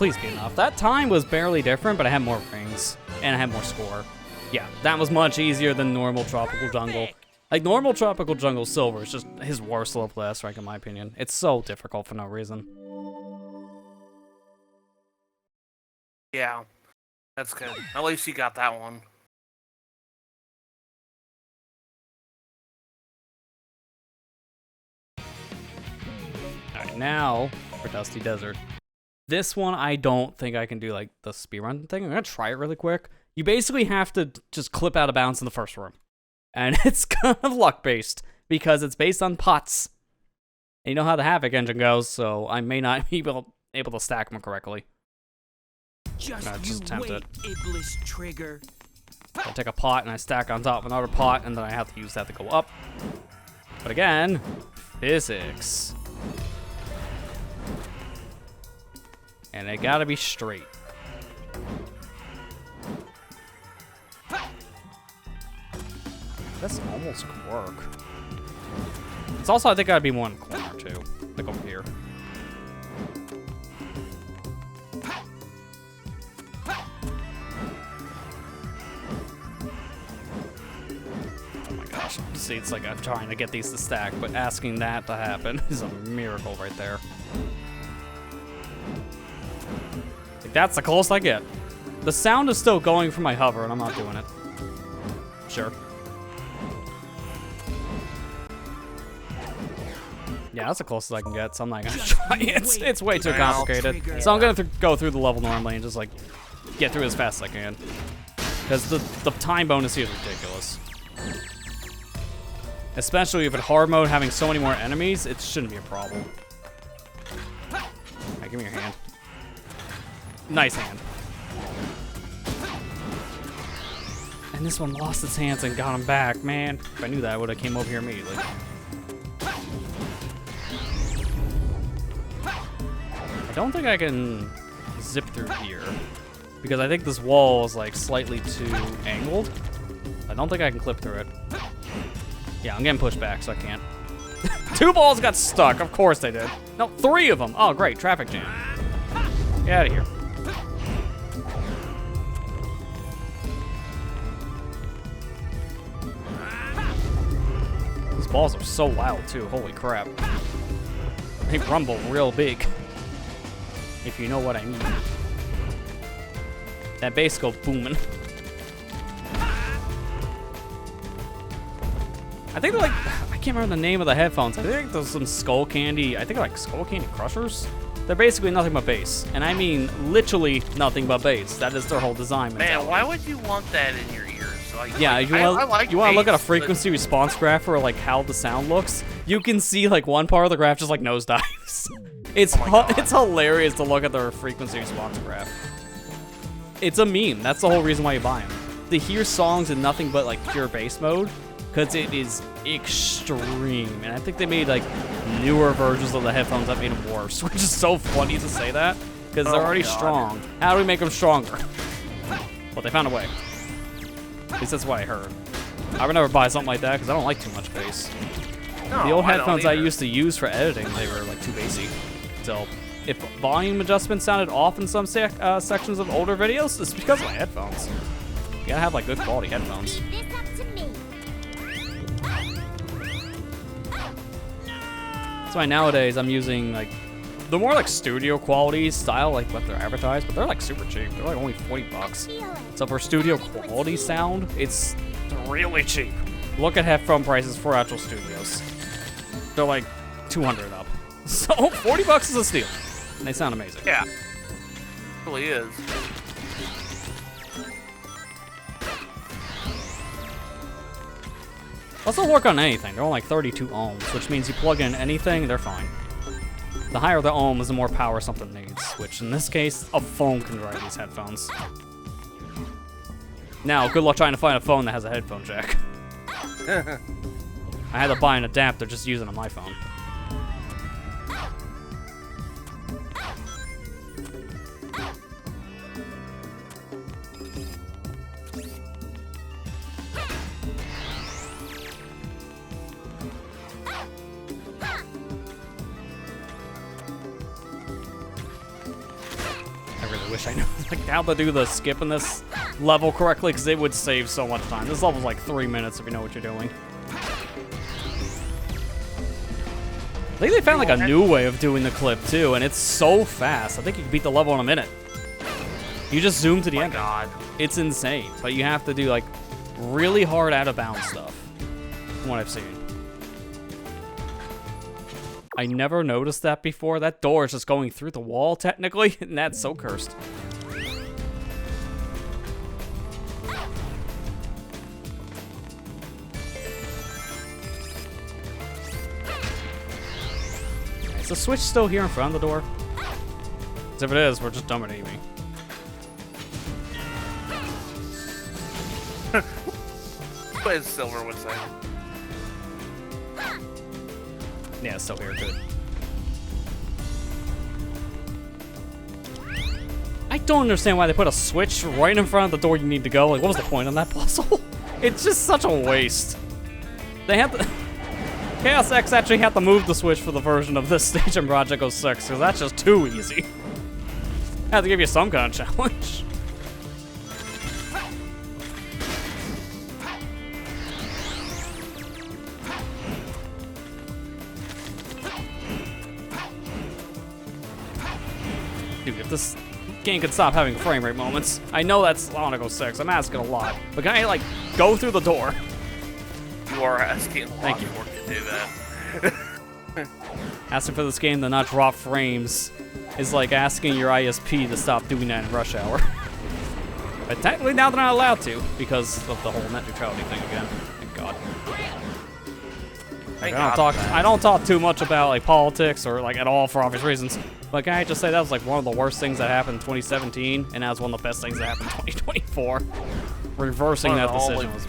[SPEAKER 1] please be enough. That time was barely different, but I had more rings, and I had more score. Yeah, that was much easier than normal Tropical Jungle. Like, normal Tropical Jungle Silver is just his worst level S rank, in my opinion. It's so difficult for no reason.
[SPEAKER 2] Yeah, that's good. At least you got that one.
[SPEAKER 1] Alright, now for Dusty Desert. This one, I don't think I can do, like, the speedrun thing. I'm gonna try it really quick. You basically have to just clip out of bounds in the first room. And it's kind of luck-based, because it's based on pots. And you know how the Havoc engine goes, so I may not be able to stack them correctly.
[SPEAKER 3] Just
[SPEAKER 1] attempt
[SPEAKER 3] wait,
[SPEAKER 1] it.
[SPEAKER 3] Iblis Trigger.
[SPEAKER 1] I take a pot and I stack on top of another pot, and then I have to use that to go up. But again, physics. And it gotta be straight. This almost could work. It's also, I think, gotta be more in the corner, too. Like over here. Oh my gosh. See, it's like I'm trying to get these to stack, but asking that to happen is a miracle right there. Like, that's the closest I get. The sound is still going from my hover, and I'm not doing it. Sure. Yeah, that's the closest I can get, so I'm not gonna try it. It's way too complicated. So I'm gonna go through the level normally and just, like, get through as fast as I can. Because the time bonus here is ridiculous. Especially if in hard mode, having so many more enemies, it shouldn't be a problem. Alright, give me your hand. Nice hand. And this one lost its hands and got them back, man. If I knew that, I would have came over here immediately. I don't think I can zip through here, because I think this wall is like slightly too angled. I don't think I can clip through it. Yeah, I'm getting pushed back, so I can't. 2 balls got stuck, of course they did. No, 3 of them. Oh, great, traffic jam. Get out of here. These balls are so loud, too. Holy crap. They rumble real big. If you know what I mean. That bass goes booming. I think they're like, I can't remember the name of the headphones. I think there's some Skull Candy, I think like Skull Candy Crushers. They're basically nothing but bass. And I mean literally nothing but bass. That is their whole design.
[SPEAKER 2] Man, why would you want that in your ears? Like,
[SPEAKER 1] yeah,
[SPEAKER 2] like,
[SPEAKER 1] you want to look at a
[SPEAKER 2] bass,
[SPEAKER 1] frequency response graph for like how the sound looks. You can see like one part of the graph just like nosedives. It's it's hilarious to look at their frequency response graph. It's a meme. That's the whole reason why you buy them. To hear songs in nothing but like pure bass mode, because it is extreme. And I think they made like newer versions of the headphones that made them worse, which is so funny to say that, because they're already strong. How do we make them stronger? Well, they found a way. At least that's what I heard. I would never buy something like that because I don't like too much bass.
[SPEAKER 2] No,
[SPEAKER 1] the old headphones I used to use for editing, they were like too bassy. So if volume adjustments sounded off in some sections of older videos, it's because of my headphones. You gotta have like good quality headphones. That's why nowadays I'm using like the more like studio quality style, like what they're advertised, but they're like super cheap. They're like only $40. So for studio quality sound, it's really cheap. Look at headphone prices for actual studios. They're like 200 up. So $40 is a steal. And they sound amazing.
[SPEAKER 2] Yeah. It really is.
[SPEAKER 1] Also work on anything. They're only like 32 ohms, which means you plug in anything, they're fine. The higher the ohms, the more power something needs, which in this case, a phone can drive these headphones. Now, good luck trying to find a phone that has a headphone jack. I had to buy an adapter just using on my phone. wish I knew like how to do the skip in this level correctly, because it would save so much time. This level's like 3 minutes if you know what you're doing. I think they found like a new way of doing the clip too, and it's so fast. I think you can beat the level in a minute. You just zoom to the end.
[SPEAKER 2] God.
[SPEAKER 1] It's insane, but you have to do like really hard out of bounds stuff, from what I've seen. I never noticed that before. That door is just going through the wall, technically, and that's so cursed. Is the switch still here in front of the door? 'Cause if it is, we're just dominating me.
[SPEAKER 2] As Silver would say.
[SPEAKER 1] Yeah, it's still here, good. I don't understand why they put a switch right in front of the door you need to go. Like, what was the point on that puzzle? It's just such a waste. They had to... Chaos X actually had to move the switch for the version of this stage in Project 06, because that's just too easy. I had to give you some kind of challenge. Dude, if this game could stop having frame rate moments. I know that's Sonic 06, I'm asking a lot. But can I, like, go through the door?
[SPEAKER 2] You are asking a lot
[SPEAKER 1] Thank you.
[SPEAKER 2] for it to do that.
[SPEAKER 1] Asking for this game to not drop frames is like asking your ISP to stop doing that in rush hour. But technically now they're not allowed to because of the whole net neutrality thing again. Thank God. Like, I don't talk too much about like politics or like at all for obvious reasons. But can I just say that was like one of the worst things that happened in 2017, and that was one of the best things that happened in 2024. Reversing that decision was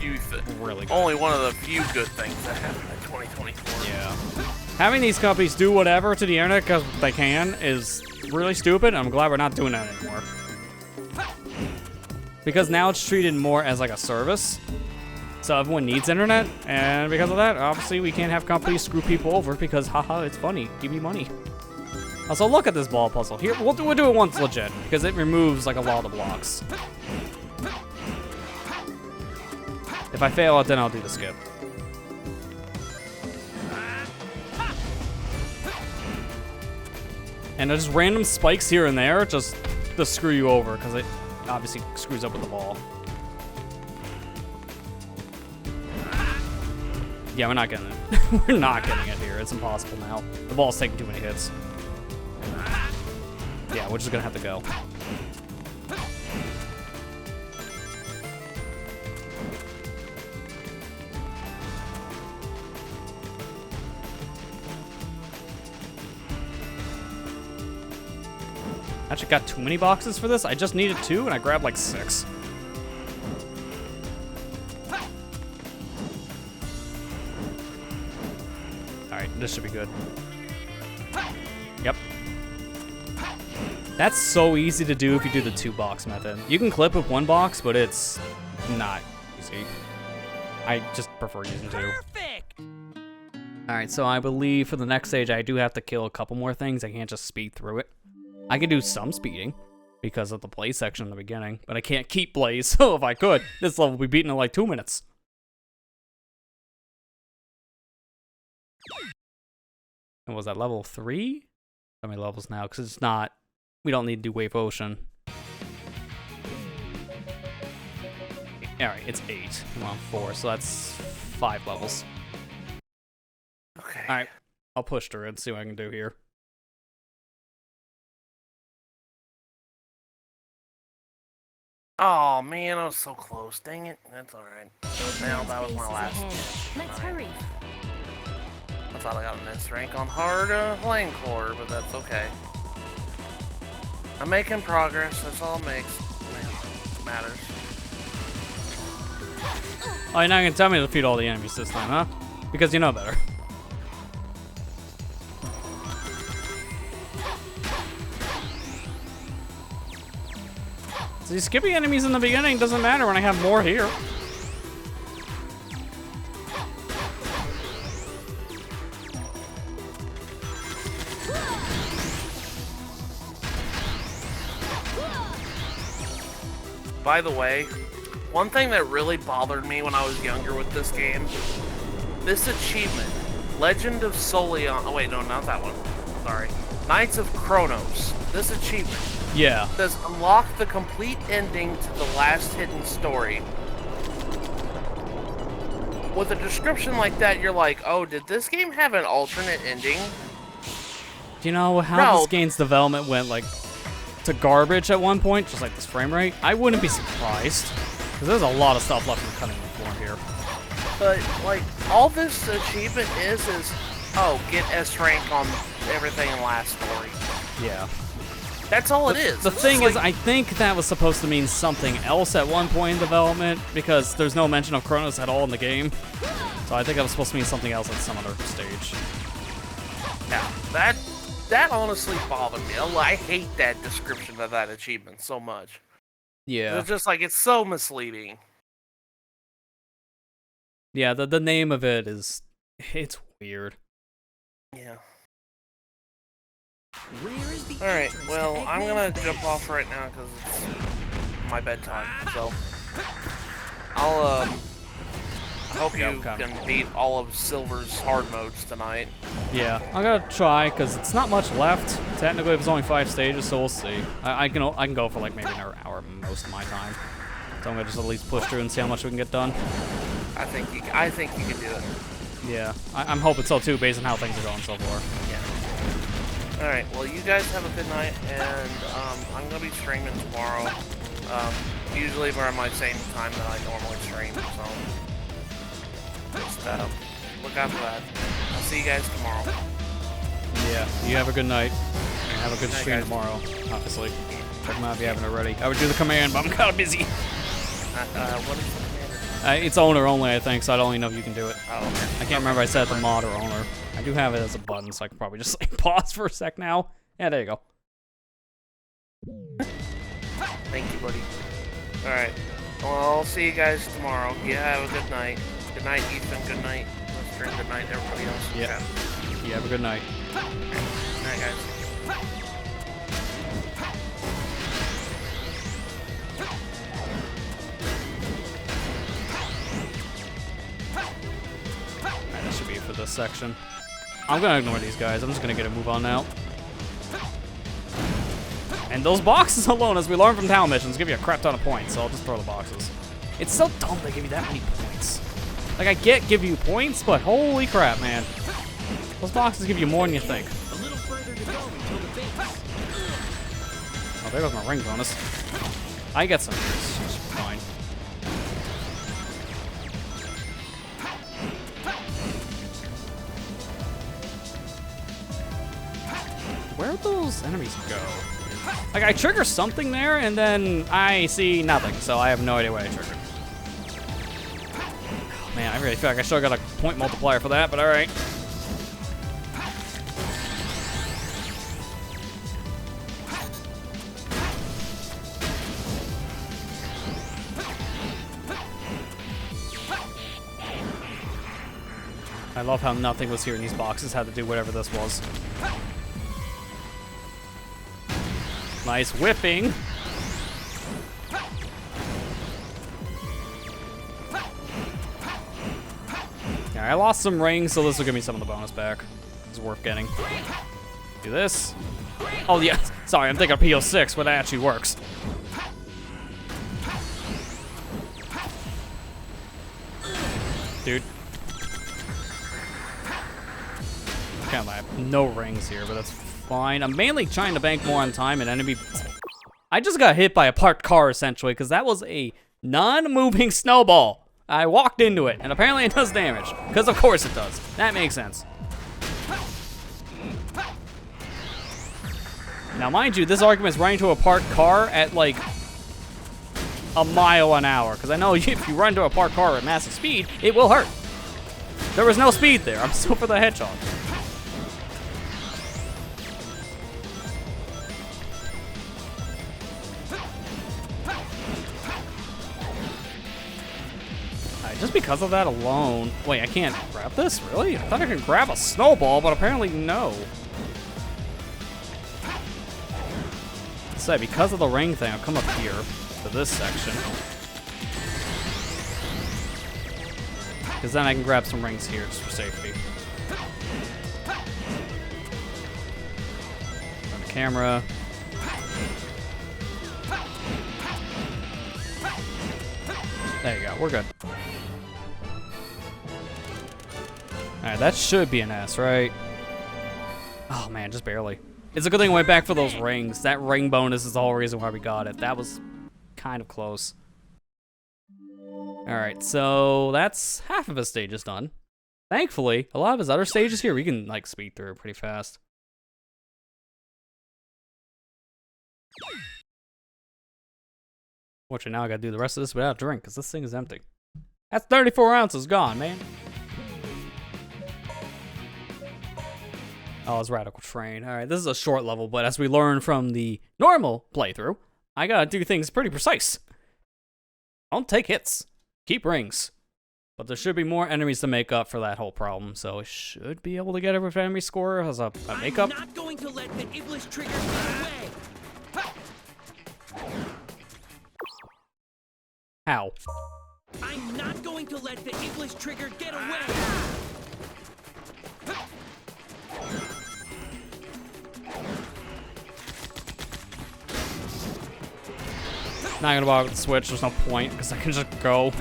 [SPEAKER 1] really good.
[SPEAKER 2] Only one of the few good things that happened in 2024.
[SPEAKER 1] Yeah. Having these companies do whatever to the internet because they can is really stupid. I'm glad we're not doing that anymore. Because now it's treated more as like a service. So everyone needs internet, and because of that, obviously we can't have companies screw people over because, haha, it's funny. Give me money. Also, look at this ball puzzle. Here, we'll do it once legit, because it removes like a lot of the blocks. If I fail it, then I'll do the skip. And there's just random spikes here and there just to screw you over, because it obviously screws up with the ball. Yeah, we're not getting it. We're not getting it here. It's impossible now. The ball's taking too many hits. Yeah, we're just gonna have to go. Actually got too many boxes for this. I just needed 2 and I grabbed like 6. Alright, this should be good. Yep. That's so easy to do if you do the 2-box method. You can clip with 1 box, but it's not easy. I just prefer using 2.
[SPEAKER 3] Perfect!
[SPEAKER 1] Alright, so I believe for the next stage I do have to kill a couple more things. I can't just speed through it. I can do some speeding because of the Blaze section in the beginning, but I can't keep Blaze, so if I could, this level would be beaten in like 2 minutes. And was that level 3? How many levels now? Because it's not, we don't need to do Wave Ocean. Alright, it's 8. I'm on 4, so that's 5 levels.
[SPEAKER 2] Okay.
[SPEAKER 1] Alright, I'll push through it and see what I can do here.
[SPEAKER 2] Oh man, I was so close. Dang it. That's alright. Now that was my last.
[SPEAKER 4] Let's hurry.
[SPEAKER 2] I thought I got an S rank on hard flame core, but that's okay. I'm making progress. That's all it matters.
[SPEAKER 1] Oh, you're not gonna tell me to defeat all the enemies this time, huh? Because you know better. See, skipping enemies in the beginning doesn't matter when I have more here.
[SPEAKER 2] by the way, one thing that really bothered me when I was younger with this game, this achievement, Legend of Solion. Oh wait, no, not that one. Sorry, Knights of Kronos. This achievement.
[SPEAKER 1] Yeah.
[SPEAKER 2] Says unlock the complete ending to the last hidden story. With a description like that, you're like, oh, did this game have an alternate ending?
[SPEAKER 1] Do you know how this game's development went like to garbage at one point, just like this frame rate? I wouldn't be surprised, because there's a lot of stuff left in the cutting room floor here.
[SPEAKER 2] But like, all this achievement is oh, get S rank on everything in last story.
[SPEAKER 1] Yeah.
[SPEAKER 2] That's all it is.
[SPEAKER 1] The thing is, I think that was supposed to mean something else at one point in development, because there's no mention of Kronos at all in the game. So I think that was supposed to mean something else at some other stage.
[SPEAKER 2] Yeah, that honestly bothered me. I hate that description of that achievement so much.
[SPEAKER 1] Yeah.
[SPEAKER 2] It's just like, it's so misleading.
[SPEAKER 1] Yeah, the name of it is, it's weird.
[SPEAKER 2] Yeah.
[SPEAKER 3] Where is the
[SPEAKER 2] Alright,
[SPEAKER 3] entrance
[SPEAKER 2] well,
[SPEAKER 3] to
[SPEAKER 2] I'm
[SPEAKER 3] Eggman?
[SPEAKER 2] gonna jump off right now because it's my bedtime, so I hope you can beat all of Silver's hard modes tonight.
[SPEAKER 1] Yeah, I'm gonna try, because it's not much left. Technically, it's only 5 stages, so we'll see. I can go for like maybe an hour most of my time. So I'm gonna just at least push through and see how much we can get done.
[SPEAKER 2] I think you can do it.
[SPEAKER 1] Yeah, I'm hoping so too, based on how things are going so far.
[SPEAKER 2] Yeah. Alright, well, you guys have a good night, and I'm going to be streaming tomorrow. Usually around my same time that I normally stream, so just look out for that. I'll see you guys tomorrow.
[SPEAKER 1] Yeah, you have a good night, and have a good
[SPEAKER 2] Night,
[SPEAKER 1] stream
[SPEAKER 2] guys.
[SPEAKER 1] tomorrow, obviously. Check them out if you haven't already. I would do the command, but I'm kind of busy.
[SPEAKER 2] What is the commander?
[SPEAKER 1] It's owner only, I think, so I don't even know if you can do it.
[SPEAKER 2] Oh, okay.
[SPEAKER 1] I can't remember if I set the mod or owner. I do have it as a button, so I can probably just like pause for a sec now. Yeah, there you go.
[SPEAKER 2] Thank you, buddy. Alright. Well, I'll see you guys tomorrow. Yeah, have a good night. Good night, Ethan. Good night. Stream. Good night, everybody else.
[SPEAKER 1] Yeah. You have a good night.
[SPEAKER 2] Good night, guys.
[SPEAKER 1] Alright, that should be it for this section. I'm gonna ignore these guys. I'm just gonna get a move on now. And those boxes alone, as we learned from town missions, give you a crap ton of points, so I'll just throw the boxes. It's so dumb they give you that many points. Like, I get give you points, but holy crap, man. Those boxes give you more than you think.
[SPEAKER 3] A little further to go until the base.
[SPEAKER 1] Oh, there goes my ring bonus. I get some. It's fine. Where'd those enemies go? Like, I trigger something there, and then I see nothing, so I have no idea what I triggered. Oh, man, I really feel like I still got a point multiplier for that, but alright. I love how nothing was here in these boxes had to do whatever this was. Nice whipping. Yeah, I lost some rings, so this will give me some of the bonus back. It's worth getting. Do this. Oh, yeah. Sorry, I'm thinking of PO6, but that actually works. Dude. Okay, I have no rings here, but that's fine. I'm mainly trying to bank more on time and enemy. I just got hit by a parked car, essentially, because that was a non-moving snowball. I walked into it, and apparently it does damage. Because of course it does. That makes sense. Now, mind you, this argument is running to a parked car at, like, a mile an hour. Because I know if you run to a parked car at massive speed, it will hurt. There was no speed there. I'm still for the hedgehog. Just because of that alone. Wait, I can't grab this? Really? I thought I could grab a snowball, but apparently no. Say, because of the ring thing, I'll come up here. to this section. Because then I can grab some rings here just for safety. On the camera. There you go, we're good. Alright, that should be an S, right? Oh man, just barely. It's a good thing I went back for those rings. That ring bonus is the whole reason why we got it. That was kind of close. Alright, so that's half of his stages done. Thankfully, a lot of his other stages here, we can like speed through pretty fast. Fortunately, now I gotta do the rest of this without a drink, because this thing is empty. That's 34 ounces gone, man. Oh, it's Radical Train. Alright, this is a short level, but as we learn from the normal playthrough, I gotta do things pretty precise. Don't take hits. Keep rings. But there should be more enemies to make up for that whole problem, so I should be able to get every enemy score as a makeup.
[SPEAKER 3] I'm not going to let the Iblis trigger get away.
[SPEAKER 1] How?
[SPEAKER 3] I'm not going to let the Iblis trigger get away.
[SPEAKER 1] Not gonna bother with the switch, there's no point, because I can just go.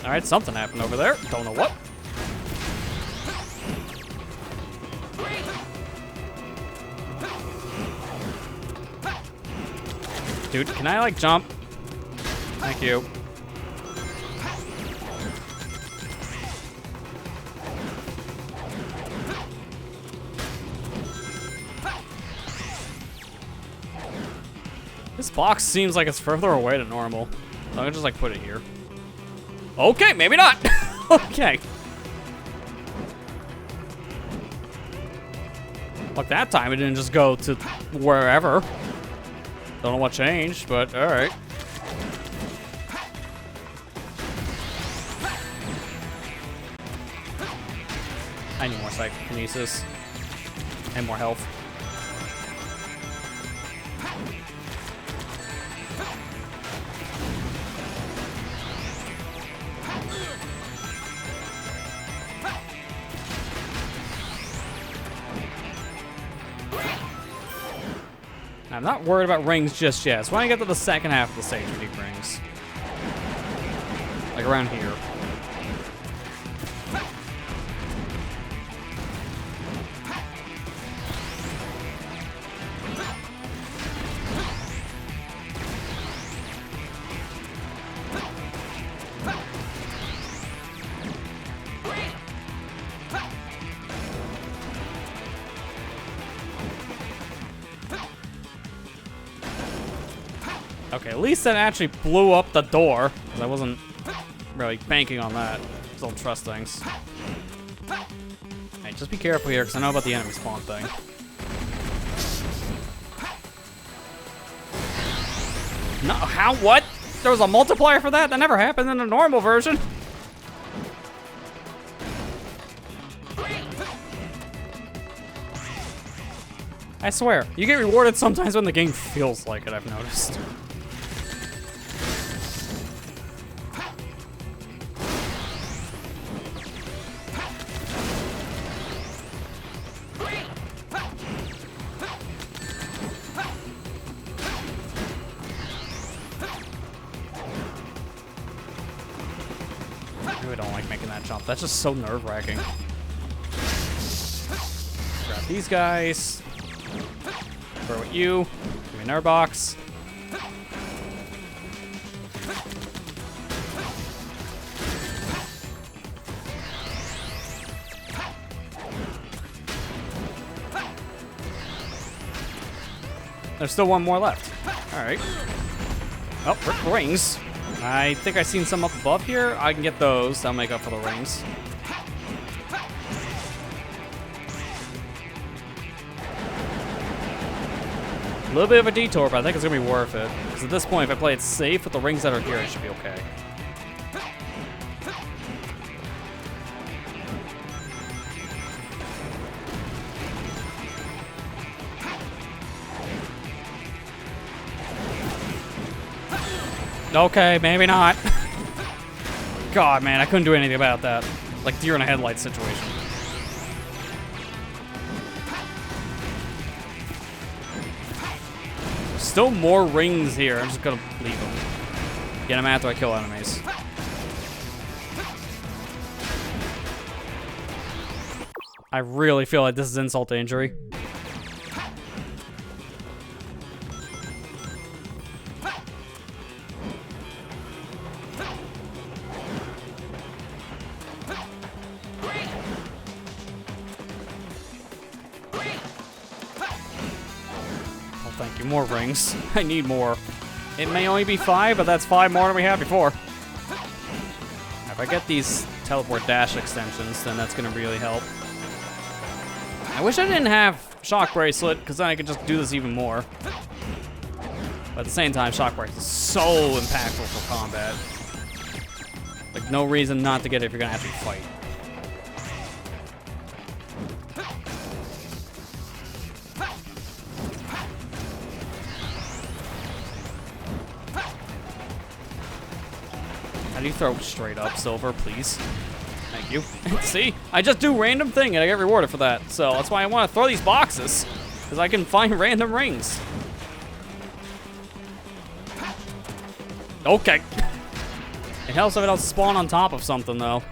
[SPEAKER 1] Alright, something happened over there. Don't know what. Dude, can I like jump? Thank you. This box seems like it's further away than normal. So I'm gonna just like put it here. Okay, maybe not. Okay. Look, that time it didn't just go to wherever. Don't know what changed, but alright. I need more psychokinesis. And more health. I'm not worried about rings just yet. So when I get to the second half of the stage, we need rings. Like around here. Okay, at least that actually blew up the door, because I wasn't really banking on that. Just don't trust things. Hey, just be careful here, because I know about the enemy spawn thing. No, how? What? There was a multiplier for that? That never happened in the normal version. I swear, you get rewarded sometimes when the game feels like it, I've noticed. I really don't like making that jump. That's just so nerve-wracking. Grab these guys. Throw at you. Give me an air box. There's still one more left. Alright. Oh, rings. I think I've seen some up above here. I can get those. That'll make up for the rings. A little bit of a detour, but I think it's going to be worth it. Because at this point, if I play it safe with the rings that are here, it should be okay. Okay, maybe not. God, man, I couldn't do anything about that. Like deer in a headlight situation. Still more rings here. I'm just gonna leave them. Get them after I kill enemies. I really feel like this is insult to injury. Oh, thank you. More rings. I need more. It may only be 5, but that's 5 more than we had before. If I get these teleport dash extensions, then that's gonna really help. I wish I didn't have Shock Bracelet, because then I could just do this even more. But at the same time, Shock Bracelet is so impactful for combat. Like, no reason not to get it if you're gonna actually fight. How do you throw straight up, Silver, please? Thank you. See? I just do random thing and I get rewarded for that. So that's why I want to throw these boxes. Because I can find random rings. Okay. It helps if it don't spawn on top of something, though.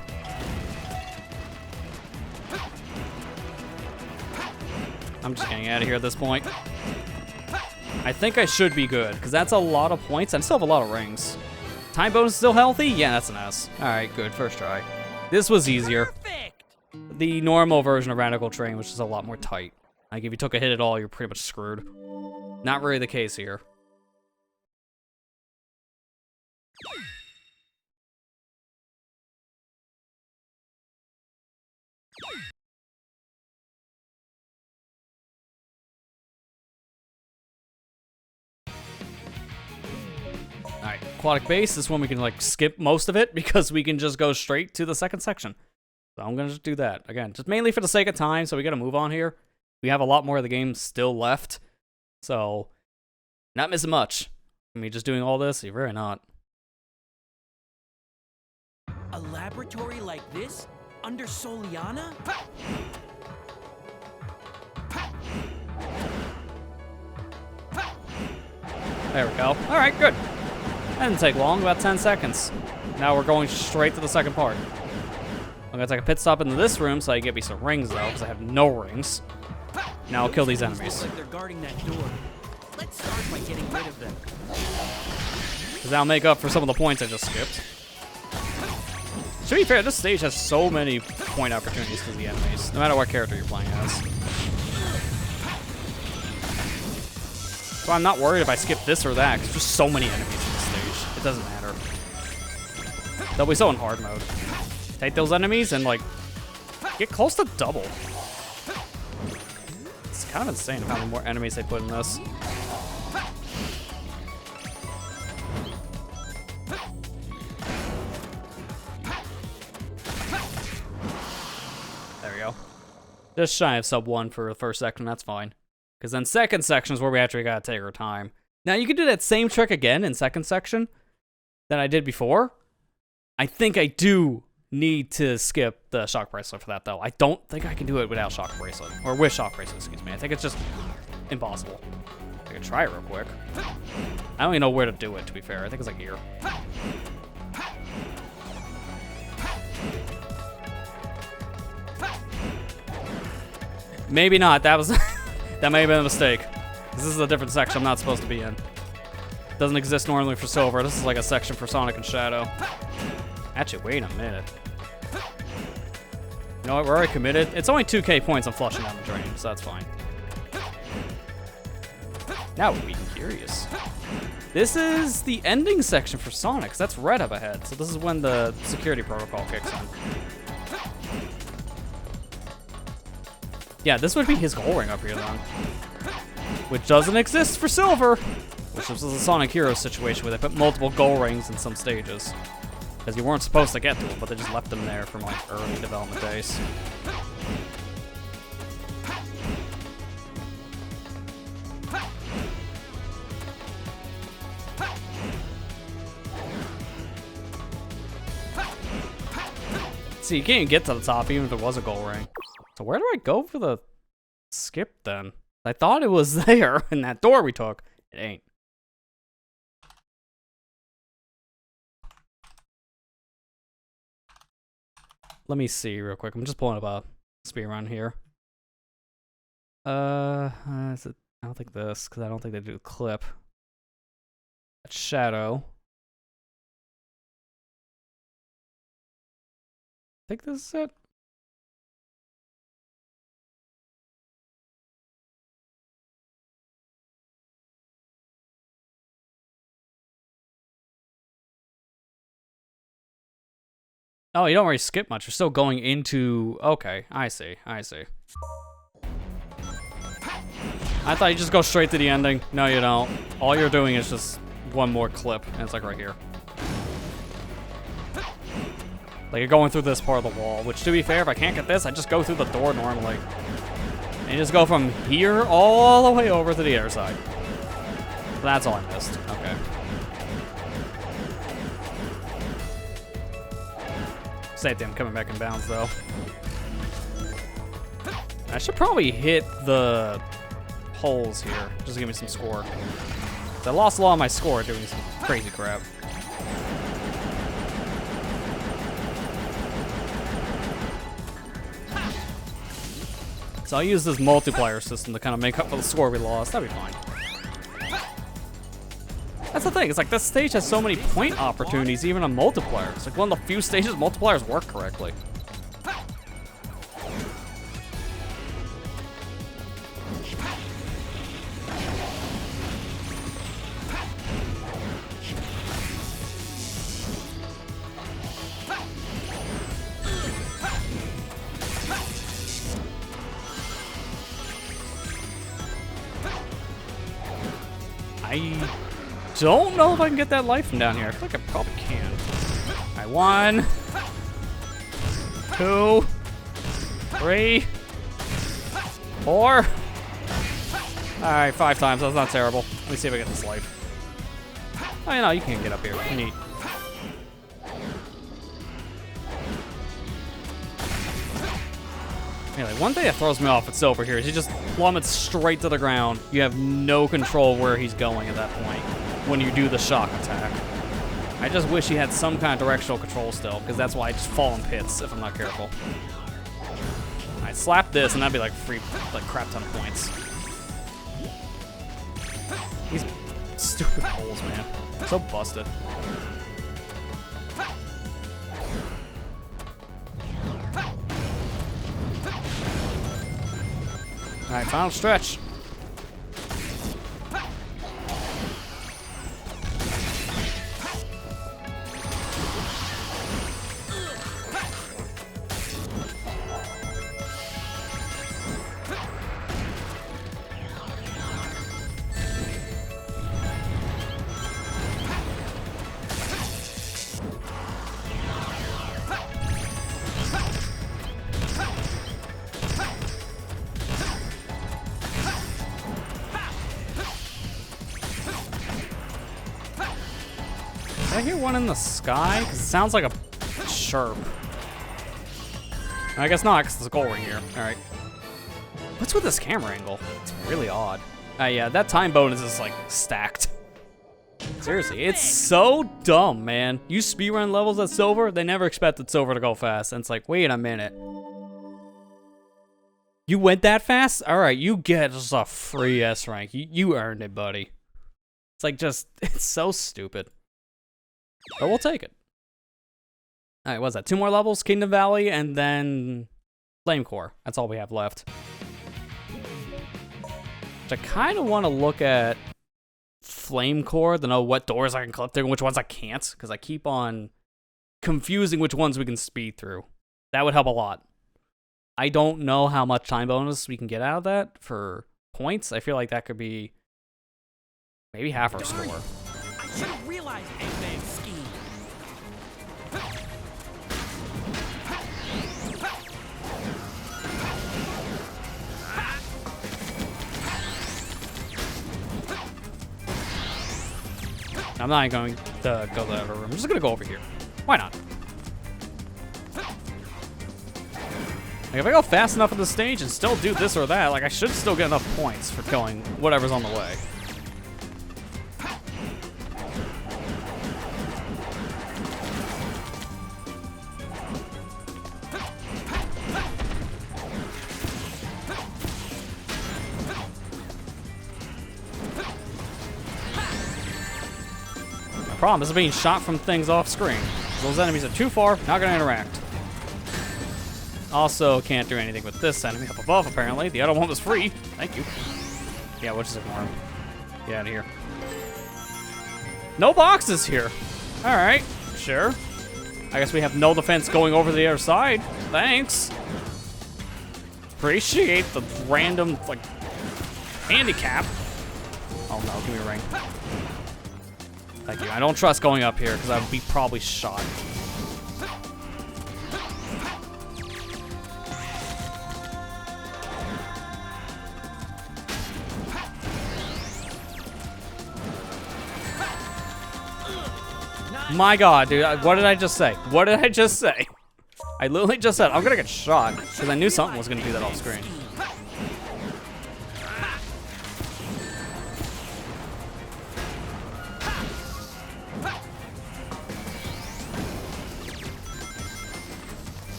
[SPEAKER 1] I'm just getting out of here at this point. I think I should be good, because that's a lot of points. I still have a lot of rings. Time bonus is still healthy? Yeah, that's an S. Alright, good. First try. This was easier.
[SPEAKER 3] Perfect.
[SPEAKER 1] The normal version of Radical Terrain, which is a lot more tight. Like, if you took a hit at all, you're pretty much screwed. Not really the case here. Alright, Aquatic Base is when we can, like, skip most of it because we can just go straight to the second section. So I'm gonna just do that. Again, just mainly for the sake of time, so we gotta move on here. We have a lot more of the game still left. So, not missing much. I mean, just doing all this, you're really not.
[SPEAKER 3] A laboratory like this? Under Soliana?
[SPEAKER 1] There we go. Alright, good. That didn't take long, about 10 seconds. Now we're going straight to the second part. I'm gonna take a pit stop into this room so I can get me some rings, though, because I have no rings. Now I'll kill these enemies.
[SPEAKER 3] Like they're guarding that door. Let's start by getting rid of them.
[SPEAKER 1] Because that'll make up for some of the points I just skipped. To be fair, this stage has so many point opportunities because of the enemies, no matter what character you're playing as. So I'm not worried if I skip this or that, because there's just so many enemies in this stage. It doesn't matter. They'll be so in hard mode. Take those enemies and, like, get close to double. It's kind of insane how many more enemies they put in this. There we go. Just shy of sub 1 for the first section, that's fine. Because then second section is where we actually gotta take our time. Now, you can do that same trick again in second section that I did before. I think I do need to skip the Shock Bracelet for that, though. I don't think I can do it without Shock Bracelet. Or with Shock Bracelet, excuse me. I think it's just impossible. I can try it real quick. I don't even know where to do it, to be fair. I think it's like here. Maybe not. That was that may have been a mistake. This is a different section I'm not supposed to be in. Doesn't exist normally for Silver. This is like a section for Sonic and Shadow. Actually, wait a minute. You know what? We're already committed. It's only 2k points I'm flushing down the drain, so that's fine. Now we're being curious. This is the ending section for Sonic, 'cause that's red up ahead. So this is when the security protocol kicks in. Yeah, this would be his goal ring up here then. Which doesn't exist for Silver. Which is a Sonic Heroes situation where they put multiple goal rings in some stages. Because you weren't supposed to get to them, but they just left them there from like early development days. See, you can't even get to the top even if there was a gold ring. So where do I go for the skip then? I thought it was there in that door we took. It ain't. Let me see real quick. I'm just pulling up a speed run here. Is it, I don't think this, because I don't think they do a clip. That's shadow. I think this is it. Oh, you don't really skip much. You're still going into... Okay, I see. I see. I thought you just go straight to the ending. No, you don't. All you're doing is just one more clip, and it's like right here. Like you're going through this part of the wall, which to be fair, if I can't get this, I just go through the door normally. And you just go from here all the way over to the other side. That's all I missed. Okay. Safety, I'm coming back in bounds though. I should probably hit the holes here, just to give me some score. I lost a lot of my score doing some crazy crap. So I'll use this multiplier system to kind of make up for the score we lost. That'd be fine. That's the thing, it's like this stage has so many point opportunities, even on multiplier. It's like one of the few stages multipliers work correctly. I don't know if I can get that life from down here. I feel like I probably can. Alright, 1, 2, 3, 4. Alright, 5 times. That's not terrible. Let me see if I get this life. Oh, you know, you can't get up here. Neat. Anyway, one thing that throws me off with Silver here is he just plummets straight to the ground. You have no control where he's going at that point when you do the shock attack. I just wish he had some kind of directional control still, because that's why I just fall in pits if I'm not careful. Alright, slap this and that'd be like free, like crap ton of points. These stupid holes, man. So busted. Alright, final stretch. Did I hear one in the sky? Because it sounds like a chirp. I guess not, because there's a goal ring here. Alright. What's with this camera angle? It's really odd. Yeah, that time bonus is like stacked. Seriously, it's so dumb, man. You speedrun levels at Silver, they never expected Silver to go fast. And it's like, wait a minute. You went that fast? Alright, you get just a free S rank. You earned it, buddy. It's like just, it's so stupid. But we'll take it. Alright, what's that? 2 more levels, Kingdom Valley, and then Flame Core. That's all we have left. Which I kind of want to look at Flame Core to know what doors I can clip through and which ones I can't, because I keep on confusing which ones we can speed through. That would help a lot. I don't know how much time bonus we can get out of that for points. I feel like that could be maybe half our score.
[SPEAKER 3] I should have realized Eggman's scheme.
[SPEAKER 1] I'm not going to go to the other room. I'm just going to go over here. Why not? Like, if I go fast enough on the stage and still do this or that, like, I should still get enough points for killing whatever's on the way. The problem is being shot from things off screen. Those enemies are too far, not gonna interact. Also, can't do anything with this enemy up above, apparently. The other one was free. Thank you. Yeah, we'll just ignore him. Get out of here. No boxes here. Alright, sure. I guess we have no defense going over the other side. Thanks. Appreciate the random, like, handicap. Oh no, give me a ring. Thank you. I don't trust going up here because I would be probably shot. My god, dude, what did I just say? What did I just say? I literally just said, I'm gonna get shot, because I knew something was gonna do that off screen.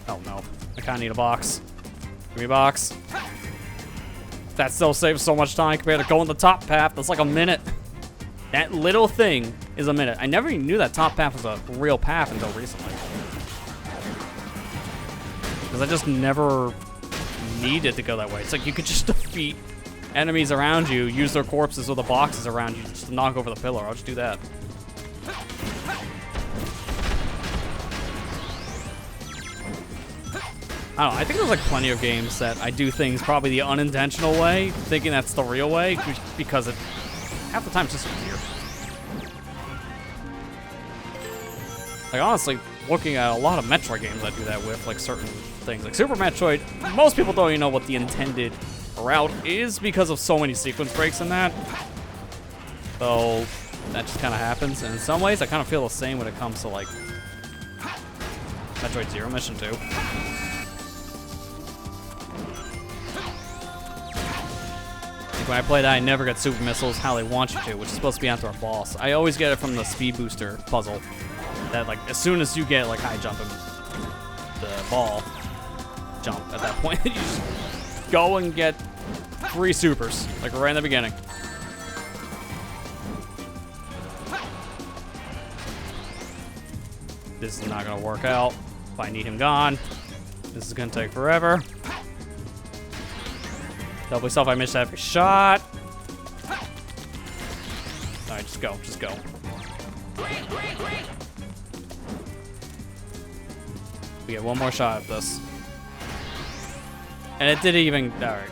[SPEAKER 1] Oh no, I kinda need a box. Give me a box. That still saves so much time compared to going the top path. That's like a minute. That little thing is a minute. I never even knew that top path was a real path until recently. Because I just never needed to go that way. It's like you could just defeat enemies around you, use their corpses or the boxes around you just to knock over the pillar. I'll just do that. I don't know, I think there's like plenty of games that I do things probably the unintentional way, thinking that's the real way, because it, half the time it's just weird. Like honestly, looking at a lot of Metroid games I do that with, like certain things. Like Super Metroid, most people don't even know what the intended route is because of so many sequence breaks in that. So that just kind of happens, and in some ways I kind of feel the same when it comes to like Metroid Zero Mission 2. When I play that, I never get super missiles how they want you to, which is supposed to be after a boss. I always get it from the speed booster puzzle. That like as soon as you get like high jump and the ball jump at that point, you just go and get 3 supers, like right in the beginning. This is not gonna work out. If I need him gone, this is gonna take forever. Tell myself I missed every shot. Alright, just go, just go. We get one more shot at this. And it didn't even, alright.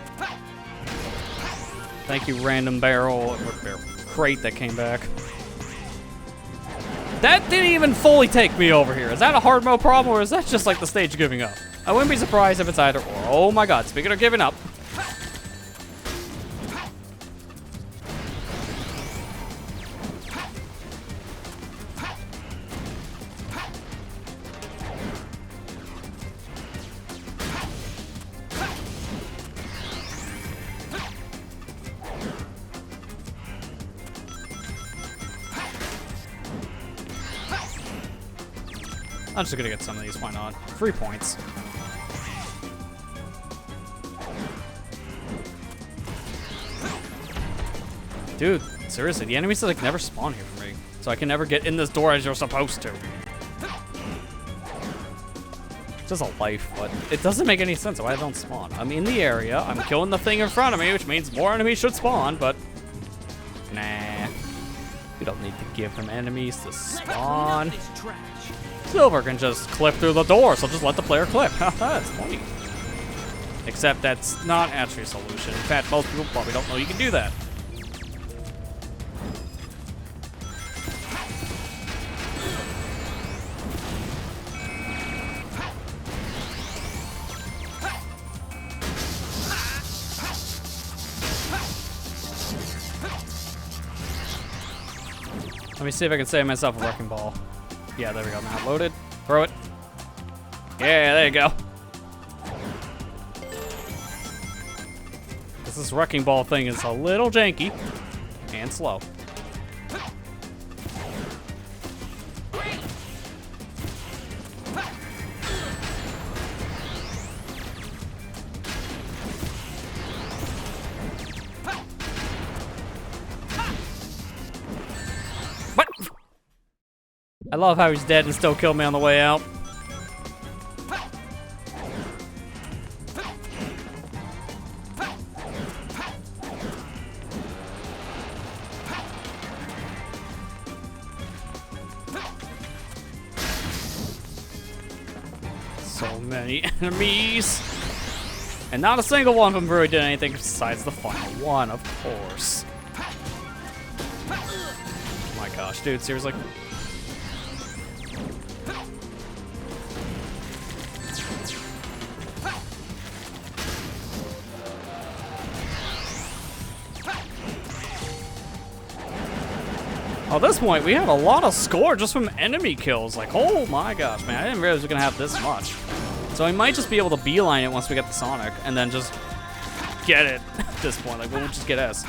[SPEAKER 1] Thank you, random barrel crate that came back. That didn't even fully take me over here. Is that a hard mode problem, or is that just like the stage giving up? I wouldn't be surprised if it's either or. Oh my god, speaking of giving up. I'm just gonna get some of these, why not? 3 points. Dude, seriously, the enemies like never spawn here for me. So I can never get in this door as you're supposed to. It's just a life, but it doesn't make any sense why I don't spawn. I'm in the area, I'm killing the thing in front of me, which means more enemies should spawn, but nah. We don't need to give them enemies to spawn. Silver can just clip through the door, so just let the player clip. That's funny. Except that's not actually a solution. In fact, most people probably don't know you can do that. Let me see if I can save myself a wrecking ball. Yeah, there we go. Now loaded. Throw it. Yeah, there you go. This wrecking ball thing is a little janky and slow. What? I love how he's dead and still killed me on the way out. So many enemies. And not a single one of them really did anything besides the final one, of course. Oh my gosh, dude, seriously? At this point, we have a lot of score just from enemy kills. Like, oh my gosh, man, I didn't realize we were gonna have this much. So we might just be able to beeline it once we get the Sonic, and then just get it at this point. Like, we'll just get S.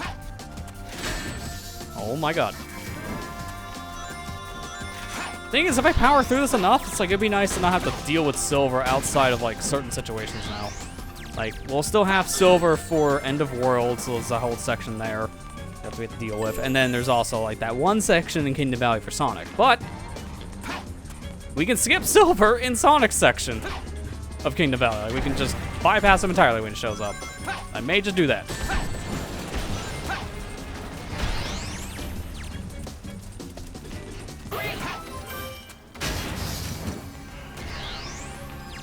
[SPEAKER 1] Oh my god. Thing is, if I power through this enough, it's like, it'd be nice to not have to deal with silver outside of, like, certain situations now. Like, we'll still have silver for End of World, so there's a whole section there that we have to deal with. And then there's also, like, that one section in Kingdom Valley for Sonic. But we can skip silver in Sonic's section of Kingdom Valley. Like, we can just bypass him entirely when it shows up. I may just do that.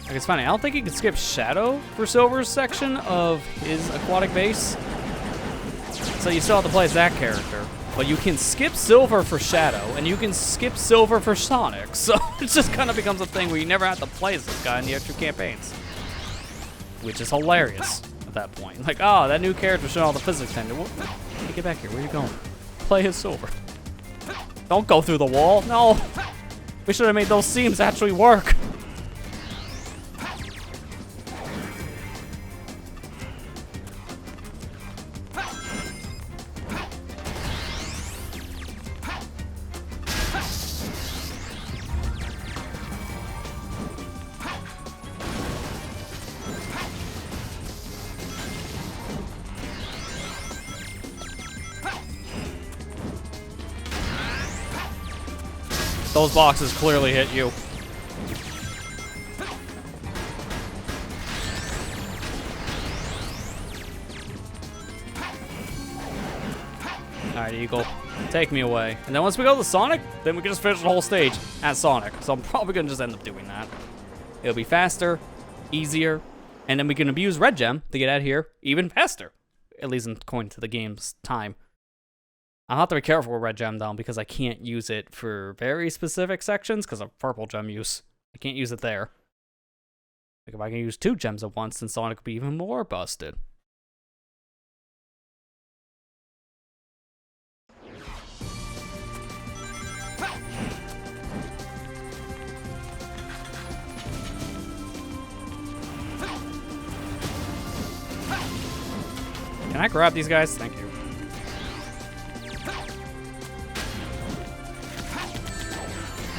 [SPEAKER 1] Like, it's funny, I don't think you can skip Shadow for Silver's section of his aquatic base. So you still have to play as that character. But you can skip Silver for Shadow, and you can skip Silver for Sonic. So it just kind of becomes a thing where you never have to play as this guy in the extra campaigns. Which is hilarious at that point. Like, oh, that new character showing all the physics in. Hey, get back here, where are you going? Play as Silver. Don't go through the wall, no. We should have made those seams actually work. Those boxes clearly hit you. Alright, Eagle. Take me away. And then once we go to Sonic, then we can just finish the whole stage at Sonic. So I'm probably going to just end up doing that. It'll be faster, easier, and then we can abuse Red Gem to get out of here even faster. At least according to the game's time. I'll have to be careful with Red Gem, though, because I can't use it for very specific sections because of Purple Gem use. I can't use it there. Like, if I can use 2 gems at once, then Sonic will be even more busted. Can I grab these guys? Thank you.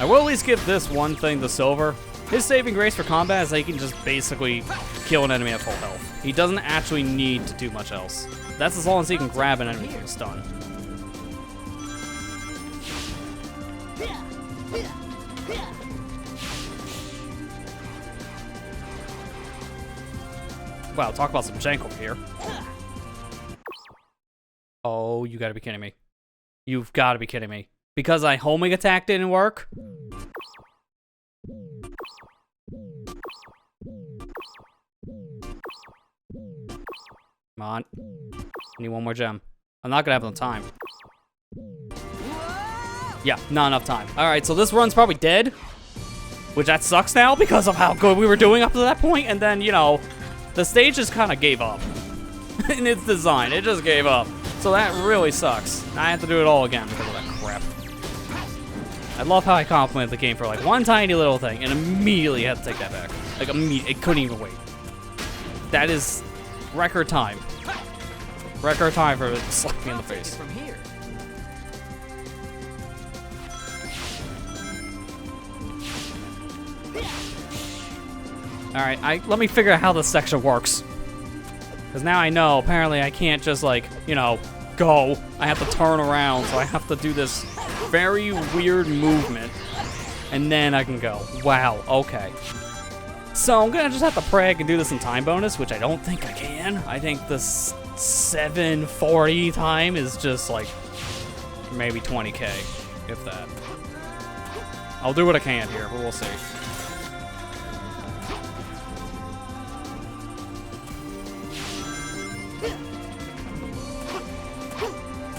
[SPEAKER 1] I will at least give this one thing to Silver. His saving grace for combat is that he can just basically kill an enemy at full health. He doesn't actually need to do much else. That's as long as he can grab an enemy for a stun. Wow, talk about some jank over here. Oh, you gotta be kidding me. You've gotta be kidding me. Because I homing attack didn't work? Come on. I need one more gem. I'm not gonna have enough time. Yeah, not enough time. Alright, so this run's probably dead. Which that sucks now because of how good we were doing up to that point. And then, you know, the stage just kind of gave up. In its design, it just gave up. So that really sucks. I have to do it all again because of that crap. I love how I complimented the game for like one tiny little thing and immediately had to take that back. Like immediately, it couldn't even wait. That is record time. Record time for slapping me in the face.
[SPEAKER 3] From here.
[SPEAKER 1] All right, let me figure out how this section works. Because now I know, apparently I can't just like, you know, go. I have to turn around, so I have to do this very weird movement. And then I can go. Wow, okay. So I'm gonna just have to pray I can do this in time bonus, which I don't think I can. I think this 740 time is just like maybe 20k, if that. I'll do what I can here, but we'll see.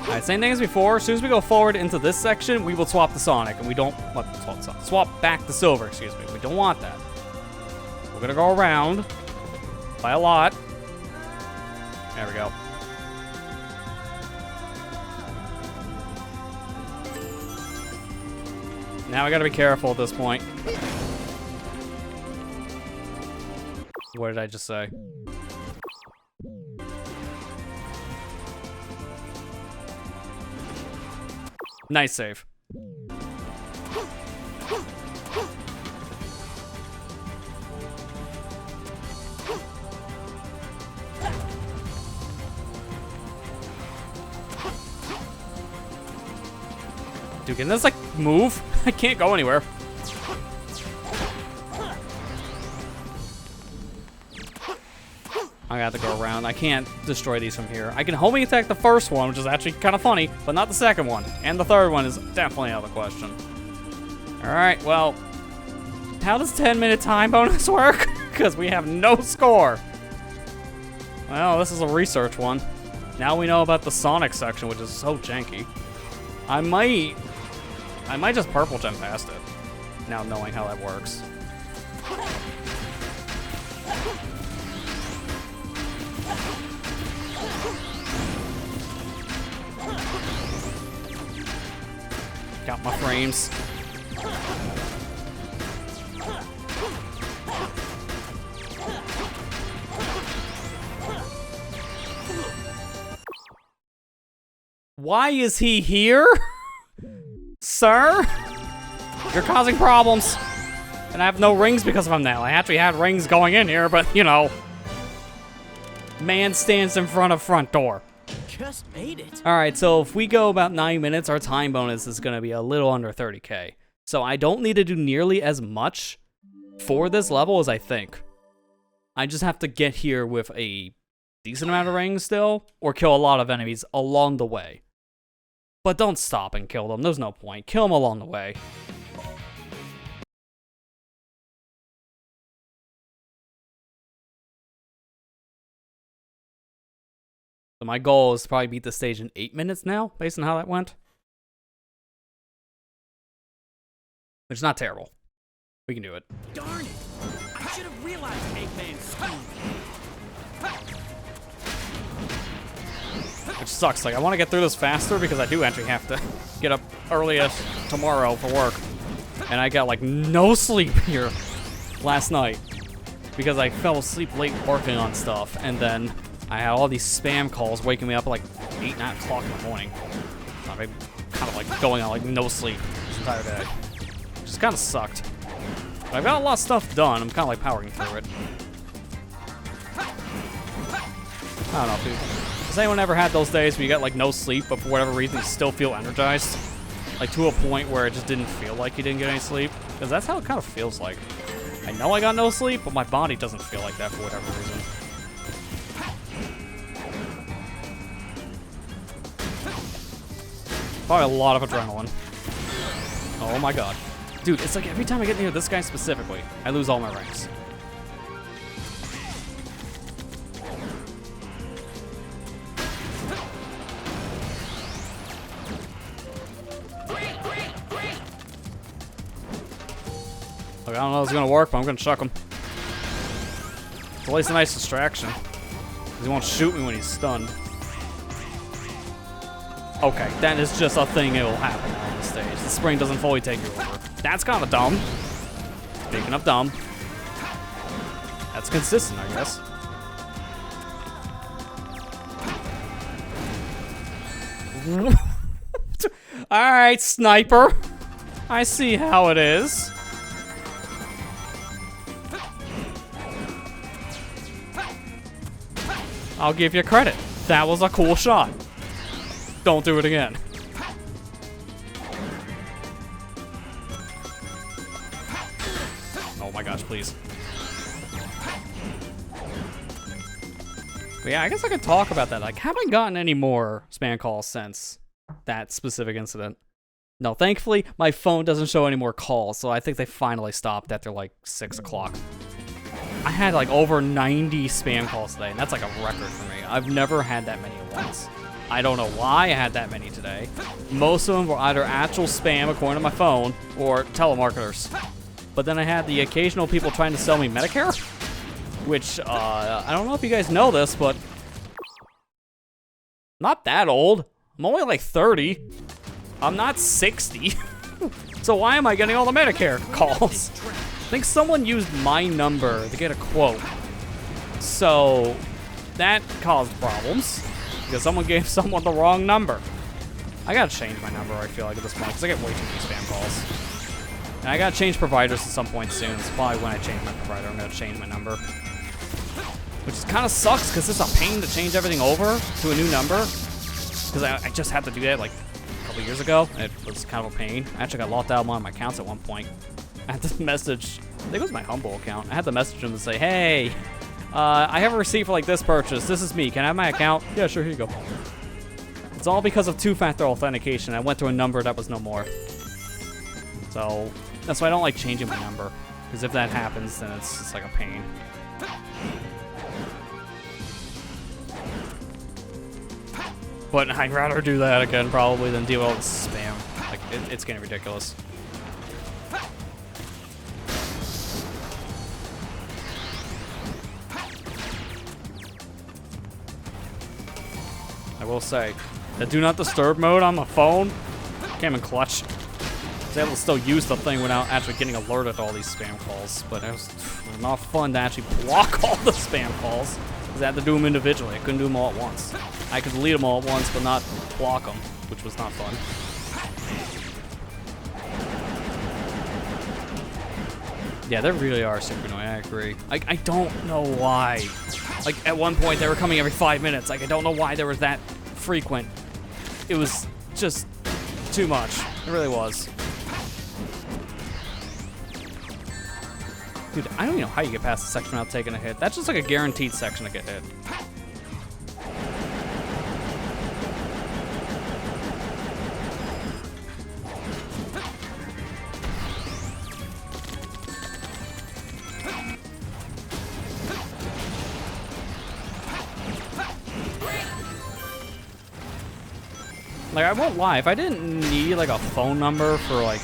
[SPEAKER 1] Alright, same thing as before. As soon as we go forward into this section, we will swap to Sonic, and we don't swap back to Silver, excuse me. We don't want that. We're gonna go around by a lot. There we go. Now I gotta be careful at this point. What did I just say? Nice save. Dude, can this like move? I can't go anywhere. I got to go around. I can't destroy these from here. I can homing attack the first one, which is actually kind of funny, but not the second one. And the third one is definitely out of the question. All right, well, how does 10-minute time bonus work? Because we have no score. Well, this is a research one. Now we know about the Sonic section, which is so janky. I might just purple gem past it, now knowing how that works. Got my frames. Why is he here? Sir? You're causing problems. And I have no rings because of him now. I actually had rings going in here, but you know. Man stands in front of front door.
[SPEAKER 3] Just made it.
[SPEAKER 1] Alright, so if we go about 9 minutes, our time bonus is going to be a little under 30k. So I don't need to do nearly as much for this level as I think. I just have to get here with a decent amount of rings still, or kill a lot of enemies along the way. But don't stop and kill them, there's no point. Kill them along the way. So my goal is to probably beat the stage in 8 minutes now, based on how that went. Which is not terrible. We can do it.
[SPEAKER 3] Darn it! I should have realized Eggman's scheme.
[SPEAKER 1] Which sucks. Like, I want to get through this faster because I do actually have to get up early tomorrow for work. And I got, like, no sleep here last night because I fell asleep late working on stuff. And then I had all these spam calls waking me up at, like, 8, 9 o'clock in the morning. So I'm kind of, like, going on, like, no sleep this entire day. Which just kind of sucked. But I've got a lot of stuff done. I'm kind of, like, powering through it. I don't know, dude. Has anyone ever had those days where you got like no sleep, but for whatever reason you still feel energized? Like to a point where it just didn't feel like you didn't get any sleep? Because that's how it kind of feels like. I know I got no sleep, but my body doesn't feel like that for whatever reason. Probably a lot of adrenaline. Oh my god. Dude, it's like every time I get near this guy specifically, I lose all my ranks. Look, I don't know if it's gonna work, but I'm gonna chuck him. It's at least a nice distraction. He won't shoot me when he's stunned. Okay, that is just a thing that will happen, stage. The spring doesn't fully take you over. That's kind of dumb. Speaking of dumb. That's consistent, I guess. Alright, sniper. I see how it is. I'll give you credit. That was a cool shot. Don't do it again. Oh my gosh, please. But yeah, I guess I could talk about that. Like, have I gotten any more spam calls since that specific incident? No, thankfully, my phone doesn't show any more calls, so I think they finally stopped after like 6 o'clock. I had like over 90 spam calls today, and that's like a record for me. I've never had that many at once. I don't know why I had that many today. Most of them were either actual spam, according to my phone, or telemarketers. But then I had the occasional people trying to sell me Medicare, which, I don't know if you guys know this, but not that old. I'm only like 30. I'm not 60. So why am I getting all the Medicare calls? I think someone used my number to get a quote. So that caused problems because someone gave someone the wrong number. I gotta change my number, I feel like, at this point, because I get way too many spam calls. And I gotta change providers at some point soon. It's probably when I change my provider, I'm gonna change my number. Which kind of sucks because it's a pain to change everything over to a new number. Because I just had to do that like a couple years ago. And it was kind of a pain. I actually got locked out of one of my accounts at one point. I had to message, I think it was my Humble account. I had to message him and say, hey, I have a receipt for like this purchase. This is me. Can I have my account? Yeah, sure, here you go. It's all because of two-factor authentication. I went to a number that was no more. So that's why I don't like changing my number. Because if that happens, then it's just like a pain. But I'd rather do that again probably than deal with all this spam. Like, it's getting ridiculous. I will say, the do not disturb mode on my phone came in clutch. I was able to still use the thing without actually getting alerted to all these spam calls, but it was not fun to actually block all the spam calls, because I had to do them individually. I couldn't do them all at once. I could delete them all at once, but not block them, which was not fun. Yeah, they really are super annoying, I agree. I don't know why. Like, at one point, they were coming every 5 minutes. Like, I don't know why they were that frequent. It was just too much. It really was. Dude, I don't even know how you get past the section without taking a hit. That's just like a guaranteed section to get hit. Like, I won't lie, if I didn't need, like, a phone number for, like,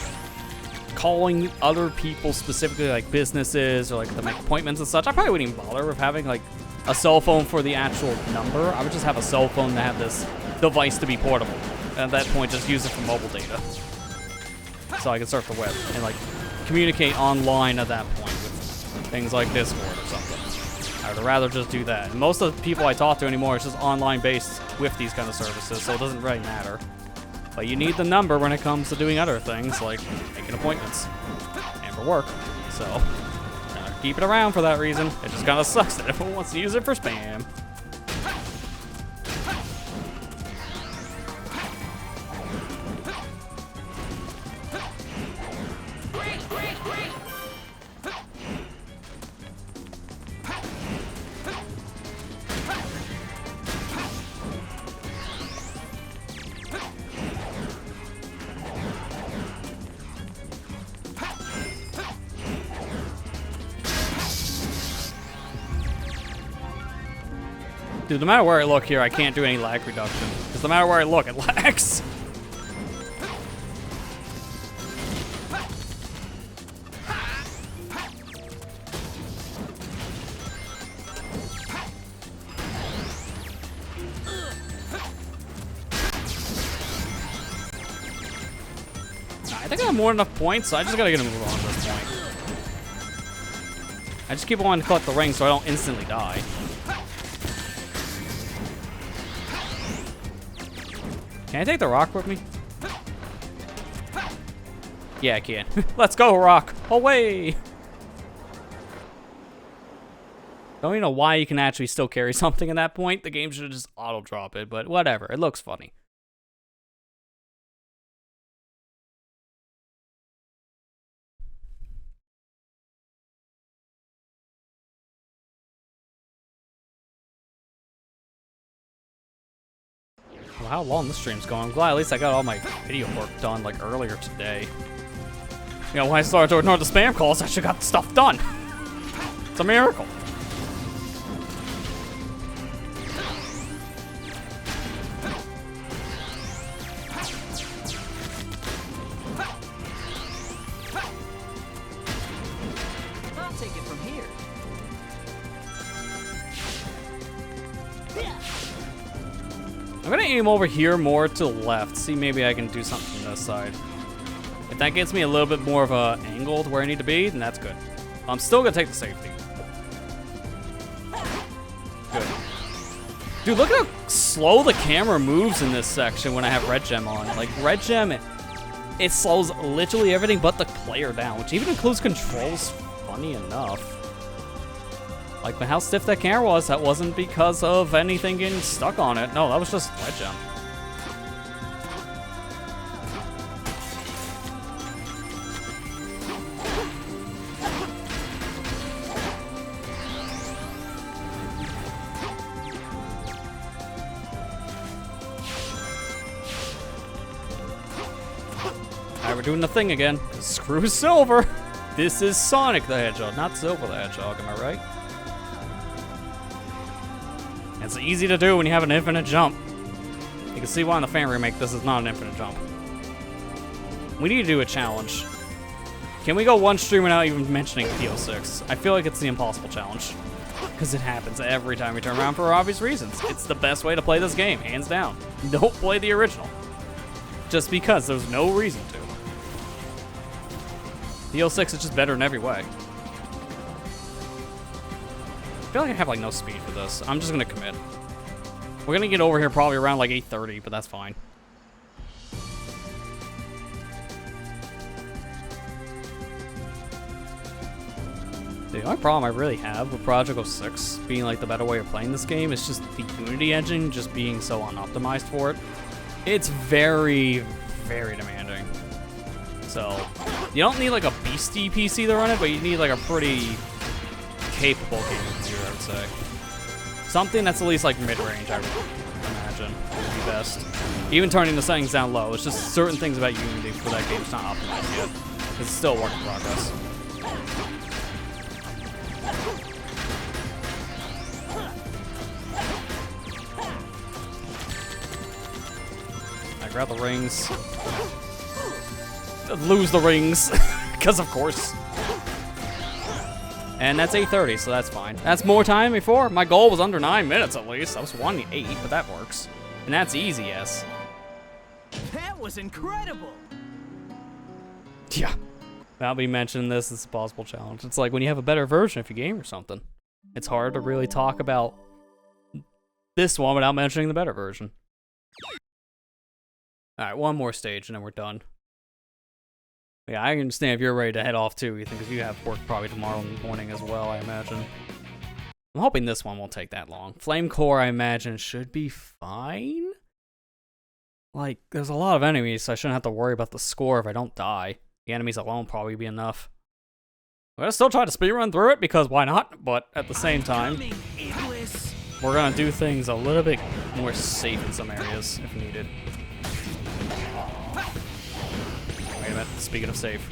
[SPEAKER 1] calling other people, specifically, like, businesses or, like, to make appointments and such, I probably wouldn't even bother with having, like, a cell phone for the actual number. I would just have a cell phone to have this device to be portable. And at that point, just use it for mobile data. So I can surf the web and, like, communicate online at that point with things like Discord or something. I would rather just do that. And most of the people I talk to anymore is just online based with these kind of services, so it doesn't really matter. But you need the number when it comes to doing other things, like making appointments and for work. So, keep it around for that reason. It just kind of sucks that everyone wants to use it for spam. Dude, no matter where I look here, I can't do any lag reduction. Because no matter where I look, it lags. think I have more than enough points, so I just gotta get a move on at this point. I just keep wanting to collect the ring so I don't instantly die. Can I take the rock with me? Yeah, I can. Let's go, rock! Away! Don't even know why you can actually still carry something at that point. The game should just auto-drop it, but whatever. It looks funny. Well, how long this stream's going? I'm glad at least I got all my video work done like earlier today. You know, when I started to ignore the spam calls, I actually got the stuff done. It's a miracle.
[SPEAKER 3] I'll take it from here.
[SPEAKER 1] I'm gonna aim over here more to the left. See, maybe I can do something on this side. If that gets me a little bit more of a angle to where I need to be, then that's good. I'm still gonna take the safety. Good. Dude, look how slow the camera moves in this section when I have Red Gem on. Like, Red Gem, it slows literally everything but the player down, which even includes controls, funny enough. Like, how stiff that camera was, that wasn't because of anything getting stuck on it. No, that was just Red Gem. Alright, we're doing the thing again. Screw Silver! This is Sonic the Hedgehog, not Silver the Hedgehog, am I right? It's easy to do when you have an infinite jump. You can see why in the fan remake this is not an infinite jump. We need to do a challenge. Can we go one stream without even mentioning PO6? I feel like it's the impossible challenge. Because it happens every time we turn around for obvious reasons. It's the best way to play this game, hands down. Don't play the original. Just because there's no reason to. PO6 is just better in every way. I feel like I have like no speed for this. I'm just gonna commit. We're gonna get over here probably around like 8:30, but that's fine. The only problem I really have with Project 06 being like the better way of playing this game is just the Unity engine just being so unoptimized for it. It's very, very demanding. So, you don't need like a beastie PC to run it, but you need like a pretty capable gaming computer, I would say. Something that's at least like mid-range, I would imagine, would be best. Even turning the settings down low, it's just certain things about Unity for that game's not optimized yet. It's still a work in progress. I grab the rings. Lose the rings, because of course. And that's 8:30, so that's fine. That's more time before. My goal was under 9 minutes at least. I was wanting 8, but that works. And that's easy, yes.
[SPEAKER 3] That was incredible.
[SPEAKER 1] Yeah. Without me mentioning this, it's a possible challenge. It's like when you have a better version of your game or something. It's hard to really talk about this one without mentioning the better version. Alright, one more stage and then we're done. Yeah, I understand if you're ready to head off too, Ethan, because you have work probably tomorrow morning as well, I imagine. I'm hoping this one won't take that long. Flame Core, I imagine, should be fine? Like, there's a lot of enemies, so I shouldn't have to worry about the score if I don't die. The enemies alone probably be enough. I'm gonna still try to speedrun through it, because why not? But at the same time, we're gonna do things a little bit more safe in some areas, if needed. Wait a minute, speaking of safe.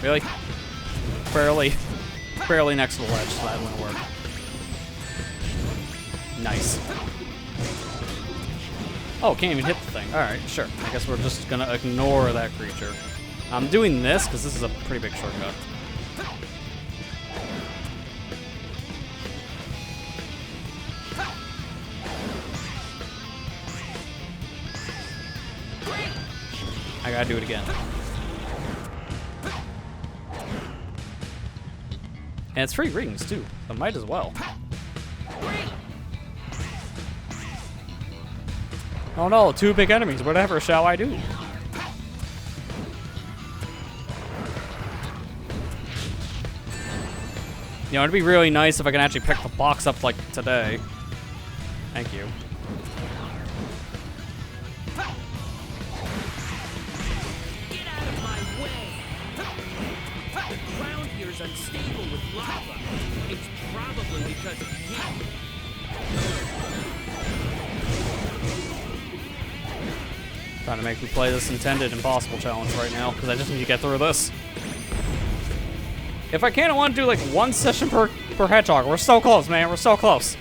[SPEAKER 1] Really? Barely next to the ledge, so that wouldn't work. Nice. Oh, can't even hit the thing. Alright, sure. I guess we're just gonna ignore that creature. I'm doing this because this is a pretty big shortcut. gotta do it again. And it's 3 rings too, so might as well. Oh no, 2 big enemies. Whatever shall I do? You know, it'd be really nice if I can actually pick the box up like today. Thank you.
[SPEAKER 3] Get out of my way! The ground here is unstable with lava. It's probably because of heat.
[SPEAKER 1] Trying to make me play this intended impossible challenge right now, because I just need to get through this. If I can, I want to do like 1 session per hedgehog. We're so close, man. We're so close.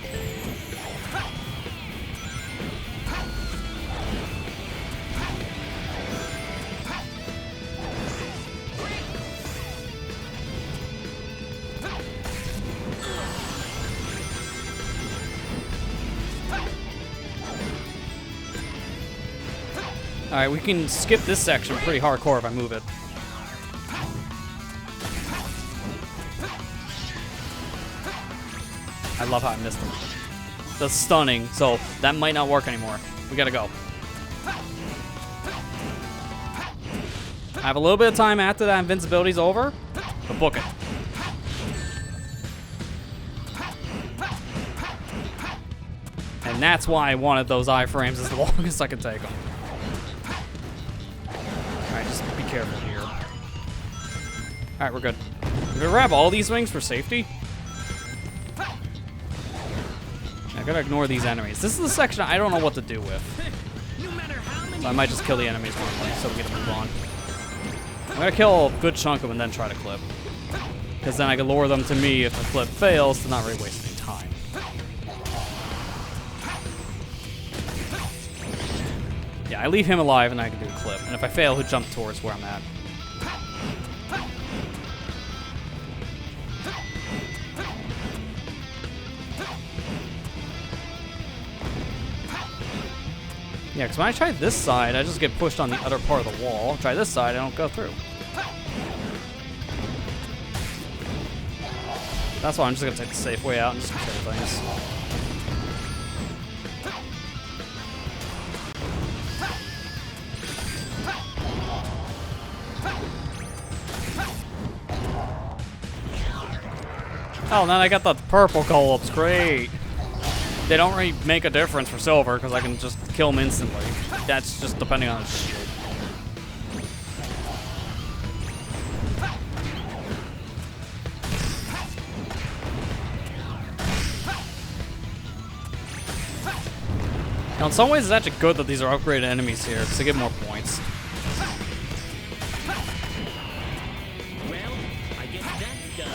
[SPEAKER 1] Alright, we can skip this section pretty hardcore if I move it. I love how I missed him. That's stunning, so that might not work anymore. We gotta go. I have a little bit of time after that invincibility's over, but book it. And that's why I wanted those iframes as long as I could take them. Alright, just be careful here. Alright, we're good. I'm gonna grab all these wings for safety. I gotta ignore these enemies. This is the section I don't know what to do with. So I might just kill the enemies normally so we get to move on. I'm gonna kill a good chunk of them and then try to clip. Because then I can lure them to me if the clip fails to not really waste any time. Yeah, I leave him alive and I can do a clip. And if I fail, he'll jump towards where I'm at. Yeah, because when I try this side, I just get pushed on the other part of the wall. Try this side, I don't go through. That's why I'm just going to take the safe way out and just kill things. Oh, now I got the purple golubs. Great. They don't really make a difference for silver because I can just kill them instantly. That's just depending on his shield. Now, in some ways, it's actually good that these are upgraded enemies here because they get more points.
[SPEAKER 3] Well, I guess that's done.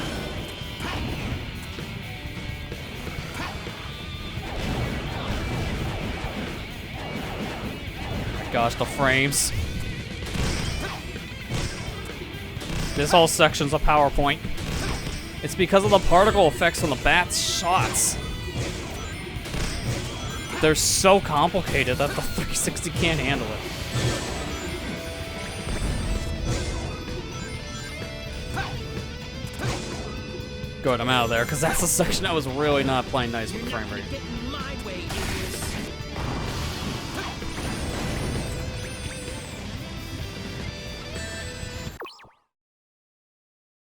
[SPEAKER 1] Gosh, the frames. This whole section's a PowerPoint. It's because of the particle effects on the bat's shots. They're so complicated that the 360 can't handle it. Good, I'm out of there, because that's the section that was really not playing nice with the frame rate.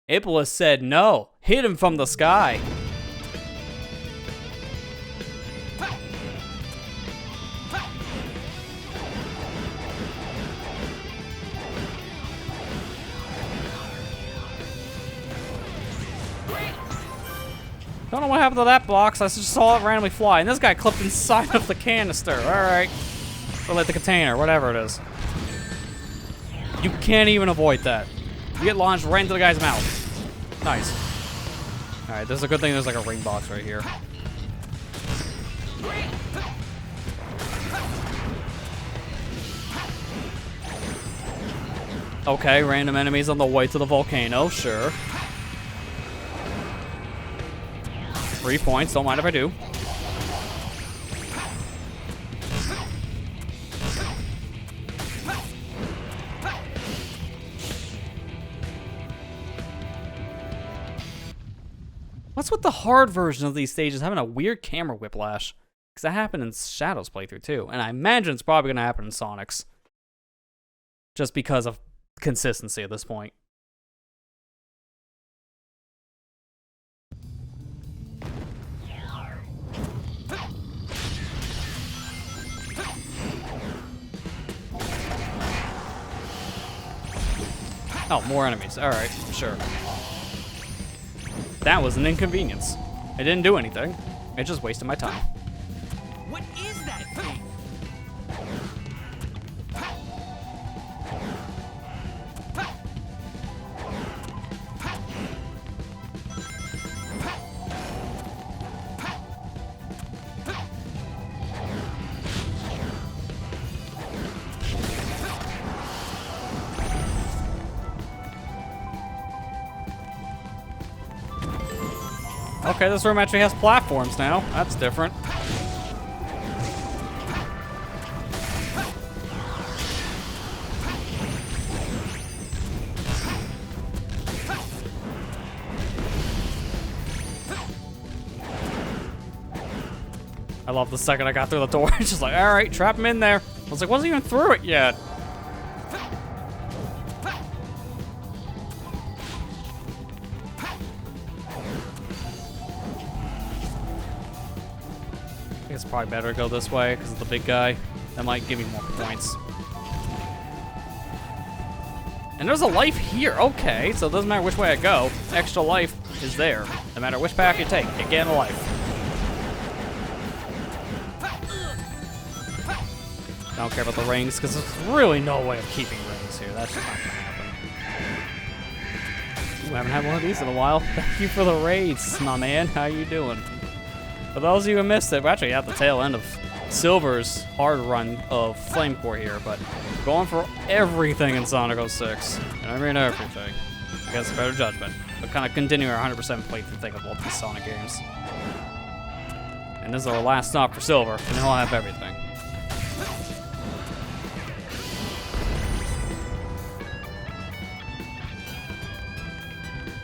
[SPEAKER 1] Iblis said no. Hit him from the sky. Don't know what happened to that box. I just saw it randomly fly. And this guy clipped inside of the canister. Alright. Or like the container, whatever it is. You can't even avoid that. You get launched right into the guy's mouth. Nice. Alright, this is a good thing there's like a ring box right here. Okay, random enemies on the way to the volcano, sure. 3 points, don't mind if I do. What's with the hard version of these stages having a weird camera whiplash? Because that happened in Shadow's playthrough too, and I imagine it's probably going to happen in Sonic's. Just because of consistency at this point. Oh, more enemies. Alright, sure. That was an inconvenience. It didn't do anything. It just wasted my time.
[SPEAKER 3] What is that thing?
[SPEAKER 1] Okay, this room actually has platforms now. That's different. I love the second I got through the door. It's just like, alright, trap him in there. I was like, wasn't even through it yet. I think it's probably better to go this way because of the big guy. That might give me more points. And there's a life here. Okay, so it doesn't matter which way I go. Extra life is there. No matter which path you take, you get a life. I don't care about the rings because there's really no way of keeping rings here. That's just not gonna happen. Ooh, I haven't had one of these in a while. Thank you for the raids, my man. How you doing? For those of you who missed it, we're actually at the tail end of Silver's hard run of Flame Core here, but going for everything in Sonic 06. And I mean everything. Against better judgment. But kind of continue our 100% playthrough thing of both these Sonic games. And this is our last stop for Silver, and then he'll have everything.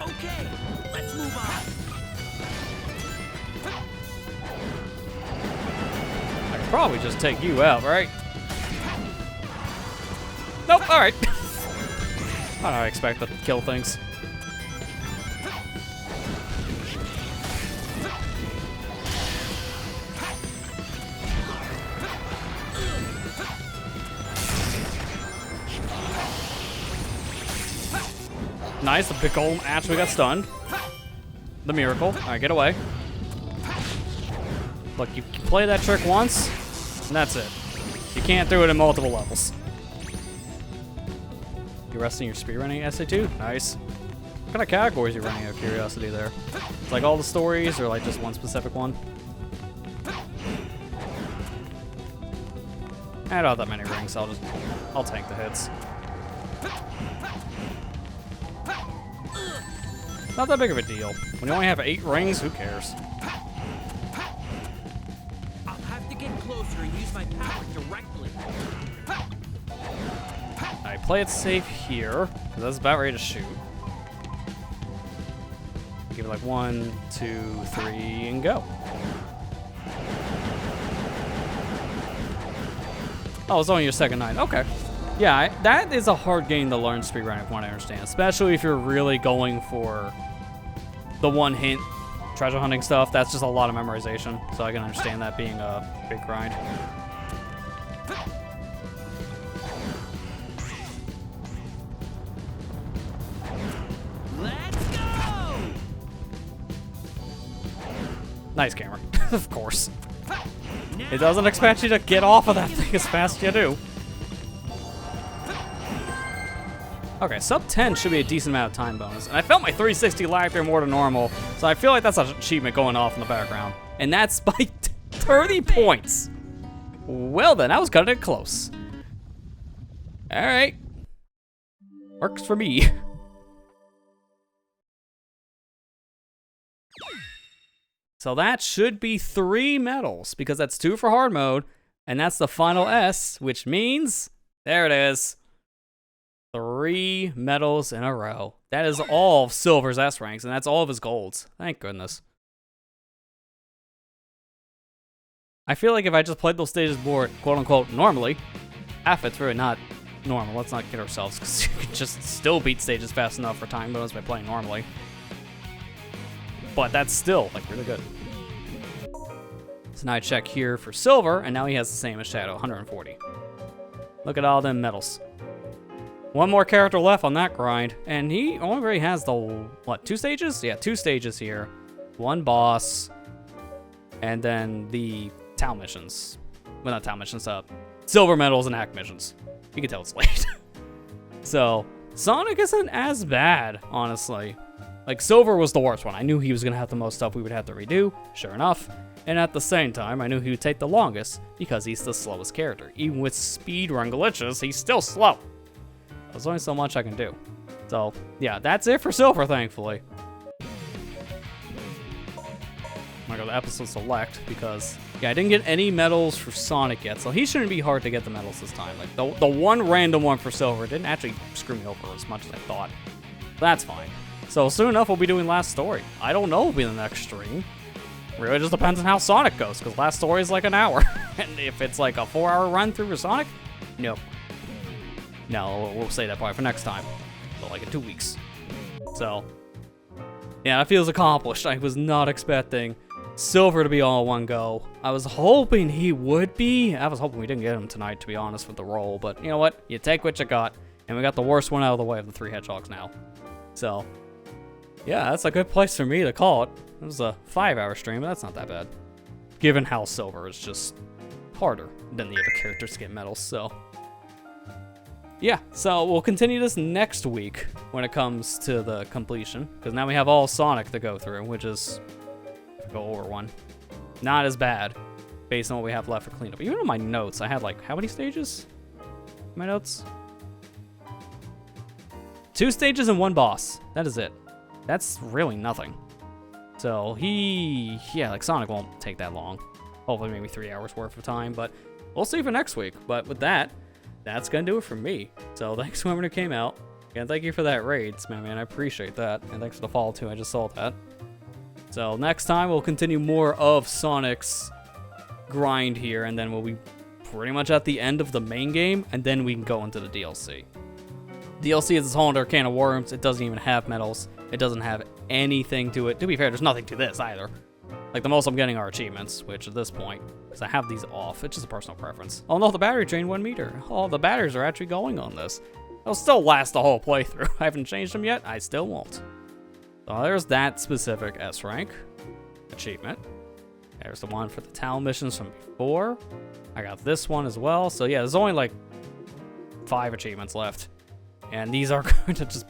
[SPEAKER 3] Okay, let's move on.
[SPEAKER 1] I could probably just take you out, right? Nope, alright. I don't expect to kill things. Nice, the big old actually got stunned. The miracle. Alright, get away. Look, you can play that trick once, and that's it. You can't do it in multiple levels. You resting your speedrunning essay too? Nice. What kind of categories are you running out of curiosity there? It's like all the stories, or like just one specific one? I don't have that many rings, so I'll tank the hits. Not that big of a deal. When you only have 8 rings, who cares?
[SPEAKER 3] I'll have to get closer and use my power directly.
[SPEAKER 1] Alright, play it safe here, because that's about ready to shoot. Give it like 1, 2, 3, and go. Oh, it's only your second night. Okay. Yeah, that is a hard game to learn speedrunning from what I understand, especially if you're really going for the one hint treasure hunting stuff. That's just a lot of memorization, so I can understand that being a big grind.
[SPEAKER 3] Let's go!
[SPEAKER 1] Nice camera, of course. It doesn't expect you to get off of that thing as fast as you do. Okay, sub 10 should be a decent amount of time bonus. And I felt my 360 lag there more than normal, so I feel like that's an achievement going off in the background. And that's by 30 points. Well then, I was cutting it close. Alright. Works for me. So that should be 3 medals, because that's 2 for hard mode, and that's the final S, which means, there it is. 3 medals in a row. That is all of Silver's S ranks, and that's all of his golds. Thank goodness. I feel like if I just played those stages more quote-unquote normally, it's really not normal. Let's not kid ourselves, because you can just still beat stages fast enough for time bonus by playing normally. But that's still, like, really good. So now I check here for silver, and now he has the same as Shadow, 140. Look at all them medals. One more character left on that grind, and he only really has the, what, 2 stages? Yeah, 2 stages here. 1 boss, and then the town missions. Well, not town missions, silver medals and act missions. You can tell it's late. So, Sonic isn't as bad, honestly. Like, silver was the worst one. I knew he was going to have the most stuff we would have to redo, sure enough. And at the same time, I knew he would take the longest because he's the slowest character. Even with speedrun glitches, he's still slow. There's only so much I can do. So, yeah, that's it for silver, thankfully. I'm gonna go to episode select because, yeah, I didn't get any medals for Sonic yet, so he shouldn't be hard to get the medals this time. Like, the one random one for silver didn't actually screw me over as much as I thought. That's fine. So soon enough, we'll be doing Last Story. I don't know what will be the next stream. Really just depends on how Sonic goes, because Last Story is like an hour. And if it's like a 4-hour run through for Sonic, nope. No, we'll say that probably for next time. But like in 2 weeks. So, yeah, that feels accomplished. I was not expecting silver to be all in one go. I was hoping he would be. I was hoping we didn't get him tonight, to be honest, with the roll. But you know what? You take what you got. And we got the worst one out of the way of the 3 hedgehogs now. So, yeah, that's a good place for me to call it. It was a 5-hour stream, but that's not that bad. Given how silver is just harder than the other characters to get medals, so. Yeah, so we'll continue this next week when it comes to the completion. Because now we have all Sonic to go through, which is, go over one, not as bad based on what we have left for cleanup. Even on my notes, I had like, how many stages? My notes? 2 stages and 1 boss. That is it. That's really nothing. So yeah, like Sonic won't take that long. Hopefully maybe 3 hours worth of time, but we'll see for next week. But with that, that's gonna do it for me. So thanks to whoever came out. Again, thank you for that raid, man. I appreciate that. And thanks for the follow too, I just saw that. So next time we'll continue more of Sonic's grind here, and then we'll be pretty much at the end of the main game, and then we can go into the DLC. DLC is its whole other can of worms. It doesn't even have medals. It doesn't have anything to it. To be fair, there's nothing to this either. Like, the most I'm getting are achievements, which at this point, because I have these off, it's just a personal preference. Oh no, the battery drained 1 meter. Oh, the batteries are actually going on this. It'll still last the whole playthrough. I haven't changed them yet. I still won't. So there's that specific S rank achievement. There's the one for the town missions from before. I got this one as well. So yeah, there's only like 5 achievements left. And these are going to just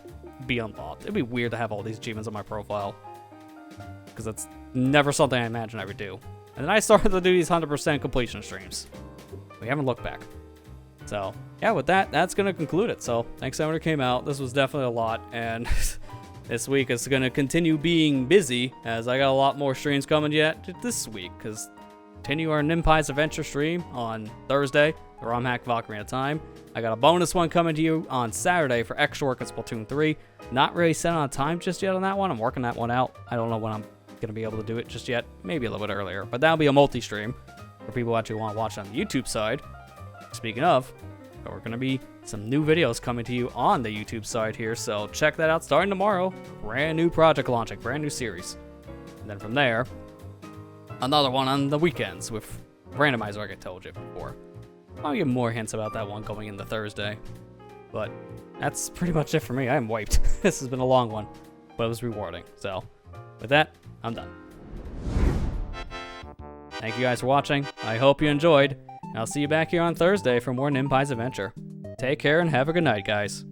[SPEAKER 1] be unlocked. It'd be weird to have all these achievements on my profile, because that's never something I imagined I would do. And then I started to do these 100% completion streams. We haven't looked back. So yeah, with that, that's going to conclude it. So thanks everyone who came out. This was definitely a lot. And this week is going to continue being busy, as I got a lot more streams coming yet this week, because continue our Ninpai's Adventure stream on Thursday, the ROM hack Valkyrie time. I got a bonus one coming to you on Saturday for extra work in Splatoon 3. Not really set on a time just yet on that one. I'm working that one out. I don't know when I'm going to be able to do it just yet. Maybe a little bit earlier. But that'll be a multi-stream for people who actually want to watch on the YouTube side. Speaking of, there are going to be some new videos coming to you on the YouTube side here. So check that out starting tomorrow. Brand new project launching. Brand new series. And then from there, another one on the weekends with randomizer, like I told you before. I'll give more hints about that one going into Thursday. But that's pretty much it for me. I am wiped. This has been a long one, but it was rewarding. So with that, I'm done. Thank you guys for watching. I hope you enjoyed. I'll see you back here on Thursday for more Ninpai's Adventure. Take care and have a good night, guys.